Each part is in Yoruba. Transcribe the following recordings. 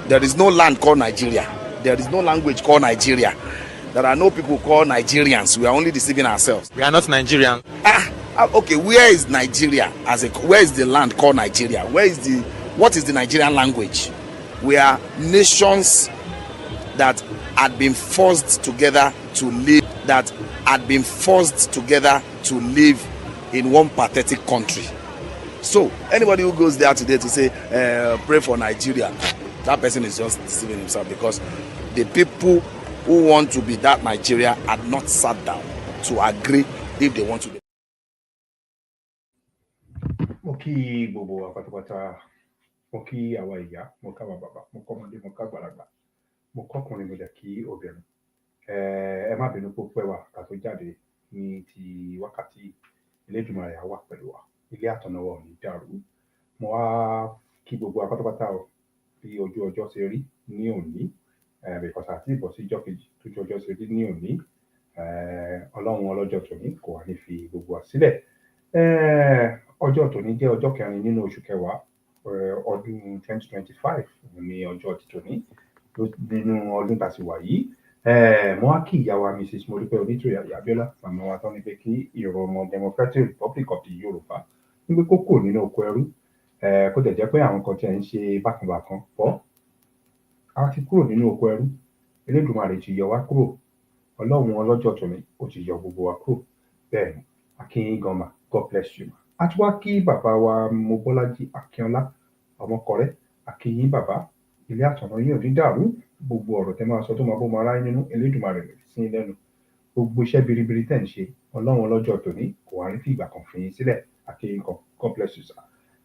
There is no land called Nigeria. There is no language called Nigeria. There are no people called Nigerians. We are only deceiving ourselves. We are not Nigerians. Okay, where is Nigeria where is the land called Nigeria? What is the Nigerian language? We are nations that had been forced together to live in one pathetic country. So anybody who goes there today to say pray for Nigeria, that person is just deceiving himself, because the people who want to be that Nigeria had not sat down to agree if they want to be. Mo kí gbogbo wa pátápátá, mo kí àwa ìyá, mo ká wa bàbá, mo kọ́ ọmọdé, mo ká àgbàlagbà, mo kọ́kùnrin, mo dẹ̀ kí obìnrin. Ẹ má bínú pé pẹ́ wá ká tó jáde ní ti wákàtí. Elédùmarè á wà pẹ̀lú wa, ilé àtọ̀nà wa ò ní dàrú. Mo wá kí gbogbo wa pátápátá o bí ojú ọjọ́ ṣe rí ní òní, because àti ìbọ̀ sí ìjọ́ kejì tó ojú ọjọ́ ṣe rí ní òní. Ọlọ́run ọlọ́jọ́ tòní kò wá ní fi gbogbo wa sílẹ̀. Ọjọ́ tòní jẹ́ ọjọ́ 4 nínú oṣù kẹwàá ọdún 2025 ní ọjọ́ ti tòní nínú ọdún tá a sì wà yìí. Mo wá kí ìyá wa Mrs. Modupeonitirimkoabiola, màmá wa tán ní pé kí ìrọ̀mọ Democratic Republic of the Yoruba ní pé kó kò nínú oko ẹrú, kó dẹ̀ jẹ́ pé àwọn kan tí ẹ̀ ń ṣe bákanbàkan pọ̀. A ti kúrò nínú oko ẹrú, Elédùmarè ti yọ wá kúrò, Ọlọ́run ọlọ́jọ́ tòní ó ti yọ gbogbo wa kúrò. Bẹ́ẹ̀ ni, Akin Gọ́mà, God bless you. A ti wá kí bàbá wa Mobọ́lájí Akínọlá ọmọkọrẹ́, Akínyìn bàbá, ilé àtọ̀nà yín ò ní dàrú. Gbogbo ọ̀rọ̀ tẹ́ máa sọ tó máa bó máa ráyé nínú, Elédùmarè rẹ̀ sí lẹ́nu. Gbogbo iṣẹ́ biribiri tẹ́ ń ṣe, Ọlọ́run ọlọ́jọ́ tòní kò wá ní fi ìgbà kan fi yín sílẹ̀. Akin kan, God bless you sir.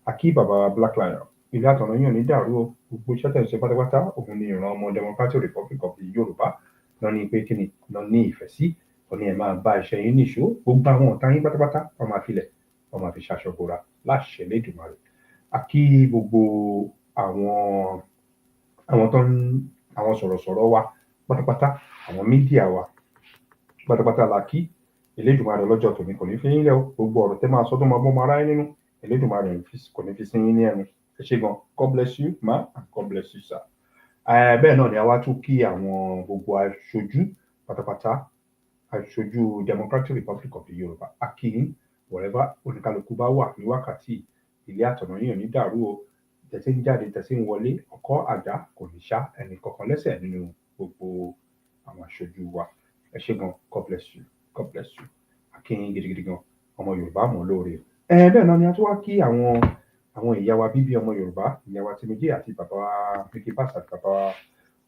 Akí bàbá Black Lion, ilé àtọ̀nà yín ò ní dàrú o. Gbogbo iṣẹ́ tẹ́ ń ṣe pátápátá, òun ni ìran ọmọ Democratic Republic of the Yoruba lọ ní pé kíni lọ ní ìfẹ́ sí. Wọ́n ní ẹ máa bá iṣẹ́ yín níṣó. Gbogbo àwọn ọ̀tá yín pátápátá wọ́n máa filẹ̀, wọ́n máa fi ṣaṣọ bora láṣẹ Elédùmarè. Akí gbogbo àwọn sọ̀rọ̀sọ̀rọ̀ wa pátápátá, àwọn mídíà wa pátápátá la kí. Elédùmarè ọlọ́jọ́ tòní kò ní fi yín lẹ̀ o. Gbogbo ọ̀rọ̀ tẹ́ máa sọ tó máa bọ́ máa ráyé nínú, Elédùmarè kò ní fi sí yín ní ẹnu. Ẹ ṣé gan, God bless you ma, and God bless you sir. Bẹ́ẹ̀ náà ni a wá tún kí àwọn gbogbo aṣojú pátápátá, aṣojú Democratic Republic of the Yoruba. Akin wherever oníkálukú bá wà ní wákàtí, ilé àtọ̀nà yín ò ní dàrú o. Tẹ̀sí ń jáde, tẹ̀sí ń wọlé, ọkọ́ àdá kò ní ṣá ẹnì kankan lẹ́sẹ̀ nínú gbogbo àwọn aṣojú wa. Ẹ ṣé gan, God bless you, God bless you. Akin gidigidi gan, ọmọ Yorùbá mọ̀ lóore. Bẹ́ẹ̀ náà ni a tún wá kí àwọn ìyá wa bíbí ọmọ Yorùbá, ìyá wa Tìmíjì àti bàbá wa Bíkí Bàs àti bàbá wa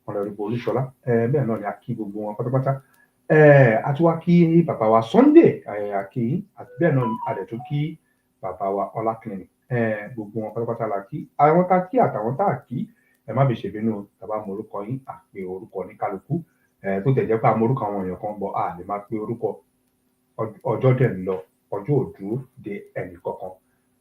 Ọ̀nàrẹ́bù Olúṣọlá. Bẹ́ẹ̀ náà ni a kí gbogbo wọn pátápátá. A tún wá kí bàbá wa Sunday Akin, àti bẹ́ẹ̀ náà ni a dẹ̀ tún kí bàbá wa Ọlákìnrin. Gbogbo wọn pátápátá la kí. Àwọn tá kí àtàwọn tá kí, ẹ má fi ṣèbínú tàbá mọ orúkọ yín, àpè orúkọ ní kálukú. Tó tẹ̀ jẹ́ pé àmọ́ orúkọ àwọn èèyàn kan bọ̀, a lè máa pe orúkọ. Ọjọ́ dẹ̀ ń lọ, ọjọ́ ò dúró de ẹnì kankan.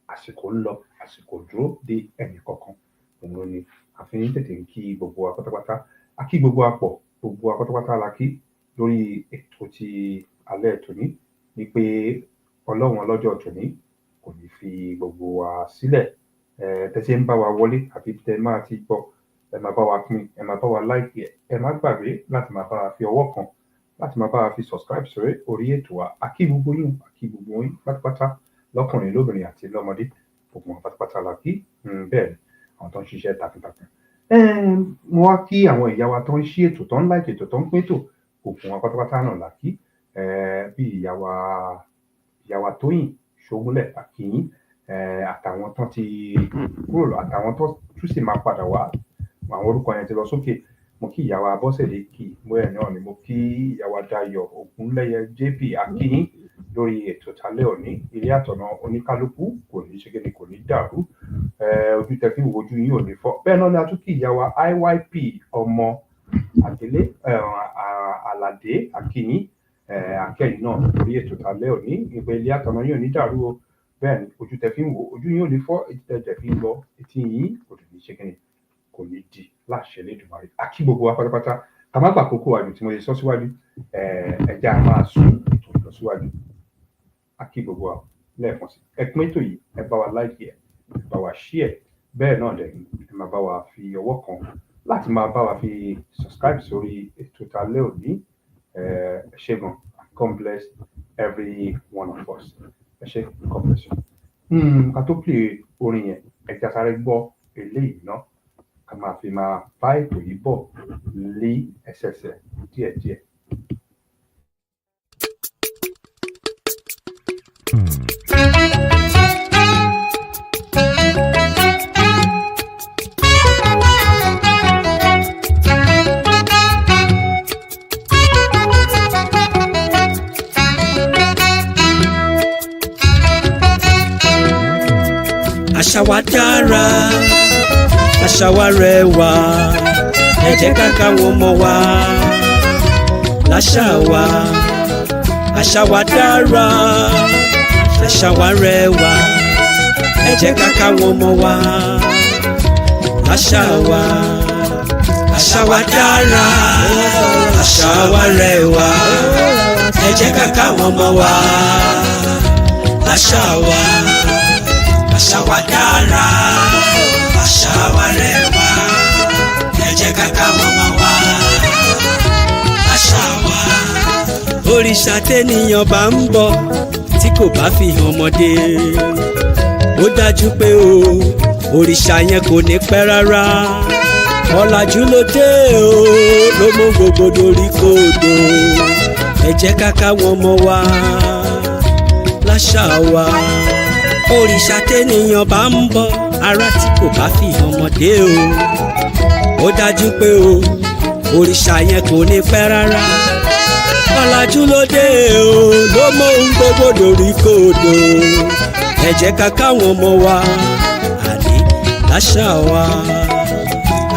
Àsìkò ń lọ, àsìkò dúró de ẹnì kankan. Òun ni àfihàn tètè ń kí gbogbo wa pátápátá. A kí gbogbo wa pọ̀, gbogbo wa pátápátá la kí lórí ètò ti alẹ́ tòní ní pé Ọlọ́run ọlọ́jọ́ tòní kò ní fi gbogbo wa sílẹ̀. Tẹ́sí ń bá wa wọlé àbí tẹ́ máa ti gbọ́, ẹ máa bá wa pín, ẹ máa bá wa like ẹ̀, ẹ má gbàgbé láti máa bá wa fi ọwọ́ kan, láti máa bá wa fi subscribe sórí orí ètò wa. A kí gbogbo yín pátápátá, lọ́kùnrin lóbìnrin àti lọ́mọdé, gbogbo wọn pátápátá la kí. Bẹ́ẹ̀ ni àwọn tó ń ṣiṣẹ́ takuntakun. Mo wá kí àwọn ìyá wa tó ń ṣí ètò, tó ń like ètò, tó ń pín ètò, gbogbo wọn pátápátá náà la kí. Bí ìyá wa Tóyìn Ṣógúnlẹ̀ Akínyìn, àtàwọn tó ti kúrò lọ, àtàwọn tó tún sì máa padà wá, àwọn orúkọ yẹn ti lọ sókè. Mo kí ìyá wa Bọ́sẹ̀dé kí, bẹ́ẹ̀ náà ni mo kí ìyá wa Dayọ̀ Ògúnlẹ́yẹ JP Akínyìn lórí ètò tálẹ́ òní. Ilé àtọ̀nà oníkálukú kò ní ṣe kíni, kò ní dàrú. Ojú tẹ́ fi wojú yín ò ní fọ́. Bẹ́ẹ̀ náà ni a tún kí ìyá wa IYP ọmọ Adélé Àlàdé Akínyìn, akẹ́yìn náà lórí ètò tálẹ́ òní. Ìpè ilé àtọ̀nà yín ò ní dàrú o. Bẹ́ẹ̀ ni ojú tẹ́ fi ń wò, ojú yín ò ní fọ́, etí tẹ́ fi ń gbọ́, etí yín kò ní ṣe kíni, kò ní di láṣẹ Elédùmarè. A kí gbogbo wa pátápátá. Ká má gbàkókò àjò tí mo lè sọ síwájú, ẹja máa sún ètò ìlọsíwájú. A kí gbogbo wa lẹ́ẹ̀kan sí. Ẹ pín ètò yìí, ẹ bá wa like ẹ̀, ẹ bá wa share. Bẹ́ẹ̀ náà dẹ̀ ẹ máa bá wa fi ọwọ́ kan láṣẹ láti máa bá wa fi subscribe sórí ètò ìtàlẹ́ òní. Ṣé gan, God bless every one of us. Ṣé God bless you. Ká tó play orin yẹn, ẹ jẹ́ sáré gbọ́ eléyìí náà ká máa fi máa bá ètò yìí bọ̀ lé ẹsẹ̀ẹsẹ̀ díẹ̀díẹ̀. Àṣà wa dára, àṣà wa rẹwà, ẹ jẹ́ ká káwọn ọmọ wa láṣà wa. Àṣà wa dára, àṣà wa rẹwà, ẹ jẹ́ ká káwọn ọmọ wa láṣà wa. Àṣà wa dára, àṣà wa rẹwà, ẹ jẹ́ ká káwọn ọmọ wa láṣà wa. Àṣà wa dára, àṣà wa rẹwà, ẹ jẹ́ ká káwọn ọmọ wa láṣà wa. Òrìṣà tẹ́nìyàn bá ń bọ̀ tí kò bá fi hàn ọmọdé, ó dájú pé òrìṣà yẹn kò ní pẹ́ rárá. Ọ̀làjú ló dé ló mú gbogbo dorí kodò, ẹ jẹ́ ká káwọn ọmọ wa láṣà wa. Òrìṣà tẹ́nìyàn bá ń bọ̀ ará tí kò bá fi hàn ọmọdé ó dájú pé òrìṣà yẹn kò ní pẹ́ rárá. Ọ̀làjú ló dé ló mọ ohun gbogbo lórí kodò, ẹ jẹ́ ká káwọn ọmọ wa àní láṣà wa.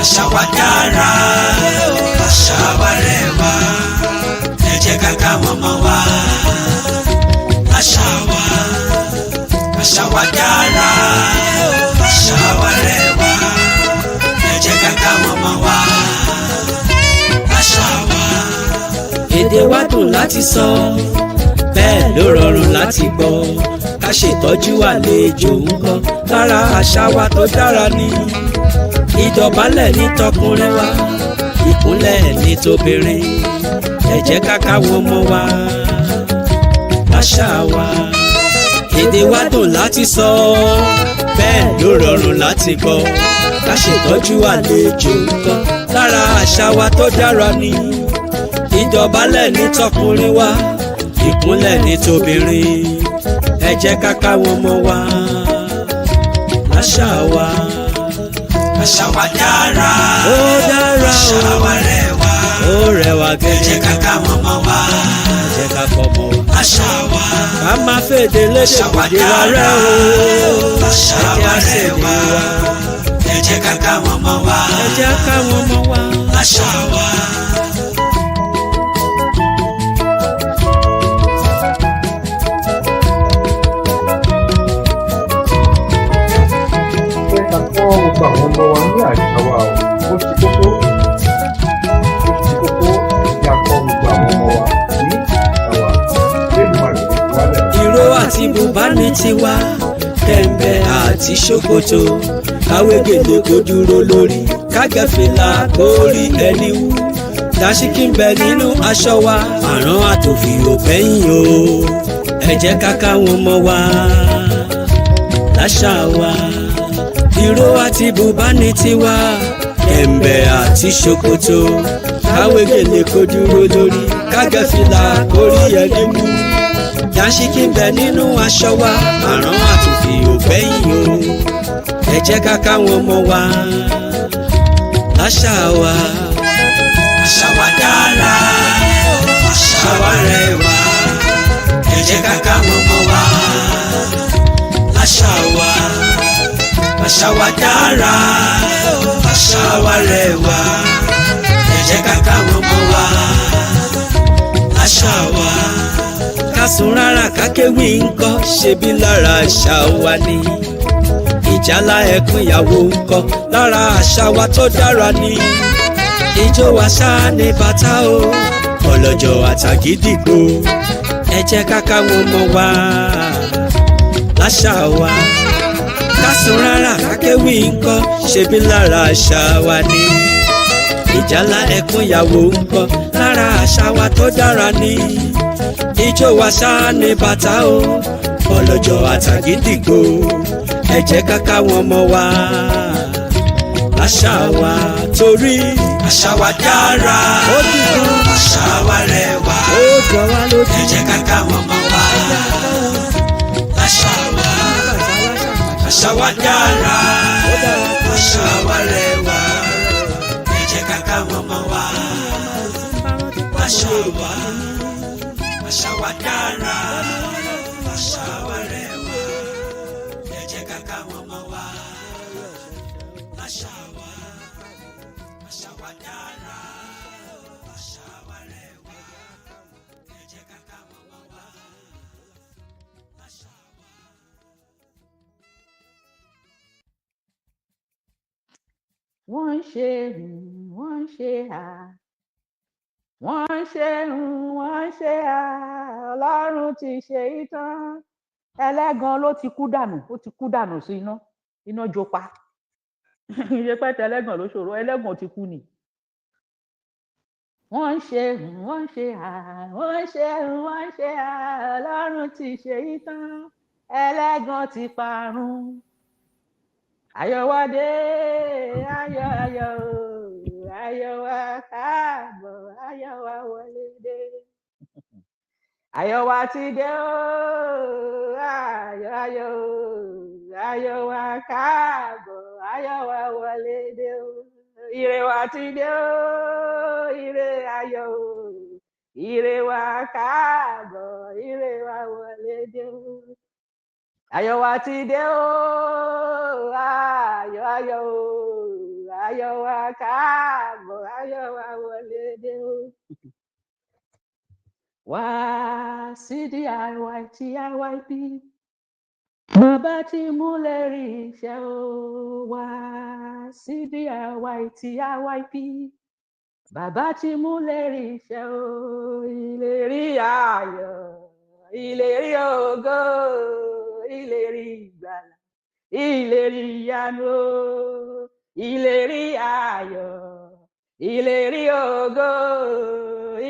Àṣà wa dára, àṣà wa rẹwà, ẹ jẹ́ ká káwọn ọmọ wa láṣà wa. Àṣà wa dára, àṣà wa rẹwà, ẹ jẹ́ ká káwọn ọmọ wa láṣà wa. Èdè wa dùn láti sọ, bẹ́ẹ̀ ló rọrùn láti gbọ́. Ká ṣètọ́jú àlejò ńkọ́, lára àṣà wa tó dára ni. Ìdọ̀bálẹ̀ ní tọkùnrin wa, ìkúnlẹ̀ ní tóbìnrin, ẹ jẹ́ ká káwọn ọmọ wa láṣà wa. Èdè wa dùn láti sọ, bẹ́ẹ̀ ló rọrùn láti gbọ́. Ká ṣètọ́jú àlejò ńkọ́, lára àṣà wa tó dára ni. Ìdọ̀bálẹ̀ ní tọkùnrin wa, ìkúnlẹ̀ ní tóbìnrin, ẹ jẹ́ ká káwọn ọmọ wa láṣà wa. Àṣà wa dára, ó dára, àṣà wa rẹwà, ó rẹwà gẹ́gẹ́, ẹ jẹ́ ká káwọn ọmọ wa, ẹ jẹ́ ká kọ́ ọmọ wa láṣà wa. Ká má fèdè lédè kòdì wa rẹ àṣà wa rẹwà, ẹ jẹ́ ká káwọn ọmọ wa, ẹ jẹ́ káwọn ọmọ wa láṣà wa. Gbogbo àwọn ọmọ wa ní àṣà wa ó ṣe kókó, kí a kọ́ gbogbo àwọn ọmọ wa ní àṣà wa lẹ́nu àgbẹ̀. Ìró àti bùbá ní tiwa, kẹ̀m̀bẹ̀ àti ṣòkòtò, káwé gèlè kó dúró lórí, kágẹ́fìlà kórí ẹni wú. Dàsíkí ń bẹ nínú aṣọ wa, àrán àtòfì ò bẹ́yìn o, ẹ jẹ́ ká káwọn ọmọ wa láṣà wa. Ìró àti bùbá ní tiwa, kẹ̀m̀bẹ̀ àti ṣòkòtò, káwé gèlè kó dúró lórí, kágẹ́fìlà kórí ẹni wú. Dàsíkí ń bẹ nínú aṣọ wa, àrán àtòfì ò bẹ́yìn o, ẹ jẹ́ ká káwọn ọmọ wa láṣà wa. Àṣà wa dára, àṣà wa rẹwà, ẹ jẹ́ ká káwọn ọmọ wa láṣà wa. Àṣà wa dára, àṣà wa rẹwà, ẹ jẹ́ ká káwọn ọmọ wa láṣà wa. Ká sùn rárá ká kéwì ńkọ́, ṣebí lára àṣà wa ni. Ìjálá ẹkún ìyàwó ńkọ́, lára àṣà wa tó dára ni. Ijó wa ṣáá ní bàtà o, ọlọ́jọ̀ àtàgídìgbò, ẹ jẹ́ ká káwọn ọmọ wa láṣà wa. Ká sùn rárá ká kéwì ńkọ́, ṣebí lára àṣà wa ni. ìjálá ẹkún ìyàwó ń kọ́ lára àṣà wa tó dára ní ijó wa ṣáá ní bàtà o ọlọ́jọ́ àtàgídìgbò ẹ jẹ́ ká káwọn ọmọ wa àṣà wa torí àṣà wa dára àṣà wa rẹwà ẹ jẹ́ ká káwọn ọmọ wa àṣà wa dára àṣà wa rẹwà ẹ jẹ́ ká káwọn ọmọ wa àṣà wa dára àṣà wa rẹwà ẹ jẹ́ ká káwọn ọmọ wa àṣà wa dára àṣà wa rẹwà ẹ jẹ́ ká káwọn ọmọ wa àṣà wa. wọ́n ń ṣe wọ́n ń ṣe wọ́n ń ṣe wọ́n ń ṣe ọlọ́run ti ṣe ìtàn ẹlẹ́gan ló ti kú dànù ó ti kú dànù sí iná jó pa iye pẹ́tẹ́ ẹlẹ́gàn ló ṣòro ẹlẹ́gàn ti kú ni. wọ́n ń ṣe wọ́n ń ṣe wọ́n ń ṣe wọ́n ń ṣe ọlọ́run ti ṣe ìtàn ẹlẹ́gàn ti parun. ayọ̀wádé ayọ̀ ayọ̀ ayọ̀ wa káàbọ̀ ayọ̀ wa wọlé dé. ayọ̀ wa ti dé o ayọ̀ ayọ̀ ayọ̀ wa káàbọ̀ ayọ̀ wa wọlé dé o. ire wa ti dé o ire ayọ̀ o ire wa káàbọ̀ ire wa wọlé dé o. ayọ̀ wa ti dé o ayọ̀ ayọ̀ o ayọ̀ wa káàbọ̀ ayọ̀ wa wọlé dé o. wá sí DIYTIYP bàbá tí múlẹ̀ rí iṣẹ́ o wá sí DIYTIYP bàbá tí múlẹ̀ rí iṣẹ́ o ìlérí ayọ̀ ìlérí ògo ìlérí ìgbàlà ìlérí ìyanu ìlérí ayọ̀ ìlérí ògo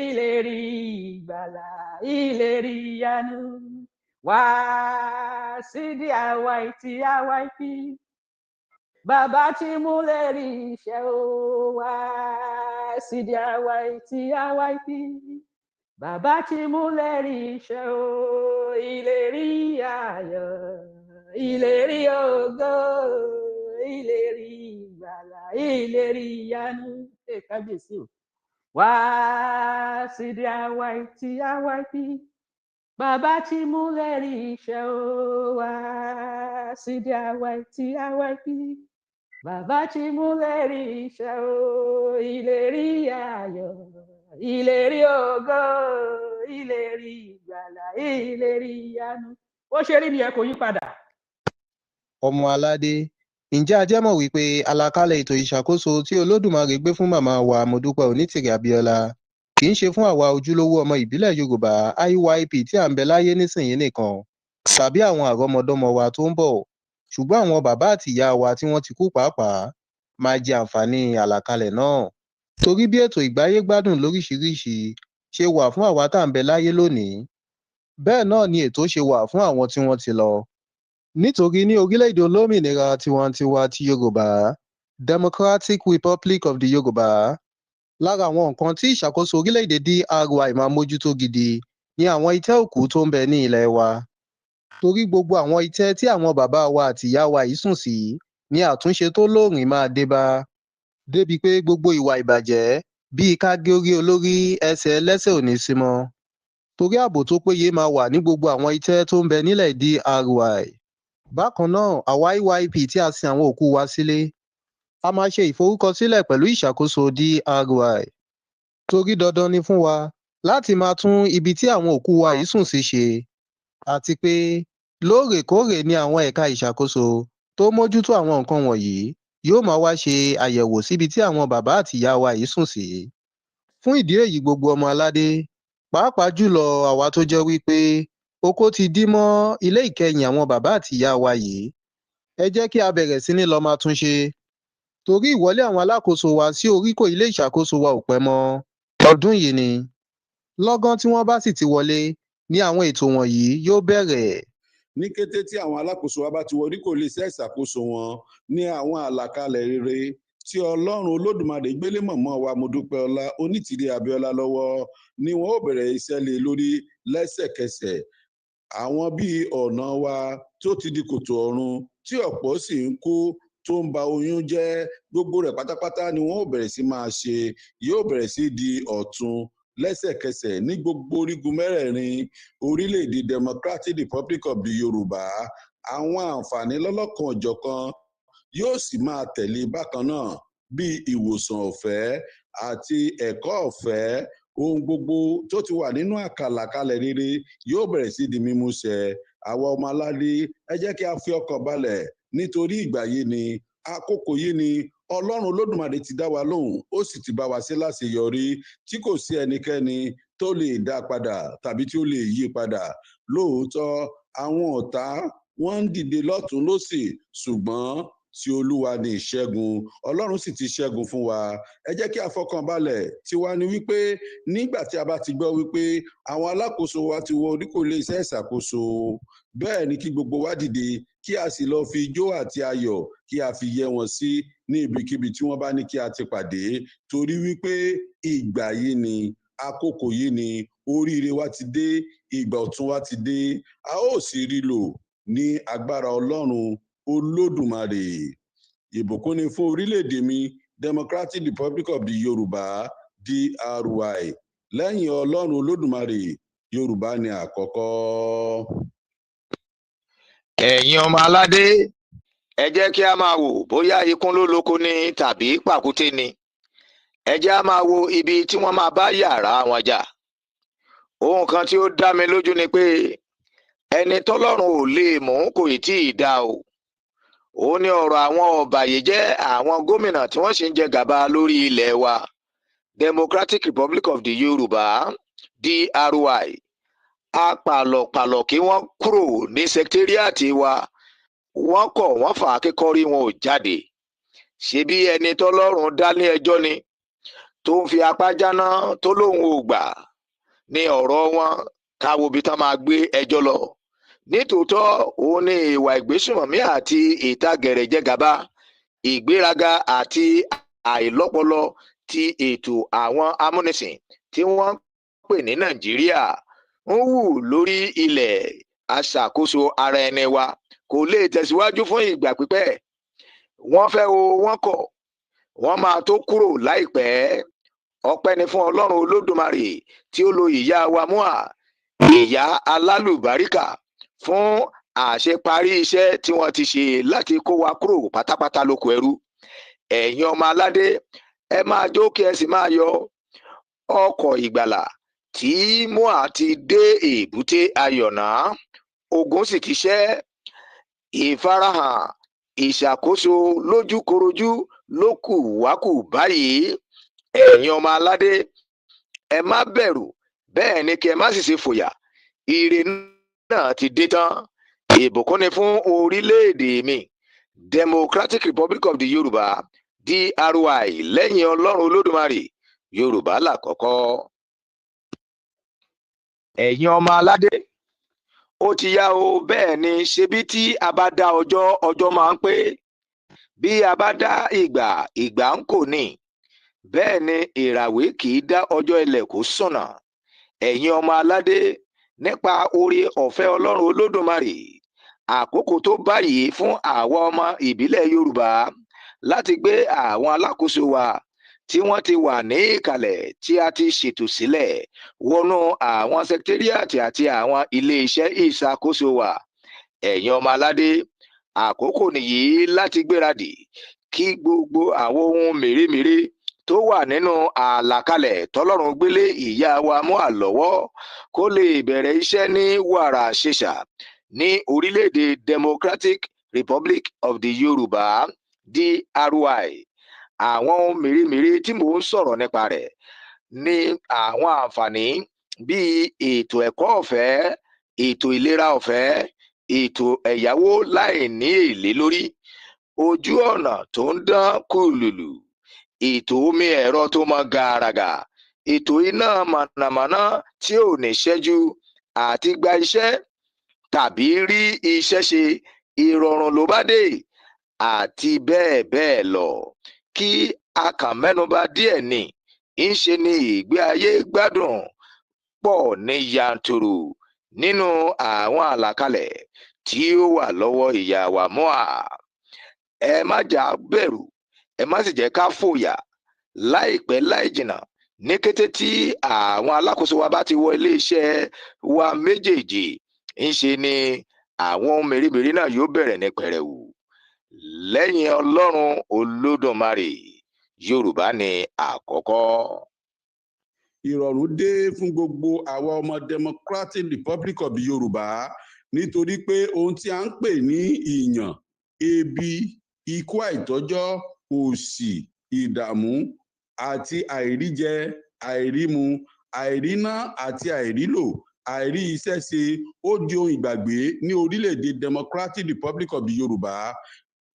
ìlérí ìgbàlà ìlérí ìyanu wá sí DIYTIYP bàbá tí múlẹ̀ rí iṣẹ́ o wá sí DIYTIYP bàbá tí múlẹ̀ rí iṣẹ́ o ìlérí ayọ̀ ìlérí ògo ìlérí ìgbàlà ìlérí ìyanu kábíyèsí o wá sí DIYTIYP bàbá tí múlẹ̀ rí iṣẹ́ o wá sí DIYTIYP bàbá tí múlẹ̀ rí iṣẹ́ o ìlérí ayọ̀ ìlérí ògo ìlérí ìgbàlà ìlérí ìyanu ó ṣe rí ni ẹ kò yí padà. ọmọ aládé ǹjẹ́ a jẹ́ mọ̀ wípé àlàkalẹ̀ ètò ìṣàkóso tí olódùmarè gbé fún màmá wa mrsmudupeonitirimkoabiola kì í ṣe fún àwa ojúlówó ọmọ ìbílẹ̀ yorùbá IYP tí à ń bẹ láyé nísìnyí nìkan tàbí àwọn àrọ́mọdọ́mọ wa tó ń bọ̀ ṣùgbọ́n àwọn bàbá àti ìyá wa tí wọ́n ti kú pàápàá máa jẹ àǹfààní àlàkalẹ̀ náà torí bí ètò ìgbáyégbádùn lóríṣiríṣi ṣe wà fún àwa tá à ń bẹ láyé lónìí bẹ́ẹ̀ náà ni ètò ṣe wà fún àwọn tí wọ́n ti lọ nítorí ní orílẹ̀-èdè olómìnira tiwantiwa ti yorùbá Democratic Republic of the Yorùbá lára àwọn nǹkan tí ìṣàkóso orílẹ̀-èdè DRY máa mójútó gidi ni àwọn itẹ́ òkú tó ń bẹ ní ilẹ̀ wa torí gbogbo àwọn itẹ́ tí àwọn bàbá wa àti ìyá wa yìí sùn sí ni àtúnṣe tó lóòrìn máa dé bá débi pé gbogbo ìwà ìbàjẹ́ bíi ká gé orí olórí ẹsẹ̀ ẹlẹ́sẹ̀ ò ní sí mọ́ torí ààbò tó péye máa wà ní gbogbo àwọn itẹ́ tó ń bẹ nílẹ̀ DRY bákan náà àwa IYP tí a sin àwọn òkú wa sílé a máa ṣe ìforúkọsílẹ̀ pẹ̀lú ìṣàkóso DRY torí dandan ni fún wa láti máa tún ibi tí àwọn òkú wa yìí sùn sí ṣe àti pé lóòrèkóòrè ni àwọn ẹ̀ka ìṣàkóso tó mójútó àwọn nǹkan wọ̀nyí yóò máa wá ṣe àyẹ̀wò síbi tí àwọn bàbá àti ìyá wa yìí sùn sí fún ìdí èyí gbogbo ọmọ aládé pàápàá jùlọ àwa tó jẹ́ wípé oko ti dí mọ́ ilé ìkẹyìn àwọn bàbá àti ìyá wa yìí ẹ jẹ́ kí a bẹ̀rẹ̀ sí ní lọ máa tún ṣe torí ìwọlé àwọn alákòóso wa sí oríkò ilé ìṣàkóso wa ò pẹ́ mọ́ ọdún yìí ni. Lọ́gán tí wọ́n bá sì ti wọlé ní àwọn ètò wọ̀nyí yóò bẹ̀rẹ̀. Ní kété tí àwọn alákòóso wa bá ti wọ oríkò ilé iṣẹ́ ìṣàkóso wọn ní àwọn àlàkalẹ̀ rere tí Ọlọ́run Olódùmarè gbélé mọ̀mọ́ wa Modúpẹ́ọlá Onítìrí Abíọ́lá lọ́wọ́ ni wọn ó bẹ̀rẹ̀ iṣẹ́ lé lórí lẹ́sẹ̀kẹsẹ̀. Àwọn bíi ọ̀nà wa tó ti di kòtò ọ̀run tí ọ̀pọ̀ sì ń kú tó ń ba oyún jẹ́, gbogbo rẹ̀ pátápátá ni wọn ó bẹ̀rẹ̀ sí máa ṣe, yóò bẹ̀rẹ̀ sí di ọ̀tun lẹ́sẹ̀kẹsẹ̀ ní gbogbo orígun mẹ́rẹ̀ẹ̀rin orílẹ̀-èdè Democratic Republic of the Yorùbá. Àwọn àǹfààní lọ́lọ́kan òjọ̀kan yóò sì máa tẹ̀lé bákan náà bíi ìwòsàn ọ̀fẹ́ àti ẹ̀kọ́ ọ̀fẹ́. Ohun gbogbo tó ti wà nínú àkàlàkalẹ̀ rere yóò bẹ̀rẹ̀ sí di mímúṣẹ. Àwa ọmọ aládé, ẹ jẹ́ kí a fi ọkàn balẹ̀ nítorí ìgbà yìí ni, àkókò yìí ni. Ọlọ́run Olódùmarè ti dá wa lóhùn, ó sì ti bá wa ṣe láṣeyọrí tí kò sí ẹnikẹ́ni tó lè dá padà tàbí tí ó lè yí padà. Lóòótọ́ àwọn ọ̀tá wọ́n ń dìde lọ́tùn lósì, ṣùgbọ́n tí Olúwa ni ìṣẹ́gun, Ọlọ́run sì ti ṣẹ́gun fún wa. Ẹ jẹ́ kí a fọkàn balẹ̀. Tiwa ni wípé nígbà tí a bá ti gbọ́ wípé àwọn alákòóso wa ti wọ oríkò ilé iṣẹ́ ìṣàkóso, bẹ́ẹ̀ ni kí gbogbo wa dìde kí a sì lọ fi ijó àti ayọ̀ kí a fi yẹ wọn sí ní ibikíbi tí wọ́n bá ní kí a ti pàdé, torí wípé ìgbà yìí ni, àkókò yìí ni, oríire wa ti dé, ìgbà ọ̀tun wa ti dé, a ó sì rí lò ní agbára Ọlọ́run Olódùmarè. Ìbùkún ni fún orílẹ̀-èdè mi Democratic Republic of the Yorùbá DRY. Lẹ́yìn Ọlọ́run Olódùmarè, Yorùbá ni àkọ́kọ́. Ẹ̀yin ọmọ aládé, ẹ jẹ́ kí a máa wò bóyá ikún ló lóko ni tàbí pàkúté ni. Ẹ jẹ́ a máa wo ibi tí wọ́n máa bá yàrá wọn jà. Ohun kan tí ó dá mi lójú ni pé ẹni tọ́lọ́run ò lè mú kò tí ì dá o. Ó ní ọ̀rọ̀ àwọn ọ̀bàyéjẹ́ àwọn gómìnà tí wọ́n sì ń jẹ gàba lórí ilẹ̀ wa Democratic Republic of the Yorùbá DRY. Apàlọ̀pàlọ̀ kí wọ́n kúrò ní sẹkítẹ́ríàtì wa, wọ́n kọ̀ wọ́n fà á kíkọ́rí wọn ò jáde. Ṣebí ẹni tọ́lọ́run dá ní ẹjọ́ ni tó ń fi apá jáná tó lóun ò gbà ní ọ̀rọ̀ wọn, káwo bí tán máa gbé ẹjọ́ lọ. Nítòótọ́ òun ni ìwà ìgbésùnmọ̀mí àti ìtagẹ̀rẹ̀jẹgàba, ìgbéraga àti àìlọ́pọlọ ti ètò àwọn amúnisìn tí wọ́n pè ní Nàìjíríà ń wù lórí ilẹ̀ aṣàkóso ara ẹni wa kò lè tẹ̀síwájú fún ìgbà pípẹ́. Wọ́n fẹ́ o wọ́n kọ̀, wọ́n máa tó kúrò láìpẹ́. Ọpẹ́ ni fún Ọlọ́run Olódùmarè tí ó lo ìyá wa Múà, ìyá alálùbáríkà, fún àṣeparí iṣẹ́ tí wọ́n ti ṣe láti kó wa kúrò pátápátá lóko ẹrú. Ẹ̀yin ọmọ aládé, ẹ máa jó kí ẹ sì máa yọ̀. Ọkọ̀ ìgbàlà tí Múà ti dé èbúté ayọ̀ náà, ogun sì ti ṣẹ́. Ìfarahàn ìṣàkóso lójúkorojú ló kù wá kù báyìí. Ẹ̀yin ọmọ aládé, ẹ má bẹ̀rù, bẹ́ẹ̀ ni kí ẹ má sì ṣe fòyà. Ire náà ti dé tán. Ìbùkún ni fún orílẹ̀-èdè mi Democratic Republic of the Yorùbá DRY. Lẹ́yìn Ọlọ́run Olódùmarè, Yorùbá làkọ́kọ́. Ẹ̀yin ọmọ aládé, ó ti yá o, bẹ́ẹ̀ ni, ṣebí tí a bá dá ọjọ́, ọjọ́ máa ń pé. Bí a bá dá ìgbà, ìgbà ń kò ní. Bẹ́ẹ̀ ni ìràwé kì í dá ọjọ́ ilẹ̀ kó sọ̀nà. Ẹ̀yin ọmọ aládé, nípa oore ọ̀fẹ́ Ọlọ́run Olódùmarè, àkókò tó báyìí fún àwa ọmọ ìbílẹ̀ Yorùbá láti gbé àwọn alákòóso wa tí wọ́n ti wà ní ìkàlẹ̀ tí a ti ṣètò sílẹ̀ wọnú àwọn sẹkítẹ́ríàtì àti àwọn ilé-iṣẹ́ ìṣàkóso wa. Ẹ̀yin ọmọ aládé, àkókò nìyí láti gbéradì kí gbogbo àwọn ohun mèremère tó wà nínú àlàkalẹ̀ tọ́lọ́run gbélé ìyá wa Múà lọ́wọ́ kó lè bẹ̀rẹ̀ iṣẹ́ ní wàrà ṣẹṣà ní orílẹ̀-èdè Democratic Republic of the Yorùbá DRY. Àwọn ohun mèremère tí mò ń sọ̀rọ̀ nípa rẹ̀ ní àwọn àǹfààní bíi ètò ẹ̀kọ́ ọ̀fẹ́, ètò ìlera ọ̀fẹ́, ètò ẹ̀yáwó láì ní èlé lórí, ojú ọ̀nà tó ń dán kùlùlù, ètò omi ẹ̀rọ tó mọ́ gàràgà, ètò iná mànàmáná tí ò ní ṣẹ́jú, àti gba iṣẹ́ tàbí rí iṣẹ́ ṣe ìrọ̀rùn ló bá dé, àti bẹ́ẹ̀ bẹ́ẹ̀ lọ. Kí a kàn mẹ́nubà díẹ̀ ni, ńṣe ni ìgbé ayé gbádùn pọ̀ ní yanturu nínú àwọn àlàkalẹ̀ tí ó wà lọ́wọ́ ìyá wa Mua. Ẹ má jà bẹ̀rù, ẹ má sì jẹ́ ká fòyà. Láìpẹ́ láì jìnnà, ní kété tí àwọn alákòóso wa bá ti wọ iléeṣẹ́ wa méjèèjì, ńṣe ni àwọn ohun mèremère náà yóò bẹ̀rẹ̀ ní pẹrẹwu. Lẹ́yìn Ọlọ́run Olódùmarè, Yorùbá ni àkọ́kọ́. Ìrọ̀rùn dé fún gbogbo àwa ọmọ Democratic Republic of Yorùbá nítorí pé ohun tí a ń pè ní ìyàn, ebi, ikú àìtọ́jọ́, òṣì, ìdààmú àti àìríjẹ, àìrímu, àìríná àti àìrílò, àìrí iṣẹ́ ṣe ó di ohun ìgbàgbé ní orílẹ̀-èdè Democratic Republic of Yorùbá.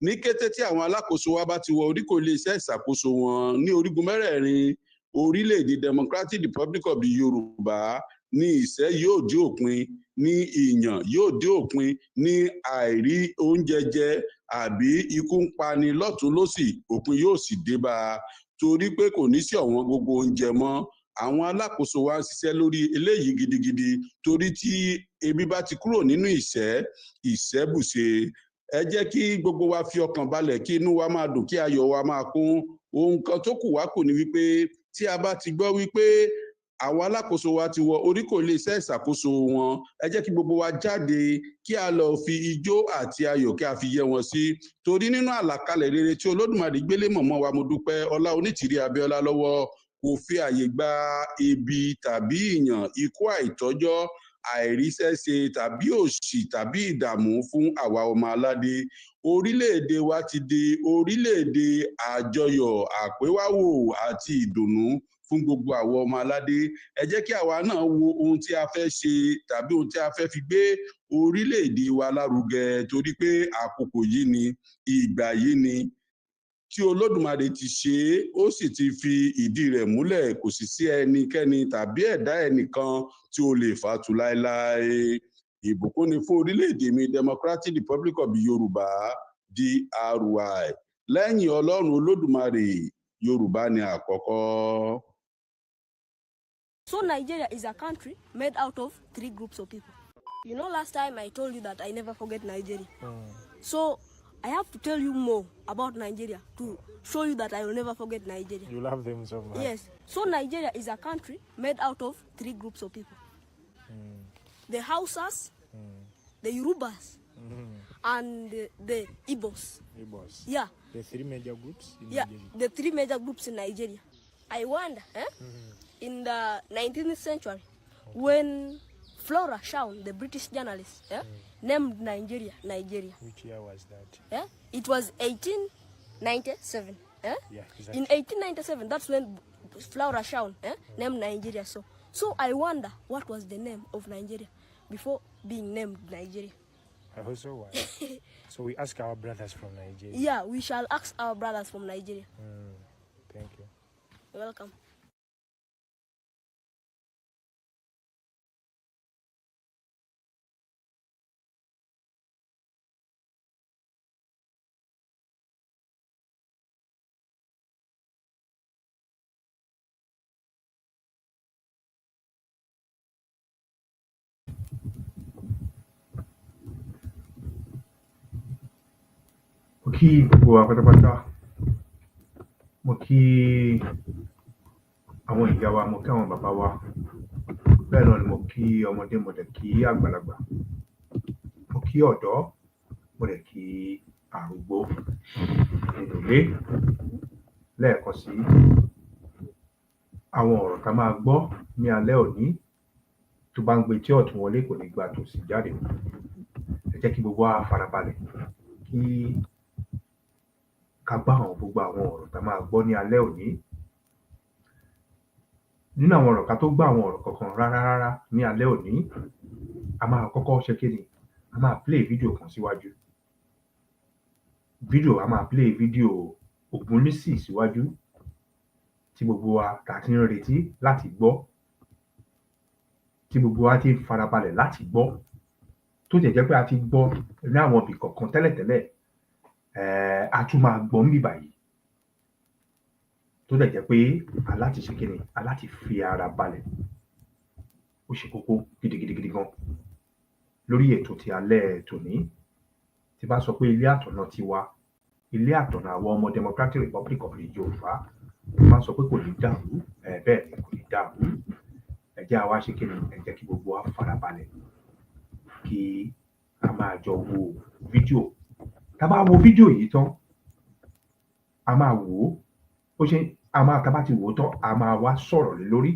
Ní kété tí àwọn alákòóso wa bá ti wọ oríkò iléeṣẹ́ ìṣàkóso wọn ní orígun mẹ́rẹ̀ẹ̀rin orílẹ̀-èdè Democratic Republic of Yorùbá, ní ìṣẹ́ yóò dé òpin, ní ìyàn yóò dé òpin, ní àìrí oúnjẹ jẹ àbí ikú ń pani lọ́tún lósì, òpin yóò sì dé bá a, torí pé kò ní sí ọ̀wọ́n gbogbo oúnjẹ mọ́. Àwọn alákòóso wa ń ṣiṣẹ́ lórí eléyìí gidigidi, torí tí ebi bá ti kúrò nínú ìṣẹ́ bùṣe. Ẹ jẹ́ kí gbogbo wa fi ọkàn balẹ̀, kí inú wa máa dùn, kí ayọ̀ wa máa kún. Ohun kan tó kù wá kù ni wípé tí a bá ti gbọ́ wípé àwọn alákòóso wa ti wọ oríkò iléeṣẹ́ ìṣàkóso wọn, ẹ jẹ́ kí gbogbo wa jáde, kí a lọ fi ijó àti ayọ̀ kí a fi yẹ wọn sí, torí nínú àlàkalẹ̀ rere tí Olódùmarè gbélé mọ̀mọ́ wa Modúpẹ́ Ọlá Onítìrí Abíọ́lá lọ́wọ́, kò fi àyè gba ebi tàbí ìyàn, ikú àìtọ́jọ́, àìríṣẹ́ṣe tàbí òṣì tàbí ìdààmú fún àwa ọmọ aládé. Orílẹ̀-èdè wa ti di orílẹ̀-èdè àjọyọ̀, àpéwáwò àti ìdùnnú fún gbogbo àwọn ọmọ aládé. Ẹ jẹ́ kí àwa náà wo ohun tí a fẹ́ ṣe tàbí ohun tí a fẹ́ fi gbé orílẹ̀-èdè wa lárugẹ, torí pé àkókò yìí ni, ìgbà yìí ni tí Olódùmarè ti ṣe é, ó sì ti fi ìdí rẹ̀ múlẹ̀, kò sì sí ẹnikẹ́ni tàbí ẹ̀dá ẹnìkan tí ó lè fàtu láéláé. Ìbùkún ni fún orílẹ̀-èdè mi Democratic Republic of Yorùbá DRY. Lẹ́yìn Ọlọ́run Olódùmarè, Yorùbá ni àkọ́kọ́. So Nigeria is a country made out of 3 groups of people. You know, last time I told you that I never forget Nigeria. So I have to tell you more about Nigeria to show you that I will never forget Nigeria. You love them so much. Yes. So Nigeria is a country made out of 3 groups of people. The Hausas, the Yorubas, and the Igbos. Igbos. Yeah. The 3 major groups in Yeah, Nigeria. the 3 major groups in Nigeria. I wonder, in the 19th century, when Flora Shawn, the British journalist, named Nigeria. Which year was that? It was 1897. Yeah, exactly. In 1897, that's when Flora Shawn named Nigeria. So I wonder what was the name of Nigeria before being named Nigeria. I also wonder. So we ask our brothers from Nigeria. Yeah, we shall ask our brothers from Nigeria. Thank you. You're welcome. Mo kí gbogbo wa pátápátá, mo kí àwọn ìyá wa, mo kí àwọn bàbá wa, bẹ́ẹ̀ náà ni mo kí ọmọdé, mo dẹ̀ kí àgbàlagbà, mo kí ọ̀dọ́, mo dẹ̀ kí arúgbó nínú ilé. Lẹ́ẹ̀kan sí, àwọn ọ̀rọ̀ tá máa gbọ́ ní alẹ́ òní, tó bá ń gbé tí ọ̀tún wọlé kò ní gba tòsì jáde. Ẹ jẹ́ kí gbogbo wa farabalẹ̀ kí ká gbọ́ gbogbo àwọn ọ̀rọ̀ tá máa gbọ́ ní alẹ́ òní. Nínú àwọn ọ̀rọ̀ ká tó gbọ́ àwọn ọ̀rọ̀ kankan rárá ní alẹ́ òní, a máa kọ́kọ́ ṣe kíni, a máa play fídíò kan síwájú. Fídíò a máa play fídíò Ògúnnísì síwájú tí gbogbo wa tá ti ń retí láti gbọ́, tí gbogbo wa ti ń farabalẹ̀ láti gbọ́, tó jẹ́ pé a ti gbọ́ ní àwọn ibì kọ̀ọ̀kan tẹ́lẹ̀tẹ́lẹ̀, a tún máa gbọ́ níbí báyìí. Tó jẹ́ pé aláti ṣe kíni, aláti fi ara balẹ̀. Ó ṣe kókó gidigidi gan. Lórí ètò ti alẹ́ tòní, tí bá sọ pé ilé àtọ̀nà tiwa, ilé àtọ̀nà àwọn ọmọ Democratic Republic of the Yorùbá, máa sọ pé kò ní dàrú, bẹ́ẹ̀ ni kò ní dàrú. Ẹ jẹ́ a wá ṣe kíni, ẹ jẹ́ kí gbogbo wa farabalẹ̀ kí a máa jọ wo fídíò. Tá bá wo fídíò yìí tán, a máa wò ó, tá bá ti wò ó tán, a máa wá sọ̀rọ̀ lé lórí.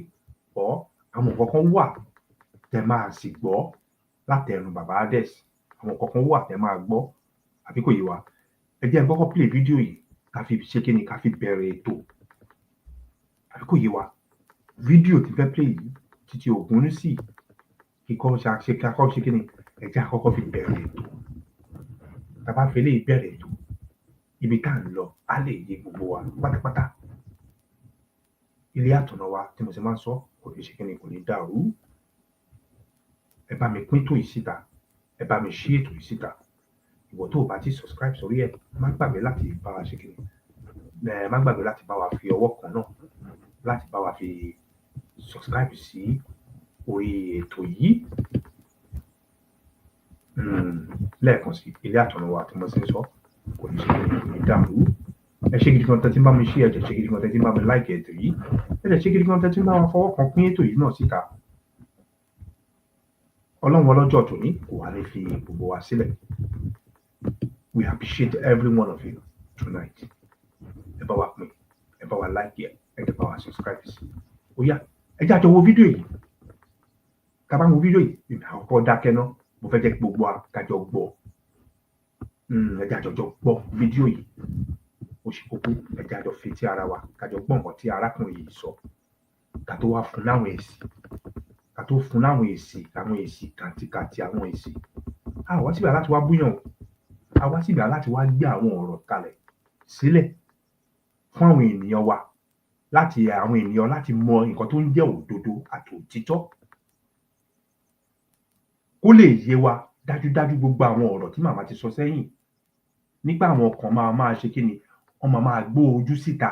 Àwọn nǹkan kan wà tẹ́ máa sì gbọ́ látẹnu bàbá Ades. Àwọn nǹkan kan wà tẹ́ máa gbọ́, àbí kò yé wa. Ẹ jẹ́ n kọ́kọ́ play fídíò yìí ká fi ṣe kíni, ká fi bẹ̀rẹ̀ ètò, àbí kò yé wa. Fídíò tí fẹ́ play yìí títí Ògúnnísì kíkọ́ ṣe kíni, ẹ jẹ́ a kọ́kọ́ fi bẹ̀rẹ̀ ètò. Tá bá fi eléyìí bẹ̀rẹ̀ ètò, ibi tá ń lọ á lè yé gbogbo wa pátápátá. Ilé àtọ̀nà wa tí mo ṣe máa ń sọ kò ní ṣe kíni, kò ní dàrú. Ẹ bá mi pín ètò yìí síta, ẹ bá mi ṣí ètò yìí síta. Ìwọ tó o bá ti subscribe sórí ẹ̀, má gbàgbé láti bá wa ṣe kíni, má gbàgbé láti bá wa fi ọwọ́ kan náà láti bá wa fi subscribe sí orí ètò yìí. Lẹ́ẹ̀kan sí, ilé àtọ̀nà wa tí mo ṣe ń sọ kò ní ṣe kíni, kò ní dàrú. Ẹ ṣé gidi gan tẹ́ tí ń bá mi ṣí, ẹ jẹ́ ṣé gidi gan tẹ́ tí ń bá mi like ètò yìí, ẹ jẹ́ ṣé gidi gan tẹ́ tí ń bá wa fọwọ́ kan pín ètò yìí náà síta. Ọlọ́run ọlọ́jọ́ tòní kò wá ní fi gbogbo wa sílẹ̀. We appreciate every one of you tonight. Ẹ bá wa pín, ẹ bá wa like ẹ jẹ́ bá wa subscribe sí. Ó yá, ẹ jẹ́ a jọ wo fídíò yìí. Tá bá wo fídíò yìí, àkọ́kọ́ dákẹ́ ná, mo fẹ́ jẹ́ kí gbogbo wa ká jọ gbọ́. Ẹ jẹ́ a jọ gbọ́ fídíò yìí. Ó ṣe kókó, ẹ jẹ́ a jọ fetí ara wa ká jọ gbọ́ nǹkan tí arákùnrin yìí sọ. Ká tó wá fún láwọn èsì. Ká tó fún láwọn èsì kàntìkàntì àwọn èsì. A wá síbẹ̀ láti wá búyàn o. A wá síbẹ̀ láti wá gbé àwọn ọ̀rọ̀ kalẹ̀ sílẹ̀ fún àwọn ènìyàn wa, àwọn ènìyàn láti mọ nǹkan tó ń jẹ́ òdodo àti òtítọ́. Kó lè yé wa dájúdájú gbogbo àwọn ọ̀rọ̀ tí màmá ti sọ sẹ́yìn. Nígbà àwọn kan máa ṣe kíni, wọ́n máa gbó ojú síta.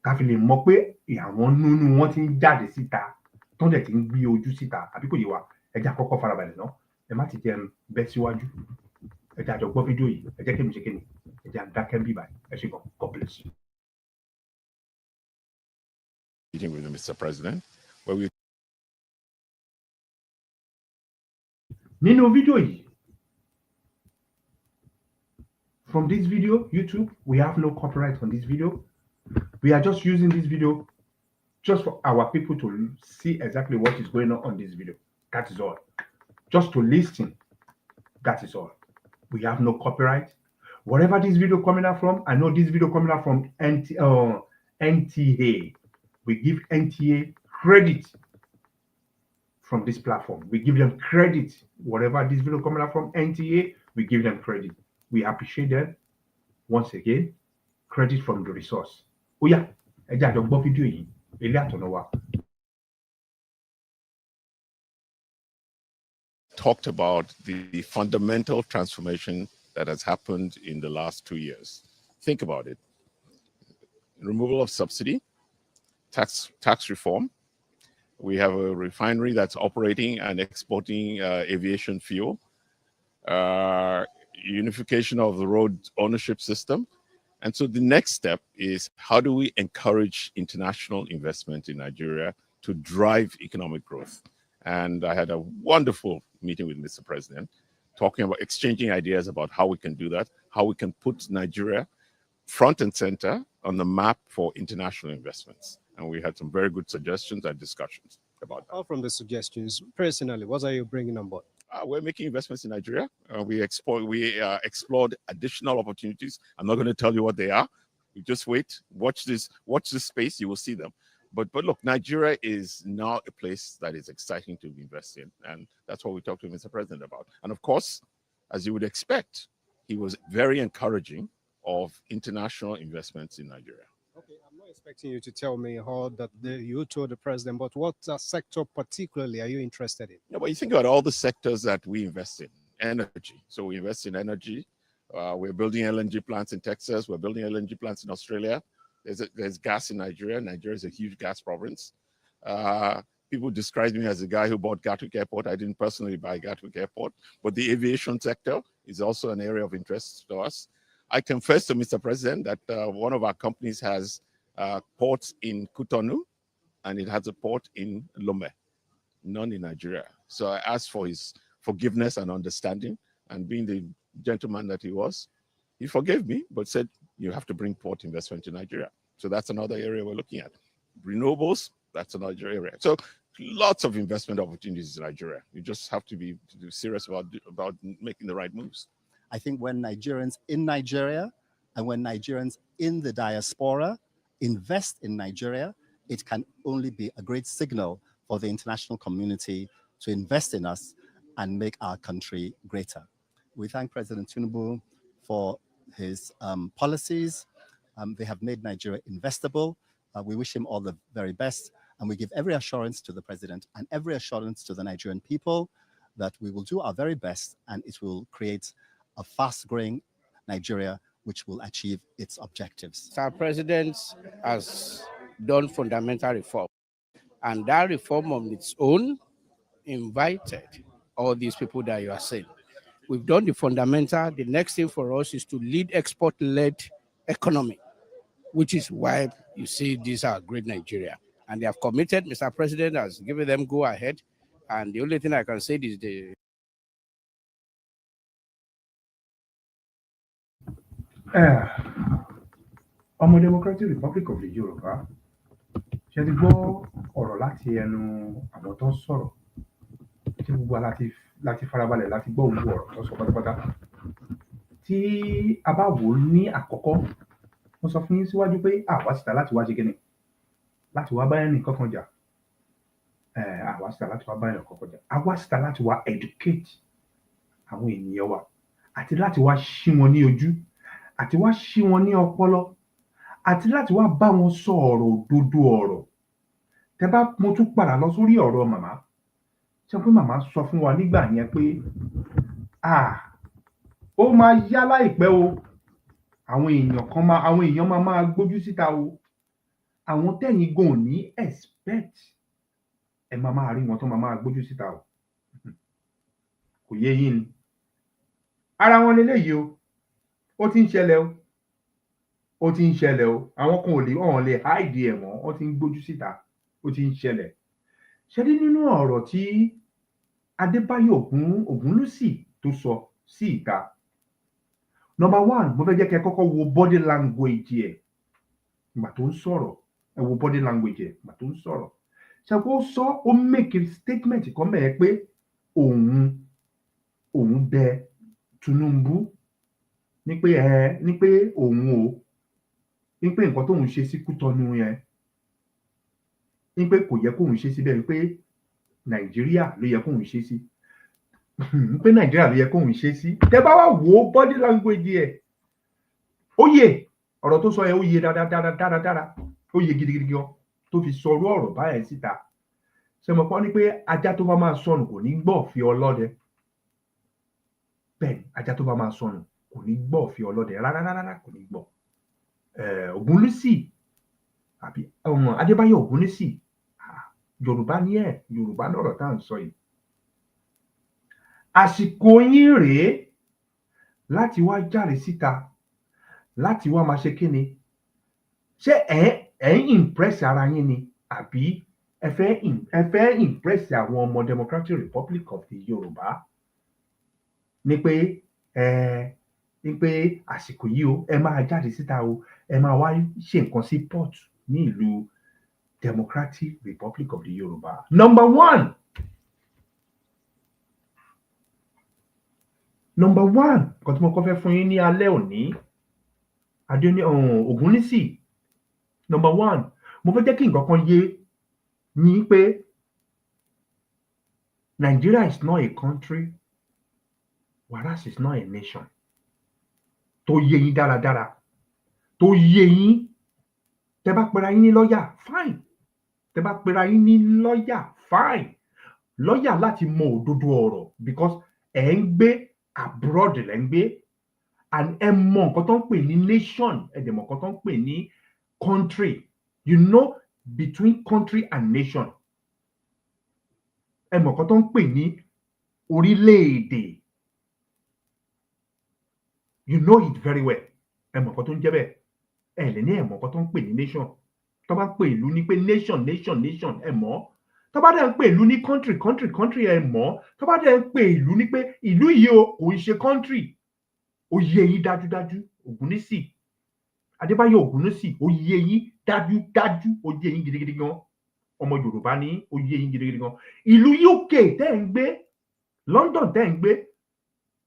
Ká fi lè mọ̀ pé àwọn nínú wọn ti ń jáde síta, tó dẹ̀ ti ń gbé ojú síta, àbí kò yé wa. Ẹ jẹ́ a kọ́kọ́ farabalẹ̀ ná. Ẹ má ti jẹ́ bẹ́ síwájú. Ẹ jẹ́ a jọ gbọ́ fídíò yìí. Ẹ jẹ́ kí èmi ṣe kíni, ẹ jẹ́ a dákẹ́ bí báyìí. Ẹ ṣé gan. God bless you. Meeting with Mr. President, where we Nínú fídíò yìí, from this video, YouTube, we have no copyright on this video. We are just using this video just for our people to see exactly what is going on this video. That is all. Just to listen. That is all. We have no copyright. Whatever this video coming out from, I know this video coming out from NTA. We give NTA credit from this platform. We give them credit. Whatever this video coming out from NTA, we give them credit. We appreciate them. Once again, credit from the resource. Oh yeah, ẹ jẹ́ a jọ gbọ́ fídíò yìí. Ilé àtọ̀nà wa. talked about the fundamental transformation that has happened in the last 2 years. Think about it. Removal of subsidy, tax reform. We have a refinery that's operating and exporting aviation fuel. Unification of the road ownership system. And so the next step is, how do we encourage international investment in Nigeria to drive economic growth? And I had a wonderful meeting with Mr. President, talking about exchanging ideas about how we can do that, how we can put Nigeria front and center on the map for international investments. And we had some very good suggestions and discussions about that. All from the suggestions, personally, what are you bringing on board? We're making investments in Nigeria. We explored additional opportunities. I'm not going to tell you what they are. You just wait, watch this space, you will see them. But look, Nigeria is now a place that is exciting to invest in. And that's what we talked to Mr. President about. And of course, as you would expect, he was very encouraging of international investments in Nigeria. Okay, I'm not expecting you to tell me how you told the president, but what sector particularly are you interested in? Yeah, but you think about all the sectors that we invest in. Energy. So we invest in energy. We're building LNG plants in Texas. We're building LNG plants in Australia. There's gas in Nigeria. Nigeria is a huge gas province. People describe me as a guy who bought Gatwick Airport. I didn't personally buy Gatwick Airport, but the aviation sector is also an area of interest to us. I confess to Mr. President that one of our companies has ports in Cotonou, and it has a port in Lomé, none in Nigeria. So I asked for his forgiveness and understanding, and being the gentleman that he was, he forgave me, but said, you have to bring port investment to Nigeria. So that's another area we're looking at. Renewables, that's another area. So lots of investment opportunities in Nigeria. You just have to be serious about making the right moves. I think when Nigerians in Nigeria and when Nigerians in the diaspora invest in Nigeria, it can only be a great signal for the international community to invest in us and make our country greater. We thank President Tinubu for his policies. They have made Nigeria investable. We wish him all the very best, and we give every assurance to the president and every assurance to the Nigerian people that we will do our very best, and it will create a fast-growing Nigeria which will achieve its objectives. Our president has done fundamental reform, and that reform on its own invited all these people that you are saying. We've done the fundamental. The next thing for us is to lead export-led economy, which is why you see these are great Nigeria. And they have committed. Mr. President has given them go ahead. And the only thing I can say is ọmọ Democratic Republic of the Yoruba ṣe ti gbọ́ ọ̀rọ̀ láti ẹnu àwọn tó ń sọ̀rọ̀ tí gbogbo wa láti farabalẹ̀ láti gbọ́ gbogbo ọ̀rọ̀ tó sọ pátápátá. Tí a bá wò ó ní àkọ́kọ́, mo sọ fún yín síwájú pé àwa síta láti wá ṣe kíni, láti wá bá ẹnì kankan jà. Àwa síta láti wá bá ẹnì kankan jà. Àwa síta láti wá educate àwọn ènìyàn wa àti láti wá ṣí wọn ní ojú àti wá ṣí wọn ní ọpọlọ àti láti wá bá wọn sọ ọ̀rọ̀ òdodo ọ̀rọ̀. Tẹ́ bá mo tún padà lọ sórí ọ̀rọ̀ màmá. Ṣé pé màmá sọ fún wa nígbà yẹn pé ó máa yá láìpẹ́ o. Àwọn èèyàn máa gbójú síta o. Àwọn tẹ́yin gan ò ní expect ẹ máa rí wọn tó máa gbójú síta o. Kò yé yín ni. Ara wọn leléyìí o. Ó ti ń ṣẹlẹ̀ o. Ó ti ń ṣẹlẹ̀ o. Àwọn kan ò lè hide ẹ̀ mọ́. Wọ́n ti ń gbójú síta. Ó ti ń ṣẹlẹ̀. Ṣé rí nínú ọ̀rọ̀ tí Adébáyọ̀ Ògúnlúsì tó sọ sí ìta? Number one, mo fẹ́ jẹ́ kẹ́ kọ́kọ́ wo body language ẹ̀ ìgbà tó ń sọ̀rọ̀. Ẹ wo body language ẹ̀ ìgbà tó ń sọ̀rọ̀. Ṣé kó sọ ó make a statement kan bẹ́ẹ̀ pé òun bẹ Tinubu ní pé òun o ní pé nǹkan tóun ṣe sí Kútọ́nù yẹn ní pé kò yẹ kóun ṣe síbẹ̀, pé Nàìjíríà ló yẹ kóun ṣe sí. Pé Nàìjíríà ló yẹ kóun ṣe sí. Tẹ́ bá wá wo body language ẹ̀, ó yé ọ̀rọ̀ tó sọ yẹn, ó yé dáradára, ó yé gidigidi gan tó fi sọ orú ọ̀rọ̀ báyẹn síta. Ṣé mo kọ́ ni pé ajá tó bá máa sọnù kò ní gbọ́ fi ọlọ́dẹ. Bẹ́ẹ̀ni, ajá tó bá máa sọnù kò ní gbọ́ fi ọlọ́dẹ rárá, kò ní gbọ́. Ògúnlúsì àbí Adébáyọ̀ Ògúnlúsì, Yorùbá ní ẹ̀, Yorùbá lọ̀rọ̀ tá à ń sọ yìí. Àsìkò yín rèé láti wá jáde síta, láti wá máa ṣe kíni. Ṣé ẹ̀ ń impress ara yín ni àbí ẹ fẹ́ impress àwọn ọmọ Democratic Republic of the Yorùbá ní pé àsìkò yìí o ẹ máa jáde síta o, ẹ máa wá ṣe nǹkan sí port ní ìlú Democratic Republic of the Yorùbá? Number one, nǹkan tí mo kọ́ fẹ́ fún yín ní alẹ́ òní, Ògúnlúsì. Number one, mo fẹ́ jẹ́ kí nǹkan kan yé yín pé Nigeria is not a country, whereas it's not a nation. tó yé yín dáradára, tó yé yín. Tẹ́ bá pera yín ní lọ́ọ̀yà, fine. Tẹ́ bá pera yín ní lọ́ọ̀yà, fine. Lọ́ọ̀yà láti mọ òdodo ọ̀rọ̀ because ẹ̀ ń gbé abroad lẹ́ ń gbé and ẹ mọ nǹkan tó ń pè ní nation, ẹ dẹ̀ mọ nǹkan tó ń pè ní country. You know between country and nation. Ẹ mọ nǹkan tó ń pè ní orílẹ̀-èdè. You know it very well. Ẹ mọ nǹkan tó ń jẹ́ bẹ́ẹ̀. Ẹ lè ní ẹ mọ nǹkan tó ń pè ní nation. Tó bá ń pè ìlú ní pé nation ẹ mọ̀. Tó bá dẹ̀ ń pè ìlú ní country ẹ mọ̀. Tó bá dẹ̀ ń pè ìlú ní pé ìlú yìí o kò ń ṣe country. Ó yé yín dájúdájú. Ògúnnísì Adébáyọ̀ Ògúnnísì ó yé yín dájúdájú. Ó yé yín gidigidi gan. Ọmọ Yorùbá ní ó yé yín gidigidi gan. Ìlú UK tẹ́ ń gbé, London tẹ́ ń gbé.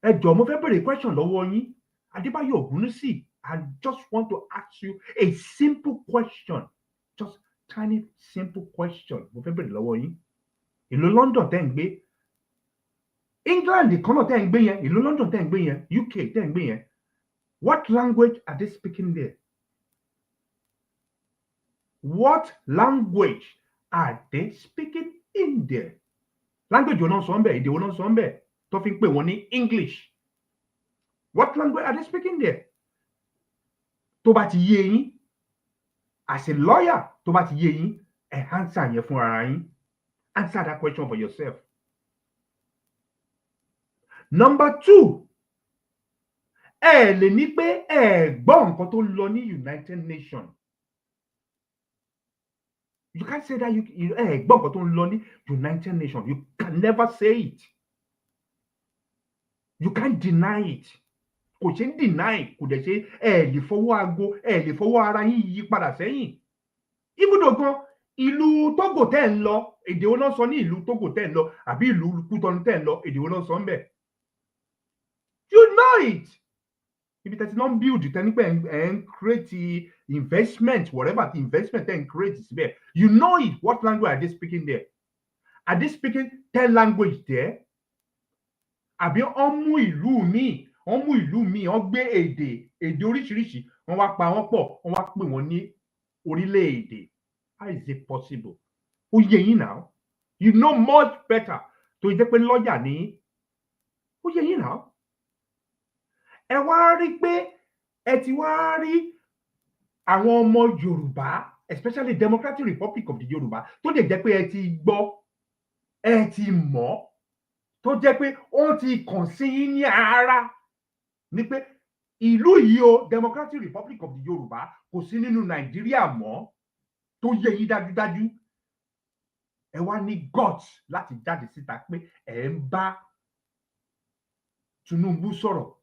Ẹ jọ̀ọ́ mo fẹ́ bèrè question lọ́wọ́ yín. Adébáyọ̀ Ògúnnísì, I just want to ask you a simple question. Just tiny simple question. Mo fẹ́ bèrè lọ́wọ́ yín. Ìlú London tẹ́ ń gbé. England kan náà tẹ́ ń gbé yẹn. Ìlú London tẹ́ ń gbé yẹn. UK tẹ́ ń gbé yẹn. What language are they speaking there? What language are they speaking in there? Language wo náà sọ ń bẹ̀? Èdè wo náà sọ ń bẹ̀? Tó fi ń pè wọ́n ní English. What language are they speaking there? Tó bá ti yé yín, as a lawyer, tó bá ti yé yín, ẹ answer yẹn fún ara yín. Answer that question for yourself. Number 2, ẹ lè ní pé ẹ gbọ́ nǹkan tó lọ ní United Nations. You can't say that ẹ gbọ́ nǹkan tó lọ ní United Nations. You can never say it. You can't deny it. Kò ṣe ń deny, kò dẹ̀ ṣe ẹ lè fọwọ́ aago, ẹ lè fọwọ́ ara yín yí padà sẹ́yìn. Ibùdó gan, ìlú Togo tẹ́ ń lọ, èdè wo náà sọ ní ìlú Togo tẹ́ ń lọ, àbí ìlú Kútọ́nù tẹ́ ń lọ, èdè wo náà sọ ń bẹ̀. You know it. Ibi tẹ́ ti náà ń build tẹ́ ní pé ẹ̀ ń create investment, whatever the investment tẹ́ ń create síbẹ̀. You know it. What language are they speaking there? Are they speaking 10 language there? Àbí wọ́n mú ìlú míì, wọ́n gbé èdè oríṣiríṣi, wọ́n wá pa wọ́n pọ̀, wọ́n wá pè wọ́n ní orílẹ̀-èdè. How is it possible? Ó yé yín náà. You know much better. Tó jẹ́ pé lọ́ọ̀yà ní. Ó yé yín náà. Ẹ wá rí pé ẹ ti wá rí àwọn ọmọ Yorùbá, especially Democratic Republic of the Yorùbá, tó lè jẹ́ pé ẹ ti gbọ́, ẹ ti mọ̀, tó jẹ́ pé ó ti kàn sí yín ní ara ní pé ìlú yìí o Democratic Republic of the Yorùbá kò sí nínú Nàìjíríà mọ́, tó yé yín dájúdájú. Ẹ wá ní guts láti jáde síta pé ẹ ń bá Tinubu sọ̀rọ̀.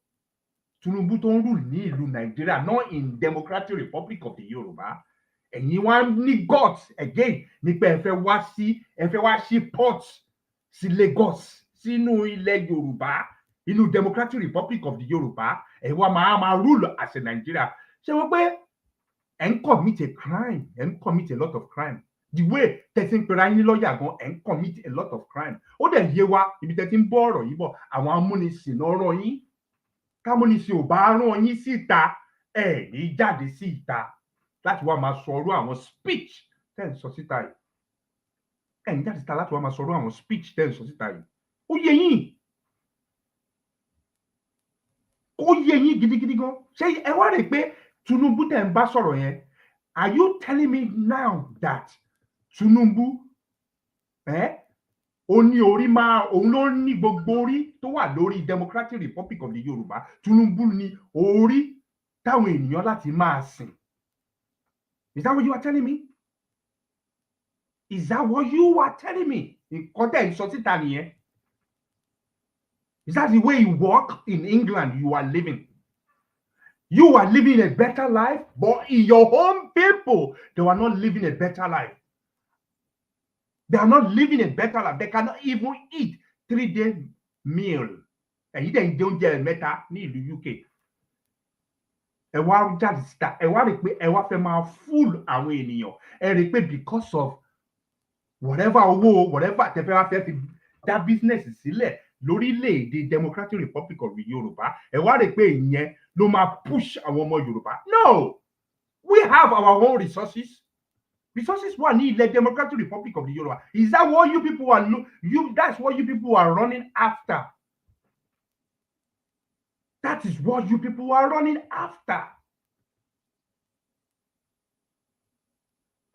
Tinubu tó ń rule ní ìlú Nàìjíríà, not in Democratic Republic of the Yorùbá. Ẹ̀yin wá ní guts again ní pé ẹ fẹ́ wá sí port sí Lagos, sínú ilẹ̀ Yorùbá, inú Democratic Republic of the Yorùbá. Ẹ wá máa rule as a Nigeria. Ṣé wọ́n pé ẹ̀ ń commit a crime, ẹ̀ ń commit a lot of crime. The way tẹ̀sí ń pera yín lọ́ọ̀yà gan, ẹ̀ ń commit a lot of crime. Ó dẹ̀ yé wa ibi tẹ̀sí ń bọ́ ọ̀rọ̀ yìí bọ̀, àwọn amúnisìn náà rán yín. Kámúnisìn ò bá rán yín síta, ẹ̀ ní jáde sí ìta láti wá máa sọ̀rọ̀ àwọn speech tẹ́ ń sọ síta yìí. Ẹ̀ ní jáde síta láti wá máa sọ̀rọ̀ àwọn speech tẹ́ ń sọ síta yìí. Ó yé yín. Ó yé yín gidigidi gan. Ṣé ẹ wá rè pé Tinubu tẹ́ ń bá sọ̀rọ̀ yẹn? Are you telling me now that Tinubu ó ní orí òun ló ní gbogbo orí tó wà lórí Democratic Republic of the Yorùbá? Tinubu ní orí táwọn ènìyàn láti máa sìn. Is that what you are telling me? Is that what you are telling me? Nǹkan tẹ́ ń sọ síta nìyẹn. Is that the way you work in England you are living? You are living a better life, but in your own people, they are not living a better life. They are not living a better life. They cannot even eat 3-day meal. Ẹ̀yin dẹ̀ ń jẹ oúnjẹ mẹ́ta ní ìlú UK. Ẹ wá jáde síta, ẹ wá rí pé ẹ wá fẹ́ máa fool àwọn ènìyàn. Ẹ rí pé because of whatever tẹ́fẹ́ wá fẹ́ fi dá business sílẹ̀ lórílẹ̀-èdè Democratic Republic of the Yorùbá, ẹ wá rí pé ìyẹn ló máa push àwọn ọmọ Yorùbá. No, we have our own resources. Resources wà ní ilẹ̀ Democratic Republic of the Yoruba. Is that what you people are that's what you people are running after? That is what you people are running after.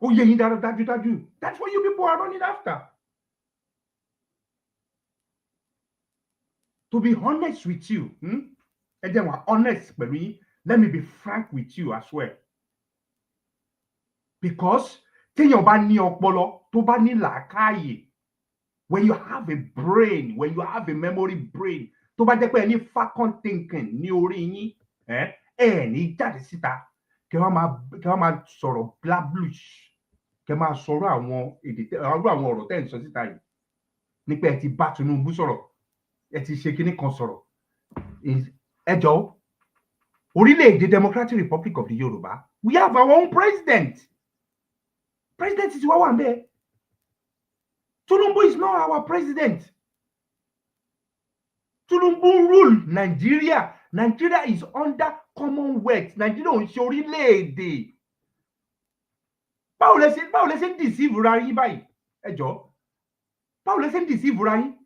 Oh yeah, dájú. That's what you people are running after. To be honest with you, and then we're honest, but let me be frank with you as well. Because téèyàn bá ní ọpọlọ, tó bá ní làákàyè, when you have a brain, when you have a memory brain, tó bá jẹ́ pé any facon thinking ní orí yín, ní jáde síta, kẹ́ wá máa sọ̀rọ̀ blablush, kẹ́ máa sọ̀rọ̀ àwọn ọ̀rọ̀ tẹ́ ń sọ síta yìí, nípa ẹ ti bá Tinubu sọ̀rọ̀, ẹ ti ṣe kinní kan sọ̀rọ̀. Ẹ jọ̀ọ́, orílẹ̀-èdè Democratic Republic of the Yoruba, we have our own president. President is wà ńbẹ̀. Tinubu is not our president. Tinubu rule Nigeria. Nigeria is under Commonwealth. Nigeria ò ń ṣe orílẹ̀-èdè. Báwo lẹ ṣe ń deceive ra yín báyìí? Ẹ jọ̀ọ́. Báwo lẹ ṣe ń deceive ra yín?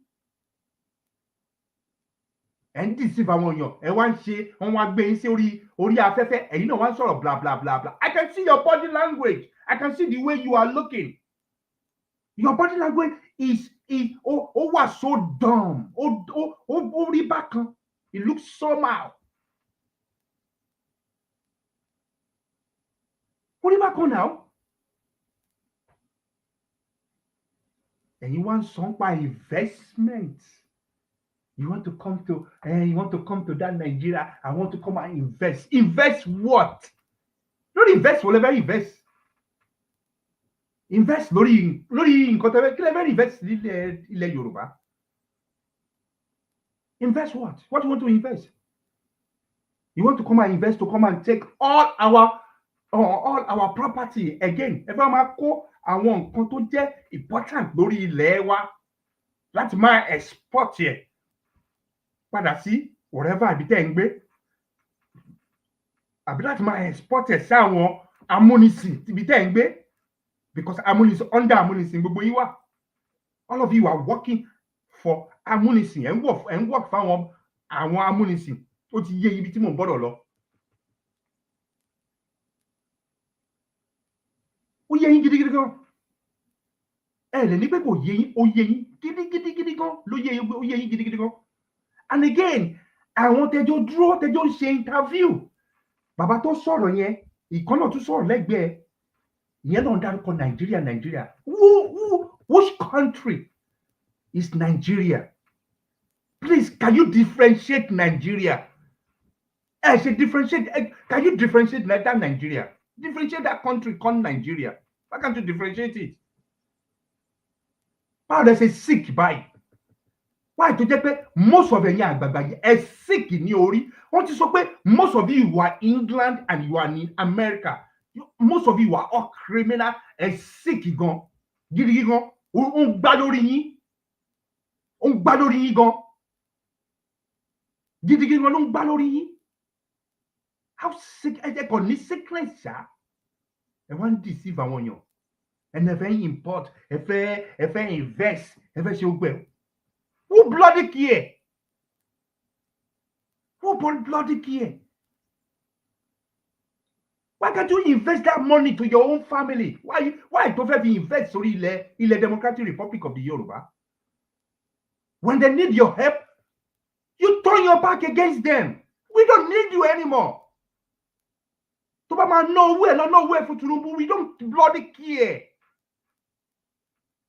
Ẹ ń deceive àwọn èèyàn. Ẹ wá ń ṣe, wọ́n wá gbé yín sí orí afẹ́fẹ́. Ẹ̀yin náà wá ń sọ̀rọ̀ bla bla bla bla. I can see your body language. I can see the way you are looking. Your body language is was so dumb. Rí bákan. It looks somehow. Rí bákan now. And you want some investment. You want to come to that Nigeria. I want to come and invest. Invest what? Don't invest whatever invest. Invest lórí nǹkan tẹ́lẹ̀ kí lè fẹ́ invest ní ilẹ̀ Yorùbá. Invest what? What do you want to invest? You want to come and invest to come and take all our property again. Ẹ fẹ́ máa kó àwọn nǹkan tó jẹ́ important lórí ilẹ̀ wa láti máa export yẹ padà sí wherever àbí tẹ́ ń gbé. Àbí láti máa export ẹ̀ sí àwọn amúnisìn ibi tẹ́ ń gbé. Because ammunition, under ammunition, gbogbo yín wà. All of you are working for ammunition and work for àwọn ammunition. Ó ti yé ibi tí mò ń bọ̀rọ̀ lọ. Ó yé yín gidigidi gan. Ẹ lè ní pé kò yé yín, ó yé yín gidigidi gan. Ó yé yín gidigidi gan. And again, àwọn tẹjọ dúró, tẹjọ ń ṣe interview. Bàbá tó sọ̀rọ̀ yẹn, ìkan náà tún sọ̀rọ̀ lẹ́gbẹ̀ẹ́. You don't dárúkọ Nigeria. Which country is Nigeria? Please, can you differentiate Nigeria? Can you differentiate that Nigeria? Differentiate that country called Nigeria. Why can't you differentiate it? How does it sick by? Why to jẹ́ pé most of ẹ̀yin àgbààgbà ẹ sick ní orí? Wọ́n ti sọ pé most of you are England and you are in America. Most of you are all criminal and sick gan. Gidi gan. Ó ń gbá lórí yín. Ó ń gbá lórí yín gan. Gidi gan ló ń gbá lórí yín. How sick ẹ kò ní sickness ṣá. Ẹ wá ń deceive àwọn èèyàn. Ẹ fẹ́ import, ẹ fẹ́ invest, ẹ fẹ́ ṣe ogbẹ. Who bloody care? Who bloody care? Why can't you invest that money to your own family? Why don't you invest sórí ilẹ̀ Democratic Republic of the Yoruba? When they need your help, you turn your back against them. We don't need you anymore. Tó bá máa ná owó ẹ̀ lọ ná owó ẹ̀ fún Tinubu, we don't bloody care.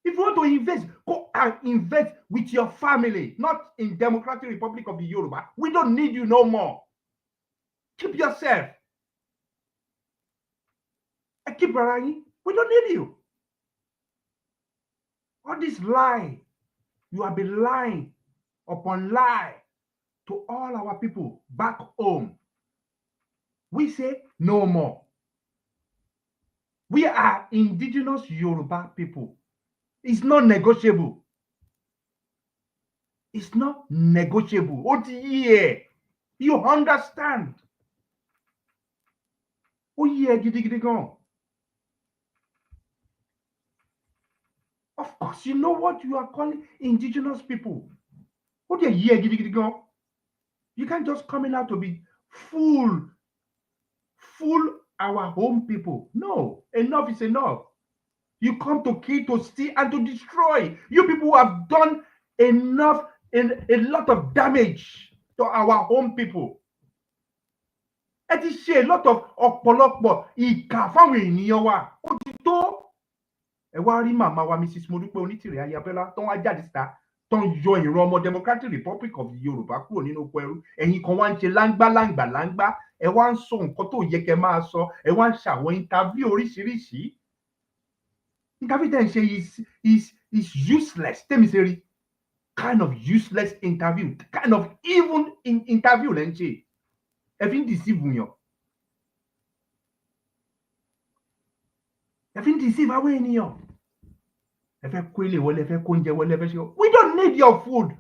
If you want to invest, go and invest with your family, not in Democratic Republic of the Yoruba. We don't need you no more. Keep yourself. Keep running. We don't need you. All this lie, you have been lying upon lie to all our people back home. We say no more. We are indigenous Yoruba people. It's not negotiable. It's not negotiable. What year? You understand? ó yé ẹ gidigidi gan. Of course, you know what you are calling indigenous people. Ó dẹ̀ yé ẹ gidigidi gan. You can't just come in out to be fool our home people. No, enough is enough. You come to kill, to steal, and to destroy. You people have done enough, a lot of damage to our home people. Ẹ ti ṣe a lot of ọ̀pọ̀lọpọ̀ ìkà fáwọn ènìyàn wa. Ó ti tó. Ẹ wá rí màmá wa Mrs. Modupeonitirimkoabiola tó wá jáde síta tó ń yọ ìran ọmọ Democratic Republic of the Yoruba kúrò nínú oko ẹrú. Ẹ̀yin kan wá ń ṣe láńgbá. Ẹ wá ń sọ nǹkan tó yẹ kẹ́ máa sọ. Ẹ wá ń ṣàwọn interview oríṣiríṣi. Interview tẹ́ ń ṣe is useless. Tẹ́mi ṣe rí kind of useless interview, kind of even interview lẹ́ ń ṣe. Ẹ fi ń deceive yàn. Ẹ fi ń deceive àwọn ènìyàn. Ẹ fẹ́ kó ilé wọlé, ẹ fẹ́ kó oúnjẹ wọlé, ẹ fẹ́ ṣe. We don't need your food.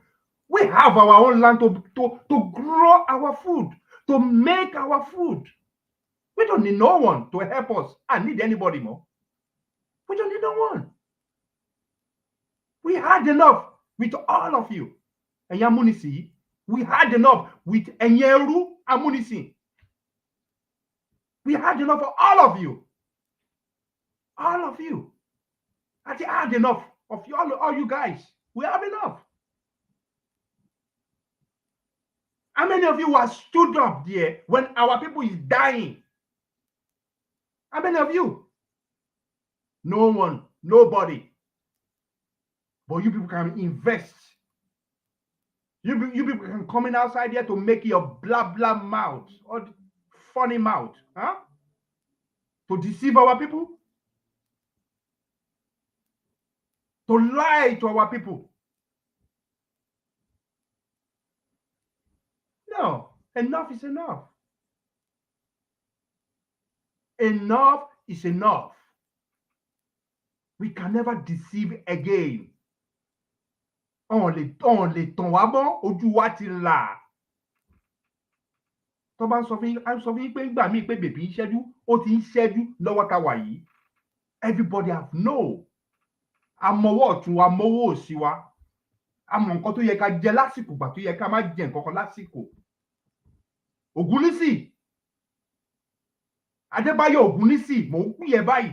We have our own land to grow our food, to make our food. We don't need no one to help us. I need anybody more. We don't need no one. We had enough with all of you. Ẹ̀yin amúnisìn, we had enough with ẹ̀yin ẹrú amúnisìn. We had enough for all of you. All of you. I had enough of you, all you guys. We have enough. How many of you were stood up there when our people is dying? How many of you? No one, nobody. But you people can invest. You people can come in outside here to make your blah blah mouth or funny mouth, huh? To deceive our people. To lie to our people. No, enough is enough. Enough is enough. We can never deceive again. On lè tàn wá mọ́, ojú wa ti là. Tó bá ń sọ fún yín pé ńgbà míì pé bèbí ń ṣẹ́jú, ó ti ń ṣẹ́jú lọ́wọ́ tá wà yìí. Everybody have know. Àmọ́wọ́ ọ̀tún wa, àmọ́wọ́ òsì wa. Àmọ́ nǹkan tó yẹ ká jẹ lásìkò, gbà tó yẹ ká má jẹ nǹkan kan lásìkò. Ògúnnísì. Adébáyọ̀ Ògúnnísì, mò ń pín ẹ báyìí.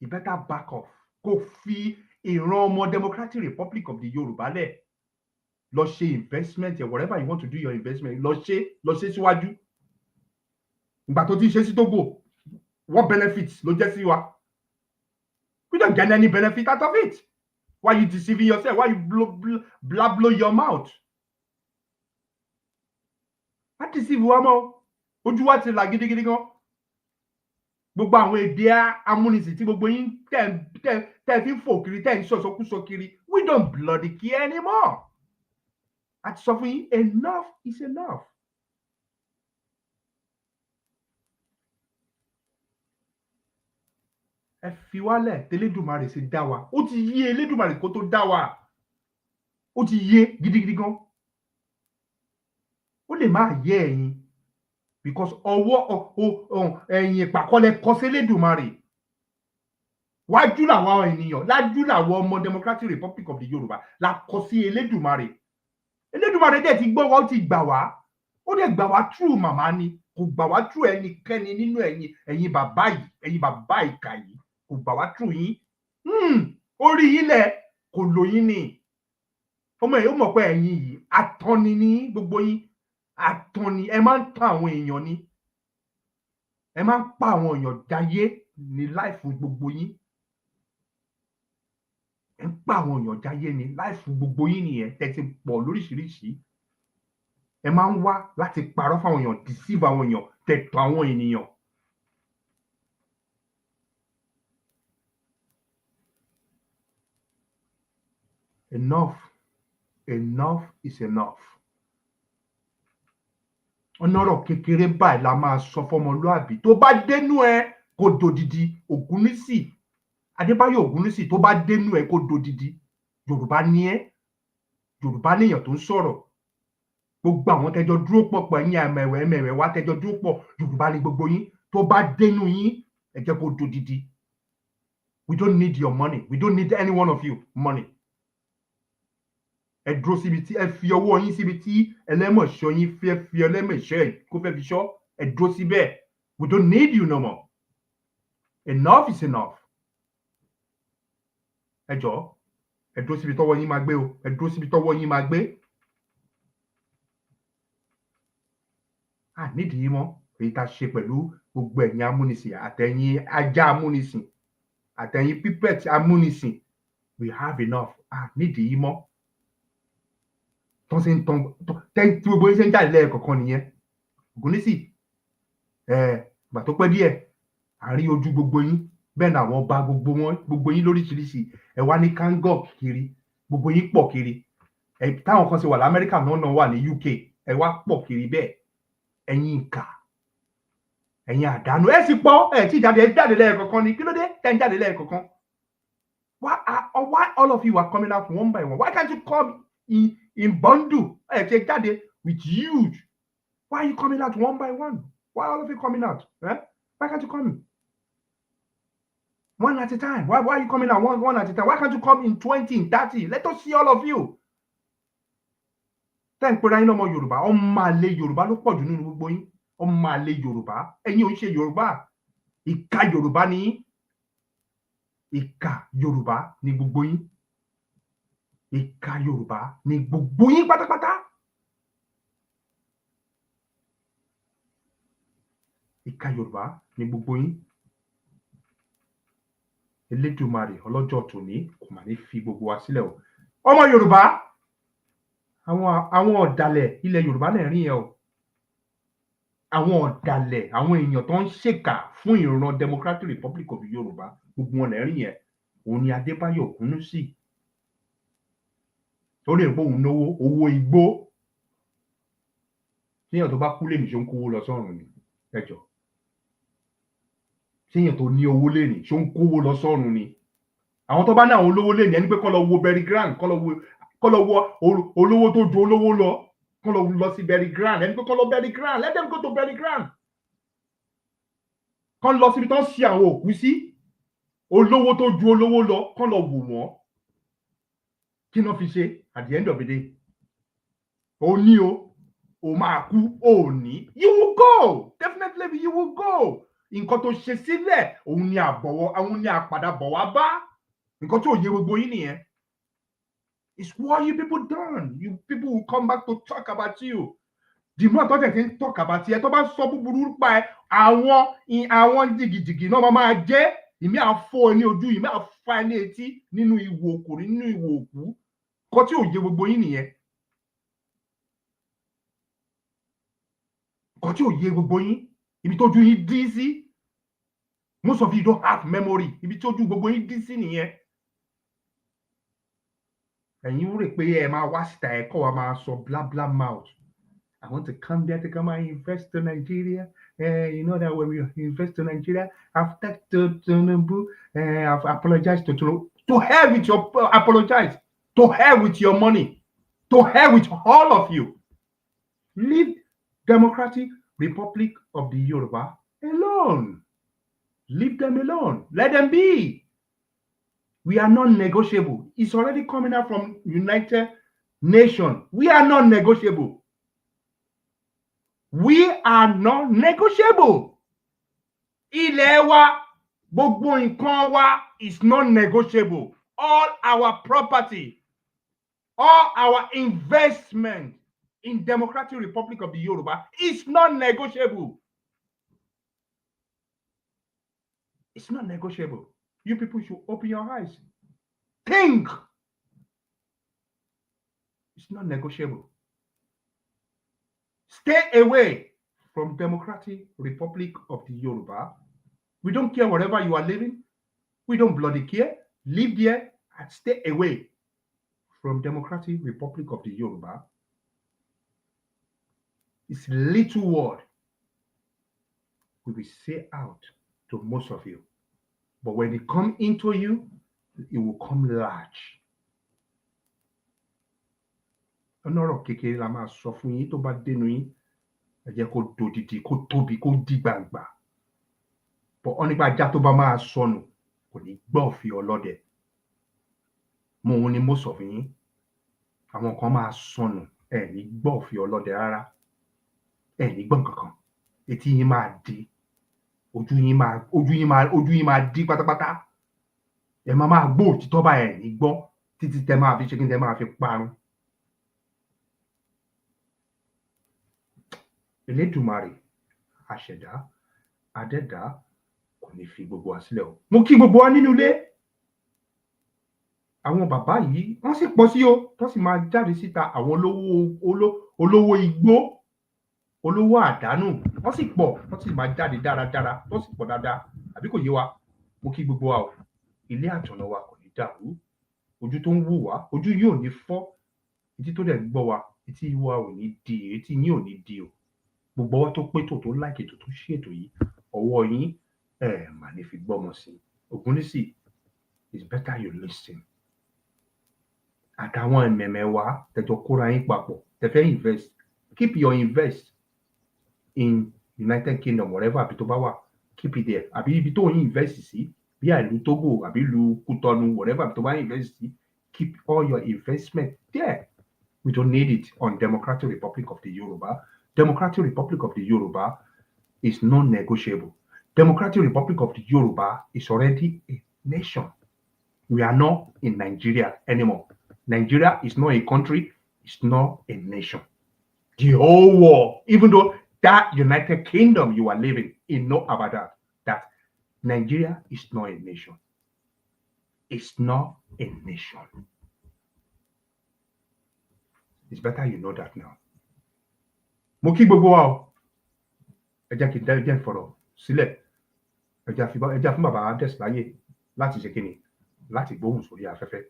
You better back off. Kò fi ìran ọmọ Democratic Republic of the Yoruba lẹ̀. Lọ ṣe investment, whatever you want to do your investment, lọ ṣe síwájú. Ìgbà tó ti ṣe sí Togo, what benefits ló jẹ́ sí wa? We don't get any benefit out of it. Why you deceiving yourself? Why you blow your mouth? Má deceive wa mọ́. Ojú wa ti là gidigidi gan. Gbogbo àwọn èdè amúnisìn tí gbogbo yín tẹ́ fi ń fò kiri, tẹ́ ń sọ̀sọ́kúsọ kiri. We don't bloody care anymore. A ti sọ fún yín, enough is enough. Ẹ fi wálẹ̀ tẹ́lẹ̀dùmarè ṣe dá wa. Ó ti yé Elédùmarè kó tó dá wa. Ó ti yé gidigidi gan. Ó lè má yé ẹ̀yin. Because ọwọ́ ẹ̀yin ìpàkọ́lẹ̀ kọ sí Elédùmarè. Wájú làwọn ènìyàn, lájú làwọn ọmọ Democratic Republic of the Yoruba la kọ sí Elédùmarè. Elédùmarè dẹ̀ ti gbọ́ wa, ó ti gbà wá. Ó dẹ̀ gbà wá true màmá ni. Kò gbà wá true ẹnikẹ́ni nínú ẹ̀yin bàbá yìí, ẹ̀yin bàbá ìkà yìí. Kò gbà wá true yín. Orí yín lẹ̀ kò lò yín ni. Ọmọ yìí ó mọ̀ pé ẹ̀yin yìí atọ́ni ní gbogbo yín. Atọ́ni, ẹ máa ń tàn àwọn èèyàn ni. Ẹ máa ń pa àwọn èèyàn jayé ní láìfù gbogbo yín. Ẹ ń pa àwọn èèyàn jayé ní láìfù gbogbo yín nìyẹn. Tẹ́ ti pọ̀ lóríṣiríṣi. Ẹ máa ń wá láti parọ́ fáwọn èèyàn, deceive àwọn èèyàn, tẹ̀tọ̀ àwọn ènìyàn. Enough is enough. Ọ̀nàrọ̀ kékeré báyìí la máa sọ fọmọlúàbí. Tó bá dénú ẹ kó dodidi. Ògúnnísì, Adébáyọ̀ Ògúnnísì, tó bá dénú ẹ kó dodidi. Yorùbá ní ẹ. Yorùbá léèyàn tó ń sọ̀rọ̀. gbogbo àwọn tẹjọ dúró pọ̀ ẹ̀yin ẹ̀mẹ̀wẹ̀ wá tẹjọ dúró pọ̀ Yorùbá ni gbogbo yín tó bá dénú yín ẹ jẹ́ kó dodidi. We don't need your money. We don't need any one of you money. Ẹ dúró síbi tí ẹ fi ọwọ́ yín síbi tí ẹlẹ́mọ̀ṣọ́ yín fẹ́ fi ẹlẹ́mọ̀ṣọ́ ẹ̀ kó fẹ́ fi ṣọ́ ẹ dúró síbẹ̀. We don't need you no more. Enough is enough. Ẹ jọ̀ọ́ ẹ dúró síbi tọ́wọ́ yín máa gbé o. Ẹ dúró síbi tọ́wọ́ yín máa gbé. À nídìí mọ́ èyí tá a ṣe pẹ̀lú gbogbo ẹ̀yin amúnisìn àtẹ̀yin ajá amúnisìn àtẹ̀yin pípẹ̀tì amúnisìn. We have enough. À nídìí mọ́. Tán sí ń tan tí gbogbo yín ṣe ń jáde lẹ́ẹ̀kọ̀ọ̀kan nìyẹn. Ògúnnísì ìgbà tó pẹ́ díẹ̀ àárín ojú gbogbo yín bẹ́ẹ̀ náà àwọn ọba gbogbo yín lóríṣiríṣi ẹ wá ní kangok kiri gbogbo yín pọ̀ kiri táwọn kan ṣe wà lamẹ́ríkà náà wà ní UK ẹ wá pọ̀ kiri bẹ́ẹ̀ ẹ̀yin ìkà ẹ̀yin àdánù ẹ sì pọ̀ ẹ tí jáde lẹ́ẹ̀kọ̀ọ̀kan ni kí ló dé tẹ́ ń jáde lẹ́ẹ̀kọ̀ọ̀kan. Why all of you are coming out one by one? Why can't you come in bundle? Ẹ jáde with huge. Why are you coming out one by one? Why all of you coming out? Why can't you come one at a time? Why are you coming out one at a time? Why can't you come in 20, in 30? Let us see all of you. Tẹ́ ń pera yín ọmọ Yorùbá, ọmọ àlè Yorùbá ló pọ̀ jù nínú gbogbo yín. Ọmọ àlè Yorùbá, ẹ̀yin ò ń ṣe Yorùbá. Ìka Yorùbá ni yín. Ìka Yorùbá ni gbogbo yín. Ìka Yorùbá ni gbogbo yín pátápátá. Ìka Yorùbá ni gbogbo yín. Elédùmarè ọlọ́jọ́ tòní kò mà ní fi gbogbo wa sílẹ̀ o. Ọmọ Yorùbá, àwọn ọ̀dàlẹ̀ ilẹ̀ Yorùbá náà rí yẹn o. Àwọn ọ̀dàlẹ̀, àwọn èèyàn tó ń ṣèkà fún ìran Democratic Republic of Yorùbá, gbogbo wọn náà rí yẹn. Òun ni Adébáyọ̀ Ògúnnúsì. Ó lè bóun náwó owó igbó. Tíyàn tó bá kú lè ní ṣó ń kówó lọ sọ́run ni. Ẹ jọ̀ọ́. Tíyàn tó ní owó lè ní ṣó ń kówó lọ sọ́run ni. Àwọn tó bá ní àwọn olówó lè ní ẹni pé kọ́ lọ wo Berry Grand, kọ́ lọ wo olówó tó ju olówó lọ, kọ́ lọ sí Berry Grand, ẹni pé kọ́ lọ Berry Grand, let them go to Berry Grand. Kọ́ lọ síbi tó ń ṣe àwọn òkú sí, olówó tó ju olówó lọ, kọ́ lọ wò wọ́n. Kí náà fi ṣe at the end of the day? Ó ní o máa kú, ó ní. You will go, definitely you will go. Nǹkan tó ṣe sílẹ̀, òun ni àbọ̀wọ̀, àwọn ni àpadàbọ̀ wá bá. Nǹkan tí ò yé gbogbo yín nìyẹn. It's what you people done. You people will come back to talk about you. The more tó tẹ̀ sí ń talk about you, tó bá sọ búburú pa ẹ, àwọn jìgìjìgì náà máa jẹ́. Ìmí àfọ ní ojú, ìmí àfa ní etí nínú ìwò òkùnrin, nínú ìwò òkú. Nǹkan tí ò yé gbogbo yín nìyẹn. Nǹkan tí ò yé gbogbo yín, ibi tójú yín dí sí. Most of you don't have memory. Ibi tójú gbogbo yín dí sí nìyẹn. Ẹ̀yin rò pé ẹ máa wá síta ẹ kọ́ wa máa sọ blah blah mouth. I want to come there to come and invest in Nigeria. You know that when we invest in Nigeria, after Tinubu, I've apologized to hell with your apologize. To hell with your money. To hell with all of you. Leave Democratic Republic of the Yoruba alone. Leave them alone. Let them be. We are not negotiable. It's already coming out from United Nations. We are not negotiable. We are not negotiable. Ilẹ̀ wa, gbogbo nǹkan wa is not negotiable. All our property, all our investment in Democratic Republic of the Yoruba is not negotiable. It's not negotiable. You people should open your eyes. Think. It's not negotiable. Stay away from Democratic Republic of the Yoruba. We don't care wherever you are living. We don't bloody care. Live there and stay away from Democratic Republic of the Yoruba. It's little word we will say out to most of you. But when it comes into you, it will come large. ọ̀nọ̀rọ̀ kékeré la máa sọ fún yín tó bá dénú yín ẹ jẹ́ kó dòdìdì kó tóbi kó di gbangba bọ́ ọ nípa ajá tó bá máa sọnù kò ní gbọ́ òfin ọlọ́dẹ mo òun ni mo sọ fún yín àwọn kan máa sọnù ẹ ní gbọ́ òfin ọlọ́dẹ rárá ẹ ní gbọ́ nǹkan kan etí yín máa di ojú yín máa di pátápátá ẹ máa gbọ́ òtítọ́ bá ẹ ní gbọ́ títí tẹ máa fi ṣe kí tẹ máa fi parun. Elédùmarè àṣẹ̀dá adẹ́dá kò ní fi gbogbo wa sílẹ̀ o. Mo kí gbogbo wa nínú ilé. Àwọn bàbá yìí wọ́n sì pọ̀ sí o tó sì máa jáde síta àwọn olówó igbó olówó àdánù wọ́n sì pọ̀ wọ́n sì máa jáde dáradára wọ́n sì pọ̀ dáadáa àbí kò yé wa. Mo kí gbogbo wa o. Ilé àtọ̀nà wa kò ní dàrú. Ojú tó ń wò wá ojú yóò ní fọ́. Etí tó dẹ̀ ń gbọ́ wa etí wa ò ní di etí yín ò ní di o. Gbogbo ọwọ́ tó pétò tó láìkè tó ṣètò yìí ọwọ́ yín mà ní fi gbọ́mọ sí. Ògúnnísì it's better you listen. Àtàwọn ẹ̀mẹ̀mẹ̀ wa tẹjọ kóra yín papọ̀ tẹfẹ́ invest keep your invest in United Kingdom wherever àbí tó bá wà keep it there àbí ibi tó ń invest sí bí àìlú Togo àbí ìlú Kútọ́nù wherever àbí tó bá invest sí keep all your investment there. We don't need it on Democratic Republic of the Yoruba. Democratic Republic of the Yoruba is non-negotiable. Democratic Republic of the Yoruba is already a nation. We are not in Nigeria anymore. Nigeria is not a country, it's not a nation. The whole world, even though that United Kingdom you are living in, know about that Nigeria is not a nation. It's not a nation. It's better you know that now. Mo kí gbogbo wa o. Ẹ jẹ́ kí n dá ẹjẹ́ ìfọ̀rọ̀ sílẹ̀. Ẹ jẹ́ fún bàbá Adès láyè láti ṣe kíni láti gbóhùn sórí afẹ́fẹ́.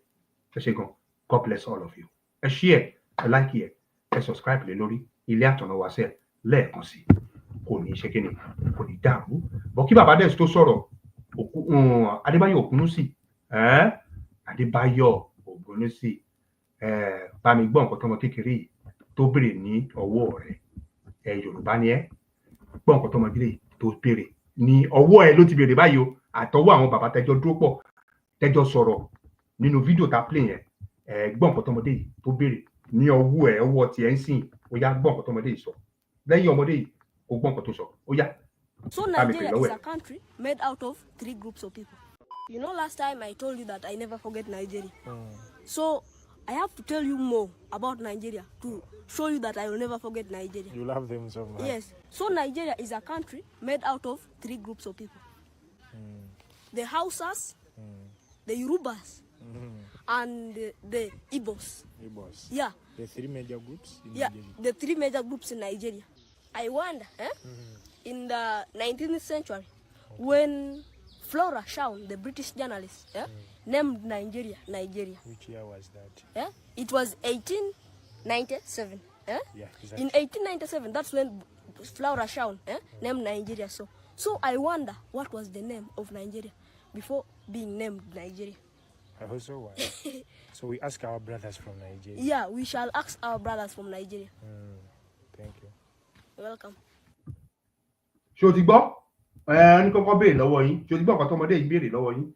Ẹ ṣé gan. God bless all of you. Ẹ share, ẹ like ẹ, ẹ subscribe lé lórí Ilé Àtọ̀nà wa sẹ́ẹ̀ lẹ́ẹ̀kan sí. Kò ní ṣe kíni kò ní dàrú. Bọ̀ kí bàbá Adès tó sọ̀rọ̀ Adébáyọ̀ Ògúnnúsì Adébáyọ̀ Ògúnnúsì bá mi gbọ́ nǹkan tọmọ kékeré yìí tó béèrè ní ọwọ́ rẹ̀ Yorùbá ni ẹ́ gbọ́ nǹkan tọmọ kékeré tó béèrè ní ọwọ́ ẹ ló ti béèrè báyìí o àtọwọ́ àwọn bàbá tẹjọ dúró pọ̀ tẹjọ sọ̀rọ̀ nínú fídíò tá a play yẹn gbọ́ nǹkan tọmọdé yìí tó béèrè ní ọwọ́ tiẹ̀ ń sìn ó yá gbọ́ nǹkan tọmọdé yìí sọ lẹ́yìn ọmọdé yìí kò gbọ́ nǹkan tó sọ ó yá. So Nigeria is a country made out of 3 groups of people. You know, last time I told you that I never forget Nigeria. So I have to tell you more about Nigeria to show you that I will never forget Nigeria. You love them so much. Yes. So Nigeria is a country made out of 3 groups of people. The Hausas, the Yorubas, and the Igbos. Igbos. Yeah. The 3 major groups in Nigeria. The 3 major groups in Nigeria. I wonder, in the 19th century, when Flora Shawn, the British journalist, named Nigeria. Which year was that? It was 1897. Yeah, exactly. In 1897, that's when Flora Shawn named Nigeria. So I wonder what was the name of Nigeria before being named Nigeria. I also wonder. So we ask our brothers from Nigeria. Yeah, we shall ask our brothers from Nigeria. Thank you. You're welcome. Ṣé o ti gbọ́? Ní kọ́kọ́ béèrè lọ́wọ́ yín. Ṣé o ti gbọ́ nǹkan tọmọdé yìí béèrè lọ́wọ́ yín?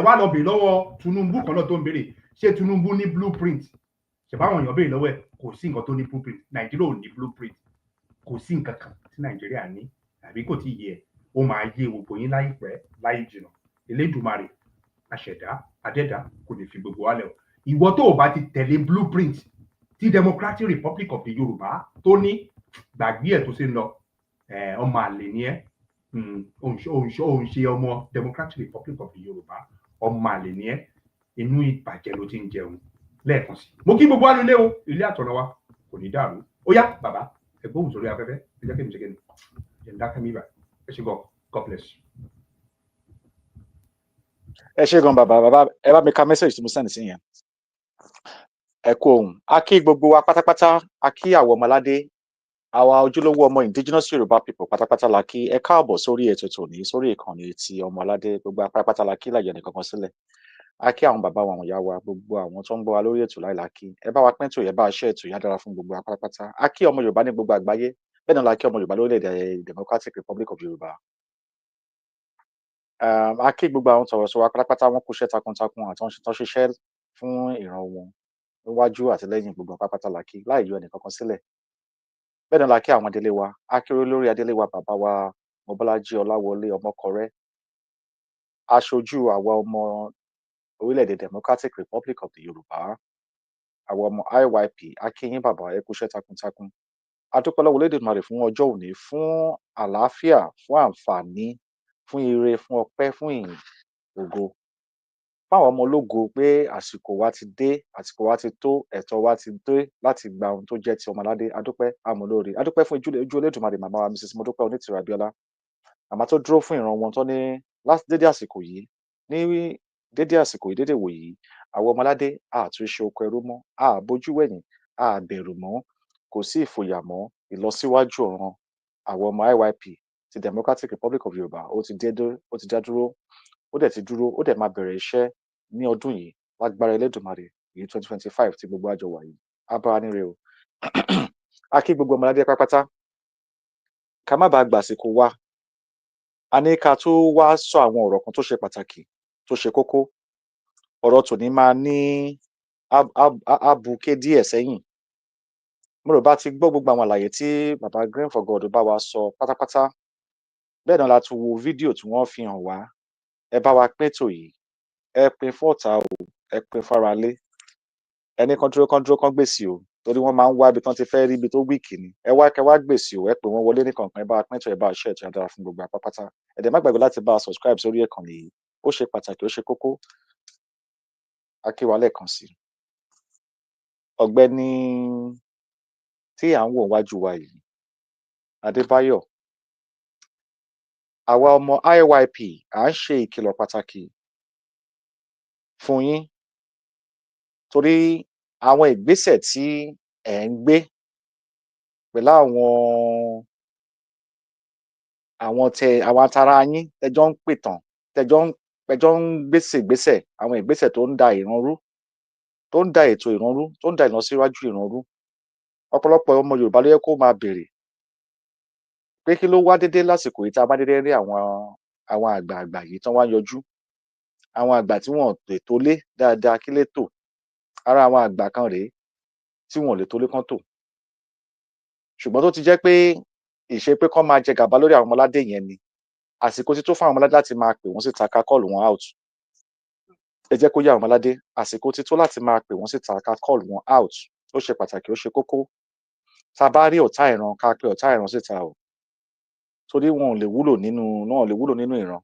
Wá lọ béèrè lọ́wọ́ Tinubu kan náà tó ń béèrè. Ṣé Tinubu ní blueprint? Ṣé báwọn èèyàn béèrè lọ́wọ́ ẹ̀ kò sí nǹkan tó ní blueprint. Nàìjíríà ò ní blueprint. Kò sí nǹkan kan tí Nàìjíríà ní àbí kò tí ì yẹ. Ó máa yé gbogbo yín láìpẹ́ láì jìnnà. Elédùmarè àṣẹ̀dá adẹ́dá kò lè fi gbogbo wa lẹ̀ o. Ìwọ tó o bá ti tẹ̀lé blueprint tí Democratic Republic of the Yoruba tó ní gbàgbé ẹ̀ tó ṣe ń lọ ọmọ àlè ni ẹ́ òun ṣe ọmọ Democratic Republic of the Yoruba ọmọ àlè ni ẹ́ inú ìbàjẹ́ ló ti ń jẹun lẹ́ẹ̀kan sí. Mo kí gbogbo alólé o Ilé Àtọ̀nà wa kò ní dàrú ó yá bàbá ẹ gbóhùn sórí afẹ́fẹ́ ẹ jẹ́ kí n ṣe kí ni ẹ ń dákẹ́ mi bá ẹ ṣe gan God bless you. Ẹ ṣé gan bàbá ẹ bá mi ka message tí mo send sí yẹn. Ẹ kú ohùn a kí gbogbo wa pátápátá a kí àwọn ọmọládé àwa ojúlówó ọmọ indigenous Yoruba people pátápátá la kí ẹ káàbọ̀ sórí ètò tòní sórí ìkànnì ti ọmọládé gbogbo pátápátá la kí láyé ẹnìkankan sílẹ̀. a kí àwọn bàbá wa àwọn ìyá wa gbogbo àwọn tó ń gbọ́ wa lórí ètò láìláàkí ẹ bá wa pín ètò yẹn bá a ṣe ètò yẹn á dára fún gbogbo wa pátápátá a kí ọmọ Yorùbá ní gbogbo àgbáyé bẹ́ẹ̀ náà la kí ọmọ Yorùbá lórílẹ̀-èdè Democratic Republic of Yorùbá. A kí gbogbo àwọn tọ̀rọ̀sọ wa pátápátá wọn kúṣẹ́ takuntakun àti tó ṣiṣẹ́ fún ìran wọn níwájú àti lẹ́yìn gbogbo pátápátá la kí láì yọ ẹnìkankan sílẹ̀. Bẹ́ẹ̀ náà la kí àwọn adélé wa a kí olórí adélé wa bàbá wa Mobọ́lájí Ọláwọlé Ọmọkọrẹ́ aṣojú àwa ọmọ orílẹ̀-èdè Democratic Republic of the Yorùbá àwọn ọmọ IYP a kí yín bàbá ẹ kúṣẹ́ takuntakun a dúpẹ́ lọ́wọ́ Olódùmarè fún ọjọ́ òní fún àlàáfíà fún àǹfààní fún ire fún ọpẹ́ fún ìyìn ògo fáwọn ọmọ ológo pé àsìkò wa ti dé àsìkò wa ti tó ẹ̀tọ́ wa ti dé láti gba ohun tó jẹ́ ti ọmọládé adúpẹ́ amúlóore adúpẹ́ fún ojú Olódùmarè màmá wa Mrs. Modupeonitirimkoabiola màmá tó dúró fún ìran wọn tó ní dédé àsìkò yìí ní dédé àsìkò yìí dédé wòyí àwọn ọmọládé àtúnṣe oko ẹrú mọ́ àbójú wẹ̀yìn àbẹ̀rù mọ́ kò sí ìfòyà mọ́ ìlọsíwájú ọ̀ràn àwọn ọmọ IYP ti Democratic Republic of Yorùbá ó ti dá dúró ó dẹ̀ ti dúró ó dẹ̀ máa bẹ̀rẹ̀ iṣẹ́ ní ọdún yìí lágbára Elédùmarè èyí 2025 tí gbogbo àjọ wà yìí á bá wa níre o a kí gbogbo ọmọládé pátápátá ká má bàa gbàsìkò wa a ní ká tó wá sọ àwọn ọ̀rọ̀ kan tó ṣe pàtàkì tó ṣe kókó ọ̀rọ̀ tòní máa ní abuké díẹ̀ sẹ́yìn mo rò bá ti gbọ́ gbogbo àwọn àlàyé tí bàbá Green for God bá wa sọ pátápátá bẹ́ẹ̀ náà la tún wo fídíò tí wọ́n fi hàn wá ẹ bá wa pín ètò yìí ẹ pín fọ́ọ̀tà o ẹ pín fáralé ẹni kan dúró kan gbèsè o torí wọ́n máa ń wá ibi tán ti fẹ́ rí ibi tó wíìkì ni ẹ wá kẹ́ wá gbèsè o ẹ pè wọ́n wọlé ní kọ̀ọ̀kan ẹ bá wa pín ètò ẹ bá wa ṣe ètò yẹn dára fún gbogbo apápátá ẹ dẹ̀ má gbàgbé láti bá a subscribe sórí ìkànnì yìí ó ṣe pàtàkì ó ṣe kókó a kí wa lẹ́ẹ̀kan sí ọ̀gbẹ́ni tí à ń wò wájú wa yìí Adébáyọ̀ àwa ọmọ IYP à ń ṣe ìkìlọ̀ pàtàkì fún yín torí àwọn ìgbésẹ̀ tí ẹ̀ ń gbé pẹ̀lú àwọn atara yín tẹjọ́ ń pìtàn tẹjọ́ ń gbèsè àwọn ìgbésẹ̀ tó ń da ìran rú tó ń da ètò ìran rú tó ń da ìlọsíwájú ìran rú ọ̀pọ̀lọpọ̀ ọmọ Yorùbá ló yẹ kó máa béèrè pé kí ló wá dédé lásìkò yìí tá a bá dédé rí àwọn àgbààgbà yìí tán wá yọjú àwọn àgbà tí wọn lè tó lé dáadáa kí lè tò ara àwọn àgbà kan rèé tí wọn lè tó lé kán tò ṣùgbọ́n tó ti jẹ́ pé ìṣe pé kán máa jẹ gàba lórí àwọn ọmọládé yẹn ni àsìkò ti tó fún àwọn ọmọládé láti máa pè wọ́n síta ká kọ́ọ̀lù wọn out ẹ jẹ́ kó yé àwọn ọmọládé àsìkò ti tó láti máa pè wọ́n síta ká kọ́ọ̀lù wọn out ó ṣe pàtàkì ó ṣe kókó tá a bá rí ọ̀tá ìran ká pe ọ̀tá ìran síta o torí wọn ò lè wúlò nínú ìran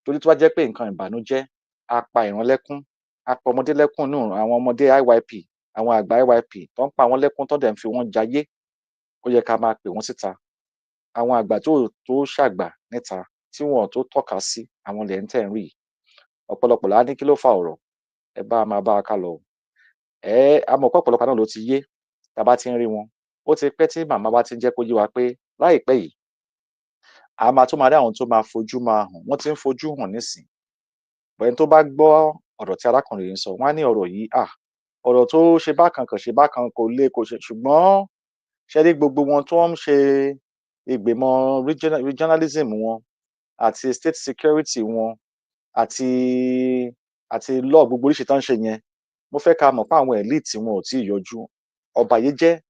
torí tó bá jẹ́ pé nǹkan ìbànújẹ́ a pa ìran lẹ́kún a pa ọmọdé lẹ́kún nínú àwọn ọmọdé IYP àwọn àgbà IYP tó ń pa wọ́n lẹ́kún tó dẹ̀ ń fi wọ́n jayé ó yẹ ká máa pè wọ́n síta àwọn àgbà tó ṣàgbà níta tí wọn tó tọ́ka sí àwọn ilẹ̀ ń tẹ̀ ń rí ọ̀pọ̀lọpọ̀ lá ní kí ló fa ọ̀rọ̀ ẹ bá máa bá a ká lọ amọ̀pọ̀ ọ̀pọ̀lọpọ̀ náà ló ti yé tá a bá ti ń rí wọn ó ti pẹ́ tí màmá wa ti ń jẹ́ kó yé wa pé láìpẹ́ yìí a máa tó máa rí àwọn tó máa fojú máa hàn wọ́n ti ń fojú hàn nísìn bẹ́ẹ̀ tó bá gbọ́ ọ̀rọ̀ tí arákùnrin yìí ń sọ wọ́n á ní ọ̀rọ̀ yìí ọ̀rọ̀ tó ṣe bákan kò lè kò ṣe ṣùgbọ́n ṣe rí gbogbo wọn tó ń ṣe ìgbìmọ̀ regionalism wọn àti state security wọn àti law gbogbo oríṣi tó ń ṣe yẹn mo fẹ́ ká mọ̀ pé àwọn elite wọn ò tí ì yọjú ọ̀bàyéjẹ́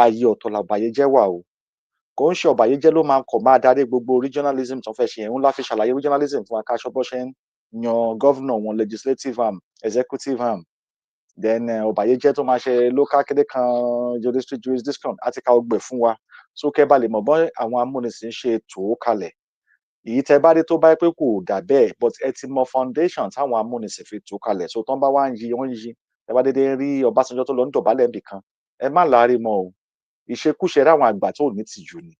ààyè ọ̀tọ̀ làbàyéjẹ́ wà o kò ń ṣe ọ̀bàyéjẹ́ ló máa darí gbogbo regionalism tó fẹ́ ṣe yẹn ńlá fi ṣàlàyé regionalism fún akáṣọ bó ṣe ń yan governor wọn legislative arm executive arm then ọ̀bàyéjẹ́ tó máa ṣe local kéde kan jurisdiction àti ká ọgbẹ̀ fún wa so kẹ́ bá lè mọ̀ bọ́ àwọn amúnisìn ṣe tò ó kalẹ̀ èyí tẹ́ bá dé tó bá pé kò dà bẹ́ẹ̀ but ẹ ti mọ foundation táwọn amúnisìn fi tò kalẹ̀ so tán bá wá ń yí wọ́n yí ẹ bá dédé rí Ọbásanjọ́ tó lọ ń dọ̀bálẹ̀ níbì kan ẹ má láàárín mọ́ o ìṣekúṣe ráwọn àgbà tó ní tìjú ni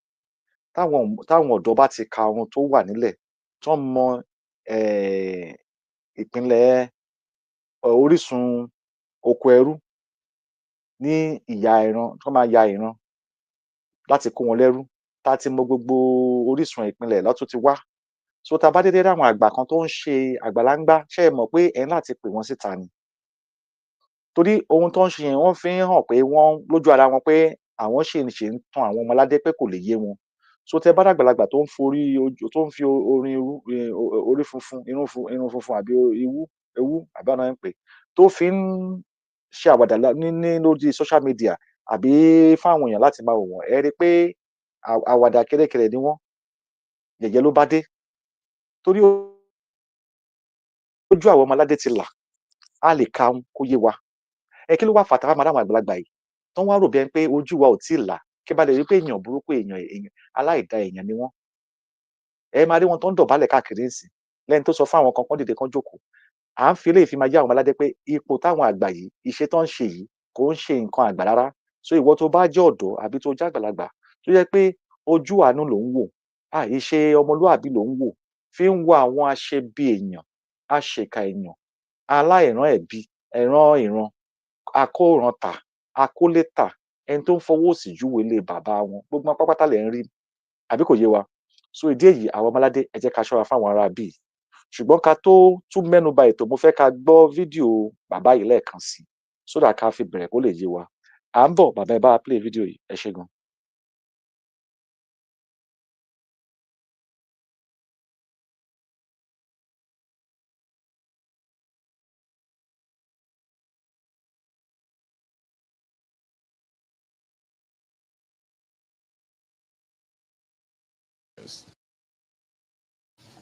táwọn ọ̀dọ́ bá ti ka ohun tó wà nílẹ̀ tó mọ ìpínlẹ̀ orísun oko ẹrú ní ìyá ìran tó máa ya ìran láti kó wọn lẹ́rú tá ti mọ gbogbo orísun ìpínlẹ̀ lọ́tún ti wá so tá a bá dédé rí àwọn àgbà kan tó ń ṣe àgbàláńgbá ṣé ẹ mọ̀ pé ẹ̀ ń láti pè wọ́n síta ni torí ohun tó ń ṣe yẹn wọ́n fi ń hàn pé wọ́n lójú ara wọn pé àwọn ṣì ń tan àwọn ọmọ aládé pé kò lè yé wọn so tẹ bá dàgbàlagbà tó ń fi orin orí funfun irun funfun àbí ewu àbí ọ̀nà ń pè tó fi ń ṣe àwàdà ní lórí social media àbí fáwọn èèyàn láti máa wò wọ́n ẹ rí i pé àwàdà kẹ́rẹ́kẹ́rẹ́ ni wọ́n yẹ̀yẹ́ ló bá dé torí ojú àwọn ọmọ aládé ti là á lè ka kó yé wa kí ló wá fà táwa máa dáwọn àgbàlagbà yìí tó ń wá rò bí ẹni pé ojú wa ò tí ì là kí bá lè rí pé èèyàn burúkú èèyàn aláìda èèyàn ni wọ́n ẹ máa rí wọn tó ń dọ̀bálẹ̀ káàkiri ìsìn lẹ́ni tó sọ fún àwọn kan dìde kan jókòó à ń fi eléyìí fi máa yá àwọn aládé pé ipò táwọn àgbà yìí iṣẹ́ tó ń ṣe yìí kò ń ṣe nǹkan àgbà rárá so ìwọ tó bá jẹ́ ọ̀dọ́ àbí tó jẹ́ àgbàlagbà tó yẹ pé ojú àánú ló ń wò ìṣe ọmọlúàbí ló ń wò fi ń wo àwọn aṣebi èèyàn aṣèkà èèyàn aláìran ẹ̀bi ẹ̀ran ìran akórantà akólétà ẹni tó ń fọwọ́ òsì júwe ilé bàbá wọn gbogbo wọn pápátá lẹ̀ ń rí àbí kò yé wa so ìdí èyí àwọn ọmọládé ẹ jẹ́ ká ṣọ́ra fáwọn ará bíi ṣùgbọ́n ká tó tún mẹ́nuba ètò mo fẹ́ ká gbọ́ fídíò bàbá yìí lẹ́ẹ̀kan sí sódà ká fi bẹ̀rẹ̀ kó lè yé wa à ń bọ̀ bàbá ẹ bá play fídíò yìí ẹ ṣé gan.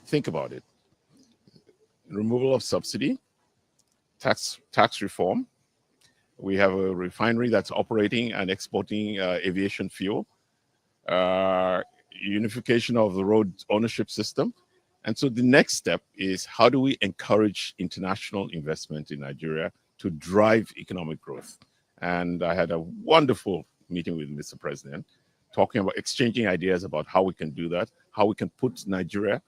Think about it. Removal of subsidy, tax reform. We have a refinery that's operating and exporting aviation fuel, unification of the road ownership system. And so the next step is how do we encourage international investment in Nigeria to drive economic growth? And I had a wonderful meeting with Mr. President, talking about exchanging ideas about how we can do that, how we can put Nigeria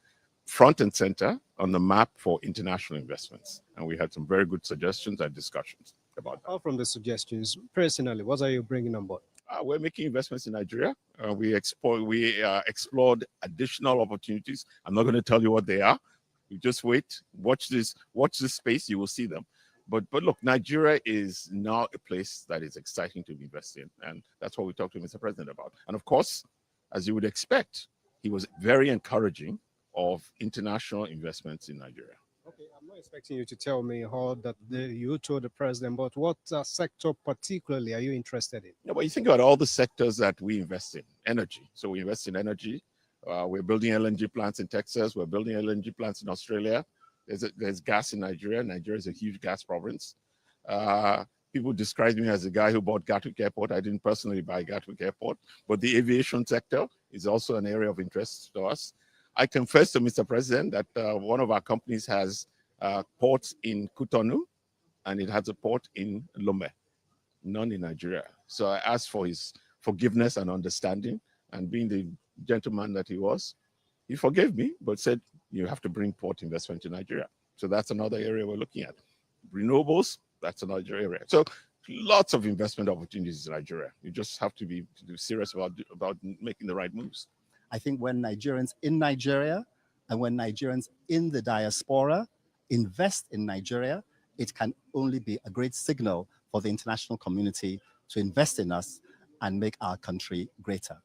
front and center on the map for international investments. And we had some very good suggestions and discussions about that. Apart from the suggestions, personally, what are you bringing on board? We're making investments in Nigeria. We explored additional opportunities. I'm not going to tell you what they are. You just wait, watch this space, you will see them. But look, Nigeria is now a place that is exciting to invest in. And that's what we talked to Mr. President about. And of course, as you would expect, he was very encouraging of international investments in Nigeria. Okay, I'm not expecting you to tell me how that you told the president, but what sector particularly are you interested in? Yeah, well, you think about all the sectors that we invest in. Energy. So we invest in energy. We're building LNG plants in Texas. We're building LNG plants in Australia. There's gas in Nigeria. Nigeria is a huge gas province. People describe me as a guy who bought Gatwick Airport. I didn't personally buy Gatwick Airport, but the aviation sector is also an area of interest to us. I confessed to Mr. President that one of our companies has ports in Cotonou, and it has a port in Lomé, none in Nigeria. So I asked for his forgiveness and understanding, and being the gentleman that he was, he forgave me, but said, you have to bring port investment to Nigeria. So that's another area we're looking at. Renewables, that's another area. So lots of investment opportunities in Nigeria. You just have to be serious about making the right moves. I think when Nigerians in Nigeria and when Nigerians in the diaspora invest in Nigeria, it can only be a great signal for the international community to invest in us and make our country greater.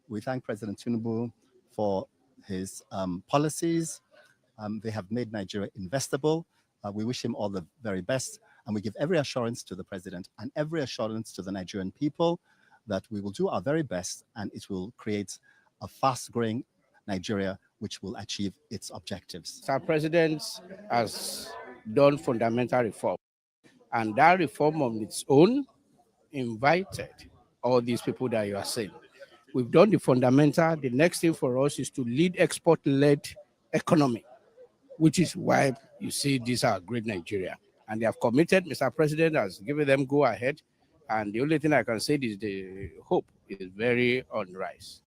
We thank President Tinubu for his policies. They have made Nigeria investable. We wish him all the very best. And we give every assurance to the president and every assurance to the Nigerian people that we will do our very best and it will create a fast-growing Nigeria which will achieve its objectives. Our president has done fundamental reform, and that reform on its own invited all these people that you are saying. We've done the fundamental. The next thing for us is to lead export-led economy, which is why you see these are great Nigeria. And they have committed, Mr. President has given them go ahead. And the only thing I can say is the hope is very on rise.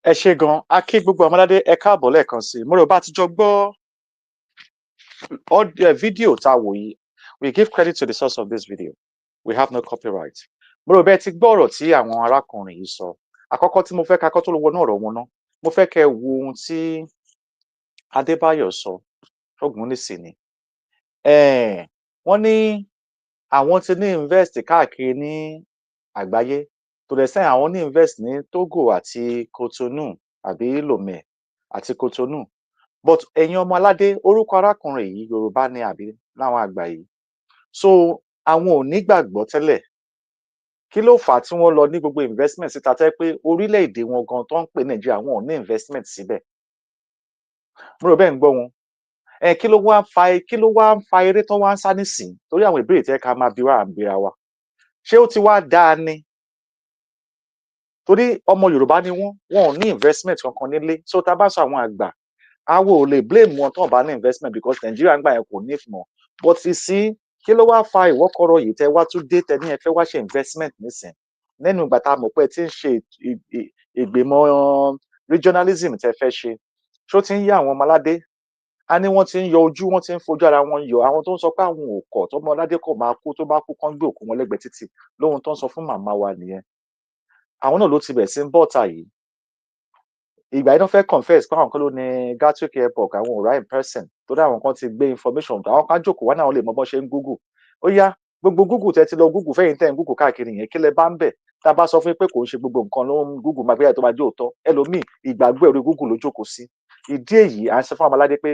ẹ ṣé gan a kí gbogbo ọmọládé ẹ káàbọ̀ lẹ́ẹ̀kan sí mo rò bá ti jọ gbọ́ fídíò tá a wò yìí. We give credit to the source of this video. We have no copyright. Mo rò bẹ́ẹ̀ ti gbọ́ ọ̀rọ̀ tí àwọn arákùnrin yìí sọ àkọ́kọ́ tí mo fẹ́ ká kọ́ tó lọ wọnú ọ̀rọ̀ wọn náà mo fẹ́ kẹ́ wo ohun tí Adébáyọ̀ sọ ṣọ́gun nísìn ni wọ́n ní àwọn ti ní invest káàkiri ní àgbáyé tó dẹ̀ sẹ́yìn àwọn ní invest ní Togo àti Cotonou àbí Lomé àti Cotonou but ẹ̀yin ọmọ aládé orúkọ arákùnrin yìí Yorùbá ni àbí láwọn àgbà yìí so àwọn ò nígbàgbọ́ tẹ́lẹ̀ kí ló fà á tí wọ́n lọ ní gbogbo investment síta tẹ́ pé orílẹ̀-èdè wọn gan tó ń pè Nàìjíríà wọn ò ní investment síbẹ̀ mo rò bẹ́ẹ̀ ń gbọ́ wọn kí ló wá ń fa eré tó wá ń sá nísìn torí àwọn ìbéèrè tẹ́ ká máa bi wá à ń bira wa ṣé ó ti wá dáa ni torí ọmọ Yorùbá ni wọn ò ní investment kankan nílé so tá a bá sọ àwọn àgbà àwa ò lè blame wọn tó ń bá ní investment because Nàìjíríà ń gbà yẹn kò ní ìfìmọ̀ but sí kí ló wá fa ìwọ́kọ̀rọ̀ yìí tẹ́ wá tún dé tẹ́ ní ẹ fẹ́ wá ṣe investment nísìn lẹ́nu ìgbà tá a mọ̀ pé ẹ ti ń ṣe ìgbìmọ̀ regionalism tẹ́ fẹ́ ṣe ṣó ti ń yá àwọn ọmọ aládé a ní wọ́n ti ń yọ ojú wọ́n ti ń fojú ara wọn yọ àwọn tó ń sọ pé àwọn ò kọ̀ tọ́mọ aládé kò máa kú tó bá kú kán gbé òkú wọn lẹ́gbẹ̀ẹ́ títì lóhun tó ń sọ fún màmá wa nìyẹn àwọn náà ló ti bẹ̀ sí ń bọ́ta yìí ìgbà yìí wọ́n fẹ́ confess pé àwọn kan ló ní Gatwick airport àwọn ò rà in person torí àwọn kan ti gbé information àwọn kan jókòó wá náà lè mọ bọ́n ṣe ń Google ó yá gbogbo Google tẹ́ ti lọ Google fẹ́yìn tẹ́ ń Google káàkiri yẹn kí lẹ bá ń bẹ̀ tá a bá sọ fún yín pé kò ń ṣe gbogbo nǹkan ló ń Google máa gbé tó máa jẹ́ òótọ́ ẹlòmíì ìgbàgbọ́ orí Google ló jókòó sí ìdí èyí à ń sọ fún Ọmọládé pé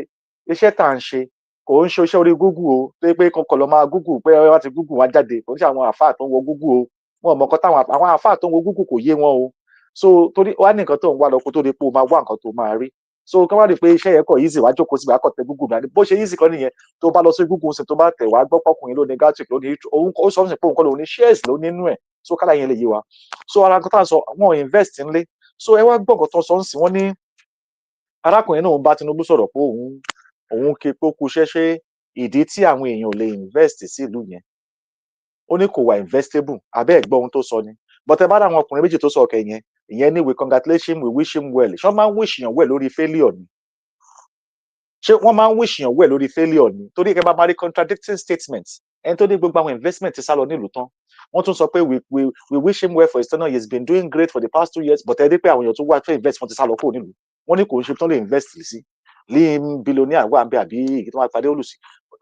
iṣẹ́ tá à ń ṣe kò ń ṣe iṣẹ́ orí Google o tó yẹ pé kọkọ lọ máa Google pé wọ́n ti Google wá jáde kò ń ṣe àwọn àfáà tó ń wo Google o wọn ò mọ nǹkan táwọn àwọn àfáà tó ń wo Google kò yé wọn o so torí wá ní nǹkan tó ń wá lọ kó tó di pé o máa wá nǹkan tó máa rí so kí wọ́n rí i pé iṣẹ́ yẹn kọ̀ easy wá jókòó síbi àkọ́tẹ̀ Google náà bó ṣe easy kan nìyẹn tó bá lọ sí Google sí tó bá tẹ̀ wá gbọ́ pọ́kùnrin ló ní Gatwick ló ní òun ó sọ fún mi pé òun kọ́ ló ní shares ló nínú ẹ̀ so kálá yẹn lè yé wa so ara nǹkan tá à ń sọ wọn invest ńlé so ẹ wá gbọ́ nǹkan tó sọ ń sìn wọ́n ní arákùnrin náà ń bá Tinubu sọ̀rọ̀ pé òun ké pé ó kú ṣẹ́ṣẹ́ ìdí tí àwọn èèyàn ò lè invest sí ìlú yẹn ó ní kò wà investable abẹ́ ẹ̀gbọ́n ohun tó sọ ni but ẹ bá dá àwọn ọkùnrin méjì tó sọ ọkẹ yẹn ìyẹn ní we congratulate him we wish him well ṣé wọ́n máa ń wish yàn well lórí failure ni ṣé wọ́n máa ń wish yàn well lórí failure ni torí ẹ bá máa rí contradicting statements ẹni tó ní gbogbo àwọn investment ti sá lọ nílùú tán wọ́n tún sọ pé we wish him well for his tenure he has been doing great for the past 2 years but ẹ dé pé àwọn èèyàn tó wá fẹ́ invest wọ́n ti sá lọ kúrò nílùú wọ́n ní kò ń ṣe tán lè invest sí líìm billionaire wà ń bẹ àbí èyí tó máa padà olùsí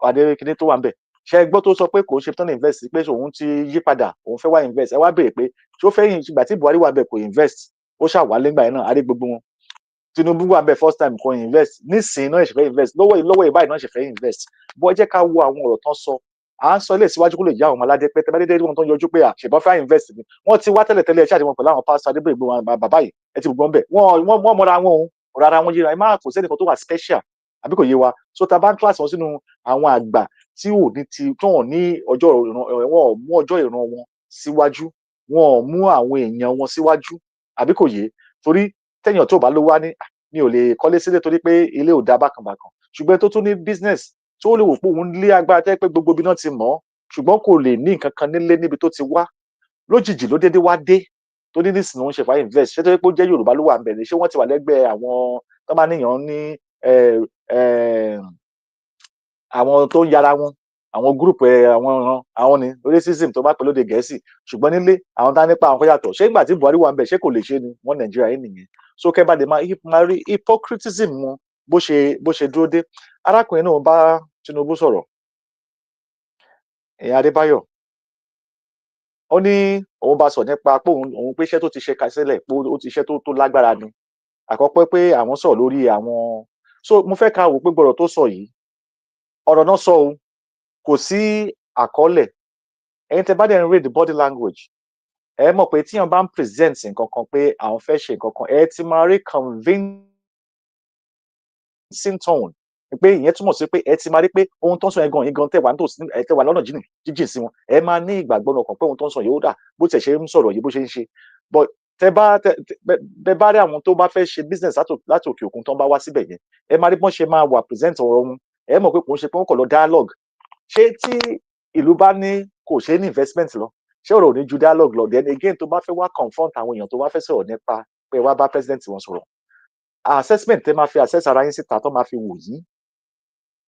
adékíní tó wà ń bẹ ṣe gbọ́ tó sọ pé kò ń ṣe tán lè invest pé òun ti yí padà òun fẹ́ wá invest ẹ wá béèrè pé ṣé ó fẹ́ yìn ìgbà tí Buhari wà bẹ̀ kò invest ó ṣàwálé ńgbà yẹn náà adé gbogbo wọn Tinubu wà bẹ̀ first time kò invest nísìnyí náà ṣe fẹ́ invest lọ́wọ́ ìbáyìí náà ṣe fẹ́ invest bọ́ ẹ jẹ́ ká wo àwọn ọ̀rọ̀ tán sọ à ń sọ ilé ìsíwájú kó lè yá àwọn ọmọládé pé tẹ bá dédé wọn tó ń yọjú pé àṣebọ́ fẹ́ invest ni wọ́n ti wá tẹ́lẹ̀tẹ́lẹ̀ ṣáà tí wọ́n pẹ̀lú àwọn pásítọ̀ adébẹ̀rẹ̀ gbogbo bàbá yìí ẹ ti gbọ́n bẹ̀ wọ́n mọ́ra wọn òun ọ̀rọ̀ ara wọn yíra ẹ má kò sẹ́nìkan tó wà special àbí kò yé wa so tá a bá ń kíláàsì wọn sínú àwọn àgbà tí ò ní ti tó hàn ní ọjọ́ ìran wọn ò mú ọjọ́ ìran wọn síwájú wọn ò mú àwọn èèyàn wọn síwájú àbí kò yé torí tẹ̀yàn tó bá ló wá ní mi ò lè kọ́lé sílé torí pé ilé ò dá bákanbàkan ṣùgbọ́n tó tún ní business tó lè wò pé òun lé agbára tẹ́ pé gbogbo ibi náà ti mọ̀ ṣùgbọ́n kò lè ní nǹkan kan nílé níbi tó ti wá lójijì ló dédé wá dé tó ní nísìnyí wọn ṣe fà invest ṣé tó yẹ pé ó jẹ́ Yorùbá ló wà ń bẹ̀rẹ̀ ṣé wọ́n ti wà lẹ́gbẹ̀ẹ́ àwọn tó máa níyàn ní àwọn tó ń yára wọn àwọn gúrùpù àwọn ni racism tó bá pè lóde Gẹ̀ẹ́sì ṣùgbọ́n nílé àwọn tá nípa àwọn kó yàtọ̀ ṣé ìgbà tí Buhari wà ń bẹ̀ ṣé kò lè ṣe ni wọ́n Nàìjíríà yìí nìyẹn so kẹ́ bá lè máa rí hypocritism wọn bó ṣe dúró dé arákùnrin náà bá Tinubu sọ̀rọ̀ Adébáyọ̀ ó ní òun bá sọ nípa pé òun pé iṣẹ́ tó ti ṣe kásílẹ̀ pé ó ti iṣẹ́ tó lágbára ni àkọ́kọ́ pé àwọn sọ̀rọ̀ lórí àwọn so mo fẹ́ ká wò pé gbọ́dọ̀ tó sọ yìí ọ̀rọ̀ náà sọ o kò sí àkọọ́lẹ̀ ẹ̀yin tẹ́ bá dẹ̀ ń read the body language ẹ mọ̀ pé tíyàn bá ń present nǹkan kan pé àwọn fẹ́ ṣe nǹkan kan ẹ ti máa rí convincing tone pé ìyẹn túmọ̀ sí pé ẹ ti máa rí pé ohun tó ń sọ yẹn gan tẹ̀wà lọ́nà jíjìn sí wọn ẹ máa ní ìgbàgbọ́ ọkàn pé ohun tó ń sọ yìí ó dà bó tiẹ̀ ṣe ń sọ̀rọ̀ yìí bó ṣe ń ṣe but tẹ bá rí àwọn tó bá fẹ́ ṣe business láti òkè òkun tó ń bá wá síbẹ̀ yẹn ẹ máa rí bọ́n ṣe máa wà present ọ̀rọ̀ wọn ẹ mọ̀ pé kò ń ṣe pé wọ́n kọ̀ lọ dialogue ṣé tí ìlú bá ní kò ṣe ní investment lọ ṣé ọ̀rọ̀ ò ní ju dialogue lọ then again tó bá fẹ́ wá confront àwọn èèyàn tó bá fẹ́ sọ̀rọ̀ nípa pé wá bá president wọn sọ̀rọ̀ assessment tẹ máa fi assess ara yín síta tó máa fi wò yín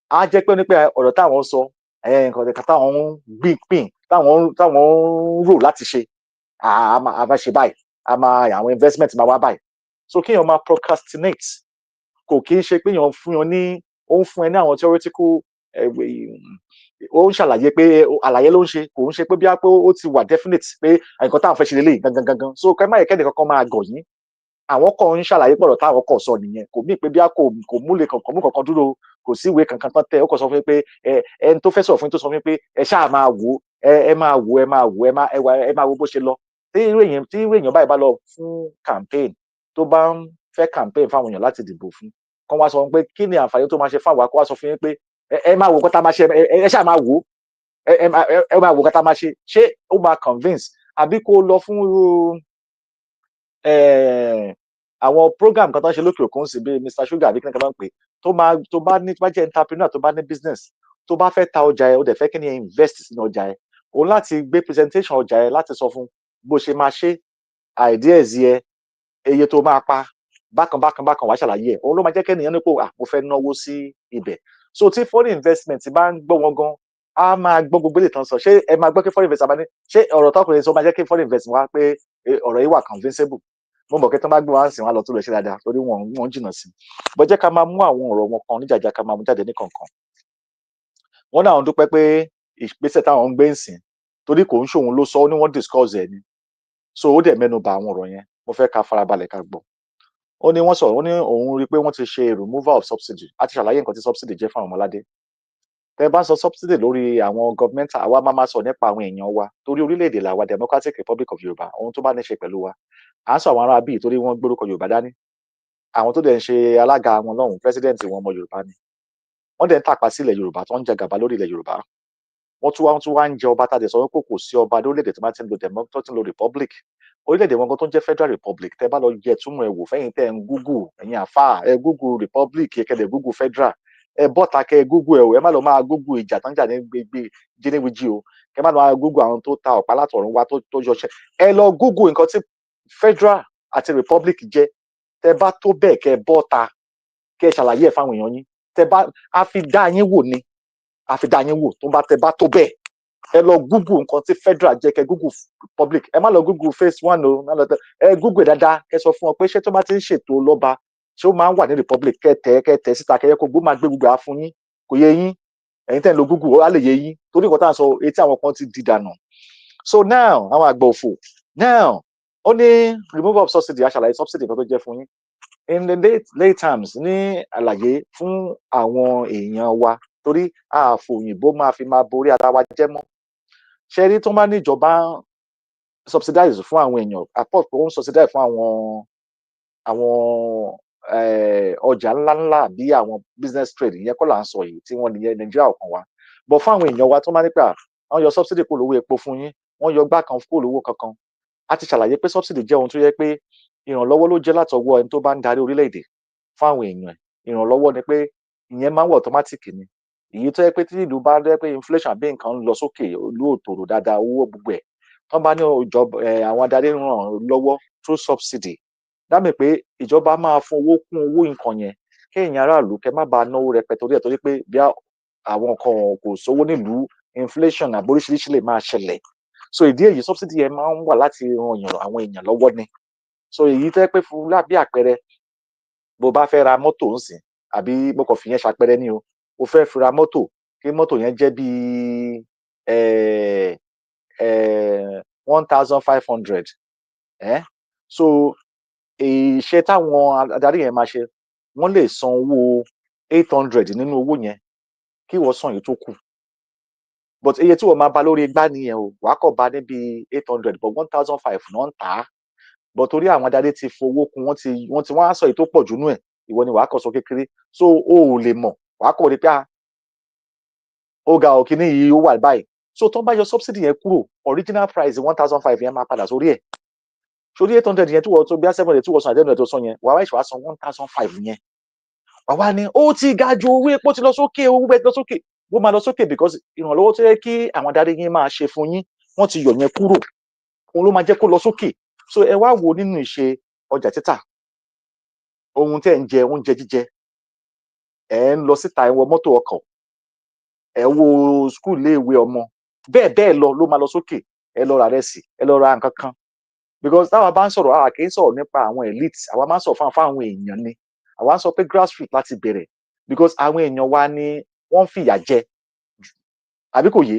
á jẹ́ pé nípa ọ̀rọ̀ táwọn sọ nǹkan táwọn ń gbìn táwọn ń rò láti ṣe àbá ṣe báyìí àwọn investment máa wá báyìí. So kéèyàn máa procrastinate kò kí ń ṣe pé èèyàn fún wọn ní ó ń fún ẹ ní àwọn theoretical ó ń ṣàlàyé pé àlàyé ló ń ṣe kò ń ṣe pé bí a pé ó ti wà definite pé nǹkan táwọn fẹ́ ṣe lélẹ́yìí gangan so kẹ́ má yẹ kẹ́ni kankan máa gọ̀ yín àwọn kan ń ṣàlàyé pọ̀rọ̀ táwọn kan sọ nìyẹn kò mí pé bí a kò múlẹ̀ kankan mú kankan dúró kò sí ìwé kankan tán tẹ ó kàn sọ fún mi pé ẹni tó fẹ́ sọ̀rọ̀ fún mi tó sọ fún mi pé ẹ ṣáà máa wò ẹ máa wo bó ṣe lọ tí irú èèyàn báyìí bá lọ fún campaign tó bá ń fẹ́ campaign fáwọn èèyàn láti dìbò fún kán wá sọ pé kí ni àǹfààní tó máa ṣe fáwọn akó wá sọ fún yín pé ẹ máa wò kọ́ta máa ṣe ẹ ṣáà máa wò ẹ máa wò kọ́ta máa ṣe ó máa convince àbí kó lọ fún àwọn program kan tó ń ṣe lókè òkun sí bíi Mr Sugar àbí kíni kan bá ń pè tó bá jẹ́ entrepreneur tó bá ní business tó bá fẹ́ ta ọjà ẹ ó dẹ̀ fẹ́ kí ni invest sínú ọjà ẹ òun láti gbé presentation ọjà ẹ láti sọ fún bó ṣe máa ṣe ideas yẹ iye tó máa pa bákan wá ṣàlàyé ẹ òun ló máa jẹ́ kẹ́nìyàn nípò mo fẹ́ náwó sí ibẹ̀ so tí foreign investment bá ń gbọ́ wọn gan a máa gbọ́ gbogbo ilé tán sọ ṣé ẹ máa gbọ́ kí foreign investment bá ní ṣé ọ̀rọ̀ tọkùnrin sọ máa jẹ́ kí foreign investment wá pé ọ̀rọ̀ yìí wà convincible mo mọ̀ kí tán bá gbé wá ń sìn wá lọ tó lè ṣe dáadáa torí wọ́n jìnnà sí bọ́ jẹ́ ká máa mú àwọn ọ̀rọ̀ wọn kan níjàjà ká máa mú jáde ní kọ̀ọ̀kan wọ́n náà dúpẹ́ pé ìgbésẹ̀ táwọn ń gbé ń sìn torí kò ń ṣòun ló sọ ó ní wọ́n discuss ẹ̀ ni so ó dẹ̀ mẹ́nu bà àwọn ọ̀rọ̀ yẹn mo fẹ́ ká farabalẹ̀ ká gbọ́ ó ní wọ́n sọ̀rọ̀ ó ní òun rí i pé wọ́n ti ṣe removal of subsidy a ti ṣàlàyé nǹkan tí subsidy jẹ́ fún àwọn ọmọládé tẹ́ bá sọ subsidy lórí àwọn gọọmẹ́ntà àwa máa sọ nípa àwọn èèyàn wa torí orílẹ̀-èdè làwa Democratic Republic of Yorùbá ohun tó bá ní ṣe pẹ̀lú wa à ń sọ àwọn ará bíi torí wọ́n gbórúkọ Yorùbá dání àwọn tó dẹ̀ ń ṣe alága wọn lọ́hùn president wọn ọmọ Yorùbá ni wọ́n dẹ̀ ń tàpá sí ilẹ̀ Yorùbá tó ń jẹ gàba lórí ilẹ̀ Yorùbá wọ́n tún wá ń jẹ ọba tàdé sọ pé kò sí ọba lórílẹ̀-èdè tó máa ti ń lo republic orílẹ̀-èdè wọn kan tó ń jẹ́ federal republic tẹ́ bá lọ yẹ túmọ̀ ẹ̀ wò fẹ́yìn tẹ́ ń google ẹ̀yin àfà ẹ google republic kẹ́kẹ́dẹ̀ google federal ẹ bọ́ta kẹ́ google ẹ̀ wò ẹ má lọ máa google ìjà tó ń jà ní gbégbé jẹ́nẹ́wìjì o kẹ́ má lọ máa google àwọn tó ta ọ̀pá látọ̀run wá tó yọṣẹ́ ẹ lọ google nǹkan tí federal àti republic jẹ́ tẹ́ bá tó bẹ́ẹ̀ kẹ́ bọ́ta kẹ́ ṣàlàyé ẹ̀ fáwọn èèyàn yín tẹ́ bá a fi dá yín wò ni a fi dá yín wò tẹ́ bá tó bẹ́ẹ̀ ẹ lọ google nǹkan tí federal jẹ́ kẹ́ google republic ẹ má lọ google phase one o ẹ google dáadáa kẹ́ sọ fún wọn pé ṣé tó bá ti ń ṣètò lọ́ba ṣé ó máa ń wà ní republic kẹ́ síta kẹ́ yẹ kó gbó máa gbé gbogbo àfún yín kò yé yín ẹ̀yin tẹ́ ń lo google ó lè yé yín torí nǹkan tá à ń sọ etí àwọn kan ti di dànù so now àwọn àgbà òfò now ó ní removal of subsidy aṣàlàyé subsidy kan tó jẹ́ fún yín in the late times ní àlàyé fún àwọn èèyàn wa torí àfòyìnbó máa fi máa borí ara wa jẹ́ mọ́ ṣe rí tó bá ní ìjọba subsidize fún àwọn èèyàn apart pé ó ń subsidize fún àwọn ọjà ńláńlá bí àwọn business trade ìyẹn kọ́ là ń sọ yìí tí wọ́n nìyẹn Nàìjíríà ọ̀kan wa but fún àwọn èèyàn wa tó máa ní pé wọ́n yọ subsidy kó lówó epo fún yín wọ́n yọ gbá kan kó lówó kankan a ti ṣàlàyé pé subsidy jẹ́ ohun tó yẹ pé ìrànlọ́wọ́ ló jẹ́ látọwọ́ ẹni tó bá ń darí orílẹ̀-èdè fún àwọn èèyàn ìrànlọ́wọ́ ni pé ìyẹn máa ń wà automatic ni èyí tó yẹ pé tí ìlú bá dẹ́ pé inflation bí nǹkan ń lọ sókè ìlú òtòrò dáadáa owó gbogbo ẹ̀ tó bá ní àwọn adarí ràn lọ́wọ́ through subsidy dámì pé ìjọba máa fún owó kún owó nǹkan yẹn kéèyàn aráàlú kẹ́ má bàa náwó rẹpẹtẹ torí ẹ̀ torí pé bí àwọn kan kò sówó nílùú inflation àbóríṣiríṣi lè máa ṣẹlẹ̀ so ìdí èyí subsidy yẹn máa ń wà láti ran àwọn èèyàn lọ́wọ́ ni so èyí tẹ́ pé fún bí àpẹẹrẹ bó bá fẹ́ ra mọ́tò ń sìn àbí mo kàn fi yẹn ṣàpẹẹrẹ ní o o fẹ́ fi ra mọ́tò kí mọ́tò yẹn jẹ́ bíi 1,500 so iṣẹ́ táwọn adarí yẹn máa ṣe wọ́n lè san owó 800 nínú owó yẹn kí wọ́n san èyí tó kù but iye tí wọ́n máa bá lórí igbá nìyẹn o wàá kọ̀ bá níbi 800 but 1,500 náà ń tà á but torí àwọn adarí ti fowó kún wọ́n ti á sọ èyí tó pọ̀ jù nú ẹ̀ ìwọ ni wàá kọ̀ sọ kékeré so o ò lè mọ̀ wàá kọ̀ rí pé ó ga òkìní yìí ó wà báyìí so tó bá yọ subsidy yẹn kúrò original price 1,500 yẹn máa padà sórí ẹ̀ sórí 800 yẹn tí wọ́n tó bí i 700 tí wọ́n san àdéhùn tó san yẹn wàá wá san 1,500 yẹn wàá wá ní ó ti ga ju owó epo ti lọ sókè owó bẹ́ẹ̀ lọ sókè ó máa lọ sókè because ìrànlọ́wọ́ tó yẹ kí àwọn adarí yín máa ṣe fún yín wọ́n ti yọ yẹn kúrò òun ló máa jẹ́ kó lọ sókè so ẹ wá wo nínú ìṣe ọjà títà ohun tẹ́ ń jẹ oúnjẹ jíjẹ ẹ ń lọ síta ẹ wọ mọ́tò ọkọ̀ ẹ wo skul léèwé ọmọ bẹ́ẹ̀ lọ ló máa lọ sókè ẹ lọ ra rẹsì ẹ lọ ra nǹkan kan because táwa bá ń sọ̀rọ̀ àwa kì í sọ̀rọ̀ nípa àwọn elite àwa máa ń sọ̀rọ̀ fún àwọn èèyàn ni àwa ń sọ pé grassroots láti bẹ̀rẹ̀ because àwọn èèyàn wa ni wọ́n ń fìyà jẹ àbí kò yé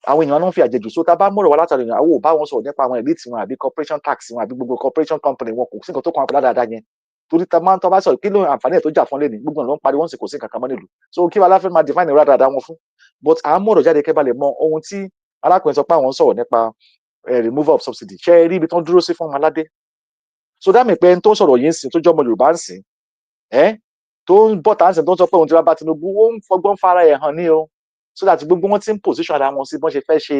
àwọn èèyàn náà ń fìyà jẹ jù so tá a bá mọ̀rọ̀ wá látàrí èèyàn àwọn ò bá wọn sọ̀rọ̀ nípa àwọn elite wọn àbí corporation tax wọn àbí gbogbo corporation company wọn kò sí nǹkan tó kàn án pẹ̀lú dáadáa yẹn torí tá a bá sọ̀rọ̀ kí ló àǹfààní ẹ̀ tó jà fún lẹ́nu gbogbo ọ̀nà ló ń pariwo wọn sì kò sí nǹkan kan mọ́ nílùú so kí wàá láfẹ́ máa define ìrora dáadáa wọn fún but à ń mọ̀rọ̀ jáde kẹ́ bá lè mọ ohun tí alákùnrin sọ pé àwọn ń sọ̀rọ̀ nípa removal of subsidy ṣe é rí ibi tó ń dúró sí fún ọmọládé so dámì pé ẹni tó ń sọ̀rọ̀ yìí ń sìn tó jẹ́ ọmọ Yorùbá ń sìn tó ń bọ̀ tá ń sìn tó ń sọ pé òun ti bá Tinubu ó ń fọgbọ́n fara ẹ̀ hàn ní o so that gbogbo wọn ti ń position ara wọn sí bọ́n ṣe fẹ́ ṣe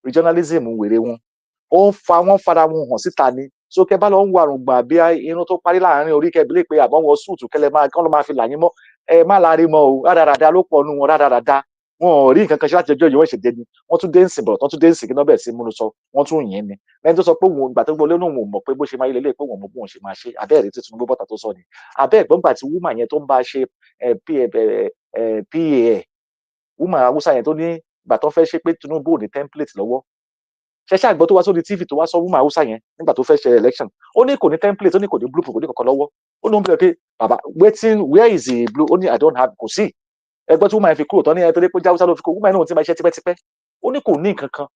regionalism wèrè wọn ó ń fa wọn fara wọn hàn síta ni so kẹ bá lọ ń wo àrùngbọ̀n àbí irun tó parí láàrin orí kẹbílẹ̀ pé àbọ̀ wọ súùtù kẹlẹ̀ kán ló máa fi là yín mọ́ ẹ má láre mọ́ o rádaràda ló pọ̀ nù wọn rádaràda wọn ò rí nǹkan kan ṣe láti ọjọ́ yìí wọ́n ṣèjẹ́ ni wọ́n tún dé ń sìn bọ̀rọ̀ tán tún dé ń sìn kí náà bẹ̀rẹ̀ sí múlò sọ wọ́n tún yìn ni lẹ́yìn tó sọ pé òun ìgbà tó gbọ́ lẹ́nu òun mọ̀ pé bó ṣe máa yí lélẹ̀ pé òun mọ̀ bóun ṣe máa ṣe abẹ́ẹ̀rí tí Tinubu bọ́ta tó sọ ni abẹ́ẹ̀gbọ́n gbà tí wúmà yẹn tó ń bá ṣe pa wúmà Haúsá yẹn tó ní ìgbà tó fẹ́ ṣe pé Tinubu ò ní template lọ́wọ́ ṣẹṣẹ àgbọ̀ tó wá sórí TV tó wá sọ wúmà Haúsá yẹn nígbà tó fẹ́ ṣe election ó ní kò ní template ó ní kò ní blueprint kò ní kankan lọ́wọ́ ó ní òun bẹ̀rẹ̀ pé bàbá where is the blue ó ní I don't have kò sí ẹgbẹ́ tí wúmà yẹn fi kúrò tán ní ẹ tó lé pé jáwúsá ló fi kó wúmà yẹn náà ti máa ṣe tipẹ́tipẹ́ ó ní kò ní nǹkan kan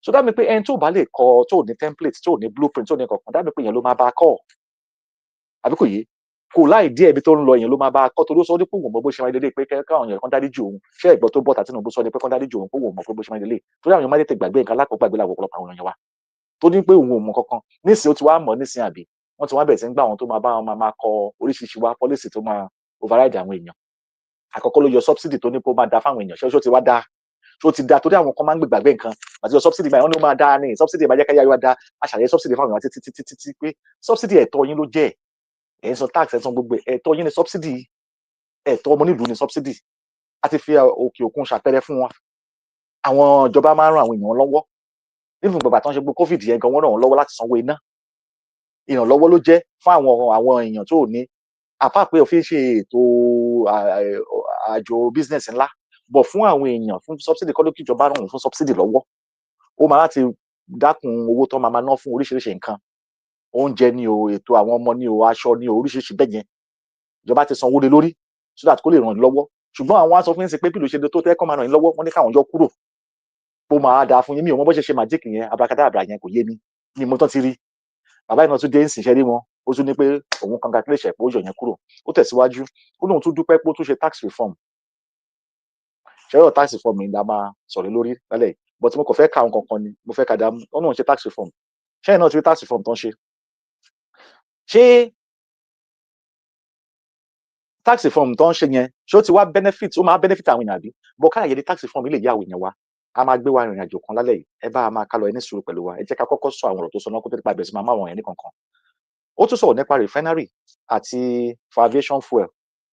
so dá mi pé ẹni tó bá lè kọ tó ní template tó ní blueprint tó ní kankan dá mi pé yẹn ló máa bá a kọ́ àbí kò yé kò láì díẹ̀ ibi tó ń lọ yẹn ló máa bá a kọ́ torí ó sọ ní pé òun mọ̀ bó ṣe máa délé pé káwọn èèyàn kan dárí jù òun ṣé ẹ̀gbọ́n tó bọ̀ tàbí Tinubu sọ ní pé kán dárí jù òun pé òun mọ̀ pé bó ṣe máa délé torí àwọn èèyàn máa tètè gbàgbé nǹkan lákòógbàgbé làwọn ọ̀pọ̀lọpọ̀ àwọn èèyàn wa tó ní pé òun ò mọ̀ kankan nísìnyí ó ti wá mọ̀ nísìnyí àbí wọ́n ti wá bẹ̀rẹ̀ sí ń gbà àwọn tó máa bá wọn máa kọ oríṣiríṣi wá policy tó máa override àwọn èèyàn àkọ́kọ́ ló yọ subsidy tó ní pé ó máa da fáwọn èèyàn ṣé ó ti wá da ṣó ti da torí àwọn kan máa ń gbàgbé nǹkan àti yọ subsidy báyìí wọ́n ní ó máa da ní subsidy ìbàjẹ́ káyà yóò da aṣàlẹ̀ subsidy fáwọn èèyàn títí pé subsidy ẹ̀tọ́ yín ló jẹ́ ẹ̀ ń san tax ẹ̀ ń san gbogbo ẹ̀tọ́ yín ní subsidy ẹ̀tọ́ ọmọ nílùú ní subsidy àti fi òkè òkun ṣàpẹẹrẹ fún wọn àwọn ìjọba máa ń ran àwọn èèyàn lọ́wọ́ nífun gbàgbà tó ń ṣe gbogbo covid yẹn gan wọ́n ràn wọ́n lọ́wọ́ láti sanwó iná ìrànlọ́wọ́ ló jẹ́ fún àwọn èèyàn tó ní apá pé òfin ṣe ètò àjò business ńlá bọ̀ fún àwọn èèyàn fún subsidy kọ́ ló kí ìjọba ràn wọ́n fún subsidy lọ́wọ́ ó máa láti dákun owó tó máa ná fún oríṣiríṣi nǹkan oúnjẹ ni o ètò àwọn ọmọ ni o aṣọ ni o oríṣiríṣi bẹ́ẹ̀ yẹn ìjọba ti sanwó lé lórí so that kó lè ràn lọ́wọ́ ṣùgbọ́n àwọn aṣọ fún yín sí pé bí ló ṣe tó tẹ́kọ̀ máa ràn yín lọ́wọ́ wọ́n ní káwọn yọ kúrò ó máa dáa fún yín mi ò mọ bó ṣe ṣe magic yẹn abakadabra yẹn kò yé mi ní mo tán ti rí bàbá ìnáwó tún dé ń sìn ṣẹ́ rí wọn ó tún ní pé òun congratulation pé ó yọ yẹn kúrò ó tẹ̀síwájú ó lóun tún dúpẹ́ pé ó tún ṣe tax reform ṣẹ́yọ̀ tax reform yìí la máa sọ̀rọ̀ lórí lálẹ́ yìí but mo kàn fẹ́ ka àwọn kankan ni mo fẹ́ ka dá ó lóun ṣe tax reform ṣẹ́yìn náà ti rí tax reform tó ń ṣe tax reform tó ń ṣe yẹn ṣé ó ti wá benefit ó máa benefit àwọn èèyàn àbí bọ́ káyà yẹ di tax reform ilé ìyá àwọn èèyàn wa a máa gbé wa ìrìn àjò kan lálẹ́ yìí ẹ bá a máa ká lọ ẹni sùúrù pẹ̀lú wa ẹ jẹ́ ká kọ́kọ́ sọ àwọn ọ̀rọ̀ tó sọ náà kó tó nípa ìbẹ̀rẹ̀ sí máa máa wọ̀nyẹn ní kankan ó tún sọ̀rọ̀ nípa refinery àti for aviation fuel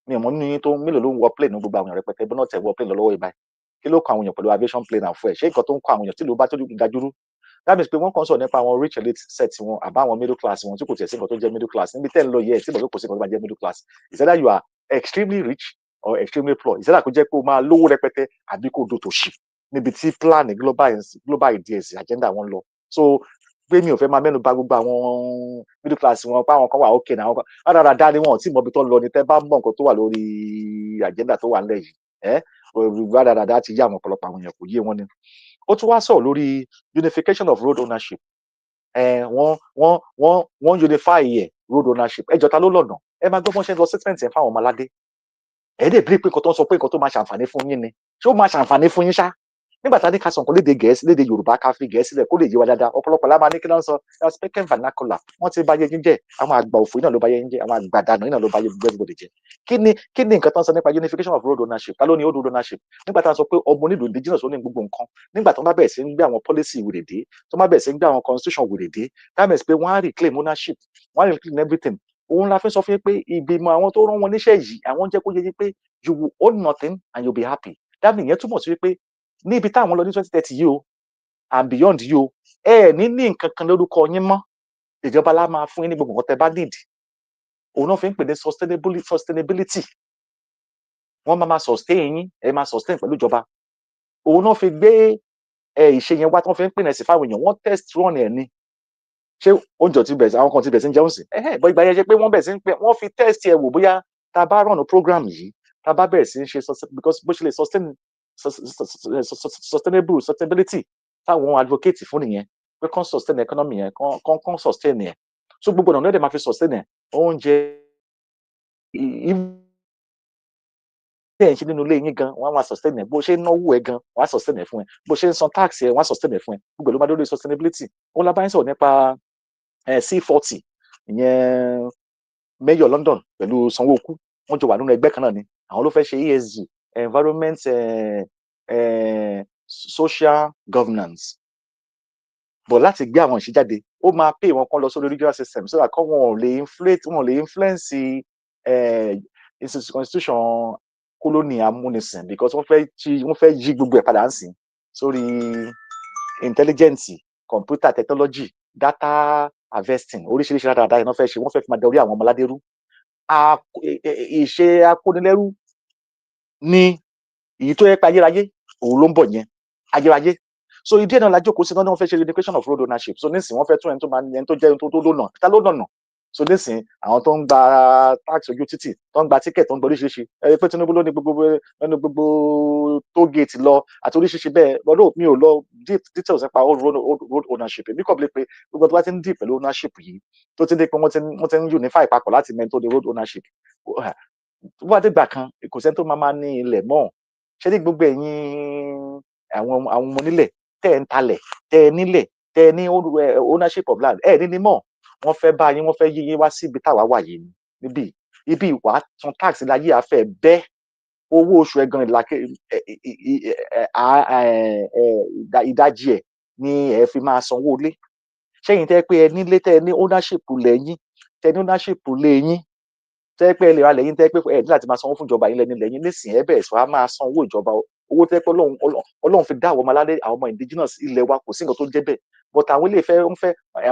mi ò mọ̀ nínú yín tó mélòó ló ń wọ plane ní gbogbo àwọn èèyàn rẹpẹtẹ bí náà tẹ̀ wọ plane lọ́wọ́ ìbáyìí kí ló kọ àwọn èèyàn pẹ̀lú aviation plane and fuel ṣé nǹkan tó ń kọ àwọn èèyàn tí ló bá tó dájúrú that means pé wọ́n kàn sọ̀rọ̀ nípa àwọn rich elite set wọn àbá àwọn middle class wọn tí kò tiẹ̀ sí nǹkan tó jẹ́ middle class níbi tẹ́ ń lọ yẹ tí bọ̀ kò sí nǹkan tó bá jẹ́ middle class is either you are extremely rich or extremely poor is either kó jẹ́ pé o máa lówó rẹpẹtẹ àbí kó do tòṣì níbi tí plan global ideas agenda wọn lọ so pé mi ò fẹ́ máa mẹ́nu bà gbogbo àwọn middle class wọn pa àwọn kan wà okay náà àwọn kan dáadáa ni wọn ò tí mọ ibi tó ń lọ ni tẹ́ bá mọ nǹkan tó wà lórí agenda tó wà nílẹ̀ yìí dáadáa ti yá àwọn ọ̀pọ̀lọpọ̀ àwọn èèyàn kò yé wọn ni ó tún wá sọ̀rọ̀ lórí unification of road ownership wọ́n unify road ownership ẹjọ́ ta ló lọ́nà ẹ máa gbọ́ fún ṣe lọ statement yẹn fáwọn ọmọ aládé ẹ̀ẹ́dẹ̀ bí pé nǹkan tó ń sọ pé nǹkan tó máa ṣàǹfààní fún yín ni ṣé ó máa ṣàǹfààní fún yín ṣá nígbà tá a ní ká sọ nǹkan léde Gẹ̀ẹ́sì léde Yorùbá ká fi Gẹ̀ẹ́sì lẹ̀ kó lè yé wa dáadáa ọ̀pọ̀lọpọ̀ la máa ní kí náà sọ speaking vernacular wọ́n ti bá yé yín jẹ́ àwọn àgbà òfò yìí náà ló bá yé yín jẹ́ àwọn àgbà dànù yìí náà ló bá yé everybody jẹ́ kí ni nǹkan tó ń sọ nípa unification of road ownership ta ló ní road ownership nígbà tá a sọ pé ọmọ onílù indigenous ó ní gbogbo nǹkan nígbà tó bá bẹ̀rẹ̀ sí ń gbé àwọn policy wèrèdé tó bá bẹ̀rẹ̀ sí ń gbé àwọn constitution wèrèdé that means pé wọ́n á reclaim ownership wọ́n á reclaim everything òun la fi sọ fún yín pé ìgbìmọ̀ àwọn tó rán wọn níṣẹ́ yìí àwọn jẹ́ kó yé yín pé you will own nothing and you will be happy that means yẹn túmọ̀ sí wípé ní ibi táwọn lọ ní 2030 yìí o and beyond yìí o ní nǹkan kan lórúkọ yín mọ́ ìjọba la máa fún yín ní gbogbo nǹkan tẹ́ bá need òun náà fi ń pè ní sustainability wọ́n máa sustain yín ẹ máa sustain pẹ̀lú ìjọba òun náà fi gbé ìṣe yẹn wá tí wọ́n fi ń pè ní ẹ̀sìn fáwọn èèyàn wọ́n test run ẹ̀ ni ṣé oúnjẹ ti bẹ̀rẹ̀ àwọn kan ti bẹ̀rẹ̀ sí ń jẹun sí bọ́ ìgbà yẹn ṣe pé wọ́n bẹ̀rẹ̀ sí ń pẹ́ wọ́n fi test ẹ̀ wò bóyá tá a bá rọ̀nà program yìí tá a bá bẹ̀rẹ̀ sí ń ṣe because bó ṣe lè sustainability táwọn advocate fún nìyẹn pé kán sustain economy yẹn kán sustain yẹn so gbogbo ọ̀nà lẹ́dẹ̀ máa fi sustain ẹ̀ oúnjẹ tẹ̀ ń ṣe nínú ilé yín gan wọ́n á máa sustain ẹ̀ bó ṣe ń náwó ẹ̀ gan wọ́n á sustain ẹ̀ fún ẹ bó ṣe ń san tax ẹ̀ wọ́n á sustain ẹ̀ fún ẹ gbogbo ló máa dórí sustainability ó lábáyé sọ̀rọ̀ nípa C40 ìyẹn mayor London pẹ̀lú Sanwó-Olú wọ́n jọ wà nínú ẹgbẹ́ kan náà ni àwọn ló fẹ́ ṣe ESG environment social governance but láti gbé àwọn ìṣe jáde ó máa pay wọn kán lọ sórí regional system so that kọ́ wọn ò lè influence institution colony amúnisìn because wọ́n fẹ́ yí gbogbo ẹ̀ padà ń sìn sórí intelligence computer technology data harvesting oríṣiríṣi dáadáa yẹn wọ́n fẹ́ ṣe wọ́n fẹ́ fi máa darí àwọn ọmọládé rú ìṣe akónilẹ́rú ní èyí tó yẹ pé ayérayé òun ló ń bọ̀ yẹn ayérayé so ìdí ẹ̀ náà la jókòó sí náà ni wọ́n fẹ́ ṣe relocation of road ownership so nísìnyí wọ́n fẹ́ tún ẹni tó jẹ́ tó lónà ta ló nànà so nísìnyí àwọn tó ń gba tax ojú títì tó ń gba ticket tó ń gba oríṣiríṣi ẹ pé Tinubu ló ní gbogbo toll gate lọ àti oríṣiríṣi bẹ́ẹ̀ lọ́dọ̀ mi ò lọ details nípa road ownership èmi kàn lè pe gbogbo tó bá ti ń dì pẹ̀lú ownership yìí tó ti ń dé pé wọ́n ti ń unify papọ̀ láti mẹ́ni tó di road ownership tó bá dé gbà kan kò sẹ́ni tó máa ní ilẹ̀ mọ́ ṣé ní gbogbo ẹ̀yin àwọn ọmọ onílẹ̀ tẹ́ ẹ ń talẹ̀ tẹ́ ẹ nílẹ̀ tẹ́ ẹ ní ownership of land ẹ ní mọ̀ wọ́n fẹ́ bá yín wọ́n fẹ́ yí yín wá sí ibi táwa wà yìí níbí ibi ìwà tún tax láyé àfẹ́ bẹ́ owó oṣù ẹ̀gan ìdajì ẹ̀ ni ẹ fi máa sanwó lé ṣẹ́yìn tẹ́ pé ẹ nílé tẹ́ ẹ ní ownership lẹ́yìn tẹ́ ẹ ní ownership lẹ́yìn tẹ́ pé ẹ lè ra lẹ́yìn tẹ́ pé ẹ ní láti máa sanwó fún ìjọba yín lẹ́yìn nísìnyí ẹ bẹ̀rẹ̀ sọ á máa san owó ìjọba owó tẹ́ pé Ọlọ́run fi dá àwọn ọmọ aládé àwọn ọmọ indigenous ilẹ̀ wa kò sí nǹkan tó jẹ́ bẹ́ẹ̀ but àwọn ilé ìfẹ́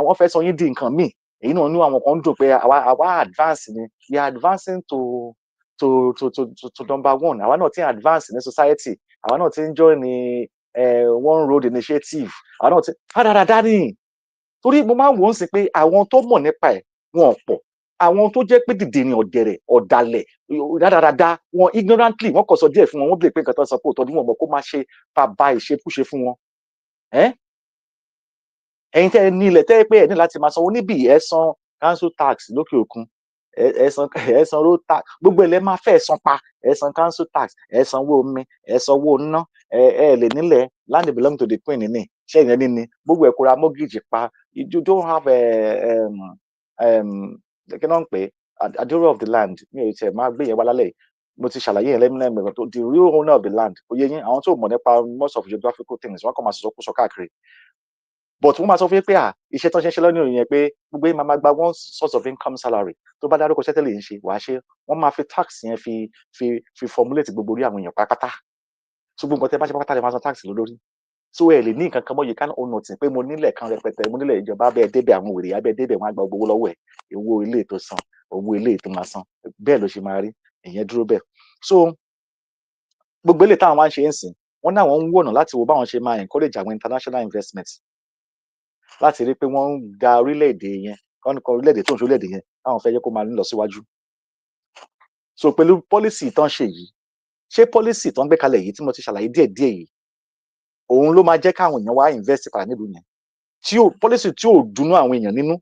wọ́n fẹ́ sọ yín di nǹkan míì èyí náà ní àwọn kan ń dùn pé àwa advance ni we are advancing to number one àwa náà ti ń advance ní society àwa náà ti ń join ní one road initiative àwa náà ti dáadáa ní torí mo máa ń wò ó sí pé àwọn tó mọ̀ nípa ẹ̀ wọn pọ̀ àwọn tó jẹ́ pé dìde ní ọ̀dẹ̀rẹ̀ ọ̀dàlẹ̀ dáadáa wọn ignorantly wọ́n kọ̀ sọ díẹ̀ fún wọn wọ́n bèèrè pé nǹkan tó ń sọ pé òótọ́ ni wọ́n mọ̀ kó má ṣe bàbá ìṣekúṣe fún wọn ẹ̀yin tẹ́ ẹ ní ilẹ̀ tẹ́ ẹ pé ẹ ní láti máa sanwó níbí ẹ san council tax lókè òkun ẹ san road tax gbogbo ilẹ̀ máa fẹ́ san pa ẹ san council tax ẹ sanwó omi ẹ sanwó iná ẹ lè nílẹ̀ land belong to the queen ní ṣẹ́yìn ẹni ni gbogbo ẹ̀ kóra mortgage pa you don't have kí náà ń pè adúró of the land mi ò tiẹ̀ máa gbé yẹn wá lálẹ́ mo ti ṣàlàyé yẹn lẹ́mìnà mẹ́rin tó the real owner of the land oyè yín àwọn tó mọ̀ nípa most of geographical things wọ́n kàn máa sọ káàkiri but wọ́n máa sọ fún yín pé iṣẹ́ tó ń ṣe lọ́nà ìyẹn pé gbogbo yín máa gba one source of income salary tó bá dárúkọ iṣẹ́ tẹ́lẹ̀ yín ṣe wàá ṣe wọ́n máa fi tax yẹn fi formulate gbogbo orí àwọn èèyàn pátápátá so gbogbo nǹkan tẹ́ bá ṣe pátá lè máa san tax lórí so ẹ lè ní nǹkan kan mọ́ yìí kán òun ọ̀tún pé mo nílẹ̀ kan rẹpẹtẹ mo nílẹ̀ ìjọba abẹ́ débẹ̀ àwọn wèrè abẹ́ débẹ̀ wọ́n á gba owó lọ́wọ́ ẹ̀ owó ilé ètò san owó ilé ètò máa san bẹ́ẹ̀ ló ṣe máa rí ìyẹn dúró bẹ́ẹ̀ so gbogbo ilé táwọn máa ń ṣe ń sìn wọ́n náà wọ́n ń wọ̀nà láti wo báwọn ṣe máa encourage àwọn international investment láti rí pé wọ́n ń ga orílẹ̀-èdè yẹn kọ́ orílẹ̀-èdè tó ń ṣe orílẹ̀-èdè yẹn táwọn fẹ́ jẹ́ kó máa lọ síwájú so pẹ̀lú policy tán ṣe yìí ṣé policy tán gbé kalẹ̀ yìí tí mo ti ṣàlàyé díẹ̀díẹ̀ yìí òun ló máa jẹ́ káwọn èèyàn wá invest padà nílùú yẹn policy tí ò dùnnú àwọn èèyàn nínú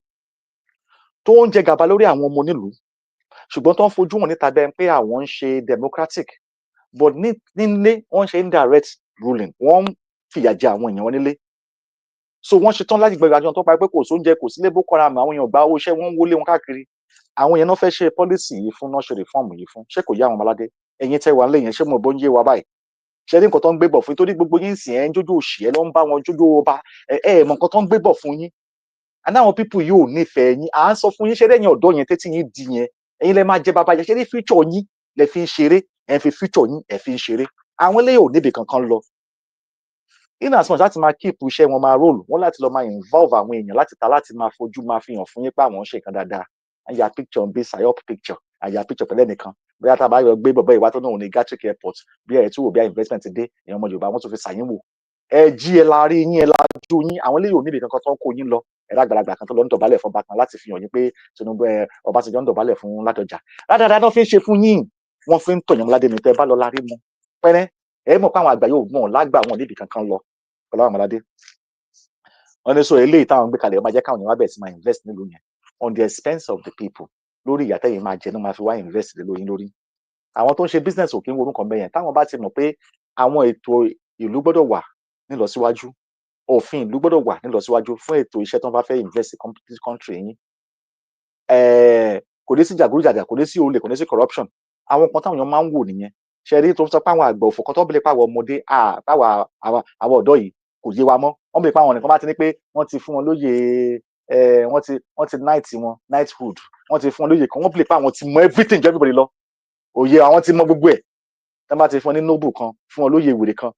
tó ń jẹ gàba lórí àwọn ọmọ nílùú ṣùgbọ́n tó ń fojú wọn níta bẹ́ẹ̀ pé àwọn ń ṣe democratic but nílé wọ́n ń ṣe indirect ruling wọ́n ń fìyà jẹ àwọn èèyàn wọn nílé so wọ́n ṣetán láti gbẹ̀rẹ̀ àjọ tó pa pé kò sóúnjẹ kò sílé boko haram àwọn èèyàn gba owó iṣẹ́ wọn ń wọlé wọn káàkiri àwọn èèyàn náà fẹ́ ṣe policy yìí fún náà ṣe reform yìí fún ṣé kò yá àwọn ọmọládé ẹ̀yin tẹ́ wà ń lé yẹn ṣé mo bó ń yé wa báyìí ṣe ní nǹkan tó ń gbé bọ̀ fún yín torí gbogbo yín sì ẹ̀ ń jójó òṣì ẹ̀ ló ń bá wọn jójó ọba mọ̀ nǹkan tó ń gbé bọ̀ fún yín and àwọn people yóò nífẹ̀ẹ́ yín à ń sọ fún yín ṣé lẹ́yìn ọ̀dọ́ yẹn tẹ́tí yín di yẹn ẹ̀yin lẹ máa jẹ bàbá yẹn ṣé ní future yín lẹ fi ń ṣeré ẹ̀ fi future yín ẹ̀ fi ń ṣeré àwọn eléyìí ò níbi kankan lọ in as much láti máa keep iṣẹ́ wọn máa roll wọ́n láti lọ máa involve àwọn èèyàn láti máa fojú máa fi hàn fún yín pé àwọn ń ṣe nǹkan dáadáa àyà picture ń bí psyop picture àyà picture pẹ̀lẹ́ nìkan bóyá tá a bá yọ gbé bọ̀bọ̀ ìwà tó náà ní Gatwick airport bí ẹ̀ tí wò bí investment dé èèyàn ọmọ Yorùbá wọ́n tún fi sàyín wò ẹ jí ẹ la rí yín ẹ la ju yín àwọn eléyìí ò níbi kankan tó ń kó yín lọ ẹ̀rọ àgbàlagbà kan tó lọ ń dọ̀bálẹ̀ fún ọba kan láti fi hàn yín pé Tinubu Ọbásanjọ́ ń dọ̀bálẹ̀ fún Ládọjà rádaràdà náà fi ń ṣe fún yín wọ́n fi ń tọ̀yàn Ọmọládé ní tẹ́ bá lọ lárí mu pẹ́rẹ́ ẹ mọ̀ pé àwọn àgbà yóò mọ̀ lágbà wọn níbi kankan lọ pẹ̀lú àwọn Ọmọládé wọ́n ní sọ eléyìí táwọn gbé kalẹ̀ máa jẹ́ káwọn èèyàn wá bẹ̀rẹ̀ sí máa invest nílùú yẹn on the expense of the people lórí ìyàtẹ̀ yìí máa jẹ ní máa fi wá invest lé lóyún lórí àwọn tó ń ṣe business òkè ń worúkọ mẹ́yẹn táwọn bá ti mọ̀ pé àwọn ètò ìlú gbọ́dọ̀ wà nílọsíwájú òfin ìlú gbọ́dọ̀ wà nílọsíwájú fún ètò iṣẹ́ tó ń bá fẹ́ invest in country yín kò ní sí jàgùdùjàgà kò ní sí olè kò ní sí corruption àwọn kan táwọn èèyàn máa ń wò nìyẹn ṣe rí tó ń sọ pé àwọn àgbà òfò kan tó bẹ̀rẹ̀ pàwọ̀ ọmọdé àwọn ọ̀dọ́ yìí kò yé wa mọ́ wọ́n bẹ̀rẹ̀ pàwọn nìkan bá ti ní pé wọ́n ti fún wọn lóye wọ́n ti knighthood wọ́n ti fún wọn lóye kan wọ́n bẹ̀rẹ̀ pàwọn ti mọ everything jẹ́ everybody lọ òye àwọn ti mọ gbogbo ẹ̀ tí wọ́n bá ti fún wọn ní noble kan fún wọn lóye ìwèrè kan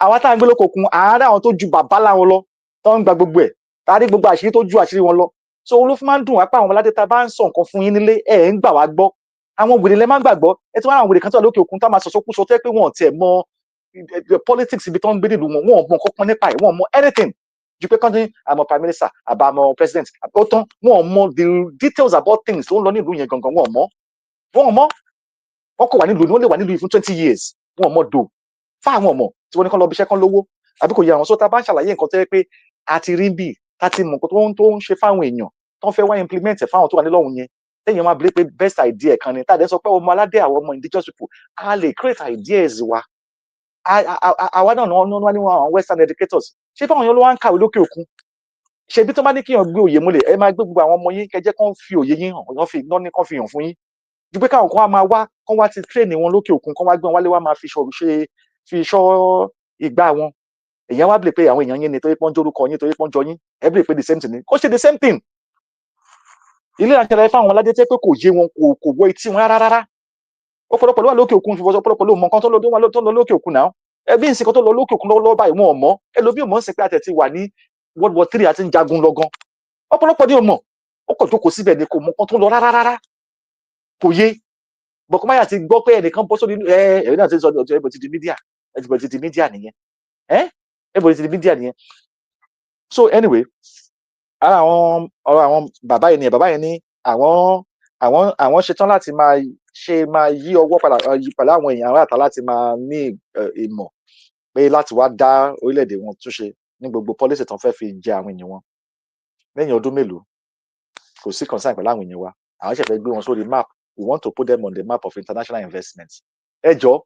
àwọn táwọn gbé lóko kun àárẹ̀ àwọn tó ju bàbá láwọn lọ tó ń gba gbogbo ẹ̀ tàbí gbogbo àṣírí tó ju àṣírí wọn lọ so olú fún máa ń dùn wá pé àwọn Ọmọládé ta bá ń sọ nǹkan fún yín nílé ẹ̀ ń gbà wá gbọ́ àwọn wèrè lẹ máa ń gbàgbọ́ ẹ tí wọ́n àwọn wèrè kan tó lókè òkun tó máa sọ sókú sọ tẹ́ pé wọ́n tiẹ̀ mọ politics ibi tó ń gbé nílùú wọn wọ́n mọ nǹkan nípa ẹ̀ wọ́n mọ anything ju pé kọ́ńtì àmọ́ prime minister àbámọ́ president ó tán wọ́n mọ the details about things tó ń lọ nílùú yẹn gangan wọ́n mọ wọ́n kò wà nílùú wọ́n lè wà nílùú yìí fún 20 years wọ́n mọ dò fáwọn ọmọ tí wọ́n ní kán lọ bíṣẹ́ kán lówó àbí kò yẹ àwọn sọ́ta bá ń ṣàlàyé nǹkan tó yẹ pé a ti rí bí a ti mọ̀ nǹkan tó ń ṣe fáwọn èèyàn tó ń fẹ́ wá implement fáwọn tó wà nílọ́hùn yẹn lẹ́yìn wọn abúlé pé best idea kan ni tàdé sọ pé ọmọ aládé àwọn ọmọ indigenous people a lè create ideas wa àwa náà wọ́n ní àwọn western educators ṣé fáwọn yẹn ló wá ń kàwé lókè òkun ṣebí tó bá ní kíyàn gbé òye múlẹ̀ ẹ máa gbé gbogbo àwọn ọmọ yín kẹjẹ́ kán fi òye yín hàn kán fi hàn fún yín ju pé káwọn kan wá máa wá kán wá ti train wọn lókè òkun kán wá gbé wọn wálé wá máa fi ṣọ́ ìgbà wọn èèyàn wá bèèrè pé àwọn èèyàn yín ni torí pọ́n jórúkọ yín torí pọ́n jọ yín ẹ bèèrè pé the same thing ni kó ṣe the same thing ilé àṣẹlẹ fáwọn Ọmọládé tẹ́ pé kò yé wọn kò wọ etí wọn rárá ọ̀pọ̀lọpọ̀ ló wà lókè òkun ọ̀pọ̀lọpọ̀ ló mọ nǹkan tó lọ lókè òkun náà ẹbí ìsìnkú tó lọ lókè òkun lọ́wọ́ báyìí wọn ò mọ̀ ẹlòmíì ò mọ̀ ń sìn pé àtẹ̀ ti wà ní World War 3 àti ń jagun lọ́gán ọ̀pọ̀lọpọ̀ ní ò mọ̀ ó kàn jókòó síbẹ̀ ni kò mọ nǹkan tó lọ rárá kò yé bọ̀kúmáyà ti gbọ́ pé ẹnìkan bọ́ sórí ẹ̀rí náà ti sọ ẹbí ti di mídíà nìyẹn everybody ti di media nìyẹn so anyway ara àwọn ọ̀rọ̀ àwọn bàbá yẹn ní àwọn ṣetán láti máa yí ọwọ́ padà pẹ̀lú àwọn èèyàn aráàta láti máa ní ìmọ̀ pé láti wá dá orílẹ̀-èdè wọn túnṣe ní gbogbo policy tán fẹ́ fi jẹ àwọn èèyàn wọn lẹ́yìn ọdún mélòó kò sí concern pẹ̀lú àwọn èèyàn wa àwọn ṣẹ̀fẹ̀ gbé wọn sórí map we want to put them on the map of international investment ẹ jọ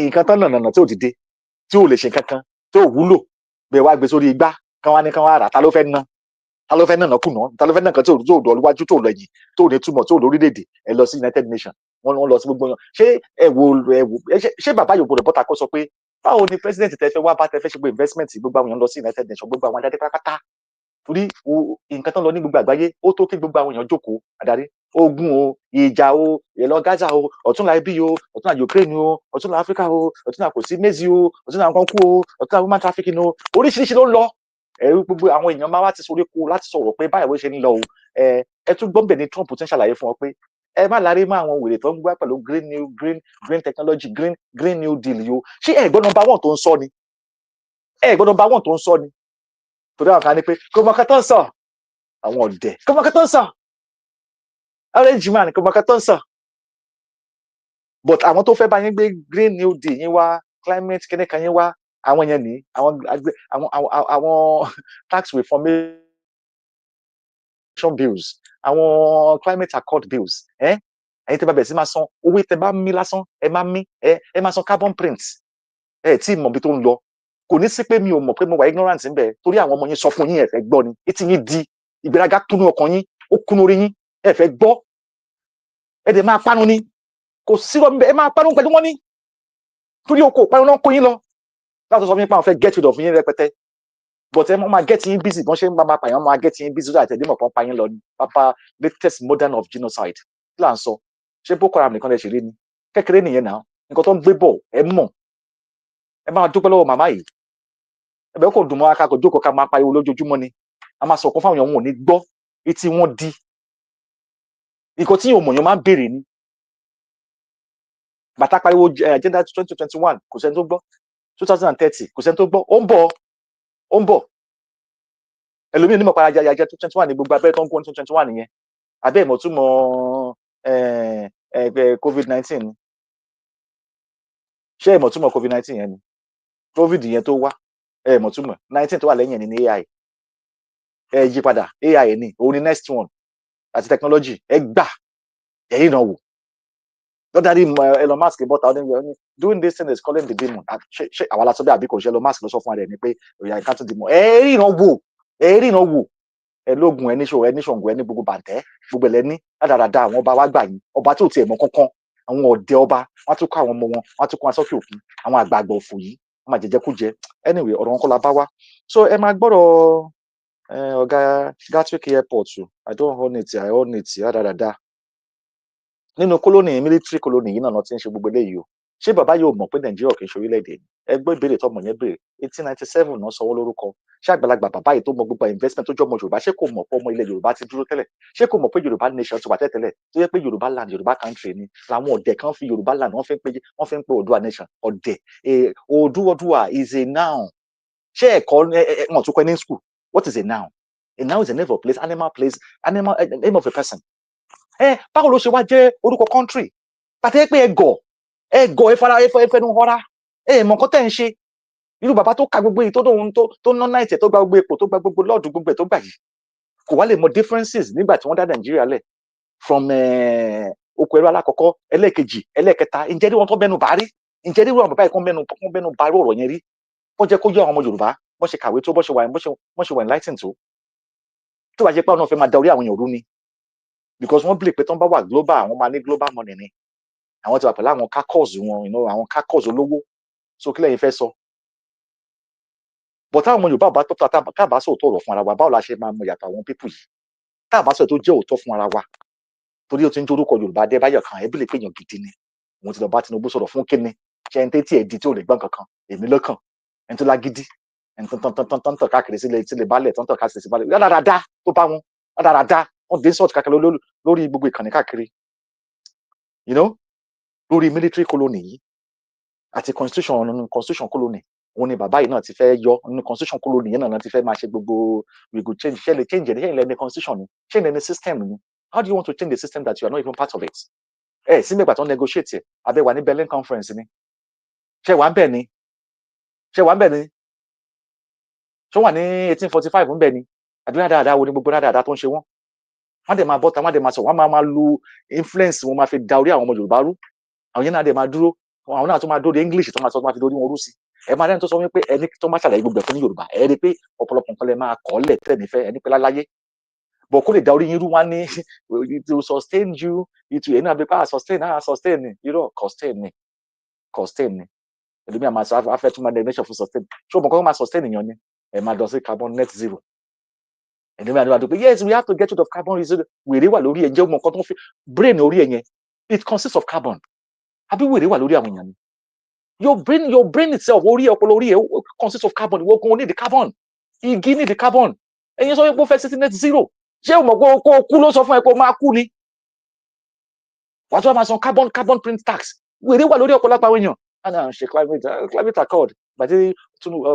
nǹkan tán nànà tí ò dìde tí ò lè ṣe kankan tí ò wúlò bẹ́ẹ̀ wá gbé sórí igbá kán wá ní kán wá rà ta ló fẹ́ ná kùnà ta ló fẹ́ ná nǹkan tí ò dọ̀ níwájú tó lọ yìí tó ní túmọ̀ tó lórílẹ̀‐èdè ẹ lọ sí United Nations wọ́n lọ sí gbogbo yàn ṣé ẹ wo ṣé bàbá yòókù rẹ̀ bọ́ta kó sọ pé báwo ni president tẹ fẹ́ wá bá tẹ fẹ́ ṣe gbé investment gbogbo àwọn èèyàn lọ sí United Nations gbogbo àwọn adarí pátápátá torí nǹkan tán lọ ní gbogbo àgbáyé ó tó kí gbogbo àwọn èèyàn jókòó adarí ogun o ìjà o ìlọ Gaza o ọ̀túnla ibi o ọ̀túnla Ukraine o ọ̀túnla Africa o ọ̀túnla kò sí mezi o ọ̀túnla nǹkan kú o ọ̀túnla woman trafficking o oríṣiríṣi ló ń lọ ẹ̀rú gbogbo àwọn èèyàn máa wá ti sórí kó láti sọ̀rọ̀ pé báyìí wọ́n ṣe ń lọ o ẹ tún gbọ́n bẹ̀ ní Trump tún ṣàlàyé fún ọ pé ẹ má láre mọ́ àwọn wèrè tó ń gbá pẹ̀lú green technology green new deal yìí o ṣé ẹ̀gbọ́n number one tó ń sọ ni ẹ̀gbọ́n number one tó ń sọ ni torí àwọn kan ní pé kò mọ̀ kátó ń sọ àwọn ọ̀dẹ̀ kò mọ̀ kátó ń sọ orange man kò mọ̀ kátó ń sọ but àwọn tó fẹ́ bá yín gbé green new deal yín wá climate kíní kan yín wá àwọn yẹn ní àwọn tax reformation bills àwọn climate accord bills ẹ̀yin tẹ́ bá bẹ̀rẹ̀ sí máa san owó tẹ́ bá mí lásán ẹ máa san carbon print tí mọ̀ bí tó ń lọ kò ní sí pé mi ò mọ̀ pé mo wà ignorant ń bẹ torí àwọn ọmọ yín sọ fún yín ẹ fẹ́ gbọ́ ni etí yín di ìgbéraga kúnú ọkàn yín ó kúnú orí yín ẹ fẹ́ gbọ́ ẹ dẹ̀ máa pánu ni kò sí lọ ẹ máa pánu pẹ̀lú wọn ní torí oko ìparun náà kó yín lọ láti sọ fún yín pé àwọn fẹ́ get rid of yín rẹpẹtẹ but ẹ máa get yín busy bọ́n ṣe ń bá pààyàn máa get yín busy lórí àtẹ̀dẹ́mọ̀ kan pa yín lọ ní pápá latest modern of genocide kí là ń sọ ṣé Boko Haram nìkan lè ṣe rí ni kékeré nìyẹn náà nǹkan tó ń gbé bọ̀ ẹ mọ̀ ẹ máa dúpẹ́ lọ́wọ́ màmá yìí ẹbẹ̀ kò dùn mọ́ aka kò jókòó ká máa pariwo lójoojúmọ́ ni a máa sọ̀kan fáwọn èèyàn wọn ò ní gbọ́ etí wọn di nǹkan tí yóò mọ̀ yẹn máa ń béèrè ni bàtà pariwo agenda 2021 kò sẹ́ni tó gbọ́ 2030 kò sẹ́ni tó gbọ́ ó ń bọ̀ ẹlòmíì onímọ̀ para jẹjẹ 2021 ní gbogbo abẹ́rẹ́ tó ń kó 2021 nìyẹn abẹ́ ìmọ̀túmọ̀ COVID-19 ni ṣé ìmọ̀túmọ̀ COVID-19 yẹn ni COVID yẹn tó wá ìmọ̀túmọ̀ 19 tó wà lẹ́yìn ẹni ní AI yí padà AI ni òun ni next one àti technology gbà ẹ̀yìn náà wò lọ́dàrí Elon Musk bọ́ta ọdún yẹn doing this thing is calling the demon ṣe àwọn aláṣọ bí àbí kò ṣe Elon Musk ló sọ fún ara ẹ̀ ni pé òyà ìka tún demon ẹ̀rí náà wò lóògùn ẹníṣòǹgùn ẹni gbogbo bàǹtẹ́ gbogbo ẹlẹ́ni ládàradà àwọn ọba wa gbà yín ọba tí ò tiẹ̀ mọ̀ kankan àwọn ọ̀dẹ ọba wọ́n tún kọ́ àwọn ọmọ wọn wọ́n tún kọ́ wọn sókè òkun àwọn àgbààgbà òfò yìí wọ́n máa jẹjẹ kú jẹ anyway ọ̀rọ̀ wọn kọ́ la bá wá so ẹ máa gbọ́dọ̀ ọ̀gá Gatwick airport I don't own it I own it ládàradà nínú kólónì military kólónì yìí náà ti ń ṣe gbogbo eléyìí o ṣé bàbá yóò mọ̀ pé Nàìjíríà kì í ṣe orílẹ̀-èdè ẹgbẹ́ ìbéèrè tọmọ yẹn béèrè 1897 náà sanwó lórúkọ ṣé àgbàlagbà bàbá yìí tó mọ gbogbo investment tó jọ ọmọ Yorùbá ṣé kò mọ̀ pé ọmọ ilẹ̀ Yorùbá ti dúró tẹ́lẹ̀ ṣé kò mọ̀ pé Yorùbá nation ti wà tẹ́lẹ̀ tó yẹ pé Yorùbá land Yorùbá country ni làwọn ọ̀dẹ̀ kan fi Yorùbá land wọ́n fi ń pe Oòduà nation ọ̀dẹ̀ Oòduà is a noun ṣé ẹ̀kọ́ wọn tún kọ́ ní school what is a noun? A noun is a name of a place animal name of a person báwo ló ṣe wá jẹ́ orúkọ country pàtẹ́ pé ẹgọ̀ ẹfẹnu họra mọ̀ nǹkan tẹ́ ń ṣe irú bàbá tó ka gbogbo èyí tó ná náà ìtẹ̀ tó gba gbogbo epo tó gba gbogbo lọ́ọ̀dù gbogbo ẹ̀ tó gbà yìí kò wá lè mọ differences nígbà tí wọ́n dá Nàìjíríà lẹ̀ from oko ẹrú alákọ̀ọ́kọ́ ẹlẹ́ẹ̀kejì ẹlẹ́ẹ̀kẹta ǹjẹ́ rí wọn tó bẹnu bá rí ǹjẹ́ rí wọn bàbá yìí kan bẹnu bá rí ọ̀rọ̀ yẹn rí wọ́n jẹ́ kó yé àwọn ọmọ Yorùbá bọ́n ṣe kàwé tó bọ́n ṣe wà enlightened tó bá jẹ́ pé àwọn náà fẹ́ máa da orí àwọn èèyàn rú ni because wọ́n believe pé tán bá wà global àwọn máa ní global money ni àwọn ti wà pẹ̀lú àwọn kakọ́s wọn àwọn kakọ́s olówó so kí lẹ́yìn fẹ́ sọ but táwọn ọmọ Yorùbá bá tọ́ta tábà sọ òótọ́ ọ̀rọ̀ fún ara wa báwo la ṣe máa mọ ìyàtọ̀ àwọn pípù yìí tábà sọ tó jẹ́ òótọ́ fún ara wa torí ó ti ń jorúkọ Yorùbá Adébáyọ̀ kan ẹbí lè péyàn gidi ni òun ti lọ bá Tinubu sọ̀rọ̀ fún kíni ṣe ẹni tẹ́tí ẹ̀ di tí ò lè gbọ́n kankan èmi lọ́kàn ẹni tó lágídí ẹni tó ń tàn káàkiri sílẹ̀ balẹ̀ tó ń tàn káàkiri sílẹ̀ balẹ̀ dáadáa tó bá wọn dáadáa wọn dé sọ́ọ̀tì káàkiri lórí gbogbo ìkànnì káàkiri lórí military colony yìí àti constitution colony òun ni bàbá yìí náà ti fẹ́ yọ ní constitution colony yẹn náà ti fẹ́ máa ṣe gbogbo we go change ṣe lè change ẹ̀ ṣe lè ní constitution ni ṣe lè ní system ni how do you want to change the system that you are not even part of it sí mẹ́gbà tó ń negotiate ẹ̀ abẹ́ wà ní Berlin conference ni ṣe wà ń bẹ̀ ni ṣe wà ní 1845 ń bẹ̀ ni àdúrà dáadáa wo ni gbogbo dáadáa tó ń ṣe wọ́n dẹ̀ máa bọ́ta wọ́n dẹ̀ máa sọ wọ́n máa lu influence wọn máa fi da orí àwọn ọmọ Yorùbá rú àwọn yẹn náà dẹ̀ máa dúró àwọn náà tó máa dóde English tó máa sọ tó máa fi dorí wọn rú sí máa rẹ́ni tó sọ wípé ẹni tó máa ṣàlàyé gbogbo ẹ̀fọ́ ní Yorùbá rí pé ọ̀pọ̀lọpọ̀ nǹkan lè máa kọ́ lẹ̀ tẹ̀ nífẹ̀ẹ́ ẹni pé láláyé bọ̀ kó lè da orí yín rú wá ní it will sustain you it will ẹni àbí pa sustain ni irọ́ sustain ni ẹlòmíà máa sọ afẹ́ tó máa nation fún sustain ṣé o mọ̀ kọ́ máa sustain èèyàn ni máa dọ̀ sí carbon net zero ẹlòmíà ni wàá dọ̀ pé yes we have to get rid of carbon wèrè wà lórí ẹ̀ jẹ́ ọmọ nǹkan tó ń fi brain orí ẹ̀ yẹn it consists of carbon àbí wèrè wà lórí àwọn èèyàn ni your brain itself orí ọpọlọ orí ẹ̀ consists of carbon ìwọ gan need the carbon igi need the carbon ẹ̀yin sọ pé ó fẹ́ sí net zero ṣé o mọ̀ pé kó o kú ló sọ fún ẹ kó o máa kú ni wàá tó máa san carbon print tax wèrè wà lórí ọ̀pọ̀lọpọ̀ àwọn èèyàn and ṣe climate accord gbàdé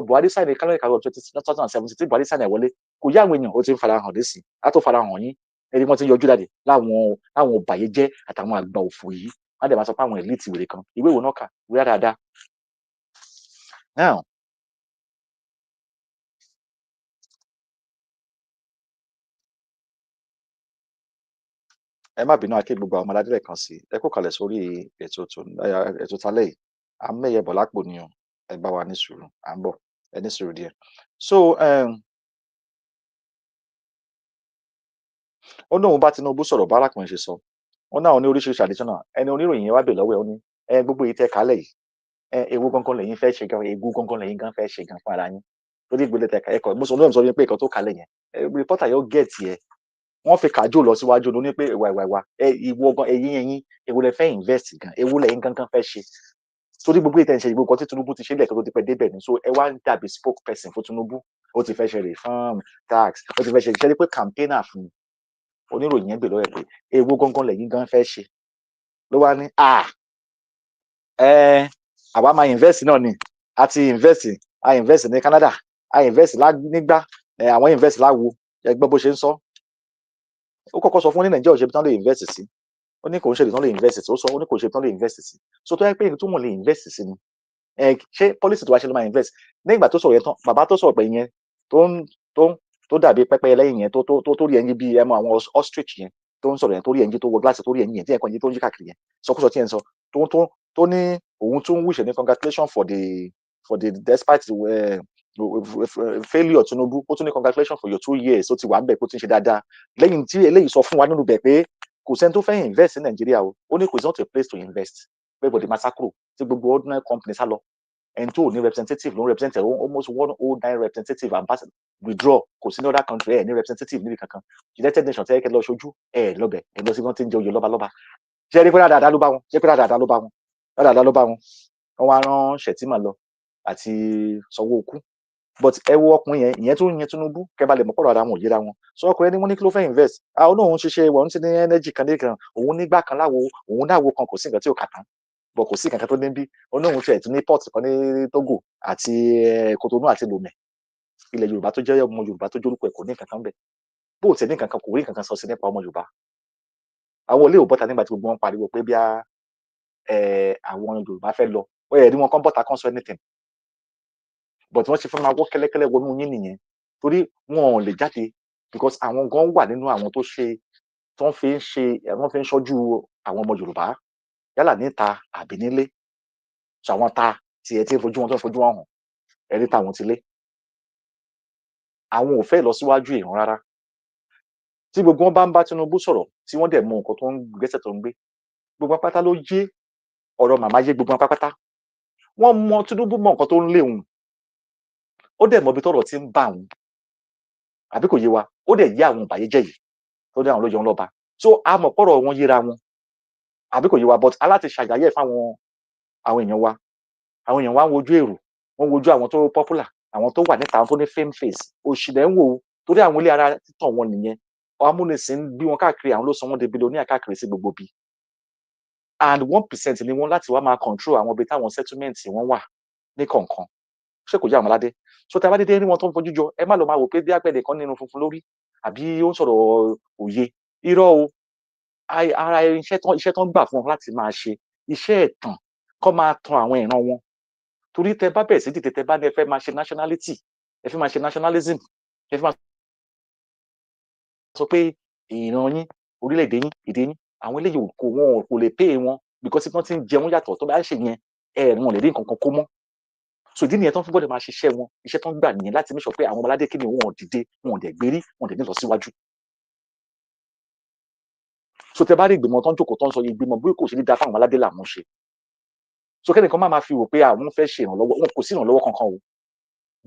Buhari sign climate accord 2017 tí Buhari sign ẹ̀ wọlé kò yá àwọn èèyàn ó ti ń fara hàn dé sí á tó fara hàn yín ẹni wọ́n ti yọjú jáde láwọn ọ̀bàyéjẹ́ àtàwọn àgbà òfò yìí wọ́n dẹ̀ máa sọ pé àwọn elite wèrè kan ìwé ìwò náà kà wíwá dáadáa. Now ẹ má bínú aké gbogbo àwọn ọmọ aládé kan sí ẹ kó kalẹ̀ sórí ètò talẹ́ yìí à ń mẹ́yẹ bọ̀ lápò ni o ẹ bá wa ní sùúrù à ń bọ̀ ẹ ní sùúrù díẹ̀. So ó ní òun bá Tinubu sọ̀rọ̀ bá arákùnrin ṣe sọ wọn náà ní oríṣiríṣi àdísọ́nà ẹni oníròyìn yẹn wá bè lọ́wọ́ ẹ̀ ó ní gbogbo yìí tẹ́ kálẹ̀ yìí ewu gangan lẹ́yìn fẹ́ ṣe gan egu gangan lẹ́yìn gan fẹ́ ṣe gan fún ara yín lórí ìgbélé tẹ ẹ̀kọ́ mo sọ lóyún sọ pé ẹ̀kọ́ tó kálẹ̀ yẹn rìpọ́tà yóò gẹ̀ẹ́tì ẹ̀ wọ́n fi kàjò lọ síwájú ló ní pé ìwà ìwọ gan ẹ̀yìn ewu lẹ fẹ́ invest gan ewu lẹ́yìn gangan fẹ́ ṣe torí gbogbo ìtẹ̀ ń ṣe gbogbo tí Tinubu ti ṣe lẹ́ẹ̀kan tó ti pẹ́ débẹ̀ ní so ẹ wá ń dàbí spokesperson fún Tinubu ó ti fẹ́ ṣe reform tax ó ti fẹ́ ṣe iṣẹ́ pé campaigner fún oníròyìn yẹn gbè lọ́wọ́ pé ewu gangan lẹ́yìn gan fẹ́ ṣe ló wá ní àwa máa invest náà ni a invest ní Canada a invest nígbà àwọn invest láwo ẹgbẹ́ bó ṣe ń sọ ó kọ́kọ́ sọ fún ní nàìjíríà òṣèlú tán lè invest sí ó ní kò ń ṣe lè tán lè invest sí ó sọ ó ní kò ṣe tán lè invest sí so tó yẹ pé èyí tó mọ̀ lè invest sí ni ṣé policy tó wá ṣe ló máa invest nígbà tó sọ̀rọ̀ yẹn tán bàbá tó sọ̀rọ̀ pé yẹn tó dàbí pẹ́pẹ́yẹ lẹ́yìn yẹn tó rí ẹyin bíi ẹmọ àwọn ostrich yẹn tó ń sọ̀rọ̀ yẹn tó rí ẹyin tó wọ gíláàsì tó rí ẹyin yẹn tí ẹ̀kọ́ yẹn tó ń yí káàkiri yẹn sọkúsọ tí yẹn sọ tó ní òun tún wíṣẹ̀ ní congratulation for the despite failure Tinubu ó tún ní congratulation for your 2 years ó ti wà ń bẹ̀ kó ti ń ṣe dáadáa lẹ́yìn tí eléyìí sọ fún wa nínú bẹ̀ pé kò sẹ́ni tó fẹ́ invest ní Nàìjíríà o ó ní kò is not a place to invest everybody máa sá kúrò tí gbogbo ordinary company sá lọ ẹni tó ní representative ló ń represent almost 109 representative ambassador withdraw kò sí ní other country ẹ̀ ní representative níbi kankan United Nations tẹ́ kẹ́ lọ ṣojú ẹ̀ lọ́bẹ̀ ẹ̀ lọ sí wọ́n ti ń jẹ oyè lọ́balọ́ba ṣe rí pé dáadáa ló bá wọn dáadáa ló bá wọn wá rán Shettima lọ àti Sanwó-Olú but ẹ wo ọkùnrin yẹn ìyẹn tó ń yẹn Tinubu kẹba lè mọ̀ pọ̀rọ̀ ara wọn ò yéra wọn so ọkùnrin ẹni wọ́n ní kí ló fẹ́ invest àwọn náà òun ṣiṣẹ́ wọn ti ní energy kan nìkan òun nígbà kan láwo òun náwo kan kò sí nǹkan tí ò kà tán bọ̀ kò sí nǹkan tó ní bí òun náà òun tiẹ̀ tún ní port kan ní Togo àti Cotonou àti Lomé ilẹ̀ Yorùbá tó jẹ́ ọmọ Yorùbá tó jórúkọ ẹ̀ kò ní nǹkan kan bẹ̀ bó o tẹ̀ ní nǹkan kan kò rí nǹkan kan sọ sí nípa ọmọ Yorùbá àwọn olè ò bọ́ta nígbà tí gbogbo wọn pariwo pé bí àwọn Yorùbá fẹ́ lọ ó yẹ rí wọn kán bọ́ta kán sọ anything but wọ́n ṣe fẹ́ máa wọ́ kẹ́lẹ́kẹ́lẹ́ wọnú yín nìyẹn torí wọn ò lè jáde because àwọn gan wà nínú àwọn tó ṣe wọ́n fi ń ṣọ́jú àwọn ọmọ Yorùbá yálà níta àbí nílé so àwọn ta tiẹ̀ tí fojú wọn tó fojú wọn hàn ẹ̀rí táwọn ti lé àwọn ò fẹ́ lọ síwájú ìran rárá tí gbogbo wọn bá ń bá Tinubu sọ̀rọ̀ tí wọ́n dẹ̀ mọ nǹkan tó ń gbẹ́sẹ̀ tó ń gbé gbogbo pátá ló yé ọ̀rọ̀ màmá yé gbogbo pátá wọ́n mọ Tinubu mọ nǹkan tó ń lé òun ó dẹ̀ mọ ibi tọ́rọ̀ ti ń bá òun àbí kò yé wa ó dẹ̀ yé àwọn ìbàyéjẹ́ yìí tó dé àwọn lóye wọn lọ́ba so a mọ̀ pọ̀rọ̀ wọn yéra wọn àbí kò yé wa but aláti ṣàyàyẹ fáwọn àwọn èèyàn wa ń wojú èrò wọ́n wojú àwọn tó popular àwọn tó wà níta àwọn tó ní fame face òṣìlẹ̀ ń wò ó torí àwọn ilé ara títàn wọn nìyẹn amúnisìn bí wọn káàkiri àwọn ló sọ wọn di billionaire káàkiri sí gbogbo bí and 1% ni wọn láti wá máa control àwọn ibi táwọn settlement wọn wà ní kọ̀ọ̀kan ṣé kò jẹ́ àwọn aládé so tí a bá dédé rí wọn tó ń fojú jọ ẹ má lọ máa wò pé bí àgbẹ̀dẹ kan nínú funfun lórí àbí ó ń sọ̀rọ̀ òye irọ́ o ara iṣẹ́ tán gbà fún wọn láti máa ṣe iṣẹ́ ẹ̀tàn kọ́ máa tan àwọn ìran wọn torí tẹ bá bẹ̀rẹ̀ sí dìde tẹ bá ní ẹ fẹ́ máa ṣe nationality ẹ fẹ́ máa ṣe nationalism ẹ fẹ́ máa sọ pé ìran yín orílẹ̀-èdè yín èdè yín àwọn eléyìí kò lè pay wọn because wọ́n ti ń jẹun yàtọ̀ tó bá ṣe yẹn wọn lè rí nǹkan kan kó mọ́ so ìdí nìyẹn tó ń fi gbọ́dọ̀ máa ṣiṣẹ́ wọn iṣẹ́ tó ń gbà nìyẹn láti make sure pé àwọn ọmọládé kí ni wọn ò dìde wọn ò dẹ̀ gbérí wọn ò dẹ̀ ní lọ síwájú so tẹ bá rí ìgbìmọ̀ tó ń jókòó tó ń sọ ìgbìmọ̀ bí kò ṣe ní da fáwọn ọmọládé làwọn ṣe so kẹ́nìkan máa fi wò pé àwọn fẹ́ ṣe ìrànlọ́wọ́ wọn kò sí ìrànlọ́wọ́ kankan o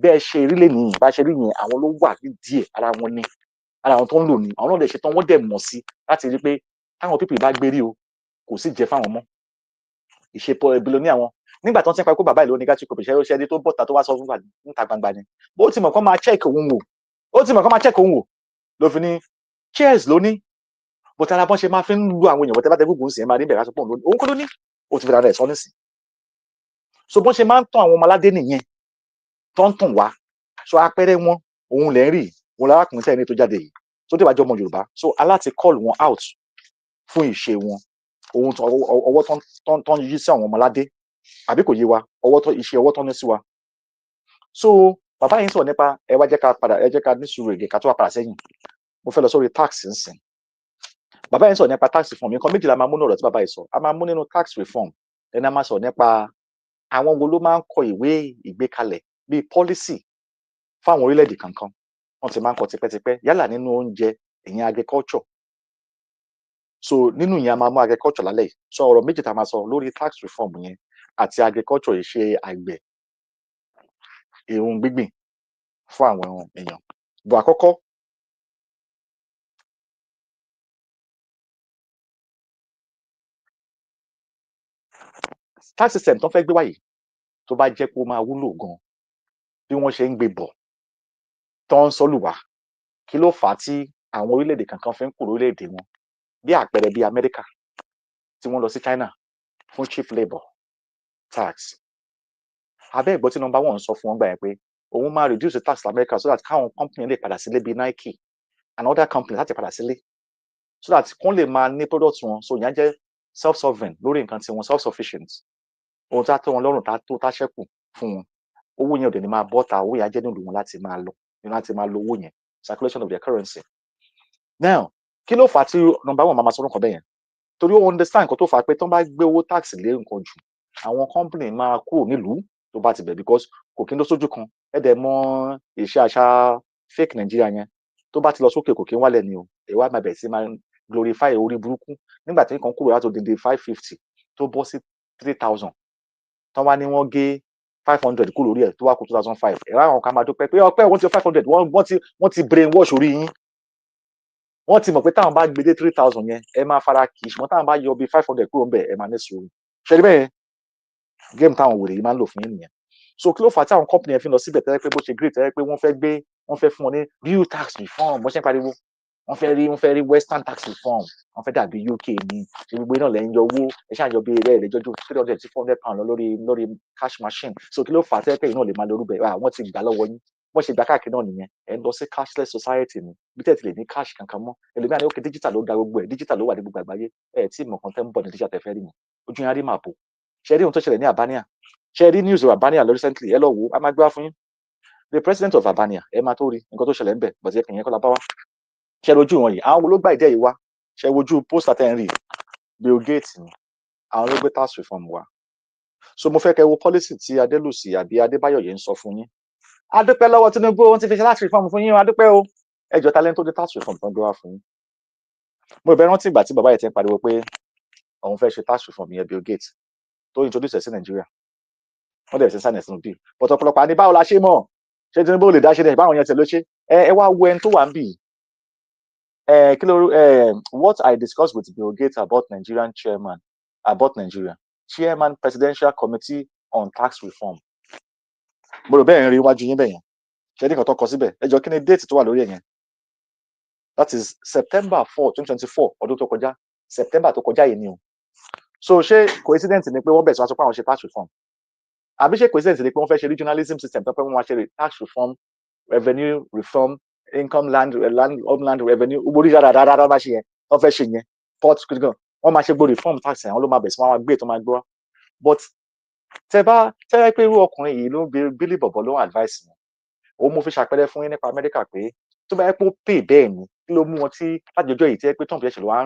bẹ́ẹ̀ ṣe rí lè nìyí bá ṣe rí yẹn àwọn ló wà ní díẹ̀ ara wọn ní ara àwọn tó ń lò ní àwọn náà lè ṣe tán wọ́n dẹ̀ mọ̀ sí láti rí pé táwọn pípì bá gbérí o kò sí jẹ fáwọn mọ́ ìṣepọ̀ ìbílẹ̀ ní àwọn nígbà tó ń tẹ́pa kó bàbá ìlú onígájú kò bìṣẹ́ ṣẹ́ni tó bọ́ta tó wá sọ fún wa níta gbangba ni bó ti mọ̀ kán máa check òun wò ló fi ní chairs ló ní bó tara bọ́n ṣe máa fi ń lu àwọn èèyàn bọ́tẹ́ bá tẹ́ gbogbo ń sìn máa níbẹ̀ lásìkò òun kó ló ní ó ti fi dára ẹ̀ sọ nísìn so bọ́n ṣe máa ń tàn àwọn ọmọládé nìyẹn tó ń tàn wá so apẹ́rẹ́ wọn òun lẹ́ ń rí òun lárákùnrin tẹ́ni tó jáde yìí tó dé wájú ọmọ Yorùbá so aláti call wọn out fún ìṣe wọn ohun ọwọ́ tó ń yí sí àwọn ọmọládé àbí kò yé wa ọwọ́ tó ní sí wa so bàbá yìí ń sọ̀rọ̀ nípa ẹ jẹ́ ká ní sùúrù èdè ká tó wá padà sẹ́yìn mo fẹ́ lọ sórí tax nsìn bàbá yìí ń sọ̀rọ̀ nípa tax reform nǹkan méjìlá máa mú nínú ọ̀rọ̀ tí bàbá yìí sọ a máa mú nínú tax reform ẹni a máa sọ̀rọ̀ nípa àwọn wo ló máa ń kọ ìwé ìgbékalẹ̀ bíi policy fáwọn orílẹ̀-èdè kankan wọ́n ti máa ń kọ tipẹ́tipẹ́ yálà nínú oúnjẹ ìyẹn agriculture so nínú ìyẹn a máa mú agriculture lálẹ́ yìí so ọ̀rọ̀ méjì tá a máa sọ lórí tax reform yẹn àti agriculture ìṣe àgbẹ̀ ohun gbígbìn fún àwọn èèyàn bọ̀ àkọ́kọ́ tax system tó fẹ́ gbé wáyé tó bá jẹ́ pé ó máa wúlò gan bí wọ́n ṣe ń gbé bọ̀ tó ń sọ́lùwà kí ló fà á tí àwọn orílẹ̀-èdè kankan fi ń kúrò orílẹ̀-èdè wọn bí àpẹẹrẹ bí Amẹ́ríkà tí wọ́n lọ sí China fún cheap labour tax abẹ́ ìgbọ́ tí number one sọ fún wọn gbà yẹn pé òun máa reduce the tax lamẹ́ríkà so that káwọn company lè padà sílé bíi Nike and other companies láti padà sílé so that kún lè máa ní product wọn so ìyẹn jẹ́ self-sovereign lórí nǹkan tí wọn self-sufficient ohun tá tó wọn lọ́rùn tá ṣẹ́kù fún wọn owó yẹn ò dẹ̀ ní máa bọ́ta owó yẹn á jẹ́ nílùú wọn láti máa lo owó yẹn circulation of their currency. Now kí ló fà á tí number one máa sọ nǹkan bẹ́ẹ̀ yẹn torí ó understand nǹkan tó fà á pé tó bá gbé owó tax lé nǹkan jù àwọn company máa kúrò nílùú tó bá ti bẹ̀ because kò kí ń lọ sójú kan ẹ dẹ̀ mọ iṣẹ́ àṣà fake Nigeria yẹn tó bá ti lọ sókè kò kí ń wálẹ̀ ni o ìwà máa bẹ̀ sí máa glorify orí burúkú nígbà tí nǹkan kúrò láti odindi 550 tó bọ́ sí 3000 tán wá ní wọ́n gé 500 kúrò lórí ẹ̀ tó wá kó 2005 ẹ̀rọ àwọn kan máa dúpẹ́ pé ọpẹ́ wọ́n ti 500 wọ́n ti brain wash orí yín wọ́n ti mọ̀ pé táwọn bá gbé dé 3000 yẹn ẹ máa fara kì í ṣùgbọ́n táwọn bá yọ bí 500 kúrò ńbẹ̀ ẹ máa ní sùúrù ṣe rí bẹ́ẹ̀ game táwọn wèrè yìí máa ń lò fún yín nìyẹn so kí ló fà á tí àwọn company yẹn fi lọ síbẹ̀ tẹ́lẹ̀ pé bó ṣe great tẹ́lẹ̀ pé wọ́n fẹ́ fún wọn ní real tax reform bó ṣe ń pariwo wọ́n fẹ́ rí western tax reform wọ́n fẹ́ dàbí UK ní ṣe gbogbo iná lẹ́yìn yọ owó ẹ ṣáà yọ bí rẹ̀ lẹ́jọ́jú 300 sí 400 pound lórí cash machine so kí ló fà á tẹ́lẹ̀ pé iná lè máa lórú bẹ̀ wọ́n ti gbà lọ́wọ́ yín wọ́n ṣe gbà káàkiri náà nìyẹn ẹ̀ ń lọ sí cashless society ni bí tẹ̀ ti lè ní cash kankan mọ́ ẹlòmíràn ní òkè digital ló da gbogbo ẹ̀ digital ló wà ní gbogbo àgbáyé ẹ̀ tí mọ̀ kan tẹ́ ń bọ̀ ní digital tẹ́ fẹ́ rí yẹn ojú yẹn á rí màpò ṣe rí ohun tó ṣẹlẹ̀ ní Albania ṣe rí news of Albania recently ẹ lọ wo a máa gbé wá fún yín the president of Albania ẹ máa tó rí nǹkan tó ṣẹlẹ̀ ń bẹ̀ bọ̀dé ẹ̀kìn yẹn kọ́ la bá wá ṣe rojú wọn yìí àwọn ló gbà ìdí ẹ̀yìn wá ṣe wojú poster tẹ́ ń rí Bill Gates ni àwọn ló gbé tax reform wá so mo fẹ́ kẹ́ wo policy tí Adélùsì àbí Adébáyọ̀ yẹn ń sọ fún yín adúpẹ́ lọ́wọ́ Tinubu wọ́n ti fi ṣe tax reform fún yín adúpẹ́ o ẹjọ́ talent tó dé tax reform tó ń gbé wá fún yín mo bẹ rántí ìgbà tí bàbá yẹn ti ń pariwo pé òun fẹ́ ṣe tax reform yẹn Bill Gates tó introduce ẹ̀ sí Nàìjíríà wọ́n dẹ̀ ṣe sign ẹ̀ sínú deal but ọ̀pọ̀lọpọ̀ àní báwo la ṣe mọ̀ ṣé Tinubu lè dá ṣe dẹ̀ báwọn yẹn tẹ̀ ló ṣe ẹ wá wo ẹni tó wà ń bì kí ló what I discussed with Bill Gates about Nigeria chairman presidential committee on tax reform mo rò bẹ́ẹ̀ ń rí iwájú yín bẹ́ẹ̀ yẹn ṣé ní nǹkan tó kọ síbẹ̀ ẹ jọ kí ni date tó wà lórí ẹ̀ yẹn that is September 4 2024 ọdún tó kọjá September tó kọjá yìí ni o so ṣé coincidence ni pé wọ́n bẹ̀ sí wọn sọ pé àwọn ṣe tax reform àbí ṣé coincidence ni pé wọ́n fẹ́ ṣe regionalism system tó pé wọ́n máa ṣe tax reform revenue reform income homeland revenue orí dáadáa bá ṣe yẹn wọ́n fẹ́ ṣe yẹn port critical wọ́n máa ṣe gbó reform tax yẹn wọ́n ló máa bẹ̀ sí wọn máa gbé tó máa gbọ́ but tẹ́ pé irú ọkùnrin yìí ló ń bílí bọ̀bọ̀ ló ń advice mi òun mo fi ṣàpẹẹrẹ fún yín nípa Amẹ́ríkà pé tó bá yẹ pé ó pè bẹ́ẹ̀ ni kí ló mú wọn tí lájọjọ́ yìí tẹ́ pé Trump ṣẹ̀ṣẹ̀ wá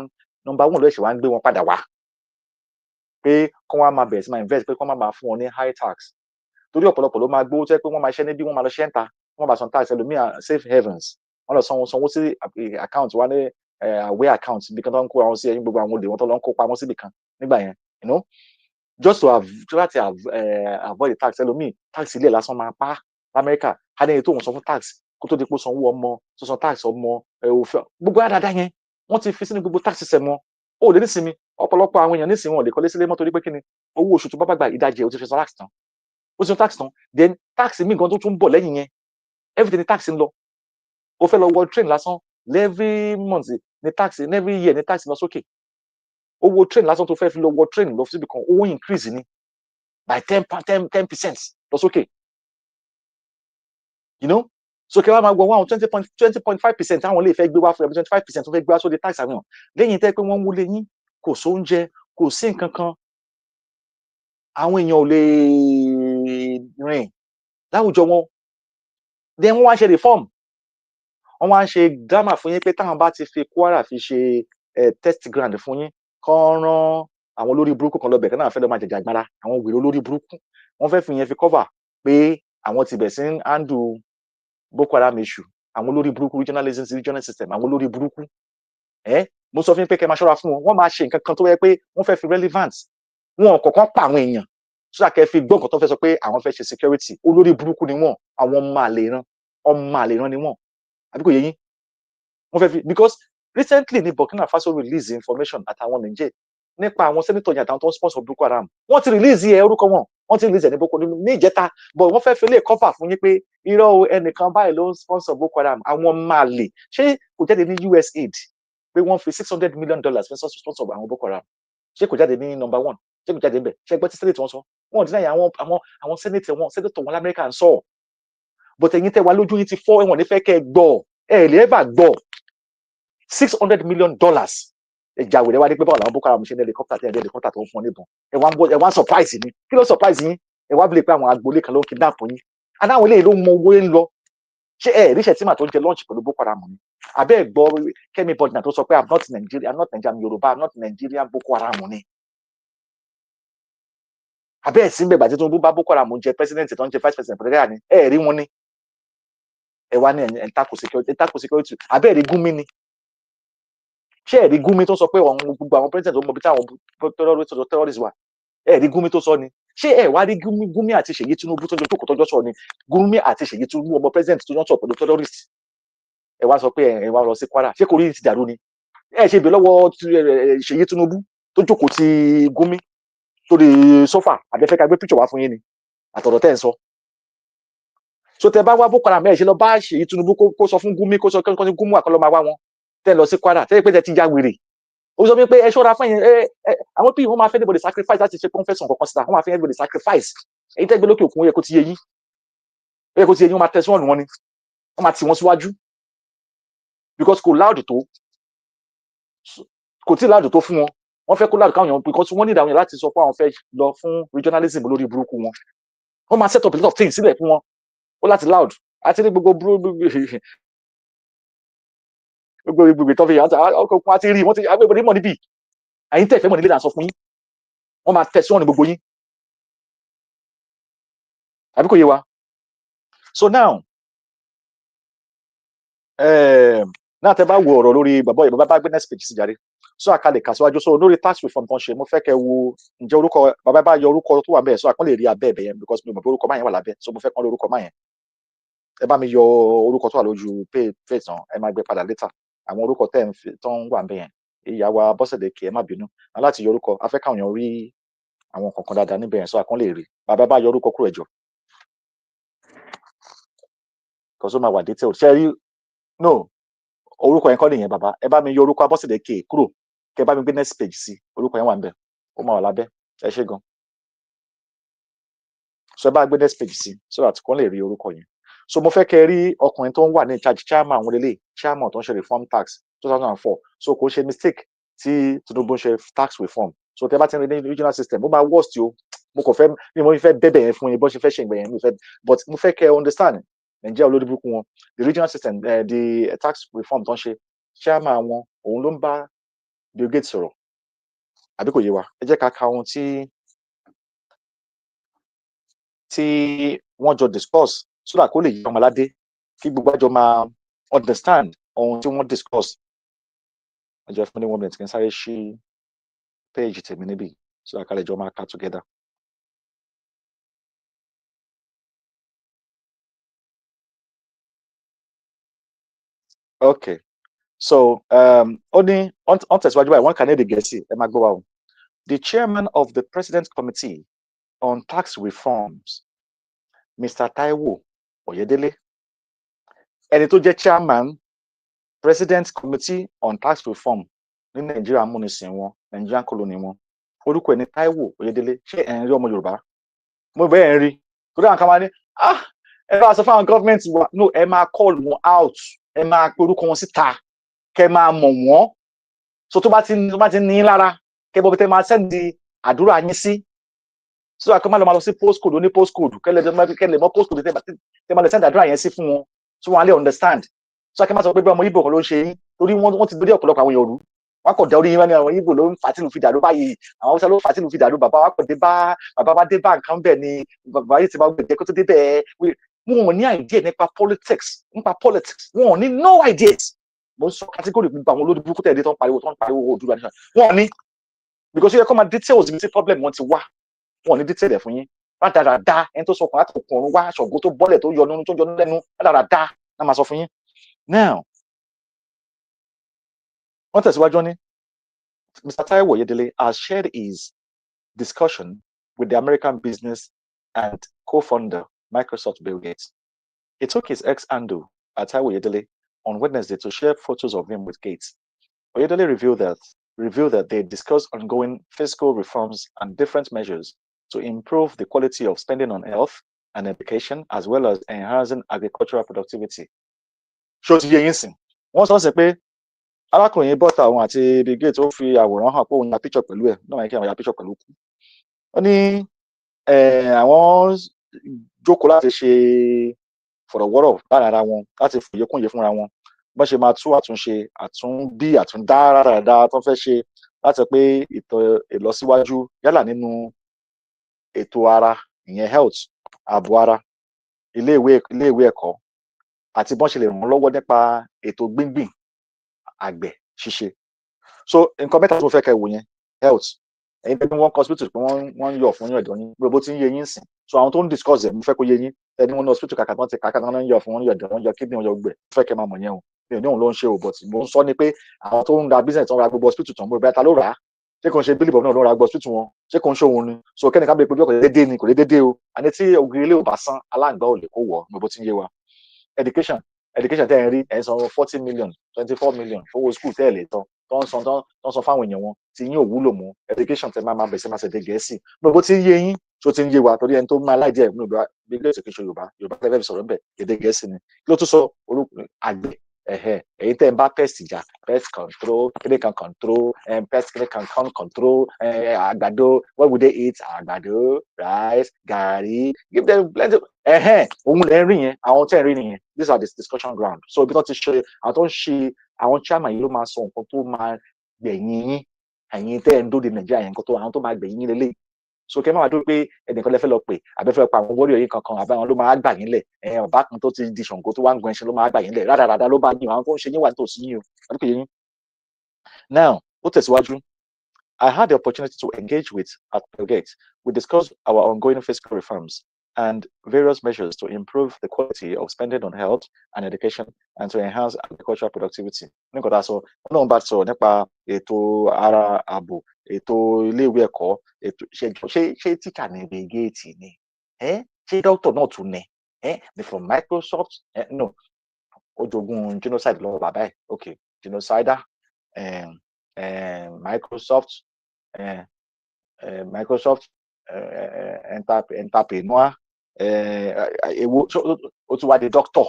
number one ló ṣẹ̀ wá ń gbé wọn padà wá pé kọ́ wọ́n máa bẹ̀rẹ̀ sí máa invest pé kọ́ máa fún wọn ní high tax torí ọ̀pọ̀lọpọ̀ ló máa gbówó tẹ́ pé wọ́n máa ṣẹ́ níbí wọ́n máa lọ ṣẹ́ ń ta wọ́n máa san tax ẹlòmíà safe havens wọ́n lọ sanwó sí account wa ní away account bí kan tó ń kó àwọn sí ẹyin gbogbo àwọn olè wọn tó lọ ń kó pamọ́ síbì kan nígbà yẹn you know just to avoid the tax ẹlòmíì tax ilé lásán máa pa lamẹ́ríkà adéyẹ tó wọ́n san fún tax kó tó di pé sanwó ọmọ tó san tax ọmọ òfin gbogbo àdáadáa yẹn wọ́n ti fi sínú gbogbo tax system wọn ó lè nísìnyí ọ̀pọ̀lọpọ̀ àwọn èèyàn nísìnyí wọn lè kọ́lé sílé mọ́ torí pé kí ni owó oṣù tó bá gbà ìdajì ó ti fi san tax tán ó ti san tax tán then tax mi gan tó tún bọ̀ lẹ́yìn yẹn everything ni tax ń lọ ó fẹ́ lọ wọ train lásán every month ni tax every year ni tax lọ sókè owó train lásán tó fẹ́ fi lọ wọ train lọ síbi kan owó increase ni by 10% lọ sókè you know so kí wọ́n máa gbọ́ wọn 20.5% àwọn lè fẹ́ gbé wá fún ẹ 25% tó fẹ́ gbé wá sóde tax àwọn lẹ́yìn tẹ́ pé wọ́n wúlé yín kò sóúnjẹ kò sí nǹkan kan àwọn èèyàn ò lè rìn láwùjọ wọn then wọ́n wá ṣe reform wọ́n wá ń ṣe drama fún yín pé táwọn bá ti fi Kwara fi ṣe test ground fún yín kọ́ rán àwọn olórí burúkú kan lọ́bẹ̀ kan náà fẹ́ lọ́ máa jẹ̀jà agbára àwọn wèrè olórí burúkú wọ́n fẹ́ fi yẹn fi cover pé àwọn ti bẹ̀ sí ń handle Boko Haram issue àwọn olórí burúkú regional system àwọn olórí burúkú mo sọ fún yín pé kẹ́ máa ṣọ́ra fún wọn wọ́n máa ṣe nǹkan kan tó yẹ pé wọ́n fẹ́ fi relevant wọn kọ̀ọ̀kan pa àwọn èèyàn sódà kẹ́ fi gbọ́ nǹkan tó fẹ́ sọ pé àwọn fẹ́ ṣe security olórí burúkú ni wọ́n àwọn ọmọ àlè ìran ni wọ́n àbí kò yé yín wọ́n fẹ́ fi because recently ní Burkina Faso release information àtàwọn Niger nípa àwọn senator yẹn àtàwọn tó ń sponsor Boko Haram wọ́n ti release orúkọ wọn wọ́n ti release ní Boko ní ìjẹta but wọ́n fẹ́ fi lè cover fún yín pé irọ́ o ẹnìkan báyìí ló ń sponsor Boko Haram àwọn máa lè ṣé kò jáde ní USAID pé wọ́n fi $600 million fẹ́ sponsor àwọn Boko Haram ṣé kò jáde ní number one ṣé kò jáde ń bẹ̀ ṣé gbọ́ tí senate wọn sọ wọn ò dín náà àwọn senator wọn l'Amẹ́ríkà ń sọ but ẹ̀yin tẹ́ wá lójú yín ti fọ́ ẹ̀wọ̀n nífẹ̀ẹ́ kẹ́ ẹ gbọ́ ẹ̀ lè ever gbọ́ $600 million ẹ̀jà wẹ̀rẹ̀ wá ní pé báwo làwọn Boko Haram ṣe ní helicopter tẹ́ ẹ̀ helicopter tó ń fún ọ níbọn ẹ̀ wá surprise ni kí ló surprise yín ẹ̀ wá bìlẹ̀ pé àwọn agboolé kan ló ń kidnap yín and àwọn eléyìí ló mọ owó ń lọ ṣé ẹ̀ ríṣẹ̀ tí màá tó ń jẹ lunch pẹ̀lú Boko Haram ni àbẹ́ ẹ̀ gbọ́ Kẹ́mi Bọ́dìnà tó sọ pé I'm not Nigerian Yoruba I'm not Nigerian Boko Haram ni àbẹ́ ẹ̀ sínbẹ̀ gbàtí Tinubu bá Boko Haram jẹ president tó ń jẹ vice president pẹ̀lẹ́gà ni ẹ̀ rí wọn ni ẹ̀ wá ní ẹ̀ ń takò security àbẹ́ ẹ̀ rí Gumi ni ṣé ẹ̀ rí Gumi tó sọ pé gbogbo àwọn president tó mọ bí táwọn terrorist wà ẹ̀ rí Gumi tó sọ ni ṣé ẹ̀ wá rí Gumi àti Ṣèyí Tinubu tó jọ jókòó tọ́jọ́ sọ ni Gumi àti Ṣèyí Tinubu ọmọ president tó jọ sọ pẹ̀lú terrorist ẹ̀ wá sọ pé ẹ̀ wá lọ sí Kwara ṣé kò rí ti dàrú ni ẹ̀ ṣe bẹ̀ lọ́wọ́ Ṣèyí Tinubu tó jókòó ti Gumi tó di sọ́fà àbẹ́fẹ́ ká gbé picture wá fún yín ni àtọ̀rọ̀ tẹ́ ń sọ so tẹ bá wá Boko Haram ẹ̀ ṣe lọ bá Ṣèyí Tinubu kó sọ fún Gumi kó sọ kí Gumi àkọlọ́ máa wá wọn tẹ́ lọ sí Kwara tẹ́ pé tẹ́ ti ya wèrè ó sọ pé ẹ ṣọ́ra fún yín àwọn pí wọ́n máa fẹ́ everybody sacrifice láti ṣe confession kankan síta wọ́n máa fẹ́ everybody sacrifice èyí tẹ́ gbé lókè òkun ó yẹ kó ti yé yín wọ́n máa tẹ̀síwọ̀n wọn ni wọ́n máa tì wọ́n síwájú because kò láàdù tó fún wọn wọ́n fẹ́ kó láàdù káwọn èèyàn because wọ́n ní ìdáhùn yẹn láti sọ pé àwọn fẹ́ lọ fún regionalism lórí burúkú wọn wọ́n máa set up a lot of things sílẹ̀ fún wọn ó láti loud àti ní gbogbo tó fi yàn ọkọ̀ àti rí wọ́n ti agbègbè mọ̀ níbí àyín tẹ̀fẹ́ mọ̀ nílé náà sọ fún yín wọ́n máa tẹ̀síwọ̀n ní gbogbo yín àbí kò yé wa so now tẹ bá wo ọ̀rọ̀ lórí bàbá bá gbé next page sí jáde so àkàlẹ̀ kà síwájú so lórí tax reform tó ń ṣe mo fẹ́ kẹ́ wo ǹjẹ́ orúkọ bàbá bá yọ orúkọ tó wà bẹ́ẹ̀ so àkàn lè rí abẹ́ ẹ̀bẹ̀ yẹn because mi ò mọ̀ pé orúkọ máa yẹn wà lábẹ́ so mo fẹ́ kàn lórúkọ máa yẹn ẹ bá mi yọ orúkọ tó wà lójú page tán ẹ máa gbé padà later àwọn orúkọ tó ń wà bẹ́ẹ̀ yẹn ìyàwó Bọ́sẹ̀dé kì í má bínú láti yọ orúkọ afẹ́ káwọn èèyàn rí àwọn kankan dáadáa níbẹ̀ yẹn so àkàn lè rí bàbá bá yọ orúkọ kúrò ẹ̀jọ̀ kò tó máa wà detail ṣe rí no orúkọ yẹn kọ́ nìyẹn bàbá ẹ bá mi yọ orúkọ Bọ́sẹ̀dé kì í kúrò kẹ bá mi gbé next page sí orúkọ yẹn wà níbẹ̀ ó máa wà lábẹ́ ẹ ṣé gan so ẹ bá gbé next page sí so that kò lè rí orúkọ yẹn so mo fẹ́ kẹ́ rí ọkùnrin tó ń wà ní charge chairman àwọn lélẹ̀ chairman tó ń ṣe reform tax 2004 so kò ṣe mistake tí Tinubu ń ṣe tax reform so tẹ bá ti rí ní regional system ó máa worst o mo kò fẹ́ ní mo fẹ́ bẹ̀bẹ̀ yẹn fún yín bó ṣe fẹ́ ṣe ìgbẹ̀ yẹn but mo fẹ́ kẹ́ understand Nàìjíríà olórí burúkú wọn the regional system the tax reform tó ń ṣe chairman wọn òun ló ń bá Bill Gates sọ̀rọ̀ àbí kò yé wa ẹ jẹ́ ká ka ohun tí wọ́n jọ discuss so that kó lè yí ọmọládé kí gbogbo àjọ máa understand ohun tí wọ́n discuss ẹ jẹ́ fún ní 1 minute kí n sáré ṣí page tèmi níbí so that ká lè jọ máa ka together. Okay so ó ní on tẹ̀síwájú báyìí wọ́n kà ní èdè Gẹ̀ẹ́sì ẹ máa gbọ́ wa o. The chairman of the President's Committee on Tax Reforms, Mr. Taiwo Oyedele, ẹni tó jẹ́ chairman President's Committee on Tax Reform ní Nàìjíríà amúnisìn wọn Nigerian colony wọn orúkọ ẹni Taiwo Oyedele ṣé ẹ̀ ń rí ọmọ Yorùbá mo bẹ́ẹ̀ ń rí torí àwọn kan máa ní ẹ bá sọ fún àwọn gọ́ọ̀mẹ̀ntì wa no ẹ máa call wọn out ẹ máa pe orúkọ wọn síta kẹ máa mọ̀ wọ́n so tó bá ti ní lára kẹ bọ́ bí tẹ máa sẹ́ndì àdúrà yín sí so àkọ́ máa lọ sí postcode oní postcode kẹlẹ̀ mọ́ postcode tẹ máa lè sẹ́ndì àdúrà yẹn sí fún wọn so wọn á lè understand so àkẹ́ máa sọ pé bí ọmọ Ìgbò kan ló ń ṣe yín torí wọ́n ti dorí ọ̀pọ̀lọpọ̀ àwọn èèyàn rú wọn kò dá orí yín wá ní àwọn Ìgbò ló ń fà tìlù fi dàrú báyìí àwọn Haúsá ló ń fà tìlù fi dàrú bàbá wa dé bá nǹkan bẹ́ẹ̀ ni bàbá yìí ti máa gbẹ̀jẹ̀ kó tó dé bẹ́ẹ̀ wọn ò ní idea nípa politics wọn ò ní no ideas mo sọ category gbogbo àwọn olórí burúkú tẹ̀lé tó ń pariwo Oòduà nation wọn ò ní because ó yẹ kó máa details ibi tí problem wọn ti wá wọn ò ní detail ẹ̀ fún yín rádaràda ẹni tó sọ ọkùnrin láti ọkùnrin wá Ṣàngó tó bọ́lẹ̀ tó yọnu lẹ́nu rádaràda náà máa sọ fún yín now wọ́n tẹ̀síwájú ní Mr. Taiwo Oyedele has shared his discussion with the American business and co-founder Microsoft Bill Gates. He took his ex-handle at Taiwo Oyedele on Wednesday to share photos of him with Gates. Oyedele revealed that they discussed ongoing fiscal reforms and different measures to improve the quality of spending on health and education, as well as enhancing agricultural productivity. Ṣó ti yé yín sìn? Wọ́n sọ sí pé arákùnrin bọ́tà òun àti Bill Gates ó fi àwòrán hàn pé òun ya picture pẹ̀lú ẹ̀, náà máa ń kí àwọn ya picture pẹ̀lú kú. Ó ní àwọn jókòó láti ṣe fọ̀rọ̀wọ́rọ̀ láàrin ara wọn láti fòye kúnye fúnra wọn bọ́n ṣe máa tú àtúnṣe àtúnbí àtúndá rárára tó fẹ́ ṣe láti pé ìlọsíwájú yálà nínú ètò ara ìyẹn health, ààbò ara, iléèwé ẹ̀kọ́ àti bọ́n ṣe lè ràn lọ́wọ́ nípa ètò gbíngbìn àgbẹ̀ ṣíṣe. So nǹkan mẹ́ta tó fẹ́ kẹ́ wò yẹn health ẹ̀yin tẹ́ni wọ́n hospital pé wọ́n ń yọ̀ fún yàn ìdán yín gbogbo tí ń yé yín sìn so àwọn tó ń discuss ẹ̀ mo fẹ́ kó yé yín ẹni wọn ní hospital kàkà tán ti kàkà tán ń yọ̀ fún wọn yọ̀ ìdán wọn yọ kidney wọn yọ gbẹ fẹ́ kẹ́ máa mọ̀ yẹn o mi ò ní òun ló ń ṣe o but mo ń sọ ni pé àwọn tó ń ra business tó ń ra gbogbo hospital tán mo bẹ́ẹ̀ ta ló rà á ṣé kò ń ṣe bílíbọ̀ náà ló ra gbogbo hospital wọn ṣé kò ń ṣe òun ni so kẹ́nìkan bẹ pé bí ọkọ̀ dédé ni kò lè dédé o àní tí ògiri ilé ò bá sán aláǹgbá ò lè kó wọ̀ gbogbo tí ń yé wa education tẹ́ ẹ̀ ń rí ẹ̀ ń san 40 million 24 million fowó school tẹ́ ẹ̀ lè tán tó ń san fáwọn èèyàn wọn tí yín ò wúlò mọ́ education tẹ́ máa bẹ̀sẹ̀ máa ṣẹ̀dẹ̀ gẹ̀ẹ́sì gbogbo tí ń yé yín tó ti ń yé wa torí ẹni tó máa láìdí ẹ̀ nínú bí ilé ìsèké ṣe yorùbá tẹ́lẹ̀ fi sọ̀rọ̀ ń bẹ̀ èdè gẹ̀ẹ́sì ni kí ló tún sọ orúkọ àgbẹ̀ èyí tẹ́ ń bá pest jà pest control kíni kan control pest kíni kan control àgbàdo what would they eat àgbàdo rice garri give them plenty òun lẹ́ ń rí yẹn àwọn tẹ́ ń rí nìyẹn these are the discussion ground so ibi tó ti ṣe àwọn tó ń ṣe àwọn chairman yìí ló máa sọ nǹkan tó máa gbẹ̀yìn yín ẹ̀yin tẹ́ ẹ̀ ń dóde nàìjíríà yẹn nǹkan tó àwọn tó máa gbẹ̀yìn yín lélẹ̀ so kẹ́ máa dúró pé ẹnìkan lẹ́fẹ́ lọ pè àbẹ́fẹ́ pa àwọn warrior yìí kankan àbáwọn ló máa gbà yín lẹ̀ ọ̀bá kan tó ti di ṣàngó tó wá ń gun ẹṣin ló máa gbà yín lẹ̀ rádaràda ló bá yín àwọn tó ń ṣe yín wà nítòsí yín o àdúgbò yín. Now ó tẹ̀síwájú I had the opportunity to engage with at Bill Gates. We discussed our ongoing fiscal reforms and various measures to improve the quality of spending on health and education and to enhance agricultural productivity. Nígbà tá a sọ ọlọ́run bá sọ nípa ètò ara ààbò ètò iléèwé ẹ̀kọ́ ètò ṣé tíkà ní Bill Gates ni ṣé dókítà náà tún ní ni from Microsoft no ó jogún genocide lọ́wọ́ bàbá ẹ̀ okay genocider Microsoft entrepreneur ewo ó tún wá di doctor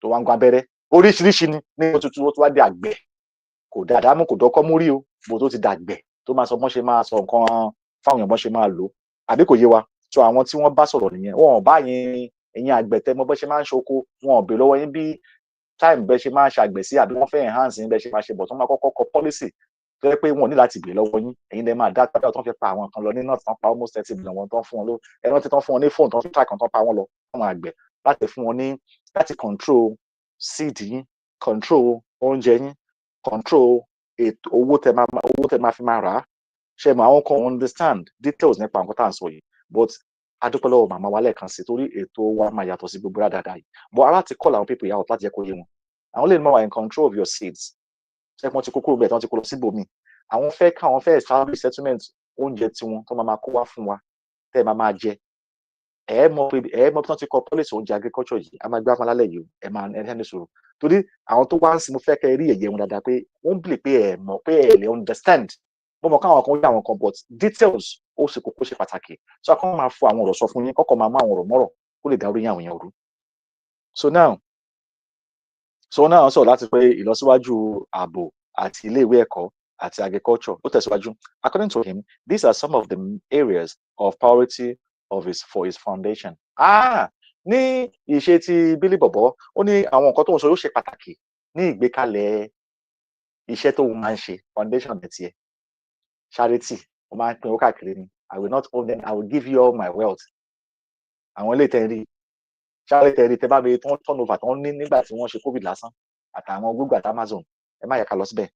tó wá ń gba abẹ́rẹ́ oríṣiríṣi ni ní ó tún wá di àgbẹ̀ kò dáadáa mú kò dọ́kọ́ mú rí o bó tó ti dàgbẹ̀ tó máa sọ bọ́n ṣe máa sọ nǹkan fáwọn èèyàn bọ́n ṣe máa lò àbí kò yé wa so àwọn tí wọ́n bá sọ̀rọ̀ nìyẹn wọn ò bá yín ẹ̀yin àgbẹ̀ tẹ́ mọ̀ bọ́n ṣe máa ń ṣoko wọn ò bè lọ́wọ́ yín bí time bẹ́ẹ̀ ṣe máa ń ṣàgbẹ̀ sí àbí wọ́n fẹ́ enhance yín bẹ́ẹ̀ ṣe máa ṣe bọ̀ tó máa kọ́kọ́ kọ policy tó yẹ pé wọn ò ní láti bè lọ́wọ́ yín ẹ̀yin lẹ́ máa dá padà tó ń fi pa àwọn kan lọ ní north tán pa almost 30 billion wọn tán fún wọn ló ẹran tí tán fún wọn ní fóònù tán fi track tán pa wọn lọ fún àgbẹ̀ láti fún wọn ní láti control seed yín control oúnjẹ yín control ètò owó tẹ máa fi máa rà á ṣe mọ àwọn kan understand details nípa nǹkan tá à ń sọ yìí but adúpẹ́ lọ́wọ́ màmá wa lẹ́ẹ̀kan sí torí ètò wa máa yàtọ̀ sí gbogbo dáadáa yìí but ara ti call àwọn people yà out láti jẹ́ kó yé wọn àwọn lè mọ̀ wà in control of your seeds ṣé wọ́n ti kó kúrò bẹ́ẹ̀ tí wọ́n ti kó lọ síbòmíì àwọn fẹ́ establish settlement oúnjẹ tiwọn tó máa kó wá fún wa tẹ́ ẹ máa jẹ ẹ mọ̀ bí wọ́n ti kọ policy oúnjẹ agriculture yìí a máa gbé afọlálẹ̀ yìí ẹ máa ẹni sọ̀rọ̀ torí àwọn tó wá ń sin mo fẹ́ kẹ́ rí ẹ̀yẹ wọn dáadáa pé wọ́n bìlì pé ẹ mọ̀ pé ẹ lè understand mo mọ̀ káwọn kan ó yá àwọn kan but details ó ṣe kókó ṣe pàtàkì so akọ́ máa fọ àwọn ọ̀rọ̀ sọ fún yín kọ́kọ́ máa mú àwọn ọ̀rọ̀ mọ́rọ̀ kó lè dá orí yín àwọn èèyàn rú so now sọ láti pé ìlọsíwájú ààbò àti iléèwé ẹ̀kọ́ àti agriculture ó tẹ̀síwájú according to him these are some of the areas of priority for his foundation ní ìṣe ti Bílí Bọ̀bọ́ ó ní àwọn nǹkan tó ń sọ yóò ṣe pàtàkì ní ìgbékalẹ̀ iṣẹ́ tó máa ń ṣe foundation ẹ̀ tiẹ̀ charity ó máa ń pín owó káàkiri ni I will not own them I will give you all my wealth àwọn ilé ìtẹ́rí charity ẹ̀rí tẹ́ bá mi tán turnover tán ní nígbà tí wọ́n ṣe covid lásán àtàwọn Google àti Amazon ẹ má yẹ ká lọ síbẹ̀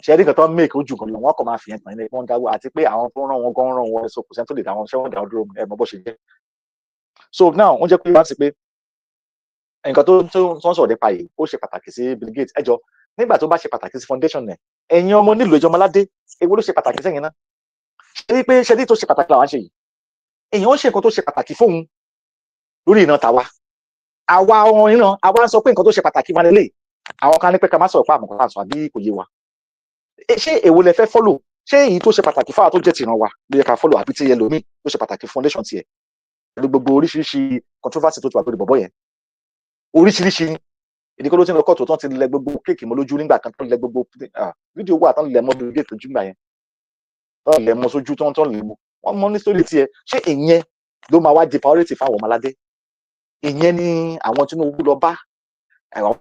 ṣe rí nǹkan tó ń make ojú kan lọ wọn kò máa fi yẹn tàn ní wọn dáwọ́ àti pé àwọn tó ń ràn wọn gan ràn wọn so kò sẹ́ni tó lè dá wọn ṣé wọ́n dá wọn dúró ẹ mọ bó ṣe jẹ́ so now wọ́n jẹ́ pé wọ́n ti pé nǹkan tó ń sọ̀rọ̀ nípa yìí ó ṣe pàtàkì sí Bill Gates ẹjọ́ nígbà tó bá ṣe pàtàkì sí foundation ẹ̀ ẹ̀yin ọmọ nílùú ìjọba aládé èwo ló ṣe pàtàkì sẹ́yìn náà ṣe rí tó ṣe pàtàkì làwọn ṣe yìí èèyàn ó ṣe nǹkan tó ṣe pàtàkì fóun lórí ìran tàwa àwa ọmọ ìran àwa ń sọ pé nǹkan tó ṣe pàtàkì wọn lélẹ̀ àwọn kan ní pé ká má sọ̀rọ̀ pé àmọ̀kọ́ tá à ń sọ àbí kò yé wa ṣé èwo lẹ fẹ́ follow ṣé èyí tó ṣe pàtàkì fáwọn tó jẹ́ tìran wa ló yẹ ká follow àbí tí ẹlòmíì tó ṣe pàtàkì foundation tiẹ̀ gbogbo oríṣiríṣi controversy tó ti wà lórí bọ̀bọ̀ yẹn oríṣiríṣi ni ìdí kó ló ti ń lọ kóòtù tó ti lẹ gbogbo kéèkì mọ́ lójú nígbà kan tó lẹ gbogbo fídíò wà tán lẹ mọ́ bí géètì ojú gbà yẹn tán lẹ mọ́ sójú tán lẹ mọ́ wọ́n mọ́ ní sórí tiẹ̀ ṣé ìyẹn ló máa wá di priority fáwọn ọmọládé ìyẹn ni àwọn Tinubu lọ bá àwọn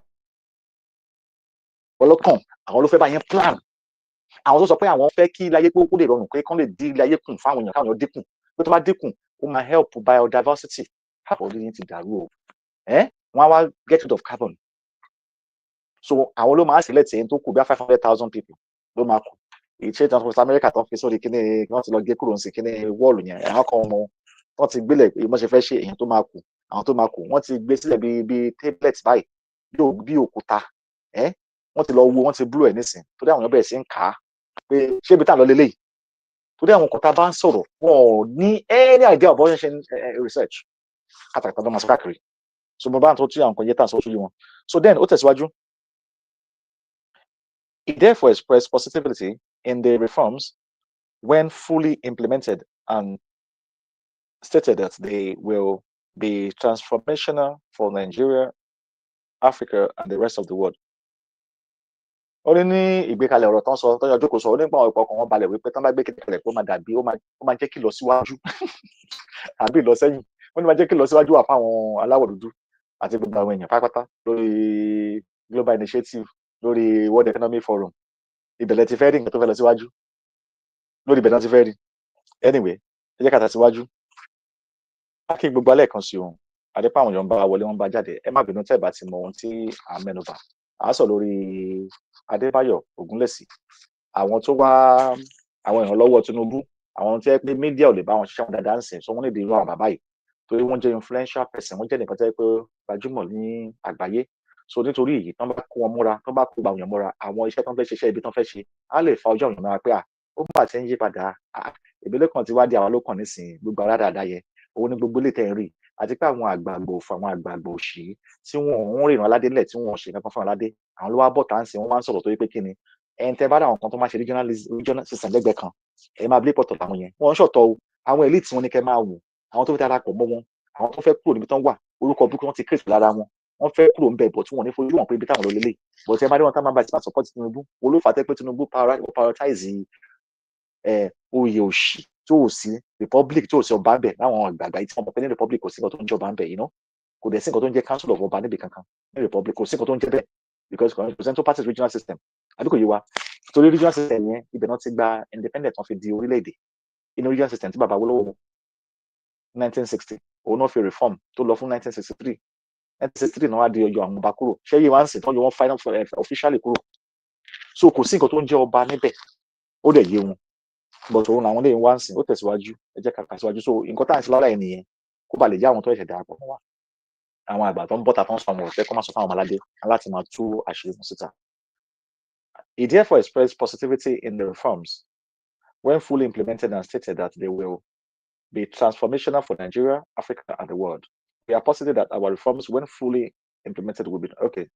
ọlọ́kàn àwọn ló fẹ́ bá yẹn plan àwọn tó sọ pé àwọn fẹ́ kí ilé ayé pé ó lè rọrùn pé kán lè dín ilé ayé kùn fáwọn èèyàn káwọn èèyàn dínkù pé tó bá dínkù ó máa help biodiversity káàbọ̀ orí yẹn ti dàrú o wọ́n á wá get rid of carbon so àwọn ló máa select ẹni tó kù bí i 500,000 people ló máa kù ìṣe transport America tó fi sórí kíní wọ́n ti lọ gé kúrò sí kíní wọ́ọ̀lù yẹn àwọn kan ọmọ wọ́n ti gbélé ìmọ̀ ṣe fẹ́ ṣe èèyàn tó máa kù àwọn tó máa kù wọ́n ti gbé sílẹ̀ bíi tablet báyìí bí òkúta wọ́n ti lọ wo wọ́n ti blú ẹ̀ nísìn torí àwọn èèyàn bẹ̀rẹ̀ sí ń kà á pé ṣé ibi tá à ń lọ lélẹ́yìí torí àwọn kan tá a bá ń sọ̀rọ̀ wọn ò ní any idea of what ṣe research kàtàkàtà lọ́mọ sọ káàkiri so mo bá ń tó tí àwọn kan yẹ tá à ń sọ sójú wọn so then ó tẹ̀síwájú. He therefore expressed positivity in the reforms when fully implemented and stated that they will be transformational for Nigeria, Africa, and the rest of the world. Ó ní ìgbékalẹ̀ ọ̀rọ̀ tán sọ tọ́jọ́ jókòó sọ ó ní gbọ́n ọ̀pọ̀ ọkàn wọn balẹ̀ wípé tán bá gbé kékeré kó máa dàbí ó máa jẹ́ kí lọ síwájú àbí lọ sẹ́yìn wọ́n ní máa jẹ́ kí lọ síwájú wà fáwọn aláwọ̀ dúdú àti gbogbo àwọn èèyàn pátápátá lórí global initiative lórí World Economic Forum ìbẹ̀lẹ̀ ti fẹ́ rí nǹkan tó fẹ́ lọ síwájú lórí ìbẹ̀lẹ̀ ti fẹ́ rí anyway ẹ jẹ́ ká tẹ̀síwájú kí gbogbo alẹ́ kan sí òun àdépá àwọn èèyàn bá wọlé wọn bá jáde ẹ má bínú tẹ́ ẹ bá ti mọ ohun tí à ń mẹ́nubà à á sọ lórí Adébáyọ̀ Ògúnlẹ̀sì àwọn tó wá àwọn èèyàn lọ́wọ́ Tinubu àwọn tí ẹ pé mídíà ò lè bá wọn ṣiṣẹ́ wọn dáadáa ń sìn so wọ́n lè dé irú àwọn bàbá yìí torí wọ́n jẹ́ influential person wọ́n jẹ́ nìkan tẹ́ pé gbajúmọ̀ ní àgbáyé so nítorí èyí tán bá kó wọn múra tán bá kó gba òyìn múra àwọn iṣẹ́ tán fẹ́ ṣe iṣẹ́ ibi tán fẹ́ ṣe á lè fa ọjọ́ òyìn múra pé ó bá ti ń yí padà ìbílẹ̀ kan ti wá di àwọn lókàn nísìnyí gbogbo ara dáadáa yẹ owó ní gbogbo lè tẹ̀ ń rí àti pé àwọn àgbààgbò fún àwọn àgbààgbò òṣì tí wọn ń rìnrìn aládé nílẹ̀ tí wọn ò ṣe nǹkan fún aládé àwọn ló wá bọ̀ tá à ń sìn wọn máa ń sọ̀rọ̀ tó yẹ pé kí ni ẹni tẹ́ bá dà àwọn kan tó máa ṣe regional system lẹ́gbẹ̀ẹ́ kan ẹ máa blé pọ̀tọ̀ làwọn yẹn wọn ń ṣọ̀tọ̀ o àwọn elite wọn ni kẹ́ máa wò àwọn tó fi darapọ̀ mọ́ wọn àwọn tó fẹ́ kúrò níbi tán wà orúkọ burúkú wọn ti create lára wọn wọn fẹ́ kúrò ń bẹ̀ bọ̀ tí wọn ní fojú wọn pé ibi táwọn lọ lélẹ̀ bọ̀ tí ẹ bá dé wọn tá máa bá ti máa support Tinubu olófàtẹ́ pé Tinubu prioritize oyè òṣì tí ò sí republic tí ò sí ọba ń bẹ̀ láwọn àgbààgbà yìí tí wọn mọ̀ pé ní republic kò sí nǹkan tó ń jọba ń bẹ̀ yìí ná kò dẹ̀ sí nǹkan tó ń jẹ́ council of ọba níbi kankan ní republic kò sí nǹkan tó ń jẹ́ bẹ́ẹ̀ because kò sí tó party regional system àbí kò yé wa torí regional system yẹn ibẹ̀ náà ti gba independent wọn fi di orílẹ̀-èdè inú regional system tí bàbá Awólọ́wọ̀ 1960 òun náà fi reform tó lọ fún 1963 náà wá di ọjọ́ àwọn ọba kúrò ṣé yìí wá ń sìn tó yọ wọn final officially kúrò so kò sí nǹkan tó ń jẹ́ ọba níbẹ̀ ó dẹ̀ yé wọn but òun làwọn lè wá ń sìn ó tẹ̀síwájú ẹ jẹ́ ká tẹ̀síwájú so nǹkan tá à ń ṣe lára ẹ̀ nìyẹn kó ba lè jẹ́ àwọn tó ẹ̀ṣẹ̀ darapọ̀ mọ́ wa àwọn àgbà tó ń bọ́ta tó ń sọ àwọn òṣìṣẹ́ kó má sọ fún àwọn ọmọládé láti máa tú àṣírí wọn síta. He therefore expressed positivity in the reforms when fully implemented and stated that they will be transformational for Nigeria, Africa, and the world. We are positive that our reforms, when fully implemented, will be okay.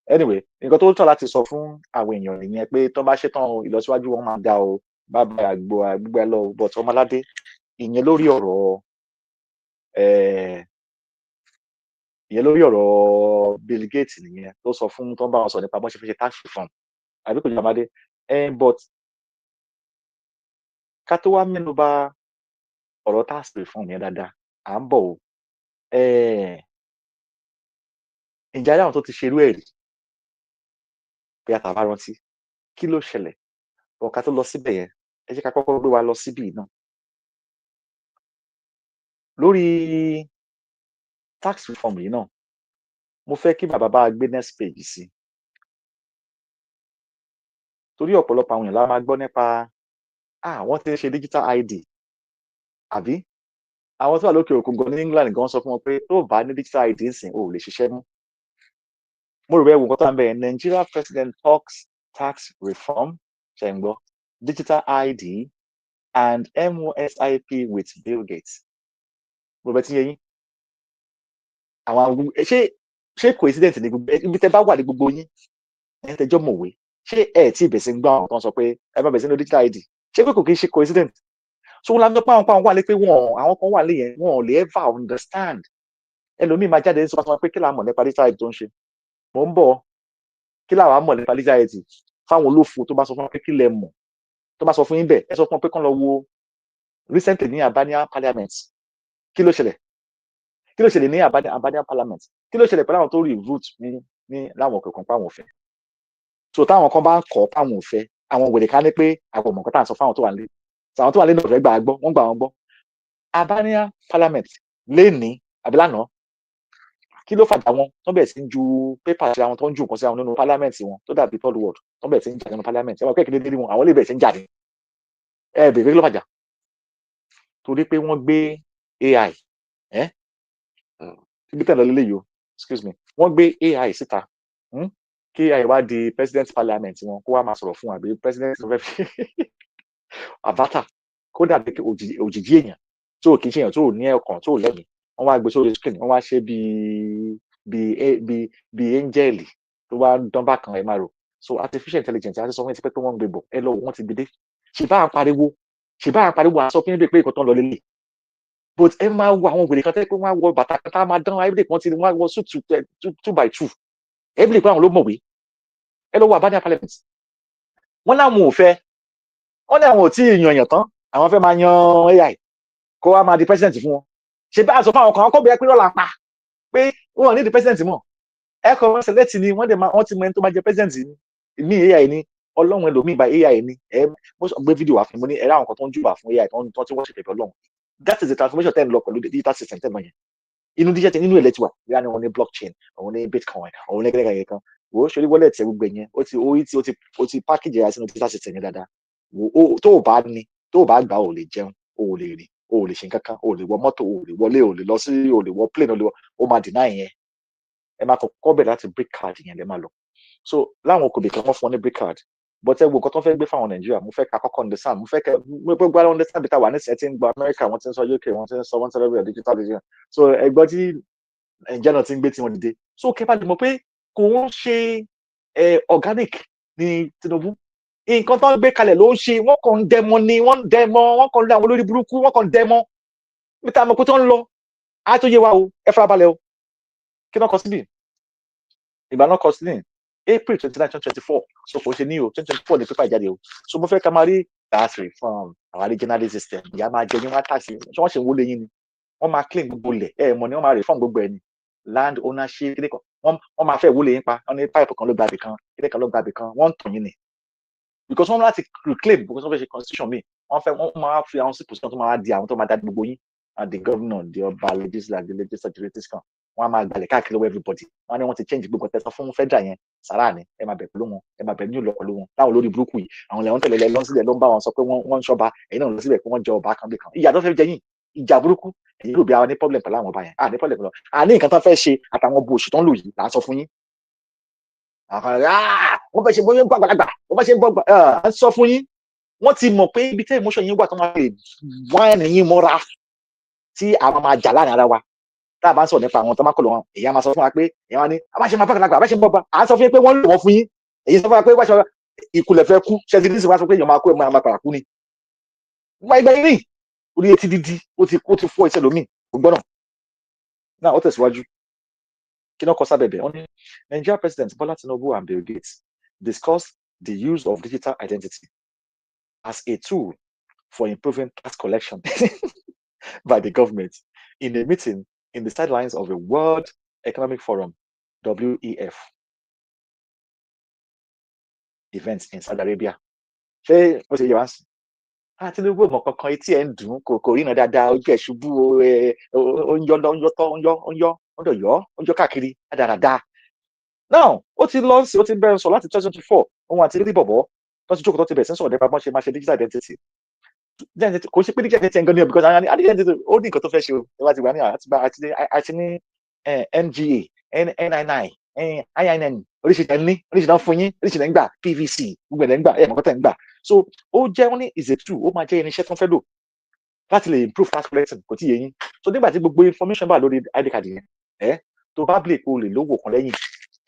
Anyway, nǹkan tó ń tọ́ láti sọ fún àwọn èèyàn ìyẹn pé tó bá ṣetán ìlọsíwájú wọn máa dá o bàbá àgbò lọ but ọmọládé ìyẹn lórí ọ̀rọ̀ Bill Gates nìyẹn tó sọ fún tó ń bá wọn sọ nípa bọ́n ṣe fi ṣe tax reform àbí kò jàmádé but ká tó wá mẹ́nu bà ọ̀rọ̀ tax reform yẹn dáadáa à ń bọ̀ o ǹjẹ́ ayé àwọn tó ti ṣerú ẹ̀ rí bí a tàbá rántí kí ló ṣẹlẹ̀ ọ̀ká tó lọ síbẹ̀ yẹn ẹ jẹ́ ká kọ́kọ́ gbé wa lọ síbì náà lórí tax reform yìí náà mo fẹ́ kí bàbá bá gbé next page sí torí ọ̀pọ̀lọpọ̀ àwọn èèyàn la máa gbọ́ nípa wọ́n ti ń ṣe digital ID àbí àwọn tó wà lókè òkun gan ní England gan sọ fún wọn pé tó bá ní digital ID ń sìn ò lè ṣiṣẹ́ mú mo rò bẹ́ẹ̀ wò nǹkan tó ń bẹ̀ Nigeria president talks tax reform ṣe ń gbọ́ digital ID and MOSIP with Bill Gates mo bẹ tí yẹ yín àwọn ṣé coincident ní gbogbo ibi tẹ́ bá wà ní gbogbo yín ẹ tẹjọ́ mọ̀wé ṣé ẹ tí ìbẹ̀sẹ̀ ń gbọ́ àwọn kan sọ pé ẹ bá bẹ̀sẹ̀ ní digital ID ṣé pé kò kí ń ṣe coincident so wọn lábẹ́ pé àwọn wà lé pé àwọn kan wà lé yẹn wọn ò lè ever understand ẹlòmíì máa jáde sọ fún wa pé kí làá mọ̀ nípa digital health tó ń ṣe mò ń bọ̀ kí làá mọ̀ nípa digital health fáwọn olófo tó bá sọ fún wa pé kí lẹ mọ̀ tó bá sọ fún yín bẹ́ẹ̀ ẹ sọ fún wọn pé kán lọ wo recently ní Albania parliament kí ló ṣẹlẹ̀ ní Albania parliament kí ló ṣẹlẹ̀ pẹ̀lú àwọn tó rí root ní láwọn kankan páwọn òfin so táwọn kan bá ń kọ́ páwọn òfin àwọn wèrè ká ní pé àwọn ọmọ kan tá à ń sọ fáwọn tó wà nílé àwọn tó wà nílé náà fẹ́ gbà á gbọ́ wọ́n gbà wọ́n gbọ́ Albania parliament lénìí àbí lánàá kí ló fàjà wọn tó bẹ̀rẹ̀ sí ń ju pépà sí àwọn tó ń ju nǹkan sí àwọn nínú parliament wọn tó dàbí third world tó bẹ̀rẹ̀ sí ń jà nínú parliament ẹ wọ́n kékeré délé wọn àwọn lè bẹ̀rẹ̀ sí ń jà ní bèrè kí ló fàjà torí pé wọ́n gbé AI ibi tẹ̀lé lélẹ̀ yìí o excuse me wọ́n gbé AI síta kí AI wá di president parliament wọn kó wá máa sọ̀rọ̀ fún àbí president tó fẹ́ fi avatar kó dàbí òjìjí èèyàn tó kì í ṣe èèyàn tó ní ọkàn tó lẹ́mìí wọ́n wá gbé sórí screen wọ́n wá ṣe bíi angel tó wá dán bákan ẹ̀ máa rò so artificial intelligence àti sọ fún ẹ ti pẹ́ pé wọ́n ń gbé bọ̀ ẹ lọ wọ́n ti gbé dé ṣèbá à ń pariwo àsọ fún ẹgbẹ́ pé ìkọ̀tàn lọ lélẹ̀ but ẹ máa wo àwọn ògbèrè kan tẹ́ pé wọ́n á wọ bàtà kan tá a máa dán everyday kan ti wọ́n á wọ suit 2x2 everyday pé àwọn ló mọ̀wé ẹ lọ wo Albania parliament wọ́n láwọn ò fẹ́ wọ́n ní àwọn ò tí ì yan èèyàn tán àwọn fẹ́ máa yan AI kó wá máa di president fún wọn ṣe bá a sọ fún àwọn kan kó bẹ́ẹ̀ pé lọ́la pa pé wọ́n ní di president mọ̀ ẹ kọ́ wọn select ni wọ́n ti mọ ẹni tó máa jẹ president ní AI ni ọlọ́run ẹlòmíì bá AI ni ẹ mo gbé fídíò wá fún mi ní ẹ̀rọ àwọn kan tó ń jùbà fún AI tó ti wọ́n ṣe pẹ̀lú ọlọ́run that is the transformation tẹ́ ń lọ pẹ̀lú digital system tẹ́ mọ̀ yẹn inú digital inú ilẹ̀ ti wà bí wọ́n ní blockchain àwọn ní bitcoin àwọn ní gẹ́gẹ́ kan wò ó ṣe wallet ẹ̀ gbogbo yẹn ó ti package ẹ̀ sínú digital system yẹn dáadáa wò ó tó o bá gbà ó lè jẹun ó lè rìn ó lè ṣe nǹkan kan ó lè wọ mọ́tò ó lè wọlé ó lè lọ sí ó lè wọ plane ó máa deny yẹn ẹ máa kọ́kọ́ bẹ̀rẹ̀ láti brick card yẹn lẹ́ máa lọ so láwọn okòbè kan wọ́n fún ọ ní brick card but ẹ wo nǹkan tó fẹ́ gbé fáwọn Nàìjíríà mo fẹ́ ká kọ́kọ́ understand mo fẹ́ kẹ́ gbogbo àwọn understand bí táwa ní setting gba America wọ́n ti ń sọ UK wọ́n ti ń sọ wọ́n celebrate digital digital so ẹgbọ́n tí Nàìjíríà náà ti ń gbé tí wọ́n dìde so kẹ́ bá lè mọ̀ pé kò ń ṣe organic ní Tinubu nǹkan tó ń gbé kalẹ̀ ló ń ṣe wọ́n kàn ń dẹmọ ni wọ́n ń dẹmọ wọ́n kàn ń lé àwọn olórí burúkú wọ́n kàn ń dẹmọ níta àmọ́ kó tó ń lọ á tó yé wa o ẹ farabalẹ̀ o kí náà kọ síbí ìgbà náà kọ síbí April 29, 2024 so kò ṣe ní o 2024 ní pípa ìjáde o so mo fẹ́ ká máa rí tax reform àwọn regional system ìyá máa jẹ ní wọn tax ṣé wọ́n ṣe ń wọlé yín ni wọ́n máa claim gbogbo lẹ̀ mọ̀ ni wọ́n máa reform gbogbo ẹ̀ ni land ownership kíni kan wọ́n máa fẹ́ wọlé yín pa wọ́n ní pipe kan ló gbàbì kan kíni kan ló gbàbì kan wọ́n ń tàn yín ni because wọ́n láti reclaim because wọ́n fẹ́ ṣe constitution mi wọ́n máa fi àwọn sí position tó máa di àwọn tó máa dá gbogbo yín and the governor the ọba legislative kan wọ́n á máa gbalẹ̀ káàkiri lọ́wọ́ everybody wọ́n á ní wọ́n ti change gbogbo tẹ̀sán fún federal yẹn sàrà ni ẹ máa bẹ̀ pẹ̀lú wọn ẹ máa bẹ̀ ní ìlọ pẹ̀lú wọn láwọn olórí burúkú yìí àwọn ilẹ̀ wọn tẹ̀lé lọ́n sílẹ̀ ló ń bá wọn sọ pé wọ́n ń ṣọba ẹ̀yin náà lọ síbẹ̀ pé wọ́n jẹ ọba kan bí kan ìyà tó fẹ́ jẹ yín ìjà burúkú ẹ̀yin rò bí àwọn ní problem pẹ̀lú àwọn ọba yẹn ní problem lọ ní nǹkan tó fẹ́ ṣe àtàwọn bo òṣì tó ń lò yìí là ń sọ fún yín wọ́n fẹ́ ṣe bóyá ń gbọ́ àgbàlagbà wọ́n fẹ́ ṣe ń gbọ́ à ń sọ fún yín wọ́n ti mọ̀ pé ibi tẹ́ emotion yín wà tó máa lè wáìnì yín mọ́ra tí àwọn máa jà láàrin ara wa tá a bá ń sọ̀rọ̀ nípa àwọn tó máa kọ̀ lọ wọn èyí á máa sọ fún wa pé èyí á ní abáṣe máa fàgbàlagbà abáṣe ń bọ́ba à ń sọ fún yín pé wọ́n lò wọ́n fún yín èyí sọ fún wa pé wáṣọ ìkulẹ̀ fẹ́ kú ṣẹ́ni ní ìsìn wá sọ pé èèyàn máa kú ẹ̀ máa padà kú ni. wá ibẹ̀ yín rìn orí etí dídí ó ti fọ́ iṣẹ́ lómi gbọ́n náà ó tẹ̀síwájú kí náà kọ sábẹ̀bẹ̀ wọ́n ní Nigeria President Bola Tinubu and Bill Gates discussed the use of digital identity as a tool for improving tax collection by the government in a meeting in the sidelines of a World Economic Forum (WEF) event in Saudi Arabia. Ṣé ó ṣe yẹ wá sí? Tinubu mọ̀ kankan etí ẹ̀ ń dùn kò ríran dáadáa ojú ẹ̀ ṣubú ó ń yọ káàkiri dáadáa. Now ó ti lọ sí ó ti bẹ̀rẹ̀ sọ láti 2024 òun àti rí bọ̀bọ̀ tó ti jókòó tó ti bẹ̀rẹ̀ sí sọ̀rọ̀ nípa bọ́n ṣe máa ṣe digital identity. Kò ṣe pé digital identity gan ni because identity ó ní nǹkan tó fẹ́ ṣe o ẹ bá ti wà ní àti ní NGA NIN INN oríṣiríṣi fún yín oríṣiríṣi ń gbà PVC gbogbo ẹ̀ ń gbà mọ̀kọ́ tẹ̀ ń gbà so ó jẹ́ wọ́n ní is a tool ó máa jẹ́ irinṣẹ́ tó ń fẹ́ lò láti lè improve tax collection kò tí yé yín so nígbà tí gbogbo information bá lórí ID card yẹn tó bá blake o lè lówó kan lẹ́yìn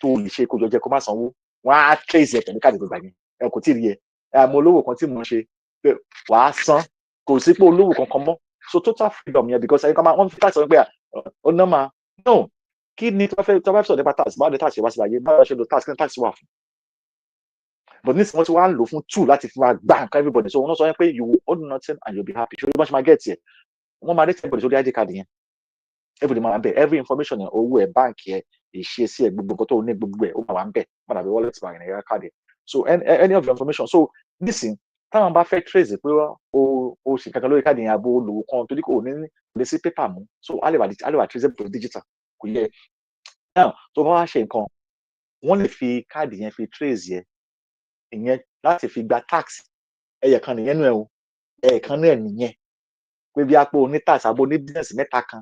tó lè ṣe kó jọjẹ kó má sanwó wọ́n á trace ẹ̀ pẹ̀lú káàdì gbogbo yẹn kò tí ì rí ẹ àmọ́ olówó kan tí mo ń ṣe pé wàá san kò sí pé olówó kankan mọ́ so total freedom yẹn because ẹ̀yin kan máa wọ́n fi tax sọ pé ó ná máa no kí ni tó bá fẹ́ sọ̀rọ̀ nípa tax báwo ni tax ṣe wá sí láyé báwo ṣe lo tax kí ni tax wà fún but nísìnyí wọ́n ti wá ń lò fún two láti fi máa gbà nǹkan everybody so wọ́n sọ pé you will own nothing and you will be happy ṣé wọ́n ṣe máa get ẹ̀ wọ́n máa rate everybody sórí ID card yẹn everybody máa ń bẹ̀ every information yẹn owó ẹ̀ báǹkì ẹ̀ ìṣesí ẹ̀ gbogbo nǹkan tó ní gbogbo ẹ̀ ó máa wà ń bẹ̀ má dàbí wallet máa yẹn ẹ̀yà card ẹ̀ so any of your information so nísìnyí táwọn bá fẹ́ trace pé o ṣe kankan lórí káàdì yẹn abo olówó kan torí kò ní lè sí pépà mú so a lè wà traceable digital kò yẹ now tó bá wá ṣe nǹkan wọ́n lè fi káàdì yẹn fi trace yẹ ìyẹn láti fi gba tax ẹyẹ kan nìyẹn nù ẹ o ẹyẹ kan náà nìyẹn pé bí apò ní tax abo ní business mẹ́ta kan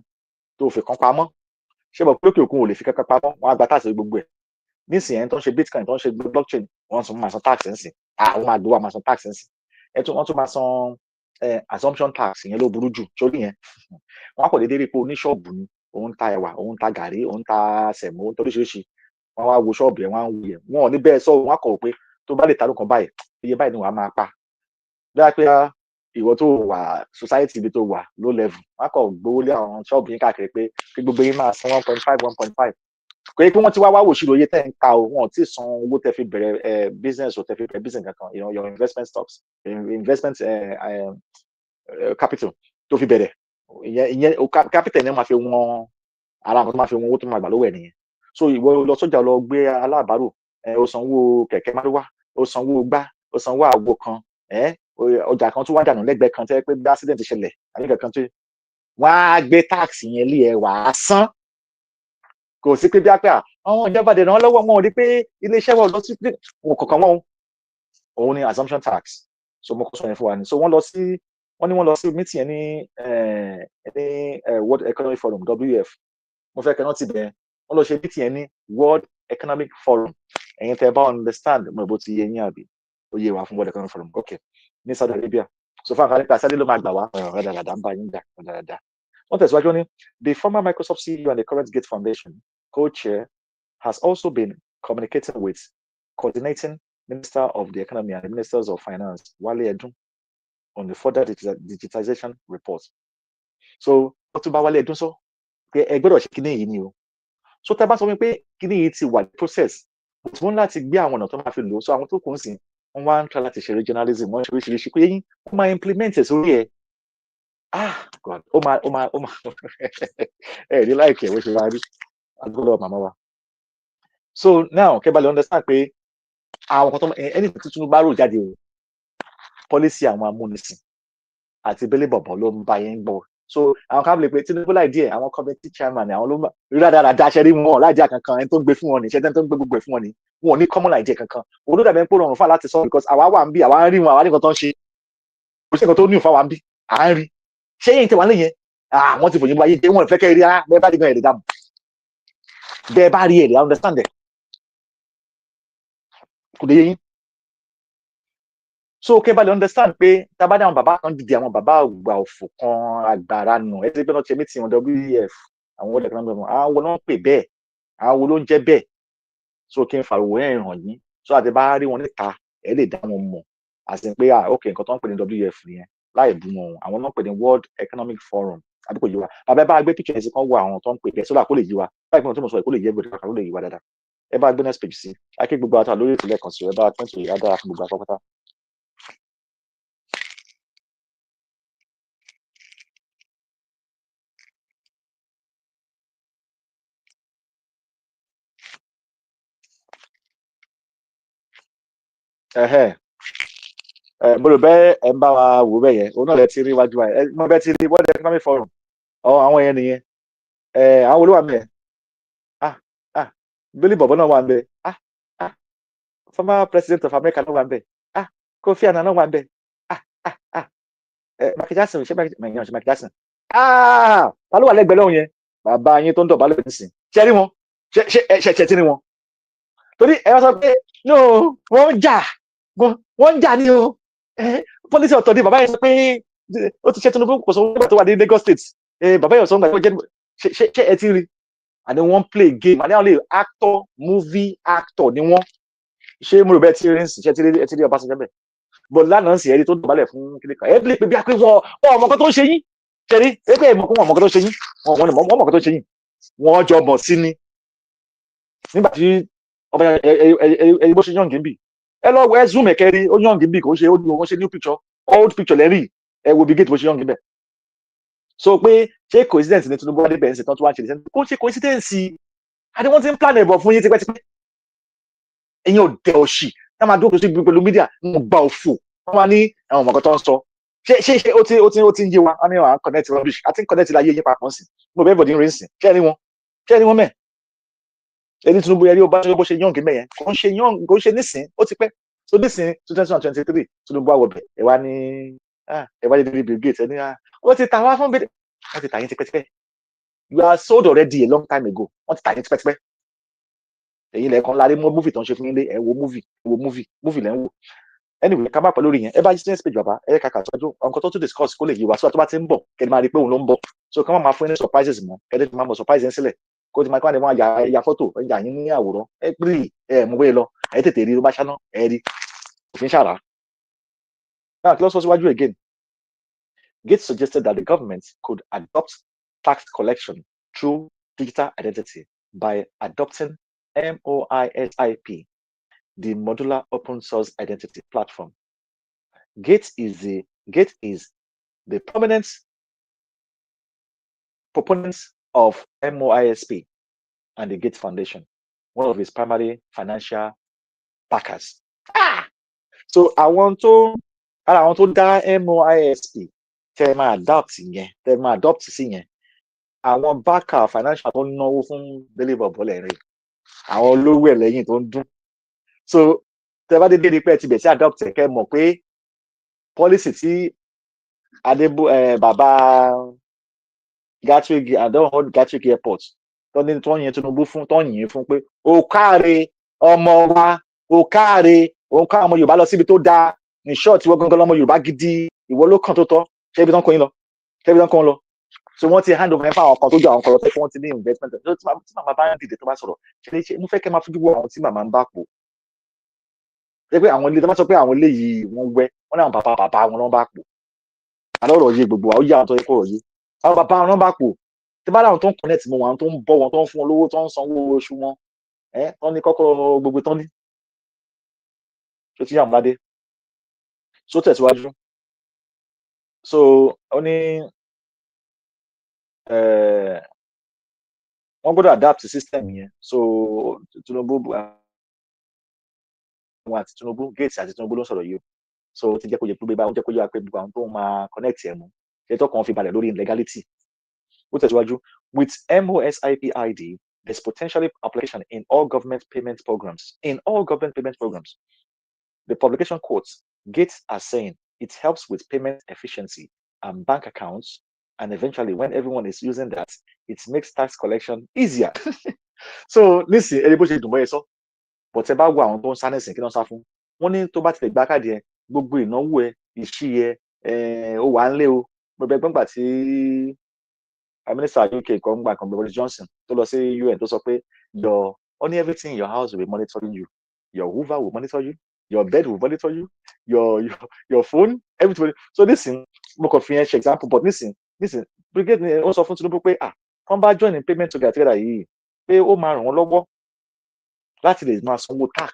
tó fi kan pamọ́ ṣé bọ̀ pé òkè òkun ò lè fi kankan pamọ́ wọ́n á gba tax gbogbo ẹ̀ nísìnyẹn tó ń ṣe bitcoin tó ń ṣe blockchain wọ́n tún máa san tax ńsìn àwọn àgbẹ̀ wa máa san tax ńsìn wọ́n tún máa san assumption tax yẹn ló burú jù sórí yẹn wọ́n á kọ̀ déédéé rí pé oníṣọ́ọ̀bù ni òun ta ẹ̀wà òun ta gàrí òun ta sẹ̀mó òun toríṣiríṣi wọ́n wá wo ṣọ́ọ̀bù yẹn wọ́n á wù yẹn wọn ò ní bẹ́ẹ̀ sọ wọ́n á kọ̀ pé tó bá lè ta lókan báyìí iye báyìí ni wàá máa pa dáa pé ìwọ tó wà society ibi tó wà low level wọ́n á kọ̀ gbowó lé àwọn ṣọ́ọ̀bù yín káàkiri pé kí gbogbo yín máa san 1.5 pé wọ́n ti wá òṣìlò iye tẹ́ ń ka o wọn ò tí ì san owó tẹ́ fi bẹ̀rẹ̀ business o tẹ́ fi bẹ̀rẹ̀ business kankan your investment stocks investment capital tó fi bẹ̀rẹ̀ ìyẹn capital ni wọ́n máa fi wọn ara nǹkan tó máa fi wọn owó tó máa gbà lówó ẹ̀ nìyẹn so ìwọ lọ sọ́jà lọ gbé alábàárò o sanwó kẹ̀kẹ́ márúwá o sanwó gbá o sanwó àgbo kan ọjà kan tó wá dànù lẹ́gbẹ̀ẹ́ kan tẹ́ pé bí accident ṣẹlẹ̀ àbí kankan tó wọ́n á gbé tax yẹn lé ẹ wàá san kò sí pé bí apẹ́ àwọn ìjọba dènà wọn lọ́wọ́ wọn ò rí pé iléeṣẹ́ wọn lọ sí wọn kọ̀ọ̀kan wọn òun ni assumption tax so mo kọ́ sọ yẹn fún wa ni so wọ́n ní wọ́n lọ sí meeting yẹn ní World Economic Forum WEF mo fẹ́ kẹ́nà ti bẹ̀ wọ́n lọ ṣe meeting yẹn ní World Economic Forum ẹ̀yin tẹ́ bá understand mo ìbò ti yẹ yín àbí ó yé wa fún World Economic Forum ok ní Saudi Arabia so fún àkàlẹ́ pé àṣálẹ́ ló máa gbà wá ọ̀rẹ́dàdà ń bá yín gbà ọ̀rẹ́dàdà. Wọ́n tẹ̀síwájú ní the former Microsoft CEO and the current Gates Foundation co-chair has also been communicating with coordinating Minister of the Economy and the Ministers of Finance Wale Edun on the further digitization report. So ó tún bá Wale Edun sọ pé ẹ gbọ́dọ̀ ṣe kíní yìí ni o so tá a bá sọ pé kíní yìí ti wà process but wọ́n láti gbé àwọn ọ̀nà tó máa fi lò ó so àwọn tó kù ń sìn wọ́n wá ń try láti ṣe regionalism wọ́n ṣe oríṣiríṣi pé yín wọ́n máa implement ẹ̀ sórí ẹ̀ God ó máa ẹ ní láìkẹ ìwé ṣe máa rí agbọ́dọ̀ màmá wa so now kẹ́ bá lè understand pé àwọn kan tó ẹni tuntun bá rò jáde o policy àwọn amúnisìn àti bẹ́lẹ̀ bọ̀bọ̀ ló ń bá yẹn gbọ́ so àwọn kan lè pe Tinubu láì díẹ̀ àwọn committee chairman àwọn ló ń bá rí dáadáa dáṣẹ́ rí wọn láì díẹ̀ kankan ẹni tó ń gbé fún wọn ní ṣẹ́ni tó ń gbé gbogbo ẹ̀ fún wọn ní wọn ò ní common idea kankan olódà bẹ́ẹ̀ ń pò rọrùn fún láti sọ because àwa wà ń bí àwa ń rí wọn àwa ní nǹkan tó ń ṣe kò sí nǹkan tó ní ìfọ̀ àwa ń bí à ń rí ṣé yín tí wà lẹ́yìn wọ́n ti fòyìnbó ayé jẹ́ wọ́n fẹ́ kẹ́ rí bẹ́ẹ̀ bá dé gan ẹ̀rẹ̀ dàmú bẹ́ẹ̀ bá rí ẹ̀rẹ̀ understand ẹ̀ kò dé yín so kẹ́ bá lè understand pé tábàdé àwọn bàbá kan dìde àwọn bàbá àgbà òfò kan agbára nù ẹ ti gbé náà ṣe meeting wọn WEF àwọn olè kan gbẹmọ àwọn wo ló ń pè bẹ́ẹ̀ àwọn wo ló ń jẹ́ bẹ́ẹ̀ so kí n fàrọwọ ẹ̀ hàn yín so àti bá rí wọn níta ẹ lè dá wọn mọ̀ àti pé ok nǹkan tó ń pè ní WEF nìyẹn láì bú wọn àwọn náà pè ní World Economic Forum àbí kò yé wa bàbá bá gbé picture ẹsẹ kan wo àwọn tó ń pè bẹ́ẹ̀ sódà kó lè yé wa láì pé wọn tó mọ̀ sọ kó lè yé gbọdọ̀ kó lè yé wa dáadáa ẹ bá gbé next page sí akí gbogbo àtà lórí ìpìlẹ̀ kan sí ẹ bá twenty adára fún gbogbo àpapọ̀tà. mo rò bẹ́ẹ̀ ẹ ń bá wa wò bẹ́ẹ̀ yẹn òun náà lẹ ti rí iwájú wa ẹ mọ bẹ́ẹ̀ ti rí World Economic Forum àwọn yẹn nìyẹn àwọn olówó àmì ẹ̀ Billy Bobo náà wà ń bẹ former president of America náà wà ń bẹ Kofi Annan náà wà ń bẹ Michael Jackson ṣé Michael Jackson ta ló wà lẹ́gbẹ̀ẹ́ lọ́hùn yẹn bàbá yín tó ń dọ̀bálẹ̀ nísìn ṣe rí wọn ṣe ti rí wọn torí ẹ wá sọ pé no wọ́n ń jà ní o policy ọ̀tọ̀ ni bàbá yẹn sọ pé ó ti ṣe Tinubu kò sọ nígbà tó wà ní Lagos State bàbá yẹn sọ nígbà tó jẹ́ ṣe ẹ ti rí and wọ́n play game and wọ́n actor movie actor ni wọ́n ṣé mo rò bẹ́ẹ̀ ti rí ṣe ti rí Ọbásanjọ́ bẹ́ẹ̀ but lánàá sì ẹni tó dọ̀bálẹ̀ fún kíní kan ẹ bí pé bí a pé wọn ọmọ kan tó ń ṣe yín ṣẹrí ẹ pé wọn ọmọ kan tó ń ṣe yín wọn ọmọ kan tó ń ṣe yín wọn jọ mọ̀ sí ni nígbà tí ọba ẹni bó ṣe yàn gímbì ẹ lọ ẹ zoom ẹkẹ rí ó yàn gímbì kò ṣe new picture old picture lẹ́rìí ẹ wo bí gate bó ṣe yàn gímbẹ̀ so pé ṣé coincidence ni Tinubu wá débẹ̀ ń ṣe tán tó wá ń ṣe lẹ́sẹ̀ kó ṣe coincidence àti wọ́n ti ń plan ẹ̀bọ̀ fún yín tipẹ́tipẹ́ ẹ̀yin ò dẹ̀ òṣì ẹ máa dúró sí pẹ̀lú mídíà wọn gba òfò wọn wá ní àwọn ọmọ kan tó ń sọ ṣé ó ti ń yé wa wọn ní àwọn connect rubbish àti connect láyé yín papọ̀ sí mo bẹ́ẹ̀ bọ̀dí ń rìn sí ṣé ẹni wọn mẹ́ ẹni Tinubu yẹrí ó bá ṣe bó ṣe yàn gímbẹ̀ yẹn kò ń ṣe nísìn ó ti pẹ́ so nísìn 2023 Tinubu àwọ̀bẹ̀ ẹ wá ní ẹ wá ní Bill Gates ẹ ní ó ti tà wá fún bẹ́ẹ̀ wọ́n ti tà yín tipẹ́tipẹ́ you are sold already a long time ago wọ́n ti tà yín tipẹ́tipẹ́ ẹ̀yin lẹ́ẹ̀kan lárí mọ́ múfì tó ń ṣe fún yín lé ẹ̀ wo múfì lẹ́ ń wò anyway ká má pẹ́ lórí yẹn ẹ bá business page bàbá ẹ kàkà tọ́jú nǹkan tó tún discuss kó lè yé wa so àti bá ti ń bọ̀ kẹ́ni máa rí pé òun ló ń bọ̀ so ká má máa fún yín ní surprises mọ́ kẹ́ni máa mọ̀ surprise yẹn sílẹ̀ kó ti máa kọ́ àwọn ya fọ́tò ẹ̀yà yín ní àwòrán ẹ pírì ẹ mú bóyá lọ ẹ tètè rí ló bá ṣáná ẹ rí òfin ṣàrà now kí ló sọ síwájú again Gates suggested that the government could adopt tax collection through digital identity by adopting MOISIP, the modular open source identity platform. Gates is the prominent proponent of MOISP and the Gates Foundation, one of his primary financial backers. So I want to dá MOISP tẹ́ máa adopt sí yẹn àwọn backer financial tó ń náwó fún délé bọ̀bọ̀lẹ̀ rẹ̀ àwọn olówó ẹ̀ lẹ́yìn tó ń dún so tẹ́ bá dédé ní pẹ́ tibẹ̀ sí adopt ẹ̀ kẹ́ mọ̀ pé policy tí bàbá Gatwick airport tó ń yẹn Tinubu fún tó ń yìn fún pé ó káre ọmọ wa ó káre òun ká ọmọ Yorùbá lọ síbi tó dáa ní short ìwọ gangan lọmọ Yorùbá gidi ìwọ ló kàn tó tọ́ ṣé ibi tán kọ́ yín lọ so wọ́n ti hand over yẹn fún àwọn kan tó jọ àwọn kan lọ pé wọ́n ti ní investment tí màmá bá ń dìde tó bá sọ̀rọ̀ ṣe mo fẹ́ kẹ́ máa fojú wo àwọn tí màmá ń bá pò ṣé pé àwọn ilé tó bá sọ pé àwọn ilé yìí wọ́n wẹ́ wọ́n ní àwọn bàbá wọn lọ́n bá pò àlọ́ ọ̀rọ̀ yé gbogbo àwọn yé àwọn tó yẹ kó ọ̀rọ̀ yé àwọn bàbá wọn lọ́n bá pò tí bá láwọn tó ń connect mọ́ wọn tó ń bọ́ wọn tó ń fún wọn lówó tó ń sanwó oṣù wọn tó ní kọ́kọ́ gbogbo tán ní tó ti yà wọn ládé so tẹ̀síwájú so ó ní wọ́n gbọ́dọ̀ adapt system yẹn so Tinubu àti Tinubu Gates àti Tinubu ló ń sọ̀rọ̀ yìí o so ó ti jẹ́ kó yẹ pé bá ó jẹ́ kó yẹ pé gbogbo àwọn tó máa connect ẹ̀ mú ètò kan fi balẹ̀ lórí legality ó tẹ̀síwájú with MOSIP ID there's potentially application in all government payment programs the publication quotes Gates are saying it helps with payment efficiency and bank accounts. And eventually, when everyone is using that, it makes tax collection easier. So, nísìnyí, ẹni bó ṣe dùn mọ́ ẹ sọ, but ẹ bá wo àwọn tó ń sá nísìnyí kí wọ́n sá fún. Wọ́n ní tó bá ti lè gba káàdì ẹ, gbogbo ìnáwó ẹ, ìṣí ẹ, ó wà ń lé o. Gbogbo ẹgbẹ́ ńgbà tí Minister UK kan gbà kan Boris Johnson tó lọ sí UN tó sọ pé only everything in your house will be monitoring you. Your Hoover will monitor you. Your bed will monitor you. Your phone, everything. So listen, mo kàn fi yẹn ṣe example, but listen, brigade ni ó sọ fún Tinubu pé kán bá join in payment together yìí pé ó máa ràn wọ́n lọ́wọ́ láti lè máa sanwó tax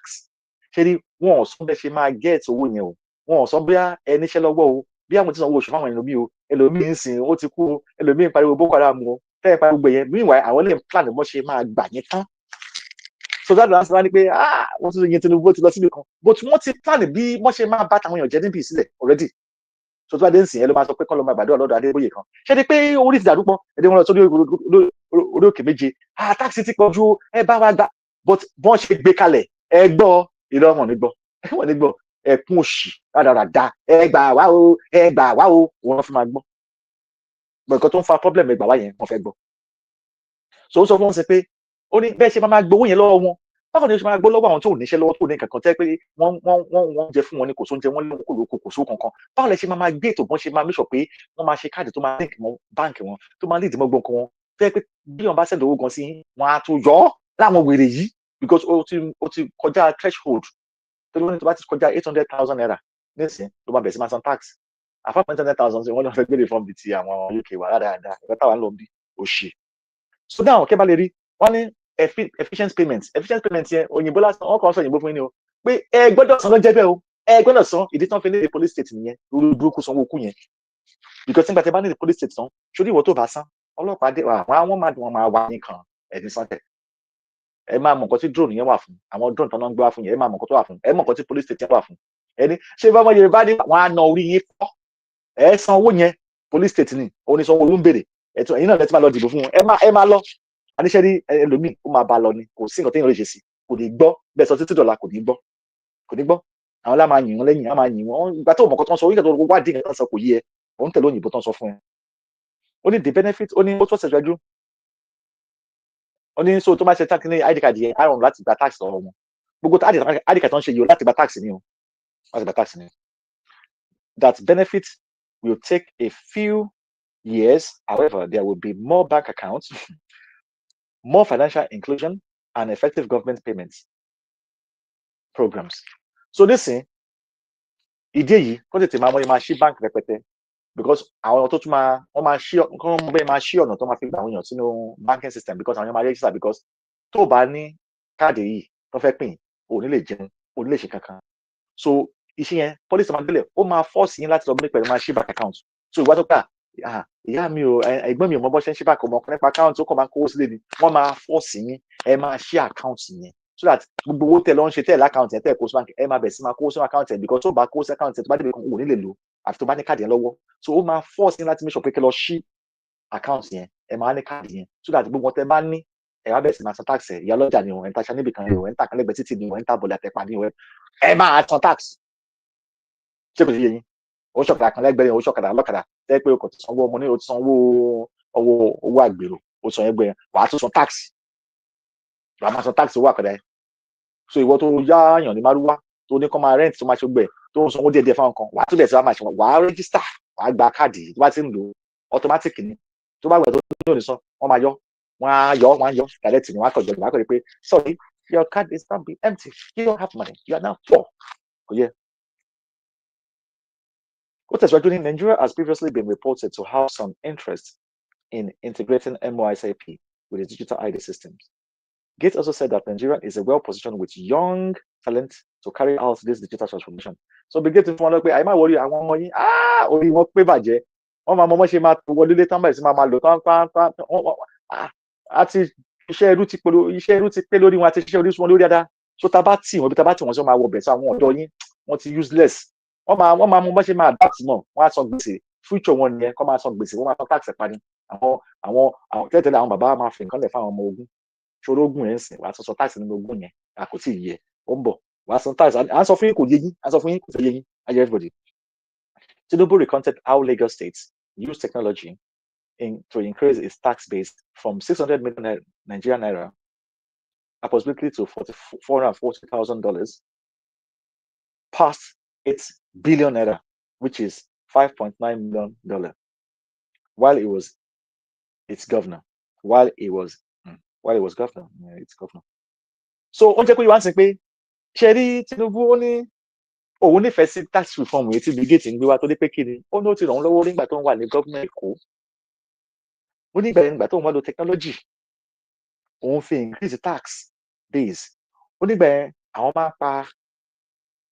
ṣé rí wọn ò sọ bẹ́ẹ̀ ṣe máa get owó yẹn o wọn ò sọ bí ẹníṣẹ́ lọ́wọ́ o bí àwọn tí sanwó oṣù fáwọn ẹlòmíì o ẹlòmíì ń sìn ó ti kú o ẹlòmíì ń pariwo Boko Haram o tẹ́ẹ̀ pariwo gbẹ̀yẹn meanwhile àwọn lè plan bó ṣe máa gbà yẹn tán so that last one ni pé wọ́n tún yin Tinubu ti lọ síbi kan but wọ́n ti plan bí wọ́n ṣe máa bá táwọn èèyàn jẹ́ níbi ìsílẹ̀ already so tó bá dé ń sìn ẹ ló máa sọ pé kọ́ ló máa gbàdúrà lọ́dọ̀ Adébóyè kan ṣé ni pé orí ti dàrú pọ̀ ẹ̀dẹ̀ wọn lọ sórí orí òkè méje táàkì ti pọ̀ ju ẹ bá wa gbà but bọ́n ṣe gbé kalẹ̀ ẹ gbọ́ ìlọ wọn ní gbọ́ ẹkún òṣì rádaràda ẹ gbà wá o wọn fi máa gbọ́ nǹkan tó ń fa problem ẹ gbà wá yẹn wọ́n fẹ́ gbọ́ so ó sọ fún wọn ṣe pé ó ní bẹ́ẹ̀ ṣe máa gbowó yẹn lọ́wọ́ wọn báwo ni ó ṣe máa gbọ́ lọ́wọ́ àwọn tó ò níṣẹ́ lọ́wọ́ tó ní kankan tẹ́ pé wọ́n jẹ fún wọn ní kò sóúnjẹ wọn lẹ́wọ̀n kò lóko kò sówó kankan báwo lẹ ṣe máa gbé ètò bọ́n ṣe máa mẹ́sọ̀ pé wọ́n máa ṣe káàdì tó máa link mọ́ báǹkì wọn tó máa lead mọ́ gbọ̀ǹkan wọn tẹ́ pé bí wọ́n bá send owó gan sí wọn á tún yọ ọ́ láwọn wèrè yìí because ó ti kọjá threshold tó lóní tó bá ti kọjá 800,000 naira nísìnyí ló máa bẹ̀rẹ̀ sí máa san tax àfáàfin 10,000 wọ́n lọ fẹ́ gbé reform bíi ti àwọn UK wà dáadáa ìgbà táwa ń lọ bí òṣì so now kẹ́ bá lè rí wọ́n ní efficient payments yẹn òyìnbó lásán wọ́n kàn sọ òyìnbó fún yín ni o pé ẹ gbọ́dọ̀ san lọ́jẹ́ bẹ́ẹ̀ o ẹ gbọ́dọ̀ san ìdí tán fi ní police state nìyẹn lórí burúkú sanwó okú yẹn because nígbà tí ẹ bá ní police state tán sórí ìwọ tó bá san ọlọ́pàá dé wọ́n máa wá nìkan ẹ̀dín sọ́tẹ̀ ẹ máa mọ̀ nǹkan tí drone yẹn wà fún àwọn drone tán náà ń gbé wá fún yẹn ẹ máa mọ̀ nǹkan tó wà fún ẹ mọ̀ nǹkan tí police state yẹn wà fún ẹni ṣé bá wọn Yorùbá ní wọn á na orí yín pọ̀ ẹ san owó yẹn police state ni òun ni sanwó olú ń béèrè ẹ̀tọ́ ẹ̀yin náà lẹ́tí máa lọ dìbò fún wọn ẹ máa lọ àníṣe rí ẹlòmíì ó máa bá lọ ni kò sí nǹkan téèyàn lè ṣe sí kò ní gbọ́ bẹ́ẹ̀ sọ títí dọ̀la kò ní gbọ́ àwọn lá máa yìn wọn lẹ́yìn á máa yìn wọn ìgbà tó mọ̀ nǹkan tó ń sọ orí ìgbà tó wá dín nǹkan tó ń sọ kò yé ẹ òun tẹ̀lé òyìnbó tó ń sọ fún ẹ ó ní the benefit ó ní ó tó ṣẹ̀ṣẹ̀ ju ó ní so tó bá ṣe tax ní id card yẹn àrùn láti gba tax lọ́wọ́ wọn gbogbo id card tó ń ṣe yìí láti gba tax ni o láti gba tax ni that benefit will take a few years however there will be more bank accounts more financial inclusion and effective government payments programs so nísìn ìdí èyí kó tètè máa ṣí bank rẹpẹtẹ because àwọn tó tún wọ́n máa ṣí ọ̀nà tó máa fi gbà àwọn èèyàn sínú banking system because àwọn èèyàn máa register because tó o bá ní káàdì yìí tó fẹ́ pín ò ní lè jẹun ò ní lè ṣe kankan so iṣẹ́ yẹn policy máa délẹ̀ ó máa force yín láti lọ bí pẹ̀lú máa ṣí bank account so ìwà tó kà ìyá mi ò ẹ̀gbọ́n mi ò mọ bọ́ ṣe ń ṣí bank ọmọ nípa account ó kàn máa kówó sílẹ̀ ni wọ́n máa force yín ẹ máa ṣí account yẹn so that gbogbo owó tẹ lọ ń ṣe tẹ l'account yẹn tẹ kó sí bank ẹ máa bẹ̀ sí máa kó sí account yẹn because tó bá kó sí account yẹn tó bá débi kan ò ní lè lò àfi tó bá ní káàdì yẹn lọ́wọ́ so ó máa force yín láti make sure pé kẹ́ lọ ṣí account yẹn ẹ máa ní káàdì yẹn so that gbogbo tẹ bá ní ẹ wá bẹ̀ sí máa san tax ẹ ìyá lọ́jà ni o ẹ̀ ń taṣà níbi kan ni o ẹ̀ ń tà kan lẹ́gbẹ̀ẹ́ títì ni o ẹ̀ ń tà bọ̀lẹ̀ àtẹ̀pà ni o ẹ máa san tax ṣé kò sí yẹ yín ó ṣọ̀kadà kan lẹ́gbẹ̀ẹ́ yẹn ó ṣọ̀kadà lọ́kadà tẹ́ pé o kò ti sanwó ọmọ ní o ti sanwó owó àgbèrò o san ẹgbẹ́ yẹn wàá tún san tax wàá máa san tax owó àkàdá yẹn so ìwọ tó yá yàn ní márúwá tó ní kọ́ máa rent tó máa ṣe gbẹ tó ń sanwó díẹ̀díẹ̀ fáwọn kan wàá tún bẹ̀ sí wàá máa ṣe wàá register wàá gba káàdì tó bá ti ń lò automatic ni tó bá gbà tó ní òní san wọ́n máa yọ wọ́n á yọ direct ni wọ́n á kọ̀ jọ wọ́n á kọ̀ pé sorry your card is now be empty you don't have money you are now poor kò yẹ. Nigeria has previously been reported to have some interest in integrating MOISAP with its digital ID systems. Gates also said that Nigeria is well positioned with young talent to carry out this digital transformation. So bí Gates fún wọn lọ pé àyè máa wọlé àwọn ọmọ yín orí wọn pé bàjẹ́ wọ́n máa mọ ọmọ ṣe máa wọlé lé tán báyìí sí máa lò tán àti iṣẹ́ irú ti pé lórí wọn àti iṣẹ́ orísun wọn lórí dáadáa so tá bá tì wọ́n sí wọ́n máa wọ bẹ̀ sí àwọn ọ̀dọ́ yín wọ́n ti useless wọ́n máa mọ bọ́ ṣe máa adapt mọ̀ wọ́n á san gbèsè future wọn nìyẹn kọ́ máa san gbèsè wọ́n máa san tax parí àwọn tẹ́tẹ́lẹ̀ àwọn bàbá máa fi nǹkan lẹ̀ fáwọn ọmọ ogun ṣòro ogun yẹn sìn wàá san tax nínú ogun yẹn àkótí yẹ ó ń bọ̀ wàá san tax à ń sọ fún yín kò yé yín à ń sọ fún yín kò yé yín ayé everybody. Tinubu recounted how Lagos State used technology to increase its tax base from 600 million Nigerian naira approximately to $440,000 past 8 billion naira, which is $5.9 million, while it was its governor. Its governor. So ó jẹ́ pé wọ́n á sìn pé ṣe rí Tinubu ó ní òun nífẹ̀ẹ́ sí tax reform yìí tí Bill Gates ń gbé wá tó dé pé kí ni ó ní ó ti ràn án lọ́wọ́ nígbà tó ń wà ní gómìnà Èkó ó ní ìgbà tó ń wá lo technology òun fi increase tax base ó nígbà yẹn àwọn máa ń pa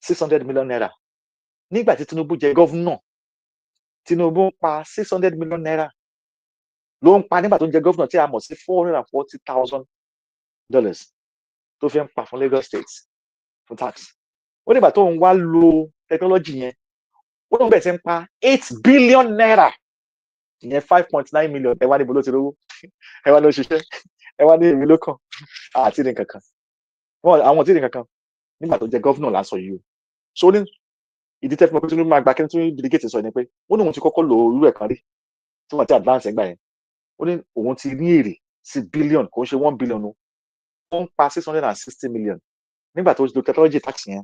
600 million naira nígbà tí Tinubu jẹ gọ́vnà Tinubu ń pa 600 million naira ló ń pa nígbà tó ń jẹ gọ́vnà tí a mọ̀ sí $440,000 tó fi ń pa fún Lagos State fún tax ó nígbà tó ń wá lo technology yẹn ó lóun bẹ̀rẹ̀ sí ń pa 8 billion naira ìyẹn 5.9 million ẹ wá níbo ló ti rówó ẹ wá ló ṣiṣẹ́ ẹ wá ní èmi ló kàn àti ní kankan àwọn tí ní kankan nígbà tó jẹ gọ́vnà lásán yìí o so ní ìdí tẹ́ fún mi pé Tinubu máa gba kí n tún Bill Gates sọ ni pé ó ní òun ti kọ́kọ́ lo irú ẹ̀ kan rí tí wọ́n ti advance ẹgbà yẹn ó ní òun ti ní èrè sí billion kò ń ṣe 1 billion o ó ń pa 660 million nígbà tó lo technology tax yẹn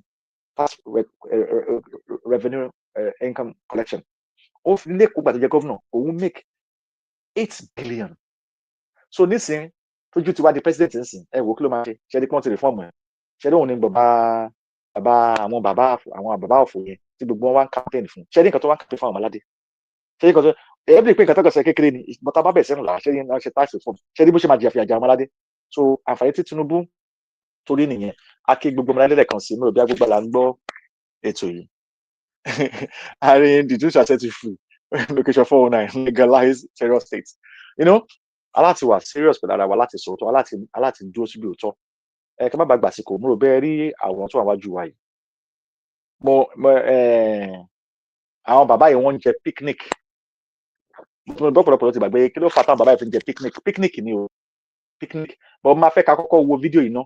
tax revenue income collection ó fi lẹ́kọ̀ọ́ gbà tó jẹ́ gọ́vnà òun make 8 billion so nísìnyí tójú ti wá di president nísìnyí ẹ wò kí ló máa ṣe ṣe é di kí wọ́n ti reform ẹ̀ ṣe é lóun ní bàbá ọ̀fọ̀ yẹn tí gbogbo wọn wá ń campaign fún ṣé ní nǹkan tó wá ń campaign fún àwọn ọmọládé ṣé ní nǹkan tó èyí bí pé nǹkan tó kàn ṣe kékeré ni bọ́tà bá bẹ̀ sẹ́nu là ṣé ní ṣe tax reform ṣé ní bó ṣe máa jìyà fìyà jẹ àwọn ọmọládé so àǹfààní tí Tinubu torí nìyẹn a kí gbogbo ọmọládé lẹ́ẹ̀kan sí mi ò bí agbègbè là ń gbọ́ ètò yìí àárín the Jews are set free location 409 legalize terror states aláti wà serious pẹ̀lú ara wa láti sọ̀tọ̀ aláti dúró síbi òótọ́ ká má bàa gbàsíkò mo rò bẹ́ẹ̀ rí àwọn tó wà wájú wa yìí àwọn bàbá yìí wọ́n ń jẹ picnic mo gbọ́ pọ̀lọpọ̀lọ ti gbàgbé kí ló fà táwọn bàbá yìí fi ń jẹ picnic ni o picnic but máa fẹ́ ká kọ́kọ́ wo fídíò yìí ná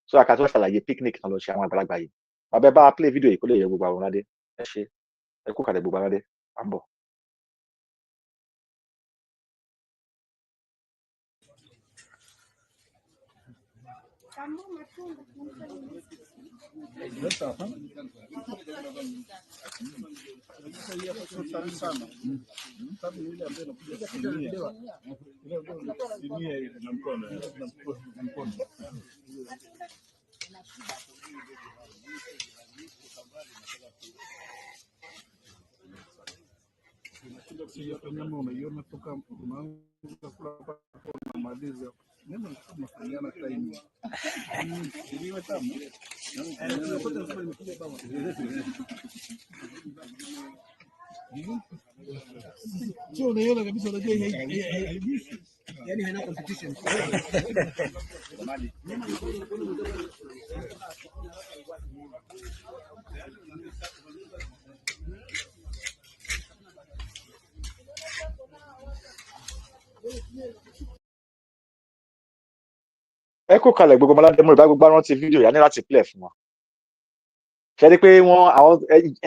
so àká tó ṣàlàyé picnic náà lọ ṣe àwọn àgbàlagbà yìí bàbá bá play fídíò yìí kó lè yẹ gbogbo àwọn ọmọdé ẹ ṣe ẹ kú kàlẹ̀ gbogbo ọmọdé à ń bọ̀. ẹ kú kalẹ̀ gbogbo ọmọládé mo rò bá gbogbo rántí fídíò yà ní láti play fún wọn ṣe rí pé wọn àwọn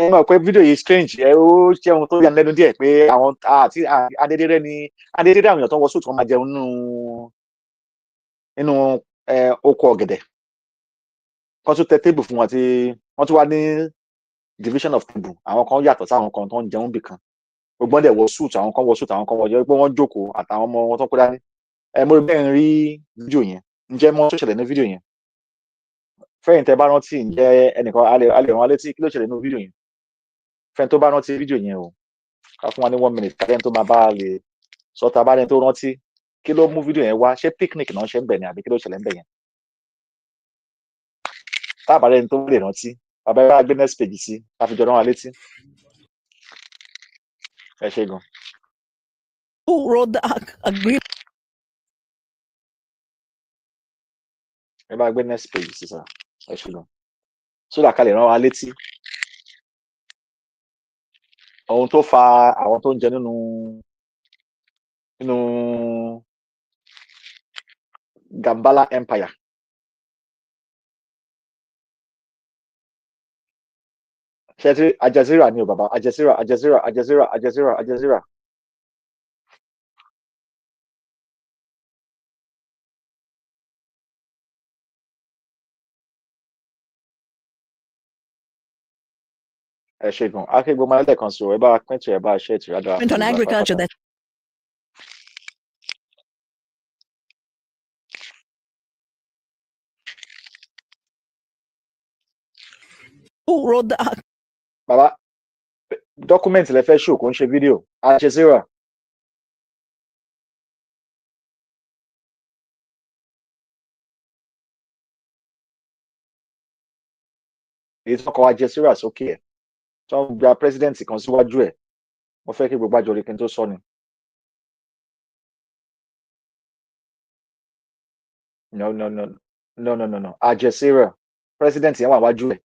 ẹ mọ̀ pé fídíò yìí strange ó jẹ́ ohun tó yà lẹ́nu díẹ̀ pé àwọn àti adédèrè àwọn èèyàn tó ń wọ sóòtù wọn máa jẹun nínú oko ọ̀gẹ̀dẹ̀ kan tún tẹ tébù fún wọn tí wọ́n tún wá ní division of table àwọn kan yàtọ̀ sáwọn kan tó ń jẹun bì kan gbogbo wọn dẹ̀ wọ sóòtù àwọn kan wọ sóòtù àwọn kan wọ jẹ́ pé wọ́n jókòó àtàwọn ọmọ wọn tó kó dání mo rí bẹ́ẹ̀ ń rí fídíò yẹn ǹjẹ́ mọ̀ tó ṣẹlẹ̀ ní fídíò yẹn fẹ́yìn tẹ́ bá rántí ǹjẹ́ ẹnìkan a lè rán wa létí kí ló ṣẹlẹ̀ ní fídíò yẹn fẹ́yìn tó bá rántí fídíò yẹn o ká fún wa ní 1 minute kálẹ̀ tó máa bá a lè sọ ta bá rẹ̀ tó rántí kí ló mú fídíò yẹn wá ṣé picnic náà ṣe ń bẹ̀ ni àbí kí ló ṣẹlẹ̀ ń bẹ̀ yẹn tá àbá rẹ̀ tó lè rántí bàbá yẹn wá gbé next page sí ká fi jọ rán wa létí ẹ ṣé gan. Who wrote the agreement? ẹ bá gbé next page sí sá ẹ ṣé gan sódà ká lè rán wa létí ohun tó fa àwọn tó ń jẹ nínú Gambala Empire ṣe tí Aljazeera ni o bàbá Aljazeera ẹ ṣé gan akégbó máa lẹ́ẹ̀kan sí o ẹ bá pín tó ẹ bá ṣe ètò ìyá dára. On agriculture that who wrote the bàbá document lẹ fẹ́ ṣò kó ń ṣe fídíò Aljazeera. èyí tó kọ Aljazeera sókè ẹ̀ tó ń gba president kan síwájú ẹ̀ mo fẹ́ kí gbogbo àjọ orí kí n tó sọ ni. no Aljazeera president yẹn wà wájú ẹ̀.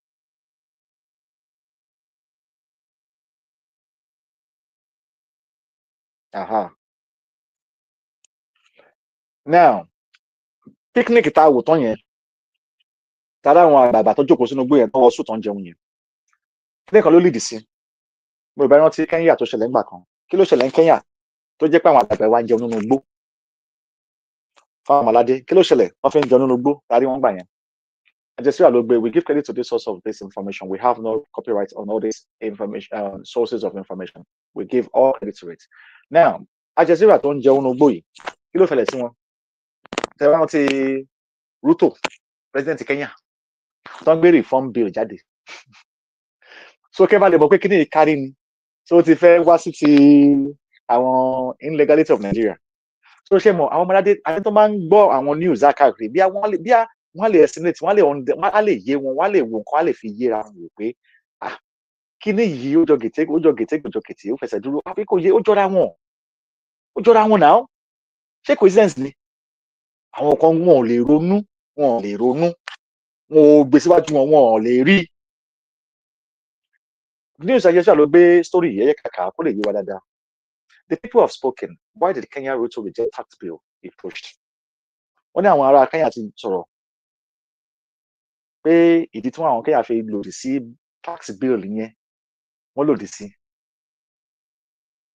now picnic tá a wò tán yẹn tàdá àwọn àgbààgbà tó jókòó sínú igbó yẹn tó wọ sùn tán jẹun yẹn kíni kan ló lìdí sí mo rò bá rántí Kenya tó ṣẹlẹ̀ ńgbà kan kí ló ṣẹlẹ̀ ní Kenya tó jẹ́ pé àwọn àgbààgbà wa ń jẹun nínú igbó fáwọn ọmọládé kí ló ṣẹlẹ̀ wọ́n fi ń jẹun nínú igbó tàbí wọ́n gbà yẹn Aljazeera ló gbé we give credit to the source of this information we have no copyright on all these information sources of information we give all credit to it now Aljazeera tó ń jẹun nínú igbó yìí kí ló fẹlẹ̀ sí wọn tẹ wá rántí Ruto president Kenya tó ń gbé reform bill jáde so kẹ́ bá lè mọ̀ pé kíní ìkárí ni so ti fẹ́ wá sí ti àwọn illegality of Nigeria so ṣe mọ̀ àwọn ọmọdé àti tó máa ń gbọ́ àwọn news káàkiri bí wọ́n lè estimate wọ́n lè yé wọn wọ́n lè wo nǹkan wọ́n lè fi yéra wọn wò pé kíní yìí ó jọ gètè ó fẹsẹ̀ dúró àbí kò yé ó jọra wọn náà ṣé coincidence ni àwọn kan wọn ò lè ronú wọn ò gbé síwájú wọn ò lè rí news ayéṣà ló gbé story yẹyẹ kàkà kó lè yé wa dáadáa. The people have spoken. Why did Kenya Ruto reject tax bill he pushed? Wọ́n ní àwọn ará Kenya ti sọ̀rọ̀ pé ìdí tí àwọn Kenya fi lòdì sí tax bill yẹn wọ́n lòdì sí.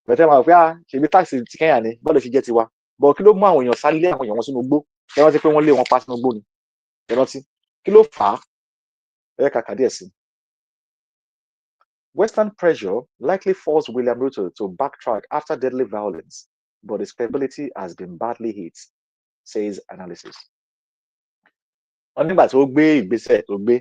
Bẹ̀tẹ̀ máa pé ṣèbí tax ti Kenya ni bọ́ọ̀lù fi jẹ́ tiwa. Bọ̀ kí ló mú àwọn èèyàn sálé àwọn èèyàn wọn sínú igbó? Ẹ rántí pé wọ́n lé wọn pa sínú igbó ni. Ẹ rántí kí ló fà á? Ẹ kàkà díẹ̀ sí. Western pressure likely forced William Ruto to backtrack after deadly violence, but his credibility has been badly hit, says analysis. Wọ́n nígbà tí ó gbé ìgbésẹ̀ tó gbé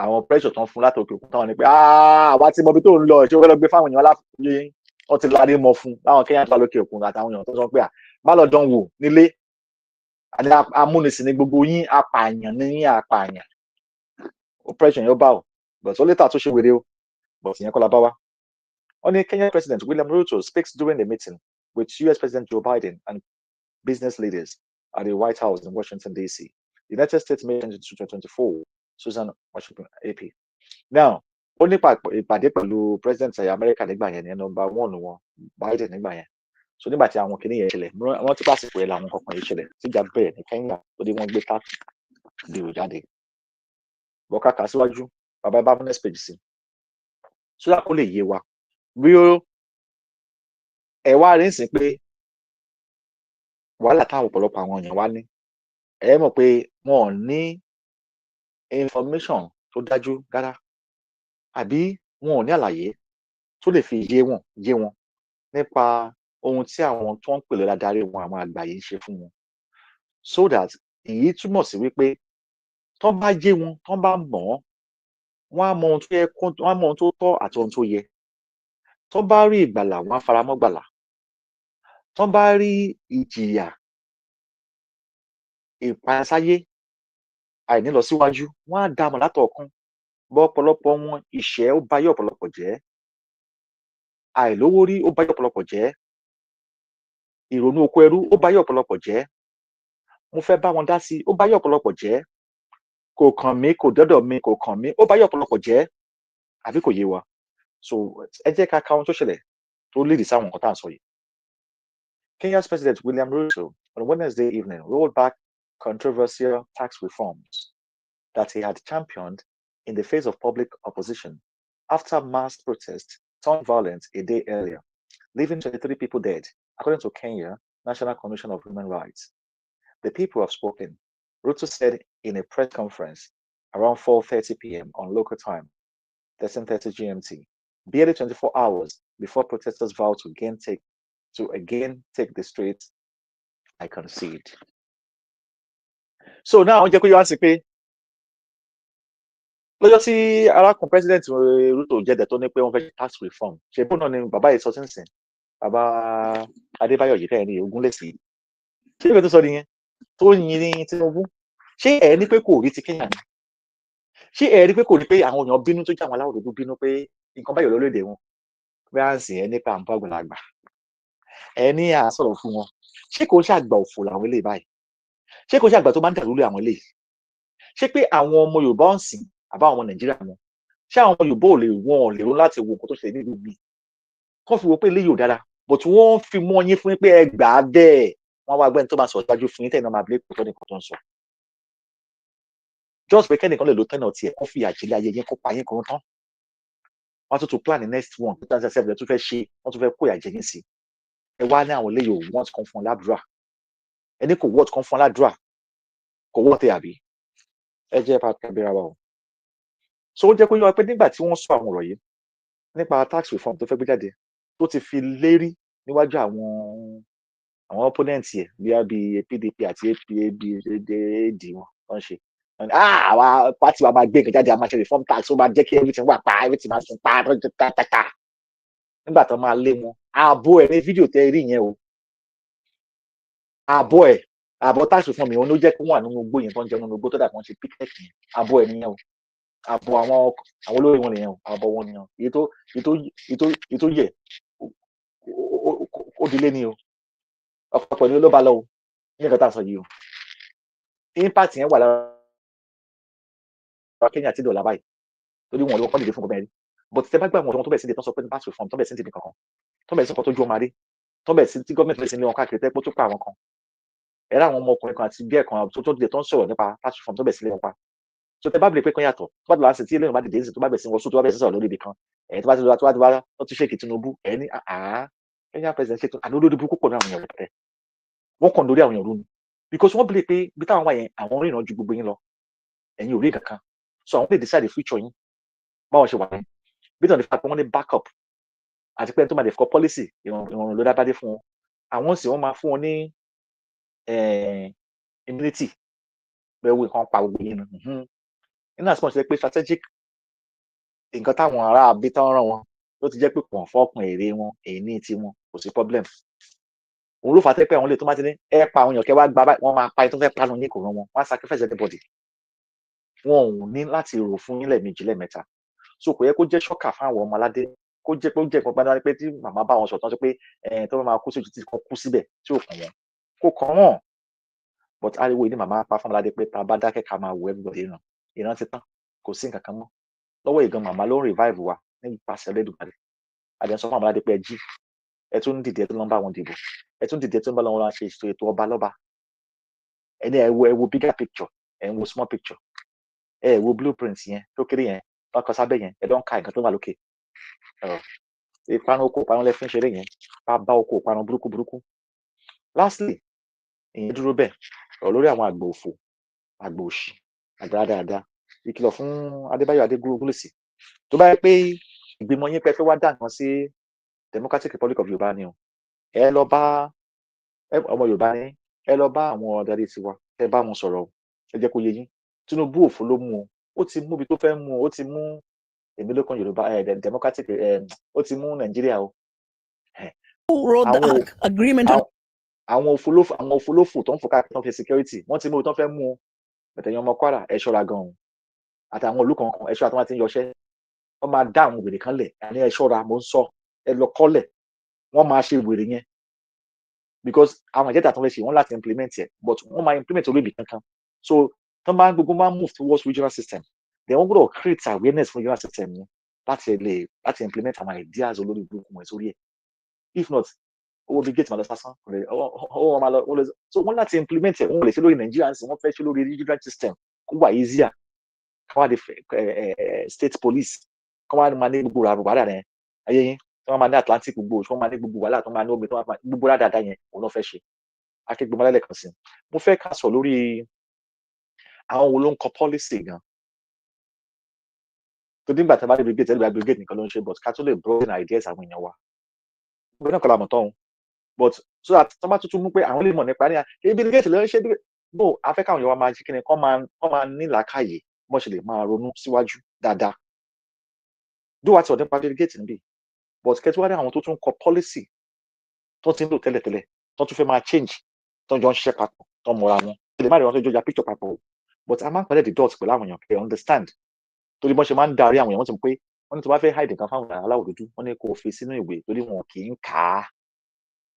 àwọn pressure tó ń fún látòkè òkun táwọn ní pé àwa tí mọbi tó ń lọ ṣé ó fẹ́ lọ gbé fáwọn èèyàn aláfọyín wọ́n ti lárí mọ fún láwọn Kenya tó lókè òkun àtàwọn èèyàn tó sọ pé má lọ dán wò nílé àti amúnisìn ní gbogbo yín apààyàn ní yín apààyàn pressure yóò bá ò but ó létà tó ṣe wèrè o but ìyẹn kọ́ la bá wá. Only Kenyan President William Ruto speaks during the meeting with US President Joe Biden and business leaders at the White House in Washington, D.C. The United States May 2024, Susan Washington, AP. Now, ó ní ìpàdé pẹ̀lú President America nígbà yẹn ní number 1 wọn Biden nígbà yẹn. So nígbà tí àwọn kìnìyàn ṣẹlẹ̀, wọ́n ti pàṣẹ pé làwọn kankan yìí ṣẹlẹ̀ tíjà bẹ̀rẹ̀ ní Kenya tó dé wọ́n gbé tax bill jáde. Bọ́kàkà síwájú, bàbá ẹ bá mú next page sí. Sódà kó lè yé wa bí ó ẹ wá rí nsìn pé wàhálà táwọn ọ̀pọ̀lọpọ̀ àwọn èèyàn wá ní ẹ mọ̀ pé wọn ò ní information tó dájú rárá àbí wọn ò ní àlàyé tó lè fi yé wọn nípa ohun tí àwọn tó ń pè lọ́la darí wọn àwọn àgbà yìí ń ṣe fún wọn so that èyí túmọ̀ sí wípé tó bá yé wọn tó bá mọ̀ wọ́n á mọ ohun tó yẹ wọ́n á mọ ohun tó tọ́ àti ohun tó yẹ tó bá rí ìgbàlà wọ́n á faramọ́ gbàlà tó bá rí ìjìyà ìpasáyé àìnílọsíwájú wọ́n á dá mọ̀ látọ̀ọ̀kan bọ́ ọ̀pọ̀lọpọ̀ wọn ìṣẹ́ ó bayé ọ̀pọ̀lọpọ̀ jẹ́ àìlówó rí ó bayé ọ̀pọ̀lọpọ̀ jẹ́ ìrònú oko ẹrú ó bayé ọ̀pọ̀lọpọ̀ jẹ́ mo fẹ́ bá wọn dá sí ó bayé ọ̀pọ̀lọpọ̀ jẹ́ kò kàn mí kò dọ́dọ̀ mi kò kàn mí ó bayé ọ̀pọ̀lọpọ̀ jẹ́ àbí kò yé wa so ẹ jẹ́ ká ka ohun tó ṣẹlẹ̀ tó lédìí sáwọn nǹkan tá à ń sọ yìí. Kenya's President William Ruto on Wednesday evening rolled back controversial tax reforms that he had championed in the face of public opposition after mass protests turned violent a day earlier, leaving 23 people dead, according to Kenya National Commission of Human Rights. The people have spoken, Ruto said in a press conference around 4:30 p.m. on local time, 13:30 GMT, barely 24 hours before protesters vowed to again take the streets. I concede. So now, jẹ́ kó yọ wá sí pé lọ́jọ́ tí arákùnrin president Ruto jẹ́dẹ̀ tó ní pé wọ́n fẹ́ tax reform ṣe bó náà ni bàbá yìí sọ sínsìn bàbá Adébáyọ̀ yìí fẹ́ẹ́ ní Ògúnlẹ̀sì ṣé ìwé tó sọ nìyẹn tó yin ní Tinubu ṣé ẹ ní pé kò rí ti Kenya ni ṣé ẹ rí pé kò rí pé àwọn èèyàn bínú tó jẹ́ àwọn aláwọ̀ dúdú bínú pé nǹkan báyọ̀ lórílẹ̀-èdè wọn bí à ń sìn ẹ nípa àǹfà àgbàlagbà ẹ ní à sọ̀rọ̀ fún wọn ṣé kò ṣàgbà òfò làwọn eléyìí báyìí ṣé kò ṣàgbà tó máa ń dàrú lé àwọn eléyìí ṣé pé àwọn ọmọ Yorùbá ń sìn àbá àwọn ọmọ Nàìjíríà wọn ṣé àwọn ọmọ Yorùbá ò lè ronú láti wo nǹkan tó ṣẹlẹ̀ nílùú mi kọ́ fi wo pé eléyìí ò dára but wọ́n fi mọ́ yín fún pé ẹ gbà á bẹ́ẹ̀ wọ́n wá gbẹ́ni tó máa sọ̀rọ̀ ṣáájú fún yín tẹ̀ náà máa bí lẹ́kọ̀ọ́ tó nìkan tó ń sọ just pé kẹ́nìkan lè lo tẹ́nà tiẹ̀ kó fi àjílẹ̀ ayé yẹn kó pa yín kan tán wọ́n tún plan the next one 2007 tó fẹ́ ṣe wọ́n tún fẹ́ kó ìyàjẹ́ yín sí ẹ wá ní àwọn eléyìí ò wọ́n kan fún ládùúrà ẹni kò wọ́ọ̀tì kan fún ládùúrà kò wọ́ọ̀tì àbí ẹ jẹ́ bá kábíra wa o so ó jẹ́ kó yọ wá pé nígbà tí wọ́n sọ àwọn ọ̀rọ̀ yìí nípa tax reform tó fẹ́ gbé jáde tó ti fi lérí níwájú àwọn opponent yẹ bí PDP àti AD wọn tó ń ṣe àwa pátì wa máa gbé nǹkan jáde a máa ṣe reform tax ó máa jẹ́ kí everything wà pa everything máa sùn pa tátátá nígbà tó máa lé wọn ààbò ẹ̀ ní fídíò tẹ́ rí yẹn o ààbò tax reform yẹn ló jẹ́ kí wọ́n wà nínú igbó yẹn tó ń jẹun nínú igbó tó dà kí wọ́n ṣe picnic yẹn ààbò ẹ̀ nìyẹn o ààbò àwọn olórí wọn nìyẹn o ààbò wọn nìyẹn èyí tó yẹ ó dilé ni o ọ̀pọ̀lọpọ̀ ni ló bá lọ o ní nǹkan tá a sọ yìí o impact yẹn wà lára Kenya àti dọ̀là báyìí torí wọn ló kọ́ dìde fún gómìnà rí but tẹ bá gbà wọn tó bẹ̀ sí de tó sọ pé tax reform tó bẹ̀ sí de kankan tó bẹ̀ sí nǹkan tó ju ọmọ adé tó bẹ̀ sí tí gọ́ọ̀mẹ̀ntì bẹ̀ sí ní wọn káàkiri tẹ́ pé tó pa àwọn kan ẹ̀rọ àwọn ọmọkùnrin kan àti bí ẹ̀kan tó dìde tó ń sọ̀rọ̀ nípa tax reform tó bẹ̀ sí lé wọn pa so tẹ bá bìrì pé kan yàtọ̀ tó bá dùn láti tí eléyìí bá dìde tó bá bẹ̀ sí wọn sùn tó bá bẹ̀ sí sọ̀rọ̀ lórí ibì kan tó bá ti wá tó ti ṣèkì Tinubu ní Kenya president ṣètò àná olórí burúkú pọ̀ ní àwọn èèyàn rẹ̀ wọ́n kàn lórí àwọn èèyàn lónìí because wọ́n bìrì pé bí táwọn wà yẹn àwọn rìnrìn ju gbogbo yín lọ ẹ̀yin ò rí kankan so àwọn lè decide the future yín báwọn ṣe wà ní bí tàn lè fa pé wọ́n ní backup àti pé tó máa lè fọ policy ìrọ̀rùn ló dábàdé fún wọn àwọn sì wọ́n máa fún wọn ní immunity bẹ́ẹ̀ wo nǹkan pa gbogbo yín nù nínú àsìkò ṣe pé strategic nǹkan táwọn ará abí tán ràn wọn ló ti jẹ́ pé kò fọ́ọ̀kùn èrè wọn èyí ní tiwọn kò sí problem òun ló fà á tẹ́ pé àwọn lè tó máa ti ní ẹ pa àwọn èèyàn kẹ́ wá gba báyìí wọ́n máa pa ẹ tó fẹ́ panu ní kò rán wọn wọ́n á sacrifice everybody wọn ò ní láti rò fún yín lẹ́ẹ̀mejì lẹ́ẹ̀mẹ́ta so kò yẹ kó jẹ́ ṣọ́kà fún àwọn ọmọ aládé kó jẹ́ pé ó jẹ́ ìpínpá dáná pé tí màmá bá wọn sọ̀tàn sọ pé tó bá máa kú sójú tí kan kú síbẹ̀ tí ò kàn wọ́n kó kàn wọ́n but ariwo yìí ni màmá pa fún ọmọ aládé pé tá a bá dákẹ́ ká máa wo everybody ìran ti tán kò sí nǹkan kan mọ́ lọ́wọ́ ìgan màmá ló ń revive wa nípasẹ̀ Olódùmarè àdéhùn sọ fún ọmọ aládé pé ẹ jí ẹ tún dìde ẹ tún lọ bá wọn dìbò ẹ tún dìde ẹ tún bá wọn ṣe ètò ọba lọ́ba ẹni ẹ wo bigger picture ẹ ń wo small picture ẹ wo blueprint yẹn tó kéré yẹn lọkọ sábẹ́ yẹn ẹ dán ka nǹkan tó wà lókè ìparun oko ìparun lẹ fi ń ṣeré yẹn bá bá oko ìparun burúkú lastly ìyẹn dúró bẹ́ẹ̀ lórí àwọn àgbò òfò àgbò òṣì àgbà dáadáa ìkìlọ̀ fún Adébáyọ̀ Adégúnlùsì tó bá yẹ pé ìgbìmọ̀ yín pẹ́ fẹ́ wá dá nǹkan sí Democratic Republic of Yorùbá ni o ẹ lọ bá ọmọ Yorùbá ni ẹ lọ bá àwọn adarí tiwa ẹ bá wọn sọ̀rọ̀ ẹ jẹ́ kó yé yín Tinubu òfò ló mú o ó ti mú ibi tó fẹ́ mú o ó ti mú èmi lókàn Yorùbá Democratic ó ti mú Nàìjíríà o àwọn òfolófò tó ń fò káàkiri tó ń fi security wọ́n ti mú ibi tó fẹ́ mú o bẹ̀tẹ̀yìn ọmọ Kwara ẹ ṣọ́ra gan-an àtàwọn olùkọ̀ọ̀kan ẹ ṣọ́ra tó máa ti ń yọṣẹ́ wọ́n máa dá àwọn wèrè kan lẹ̀ àní ẹ ṣọ́ra mo ń sọ ẹ lọ kọ́lẹ̀ wọ́n máa ṣe wèrè yẹn because àwọn àjẹta tó fẹ́ ṣe wọ́n láti implement ẹ̀ but wọ́n máa implement orí ibì kankan so tán bá gbogbo máa move towards regional system then wọ́n gbọ́dọ̀ create awareness for regional system yẹn láti implement àwọn ideas olórí burúkú wọn sórí ẹ̀ if not owó bíi gate máa lọ sásán owó máa lọ so wọ́n láti implement ẹ̀ wọ́n lè ṣe lórí Nàìjíríà ń sìn wọ́n fẹ́ ṣe lórí regional system kó wà easier káwá di state police káwá máa ní gbogbo àrùbárà rẹ̀ ayé yín tí wọ́n máa ní Atlantic gbogbo tí wọ́n máa ní gbogbo wàhálà tí wọ́n máa ní omi tí wọ́n máa gbogbo dáadáa yẹn òun ló fẹ́ ṣe akégbèmọ lálẹ́ kan sí mo fẹ́ ká sọ lórí àwọn wo ló ń kọ policy gan tó nígbà tí a bá dé aggregate nìkan ló ń ṣe but ká tó lè broaden ideas àwọn èèyàn wa gbogbo náà kọ́ la mọ̀ tán but so that tó bá tuntun mú pé àwọn lè mọ̀ nípa ní aggregate ló ń ṣe bó afẹ́ káwọn èèyàn wa máa ṣe kí ni kọ́ máa ní làákàyè bó ṣe lè máa ronú síwájú dáadáa dó wá ti ọ̀dẹ́ pa aggregate níbí but kẹ́tí wá rí àwọn tó tún kọ policy tó ti ń lò tẹ́lẹ̀tẹ́lẹ̀ tó tún fẹ́ máa change tó jọ ń ṣiṣẹ́ papọ̀ tó mọ̀ra wọn lè má rí wọn tó jọ ya picture papọ̀ but a máa ń pẹ̀lẹ́ the dots pẹ̀lú àwọn èèyàn kẹ́ understand torí bọ́n ṣe máa ń darí àwọn èèyàn wọ́n ti mọ̀ pé wọ́n ní tó bá fẹ́ hide nǹkan fáwọn aláwọ̀ dúdú wọ́n ní kó o fi sínú ìwé torí wọn kì í kà á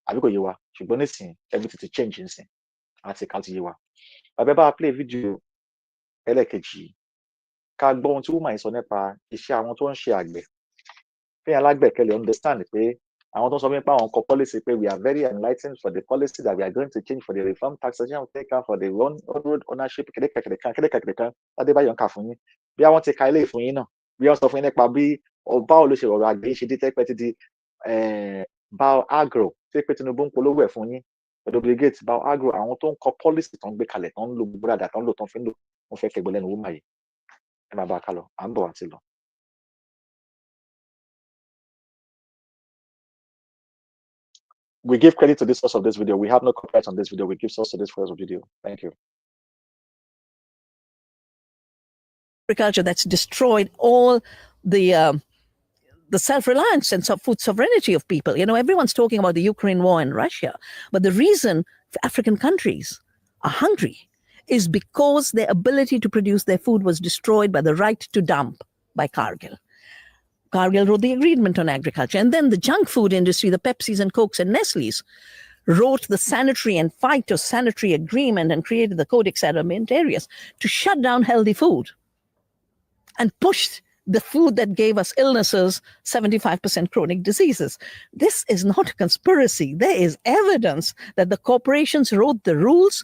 àbí kò yé wa ṣùgbọ́n nísìnyí everything ti change nísìnyí àti ká ti yé wa bàbá bá play video ẹlẹ́ẹ̀kejì ká gbọ́ ohun tí woman yìí sọ nípa iṣẹ́ àwọn tó ń ṣe àgbẹ̀ fíyàn alágbẹ̀kẹ̀lẹ̀ understand pé àwọn tó ń sọ nípa àwọn kọ policy pé we are very enlightened for the policy that we are going to change for the reform taxation taken for the road ownership kẹ̀kẹ́kẹ̀kẹ̀kan Adébáyọ̀ ń kà fún yín bí àwọn ti ka ilé ìfún yín náà bí wọ́n sọ fún yín nípa bí báwo ló ṣe ọ̀rọ̀ àgbẹ̀ ṣe dé tẹ́pẹ́ ti di bao agro tí pé Tinubu ń polówó ẹ̀ fún yín pẹ̀lú obligate bao agro àwọn tó ń kọ policy tó ń gbé kalẹ̀ tó ń lo gbogbo dáadáa tó ń lò tó ń fi ń lò wọ́n fẹ́ kẹgbẹ́ lẹ́nu wúmà yìí ẹ máa bá a kálọ à ń bọ̀ àti lọ. We give credit to the source of this video. We have no copyright on this video. We give source to this first video. Thank you. agriculture that's destroyed all the self-reliance and food sovereignty of people. You know, everyone's talking about the Ukraine war and Russia, but the reason African countries are hungry is because their ability to produce their food was destroyed by the right to dump by Cargill. Cargill wrote the agreement on agriculture. And then the junk food industry, the Pepsis and Cokes and Nestle's, wrote the sanitary and phytosanitary agreement and created the Codex Alimentarius to shut down healthy food and pushed the food that gave us illnesses, 75% chronic diseases. This is not a conspiracy. There is evidence that the corporations wrote the rules.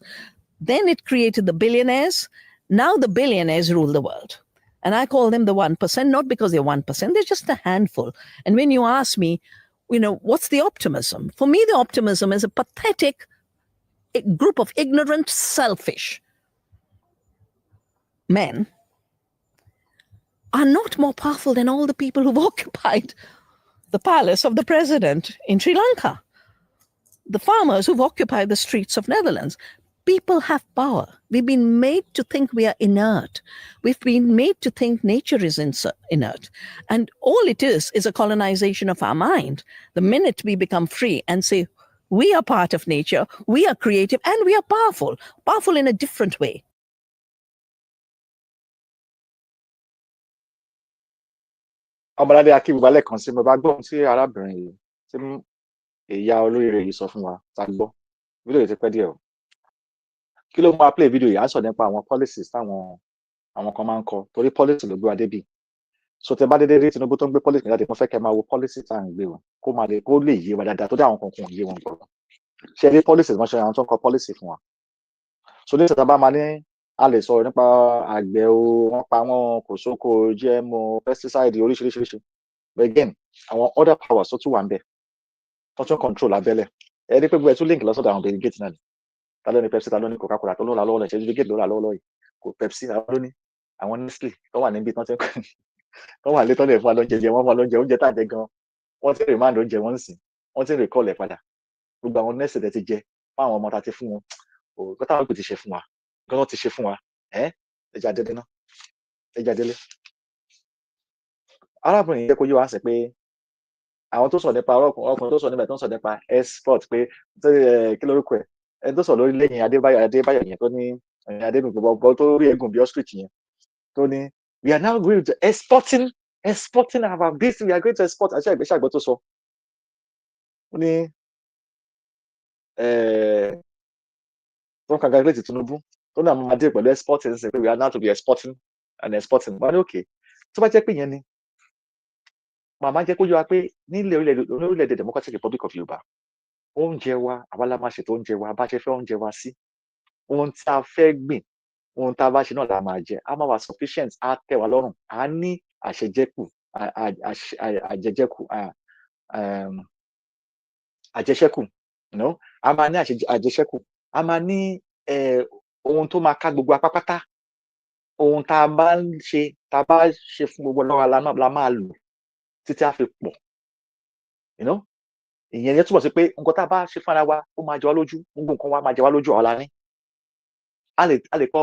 Then it created the billionaires. Now the billionaires rule the world. And I call them the 1%, not because they're 1%, they're just a handful. And when you ask me, you know, what's the optimism? For me, the optimism is a pathetic group of ignorant, selfish men are not more powerful than all the people who've occupied the palace of the president in Sri Lanka, the farmers who've occupied the streets of Netherlands. People have power. We've been made to think we are inert. We've been made to think nature is inert. And all it is a colonization of our mind. The minute we become free and say, we are part of nature, we are creative, and we are powerful in a different way. Ọmọládé akíwùbálẹ̀ kan sí mo bá gbọ́ ohun tí arábìnrin yìí tí ìyá olóríire yìí sọ fún wa ta gbọ́ fídíò yìí ti pẹ́ díẹ̀ o. Kí ló máa play fídíò yìí á sọ nípa àwọn policies táwọn kan máa ń kọ torí policy ló gbé wa débì. So tẹ bá dédé rí Tinubu tó ń gbé policy jáde mo fẹ́ kẹ́ máa wo policy tá à ń gbé o kó lè yé wa dáadáa tó dé àwọn kankan yé wọn gbọ́dọ̀. Ṣé rí policies wọ́n ṣe àwọn tó ń kọ policy fún wa. So ní ìṣẹ̀tà bá máa ní a lè sọ̀rọ̀ nípa àgbẹ̀ o wọ́n pa wọ́n kò sóko GMO pesticide oríṣiríṣi but again àwọn other powers tó tún wà ń bẹ̀ tó tún control abẹ́lẹ̀ ẹ rí pé gbogbo ẹ̀ tún link lọ́sọ̀dọ̀ àwọn delegate náà ni ta ló ní Pepsi ta ló ní Coca-Cola tó ló ra lọ́wọ́ lọ́wọ́ ṣe delegate ló ra lọ́wọ́ lọ́wọ́ yìí kò Pepsi ta ló ní àwọn Nestle tó wà níbi tó wà létọ́ lẹ̀ fún wa lóúnjẹ wọn fún wa lóúnjẹ oúnjẹ tá à ń jẹ gan wọ́n ti remind oúnjẹ wọn sìn wọ́n ti recall ẹ̀ padà gbogbo àwọn Nestle tẹ̀ ti jẹ fún àwọn ọmọ ta ti fún wọn òkú táwọn kò ti ṣe fún wa gbọ́dọ̀ ti ṣe fún wa ẹja délé náà ẹja délé. Arábìnrin yẹ kó yé wa sẹ pé àwọn tó sọ nípa ọkùnrin tó sọ níbẹ̀ tó ń sọ nípa export pé kí lórúkọ ẹ̀ ẹni tó sọ lórí lẹ́yìn Adébáyọ̀ yẹn tó ní Adébíyìn gbogbo tó rí egun bí ostrich yẹn tó ní we are now going to exporting our business we are going to export àti àgbẹ̀ tó sọ ó ní tó ń congratulate Tinubu tó náà máa dé pẹ̀lú exporting ṣe pé we are now to be exporting wọ́n ní òkè tó bá jẹ́ pé yẹn ni màmá jẹ́ kó yọ wa pé nílẹ̀ orílẹ̀-èdè Democratic Republic of Yorùbá oúnjẹ wa àwa la máa ṣètò oúnjẹ wa bá ṣe fẹ́ oúnjẹ wa sí ohun tí a fẹ́ gbìn ohun tá a bá ṣe náà la máa jẹ a máa wà sufficient á tẹ́ wa lọ́rùn a ní àṣejẹ́kù àjẹṣẹ́kù a máa ní àjẹṣẹ́kù a máa ní ohun tó máa ká gbogbo apápátá ohun tá a bá ṣe fún gbogbo lọ́wọ́ la máa lò títí a fi pọ̀ ìyẹn yẹn túbọ̀ sí pé nǹkan tá a bá ṣe fúnra wa ó máa jẹ wá lójú gbogbo nǹkan wa máa jẹ wá lójú ọ̀la ní a lè kọ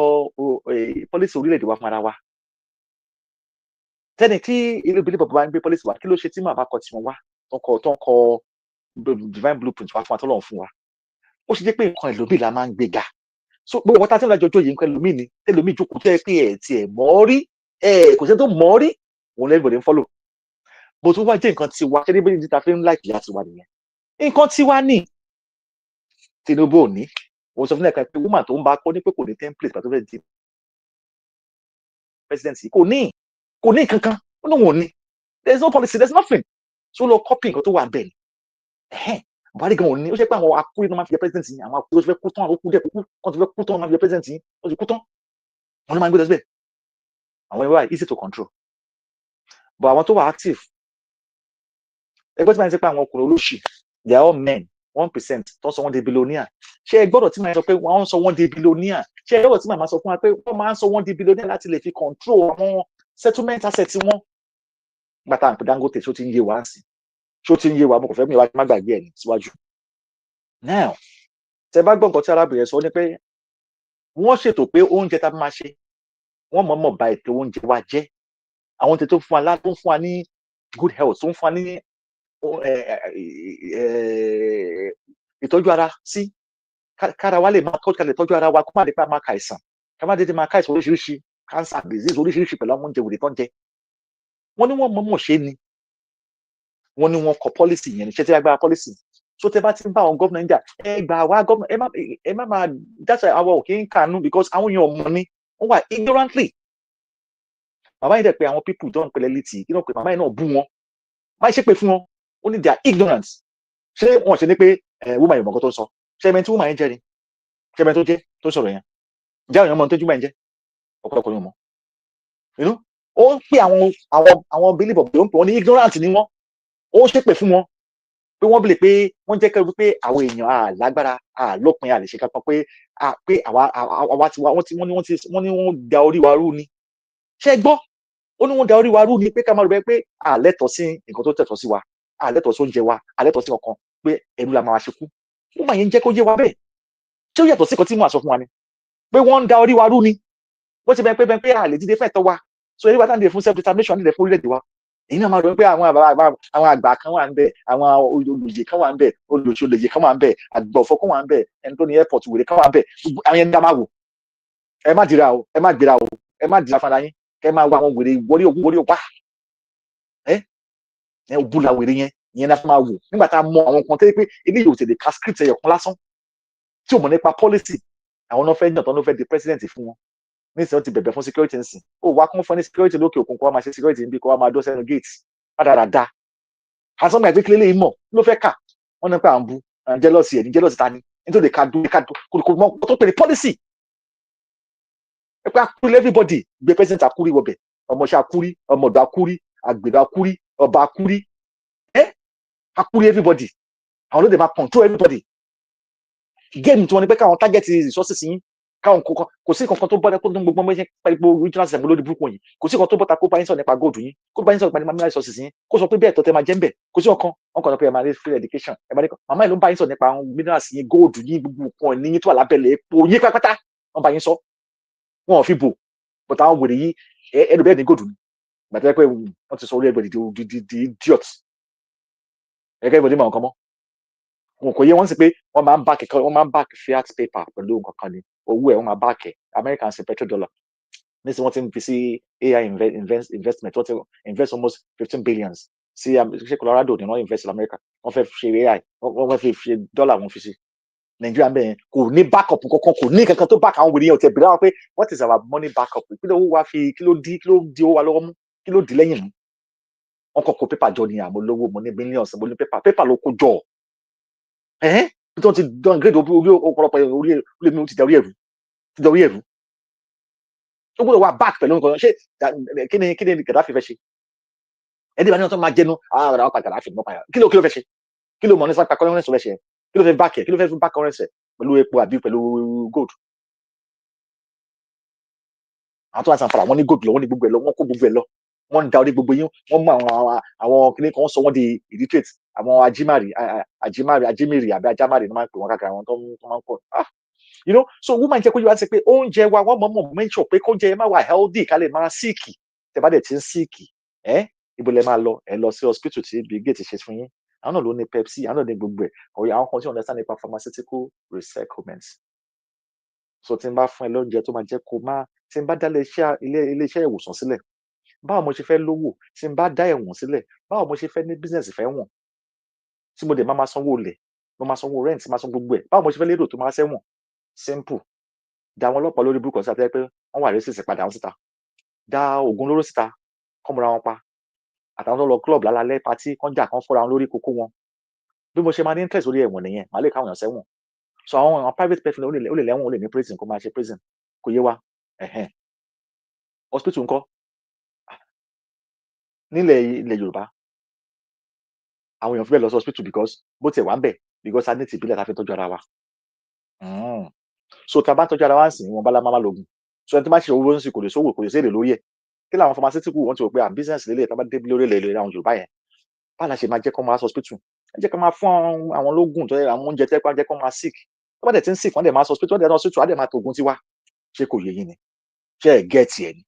pọ́lísì orílẹ̀-èdè wa fúnra wa tẹ́ni tí ilé ìbílẹ̀ bàbá ń gbé pọ́lísì wa kí ló ṣe tí màá bá kọ tiwọn wá tó ń kọ divine blueprint wa fún wa tó lọ́run fún wa ó ṣe jẹ́ pé nǹkan ẹlòmíì la máa ń gbé ga so gbogbo wọn tá a ti ń lajọjọ yìí nǹkan ẹlòmíì ni ẹlòmíì jókòó tó yẹ pé ẹ̀ tiẹ̀ mọ́ rí kò sẹ́ni tó mọ́ rí òun lẹ́gbẹ̀ẹ́ ń fọ́lò bó tó wá jẹ́ nǹkan tiwa ṣé níbi tí ta fi ń láìpẹ́ láti wá nìyẹn nǹkan tiwa ní Tinubu ò ní òun sọ fún ẹ̀ka pé woman tó ń bá kọ́ ní pé kò ní template pàtó fẹ́ẹ́ di president kò ní kankan ó lóun ò ní there is no policy there is nothing so lọ copy nǹkan tó wà bẹ́ẹ̀ ni Buhari gan ò ní ó ṣe pé àwọn akúrẹ́ náà máa fi jẹ president yìí àwọn akúrẹ́ tó fẹ́ kú tán àwọn kú dẹ̀ kú kán tó fẹ́ kú tán máa fi jẹ president yìí ó ti kú tán wọn ló máa ń gbé lọ́sibẹ̀ àwọn ìwà easy to control but àwọn tó wà active ẹgbẹ́ tí máa ń sọ pé àwọn ọkùnrin olóṣì they are all men 1% tó ń sọ wọ́n di billionaire ṣé ẹ gbọ́dọ̀ tí máa ń sọ pé wọ́n ń sọ wọ́n di billionaire ṣé ẹ gbọ́dọ̀ tí máa ń sọ fún wa pé wọ́n máa ń sọ wọ́n di billionaire láti lè fi control àwọn settlement asset wọn gbàtà àpò Dangote ṣó ti ń yé wa sí ṣó ti ń yé wa mo kò fẹ́ mi wá má gbàgbé ẹ̀ ní síwájú now tẹ bá gbọ́ nǹkan tí arábìnrin sọ ni pé wọ́n ṣètò pé oúnjẹ tá a máa ṣe wọ́n mọ̀ọ́mọ̀ ba ètò oúnjẹ wa jẹ́. Àwọn oúnjẹ tó ń fún wa ní good health, tó ń fún wa ní ìtọ́jú ara sí, kára wa lè máa tọ́jú ara wa kó má lè pa máa ka àìsàn, ká má dédé máa ká àìsàn oríṣiríṣi, cancer disease oríṣiríṣi pẹ̀lú àwọn oúnjẹ wèrè tó ń jẹ. Wọ́n ní wọ́n mọ̀ọ́mọ̀ ṣe ni, wọ́n ní wọ́n kọ policy yẹn ni, ṣé tí wọ́n gba policy. So tẹ bá ti ń bá àwọn gómìnà ń jà, ẹ gbà wá gómìnà, ẹ má máa dáṣà àwọn òkè ń kànú because àwọn èèyàn mọ̀ ni, wọ́n wà ignorantly. Bàbá yìí dẹ̀ pé àwọn people tó ń pẹ̀lẹ́ létí, kí ló ń pè bàbá yìí náà bú wọn, má ṣe pé fún wọn, ó ní their ignorance. Ṣé wọn ṣe ní pé woman yìí mọ̀ nǹkan tó ń sọ, ṣé ẹ̀mẹ́ tí woman yẹn jẹ́ ni, ṣé ẹ̀mẹ́ tó jẹ́ tó sọ̀rọ̀ yẹn, ǹjẹ́ àwọn èèyàn mọ̀ tó woman yẹn jẹ́, ọ̀pọ̀lọpọ̀ yóò mọ̀. Ó ń pè àwọn believe of wọ́n ní ignorant ni wọ́n, ó ń ṣépè fún wọn pé wọ́n bìlẹ̀ pé wọ́n jẹ́ kẹ́rù pé àwọn èèyàn lágbára lópin àlè ṣe kankan pé àwa ti wá wọ́n ní wọ́n da orí wa rú ni. Ṣé gbọ́? Ó ní wọ́n da orí wa rú ni pé ká máa rò bẹ́ẹ̀ pé àlẹ́tọ̀ sí nǹkan tó tẹ̀tọ̀ sí wa, àlẹ́tọ̀ sí oúnjẹ wa, àlẹ́tọ̀ sí ọkàn, pé ẹ̀rù la máa ṣe kú. Ó máa yẹn jẹ́ kó yé wa bẹ́ẹ̀. Ṣé ó yàtọ̀ sí nǹkan tí mo àsọ fún wa ni? Pé wọ́n ń da orí wa rú ni. Wọ́n ti bẹ́ẹ̀ pé àlè dídé fẹ́ tọ́ wa. So eré wa táwọn dé fún self determination nílẹ̀ fún orílẹ̀-èdè wa. Èyí náà máa rò pé àwọn àgbà kan wà ń bẹ̀, àwọn olùyè kan wà ń bẹ̀, olùyè kan wà ń bẹ̀, àgbọ̀fọ̀ kan wà ń bẹ̀, ẹni tó ní airport wèrè kan wà ń bẹ̀. Àwọn yẹn dá máa wò. Ẹ má dira o, ẹ má gbéra o, ẹ má dira fara yín, kẹ máa wá àwọn wèrè wọrí ògbà. Òbúla wèrè yẹn, ìyẹn náà máa wò. Nígbà tá a mọ àwọn kan tẹ́lẹ̀ pé ilé yóò tẹ̀lé ka script ẹ̀yọ̀ kan lásán, tí ò mọ̀ nípa policy, àwọn náà fẹ́ yàn tán ló fẹ́ di president fún wọn. Nísìnyí wọ́n ti bẹ̀bẹ̀ fún security nsìn, ó wá kún fún ní security lókè òkun kó wá máa ṣe security níbi kó wá máa dọ́ sẹ́nu gate rádaràda. Àsọ̀gbà ìgbé kílélé yìí mọ̀ ló fẹ́ kà, wọ́n ní pé à ń bu jealousy ẹ̀ ní jealousy ta ni, nítorí ká kò mọ tó pèrè policy. Ẹ pé akúrí everybody gbé president akúrí wọbẹ̀, ọmọọṣẹ́ akúrí, ọmọọ̀dọ̀ akúrí, àgbèrè akúrí, ọba akúrí, akúrí everybody, àwọn ló dé máa control everybody. Game tí wọ́n ní pé káwọn target resources yín, káwọn kò sí kankan tó bọ́dá kó tó ń gbogbo ọmọ ẹ̀ṣẹ̀ pẹ̀lú regional system lórí burúkú yìí, kò sí kankan tó bọ́ta kó bá yín sọ nípa gold yín, kó bá yín sọ nípa mineral resources yín, kó sọ pé bẹ́ẹ̀ tó tẹ máa jẹ́ ń bẹ̀, kò sí ọkàn ọkàn pé ẹ máa ní free education, ẹ máa ní màmá yìí ló ń bá yín sọ nípa àwọn minerals yín, gold yín, gbogbo nǹkan ní yín tó wà lábẹ́lẹ̀ epo yín pátápátá wọ́n bá yín sọ, wọn ò fi bò, but àwọn wèrè yìí ẹnu bẹ́ẹ̀ ní gold ni, gbàtẹ́ pé wọ́n ti sọ orí everybody di idiot, ẹ̀kẹ́ ìbòdì mọ̀ nǹkan mọ́, wọn kò yé wọ́n sì pé wọ́n máa ń back fiat paper pẹ̀lú nǹkan kan ni, owó ẹ̀ wọ́n máa back ẹ̀, American ṣe petrodollar, nísìnyí wọ́n ti ń fi sí AI investment, wọ́n ti invest almost 15 billions sí ṣe Colorado ní wọ́n invest in America, wọ́n fẹ́ ṣe AI, wọ́n fẹ́ ṣe dollar wọn fi sí Nàìjíríà bẹ́ẹ̀ kò ní backup kankan, kò ní kankan tó back àwọn wèrè yẹn ò tẹ̀ bẹ̀rẹ̀ wọn pé what is our money backup, kí ló wá fi kí ló di owó wa lọ́wọ́ mú, kí ló di lẹ́yìn mú, wọn kò kó pépà jọ ní àmọ́ lówó mo ní billions mo ní pépà ló kó jọ bí wọ́n ti downgrade orí ọ̀pọ̀lọpọ̀ orí mi ti darí ẹ̀rú ó gbọ́dọ̀ wá back pẹ̀lú nǹkan ṣé kí ni Gaddafi fẹ́ ṣe ẹni ìbáni wọn tó máa jẹnu àwọn àwọn Gaddafi mọ́ pààyà kí ló fẹ́ ṣe, kí ló mọ̀ ní sápá currency fẹ́ ṣe, kí ló fẹ́ back ẹ̀, kí ló fẹ́ back currency pẹ̀lú epo àbí pẹ̀lú gold. Àwọn tó wà sàn fara wọn ní gold lọ, wọn ní gbogbo ẹ̀ lọ, wọn kó gbogbo ẹ̀ lọ, wọn ń da orí gbogbo yín, wọn mú àwọn kìnìún kan sọ wọn di illiterate, àwọn ajímàrì àbí ajámàrì ni wọ́n máa ń pè wọ́n káàkiri àwọn tó máa ń pọ̀. So woman jẹ́ kó yẹ wá sí pé oúnjẹ wa wọ́n mọ̀ mention pé kóúnjẹ má wà healthy ká lè máa síìkì, tẹ́ bá dẹ̀ ti ń síìkì ibo lẹ máa lọ ẹ lọ sí hospital tí Bill Gates ṣe fún yín, àwọn náà ló ní Pepsi, àwọn náà ní gbogbo ẹ̀, àwọn kan tí wọ́n understand nípa pharmaceutical recyclement. So tí n bá fún ẹ lóúnjẹ tó máa jẹ́ kó má, tí n bá dá ilé-iṣẹ́ ìwòsàn sílẹ̀, báwo mo ṣe fẹ́ lówó, tí n bá dá ẹ̀wọ̀n sílẹ̀, báwo mo ṣe fẹ́ ní business fẹ́ wọ̀n, tí mo dẹ̀ máa sanwó ilẹ̀, mo máa sanwó rent, máa san gbogbo ẹ̀, báwo mo ṣe fẹ́ lérò tó máa ṣẹ́wọ̀n. Simple. Dá àwọn ọlọ́pàá lórí burúkú síta pé wọ́n wà racist padà wọn síta, dá oògùn olóró síta kọ́ múra wọn pa, àtàwọn tó lọ club lálálẹ́ party kan jà kan fọ́ra wọn lórí kókó wọn, bí mo ṣe máa ní interest lórí ẹ̀wọ̀n nìyẹn, màá lè káwọn èèyàn sẹ́wọ̀n. So àwọn private person ó lè lẹ́wọ̀n, ó lè ní prison kó máa ṣe prison, kò yé wa. Hospital ńkọ́ nílẹ̀ Yorùbá àwọn èèyàn fi bẹ́ẹ̀ lọ sí hospital because bó tiẹ̀ wà ń bẹ̀ because a ní ti ìbílẹ̀ tá a fi tọ́jú ara wa. So tá a bá tọ́jú ara wa ń sìn wọn bá lá máa lògùn, so ẹni tí bá ṣe owó ń sìn kò lè sówó kò lè sí èrè lórí ẹ̀, kí làwọn pharmaceutical wọ́n ti rò pé business lélẹ̀ tá a bá dé lórí ilẹ̀ àwọn Yorùbá yẹn, báwo la ṣe máa jẹ́ kó máa hospital, ẹ jẹ́ ká máa fún àwọn lógùn tó yẹ àwọn oúnjẹ tẹ́ pé jẹ́ kó máa sick, tó bá dẹ̀ ti ń sick wọ́n dẹ̀ máa hospital, wọ́n dẹ̀ hospital á dẹ̀ máa tògùn tiwa, ṣé kò yé yín ni. ṣe ẹ̀ gẹ́ẹ̀tì ẹ̀ ni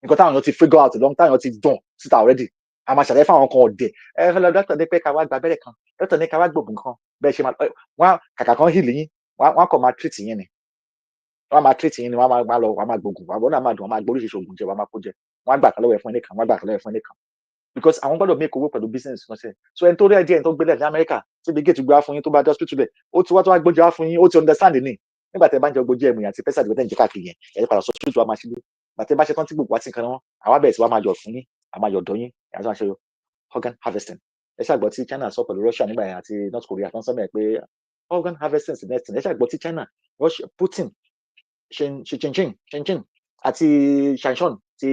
nǹkan táwọn èèyàn ti figure out long táwọn èèyàn ti dùn síta already a máa ṣàlàyé fáwọn kan ọ̀dẹ̀ ẹ fẹ́ lọ dókítà ní pé ká wá gba abẹ́rẹ́ kan dókítà ní ká wá gbòògùn kan bẹ́ẹ̀ ṣe máa wọ́n kàkà kan heal yín wọ́n kàn máa treat yín ni wọ́n máa treat yín ni wọ́n máa lọ wọ́n máa gbòògùn wọ́n náà máa dùn wọ́n máa gbóríṣiríṣi ògùn jẹ wọ́n máa kó jẹ wọ́n á gbà kan lọ́wọ́ ẹ̀ fún ẹnìkan wọ́n á gbà kan lọ́wọ́ ẹ̀ fún ẹnìkan because àwọn gbọ́dọ̀ make owó pẹ̀lú business wọn ṣe so ẹni tó rí ẹdí ẹni tó gbélé ní Amẹ́ríkà tí bí gate gbé wá fún yín tó bá dé hospital bẹ̀ ó ti wá tó wá gbójú wá fún yín ó ti understand ni nígbà tẹ́ bá ń jẹ gbójú ẹ̀mú yẹn àti pẹ́sà ìdìbò tẹ́ ń jẹ káàkiri yẹn ẹ̀yẹ́ padà hospital wa máa ṣe bàtẹ́ bá ṣe tán tí gbogbo wa ti ń kan wọn àwa bẹ̀rẹ̀ sí wa máa yọ̀ fún yín àmà yọ̀ dọ́ yín àti àṣẹ organ harvesting ẹ ṣàgbọ́ tí China sọ pẹ̀lú Russia nígbà yẹn àti North Korea tó ń sọ́mọ̀ ẹ̀ pé organ harvesting is next ẹ ṣàgbọ́ tí China Russia Putin Xi Jinping àti Shanshon ti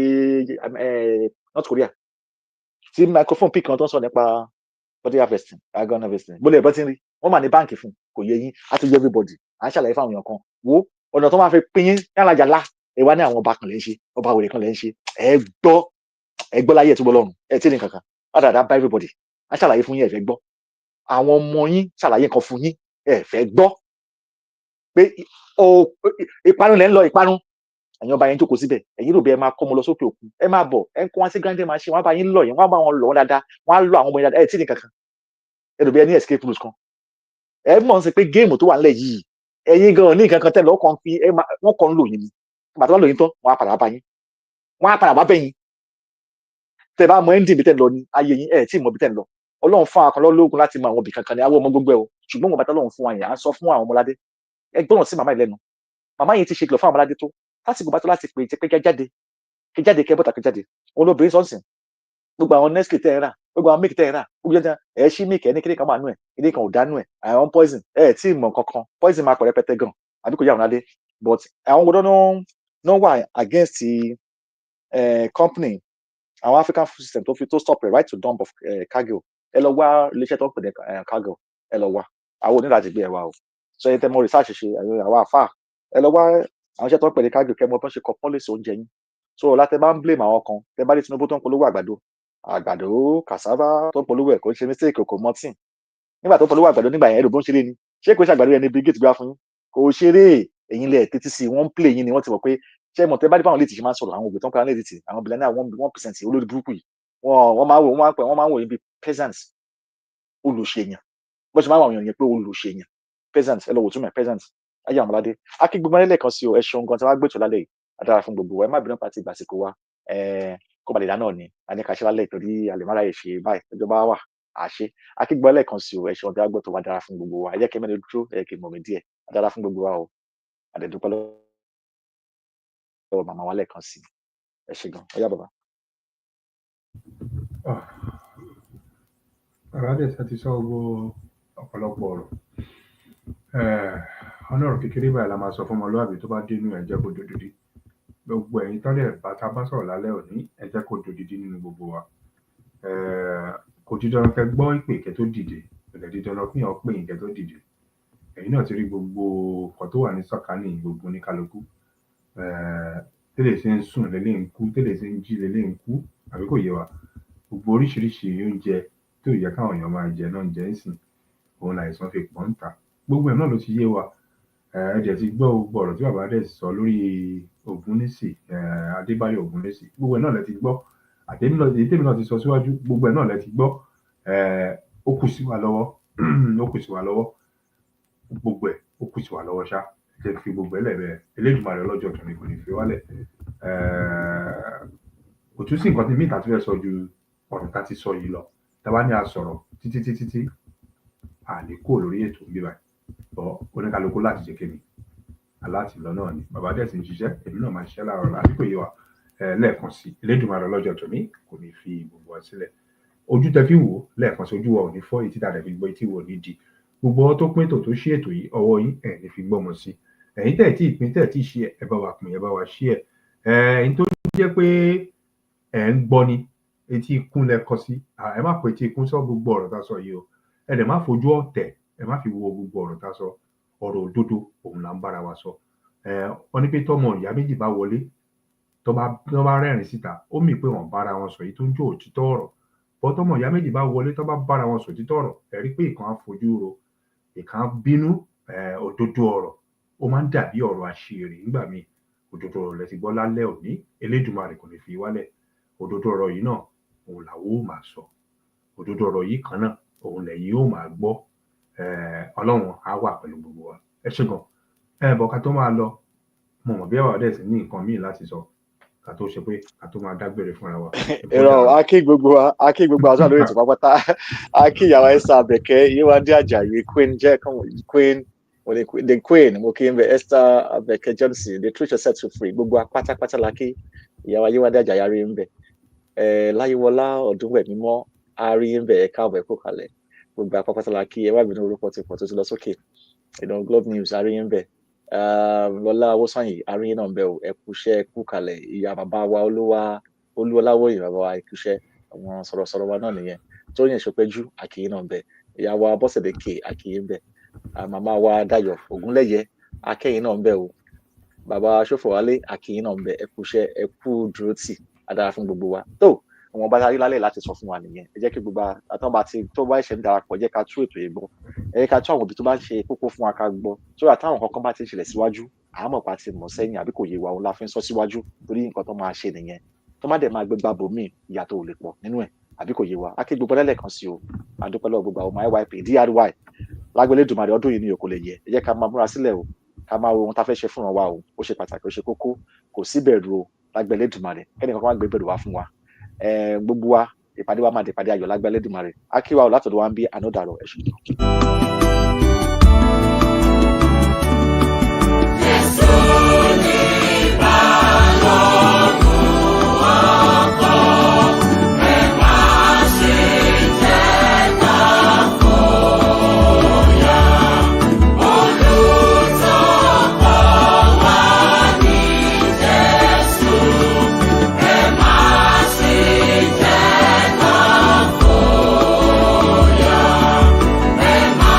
North Korea tí microphone pick kan tó ń sọ nípa body harvesting organ harvesting bó lè bọ́ tí ń rí wọ́n mà ní báǹkì fún kò yẹ yín á ti yẹ everybody à ń ṣàlàyé fáwọn èèyàn kan wo ọ̀nà tó máa fi pín yín yálàjàlá ẹ wá ní àwọn ọba kan lè ń ṣe ọba wèrè kan lè ń ṣe ẹ gbọ́ láyé ẹ̀ tó gbọ́ lọ́run ẹ tí ní kankan látàdá bá everybody á ṣàlàyé fún yín ẹ fẹ́ gbọ́ àwọn ọmọ yín ṣàlàyé nǹkan fún yín ẹ fẹ́ gbọ́ pé ìparun lẹ́ ń lọ ìparun ẹ̀yin ọba yẹn jókòó síbẹ̀ ẹ̀yin rò bí ẹ máa kọ́ ọmọ lọ sókè òkun ẹ máa bọ̀ ẹ ń kó wọn sí grande machine wọn bá yín lọ yẹn wọn bá wọn lọ wọn dáadáa wọn á lọ àwọn ọmọ yẹn dáadáa ẹ tí ní kankan ẹ rò bí ẹ ní escape rules kan ẹ mọ̀ sí pé géèmù tó wà nílẹ̀ yìí ẹ̀yin gan ní nǹkan kan tẹ́lẹ̀ ọkàn fi wọ́n kàn ń lò yín ni bàtà wọn lò yín tán wọn á padà bá yín wọn á padà bá bẹ́yìn tẹ́ bá mọ ẹ́ńdìn bí tẹ́ ń lọ ní ayé yín ẹ̀ tí mọ̀ bí tẹ́ ń lọ Ọlọ́run fún akọ lọ́lọ́gùn láti mọ àwọn òbí kankan ní àwọn ọmọ gbogbo ẹ̀ o ṣùgbọ́n wọn bàtà Ọlọ́run fún wa yẹn à ń sọ fún àwọn ọmọládé ẹ gbọ́ràn sí màmá ìlẹ́nu màmá yìí ti ṣe kìlọ̀ fún àwọn ọmọládé tó lásìkò bá tó láti pè é pé jáde kẹ́ bọ́tà kẹ́ jáde òun lóbìnrin sọ́ọ̀sìn gbogbo àwọn Nestle tẹ́ ẹ rà gbogbo àwọn milk tẹ́ ẹ rà gbogbo jẹjẹrẹ ẹ ṣí milk ẹ ní kéde kan máa nú ẹ ilé kan ò dánú ẹ àwọn poison ẹ tí ì mọ̀ kankan poison máa pọ̀ rẹpẹtẹ gan àbí kò yá àwọn adé but àwọn gbọdọ̀ náà wà against company àwọn African food system tó fi tó stop right to dump of cargo ẹ lọ wá iléeṣẹ́ tó ń pè ní cargo ẹ lọ wá àwọn onílàjì gbé ẹ wá o so ẹ tẹ mọ research ṣe àwọn àfà ẹ lọ wá àwọn iṣẹ́ tó ń pè ní cargo kẹ́ mọ bọ́n ṣe kọ policy oúnjẹ yín so láti bá ń blame àwọn kan tẹ bá rí Tinubu tó ń polówó àgbàdo cassava tó ń polówó ẹ̀ kò ń ṣe mistake kò mọ́tìn nígbà tó ń polówó àgbàdo nígbà yẹn ẹ̀rọ bó ń ṣeré ni ṣé kò ṣe àgbàdo yẹn ní brigade gbá fún yín kò ṣeré èyí lẹ̀ tètè sí wọ́n ń play yín ni wọ́n ti mọ̀ pé ṣé mọ̀ tẹ́ bá dé báwọn létí ṣe máa ń sọ̀rọ̀ àwọn òbí tó ń pera létí àwọn bìlẹ̀ náà 1% olórí burúkú yìí wọ́n máa ń wò yín bí peasants olùṣèyàn bó ṣe máa ń wà wọ̀nyẹn pé olùṣèyàn peasants ẹ lọ wò túmọ̀ peasants ayé àwọn ọmọládé akí gbogbo ẹlẹ́ kan sí o ẹ ṣeun gan tí wọ́n á gbètò lálẹ́ yìí adára fún gbogbo wa ẹ má bínú pàtí ìgbàsíkò wa kó balẹ̀ dáná ni àníkàṣẹ́ lálẹ́ torí àlèmárà yìí ṣe báyìí ẹjọ́ bá wà àṣẹ akí gbogbo ẹlẹ́ kan sí o ẹ ṣeun tí wọ́n á gbètò wa dára fún gbogbo wa ẹ jẹ́ kí mẹ́rin dúró ẹ jẹ́ kí mọ̀ mí díẹ̀ adára fún gbogbo wa o àdẹ̀dúpẹ́ lọ́wọ́ màmá wa lẹ́ẹ̀kan sí ẹ ṣe gan ọyá bàbá. Aládé ti sọ gbogbo ọ̀pọ̀lọpọ̀ ọ̀rọ̀ ọ̀nà ọ̀rọ̀ kékeré báyìí la máa sọ fún ọmọlúwàbí tó bá dénú ẹ̀ jẹ́ kó dòdòdì gbogbo ẹ̀yin tọ́lẹ̀ bàtà bá sọ̀rọ̀ lálẹ́ òní ẹ jẹ́ kó dòdòdì nínú gbogbo wa kò di dandan kẹ́ gbọ́ ìpè kẹ́ tó dìde kò dẹ̀ di dandan kí èèyàn pè yín kẹ́ tó dìde ẹ̀yin náà ti rí gbogbo nǹkan tó wà ní sàkání gbogbo ní kálukú tẹ́lẹ̀ ṣe ń sùn lélẹ́ ń kú tẹ́lẹ̀ ṣe ń jí lélẹ́ ń kú àbí kò yé wa gbogbo oríṣiríṣi oúnjẹ tó yẹ káwọn èèyàn máa jẹ náà jẹ ń sìn òun làìsàn fi pọ̀ ń ta gbogbo ẹ̀ náà ló ti yé wa ẹ̀jẹ̀ ti gbọ́ gbogbo ọ̀rọ̀ tí bàbá dẹ̀ sọ lórí Ògúnnísì Adébáyọ̀ Ògúnnísì gbogbo ẹ̀ náà lẹ ti gbọ́ àtẹ̀mí náà ti sọ síwájú gbogbo ẹ̀ náà lẹ ti gbọ́ ó kù sí wa lọ́wọ́ gbogbo ẹ̀ ó kù sí wa lọ́wọ́ ṣá jẹ́ fi gbogbo ẹ̀ lẹ́bẹ̀ẹ́ Elédùmarè ọlọ́jọ́ tó ní kò ní fi wálẹ̀ kò tún sí nǹkan tí mí ìta tí fẹ́ sọ ju ọ̀rọ̀ tá ti sọ yìí lọ tàbá ní a sọ̀rọ̀ títí àlè kúrò lórí ètò bíbá ọ̀ oníkálukú láti jẹ́ kémi aláàtì lọ náà ni bàbá dẹ̀ sì ń ṣiṣẹ́ èmi náà máa ṣiṣẹ́ láàárọ̀ láti kò yé wa lẹ́ẹ̀kan sí Elédùmarè ọlọ́jọ́ tòní kò ní fi gbogbo wa sílẹ̀ ojú tẹ fi wò lẹ́ẹ̀kan sí ojú wa ò ní fọ́ etí tàdé fi gbọ́ etí wò ní di gbogbo ọ tó pín ètò tó ṣí ètò yìí ọwọ́ yín ẹ̀ ní fi gbọ́mọ sí ẹ̀yin tẹ̀ tí ìpín tẹ̀ tí ṣí ẹ bá wa pín ẹ bá wa ṣí ẹ ẹ̀yin tó jẹ́ pé ẹ̀ ń gbọ́ ni etí ikún lẹ kọ sí ẹ má pè etí ikún sọ gbogbo ọ̀rọ̀ tá a sọ yìí o ẹ dẹ̀ má fojú ọ̀tẹ̀ ẹ má fi wo gbogbo ọ̀rọ̀ tá a sọ ọ̀rọ̀ òdodo òun là ń bára wa sọ wọ́n ní pé tọ́mọ ìyá méjì bá wọlé tó bá rẹ́rìn síta ó mì pé wọ́n bára wọn sọ èyí tó ń jó òtítọ́ ọ̀rọ̀ bọ́ tọ́mọ ìyá méjì bá wọlé tó bá bára wọn sọ òtítọ́ ọ̀rọ̀ ẹ rí pé ìkan á fojú ro ìkan á bínú òdodo ọ̀rọ̀ ó máa ń dàbí ọ̀rọ̀ àṣírí nígbà míì. Òdodo ọ̀rọ̀ lẹ ti gbọ́ lálẹ́ òní, Elédùmarè kò ní fi wálẹ̀. Òdodo ọ̀rọ̀ yìí náà òun làwa ó máa sọ. Òdodo ọ̀rọ̀ yìí kan náà òun lẹ̀yin ó máa gbọ́. Ọlọ́run á wà pẹ̀lú gbogbo wa. Ẹ ṣé gan. Bọ̀ ká tó máa lọ, mo mọ̀ bí àwa dẹ̀ sì ní nǹkan míì láti sọ ká tó ṣe pé ká tó máa dágbére fúnra wa. Irọ́ akí gbogbo wa sọ lórí ètò pápátá. Akí ìyàwó Esther Abeke, Yéwándé Àjàyí, the Queen, mo kí n bẹ Esther Abeke Johnson, the truth set you free. Gbogbo wa pátápátá la kí ìyàwó Yéwándé Àjàyí arí ń bẹ. Láyéwọlá Ọdúnwẹ̀mímọ́ arí ń bẹ, ẹ káàbọ̀ ẹ kú kalẹ̀. Gbogbo wa pátápátá la kí ẹ wá bínú orúkọ ti pọ̀ tó ti lọ sókè. Globe News arí ń bẹ. Lọ́lá Awósànyí arí náà ń bẹ o, ẹ kúṣẹ́ ẹ kú kalẹ̀. Ìyá bàbá wa Olúọláwòye bàbá wa ìkúṣẹ́, àwọn sọ̀rọ̀sọ̀rọ̀ wa náà nìyẹn. Tóyìn Ṣọpẹ́jú àkìyí náà ń bẹ. Ìyá wa Bọ́sẹ̀dé K àkìyí ń bẹ. Màmá wa Dayọ̀ Ògúnlẹ́yẹ akẹ́yìn náà ń bẹ o. Bàbá Ṣófòwálé àkìyí náà ń bẹ. Ẹ kúṣẹ́ ẹ kú dúró tì, adára fún gbogbo wa. Tó àwọn bá tarí lálẹ́ láti sọ fún wa nìyẹn. Ẹ jẹ́ kí gbogbo àtọ́ba tó bá ṣe ń darapọ̀ jẹ́ ká tú ètò yìí gbọ́. Ẹ jẹ́ ká tú àwọn òbí tó bá ń ṣe kókó fún wa ká gbọ́. Tó yà táwọn kankan bá ti ń ṣẹlẹ̀ síwájú, àmọ́ pa ti mọ̀ sẹ́yìn àbí kò yé wa òun la fi ń sọ síwájú torí nǹkan tó máa ṣe nìyẹn. Tó má dẹ̀ máa gbé gbàbọ̀ míì ìyàtọ̀ ò lè pọ̀ nínú ẹ̀ àbí kò yé wa. Akí gbogbo lẹ́lẹ́kan sí o. Àdúpẹ́ lọ́wọ́ gbogbo àwọn IYP DRY lágbélé Dùmarè ọdún yìí ni kò lè yẹ. Ẹ jẹ́ ká máa múra sílẹ̀ o. Ká máa wo ohun tá a fẹ́ ṣe fún wa o. Ó ṣe pàtàkì, ó ṣe kókó. Kò sí bẹ̀rù o lágbélé Dùmarè. Kẹ́ni kankan má gbé bẹ̀rù wá fún wa. Gbogbo wa ìpàdé wa máa dìpàdé ayọ̀ lágbélé Dùmarè. Akí wa ò látọ̀dọ̀ wa ń bí ànódàrọ̀ ẹ ṣé. Ẹ má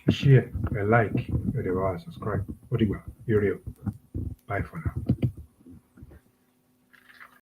share, like, subscribe. Bye for now.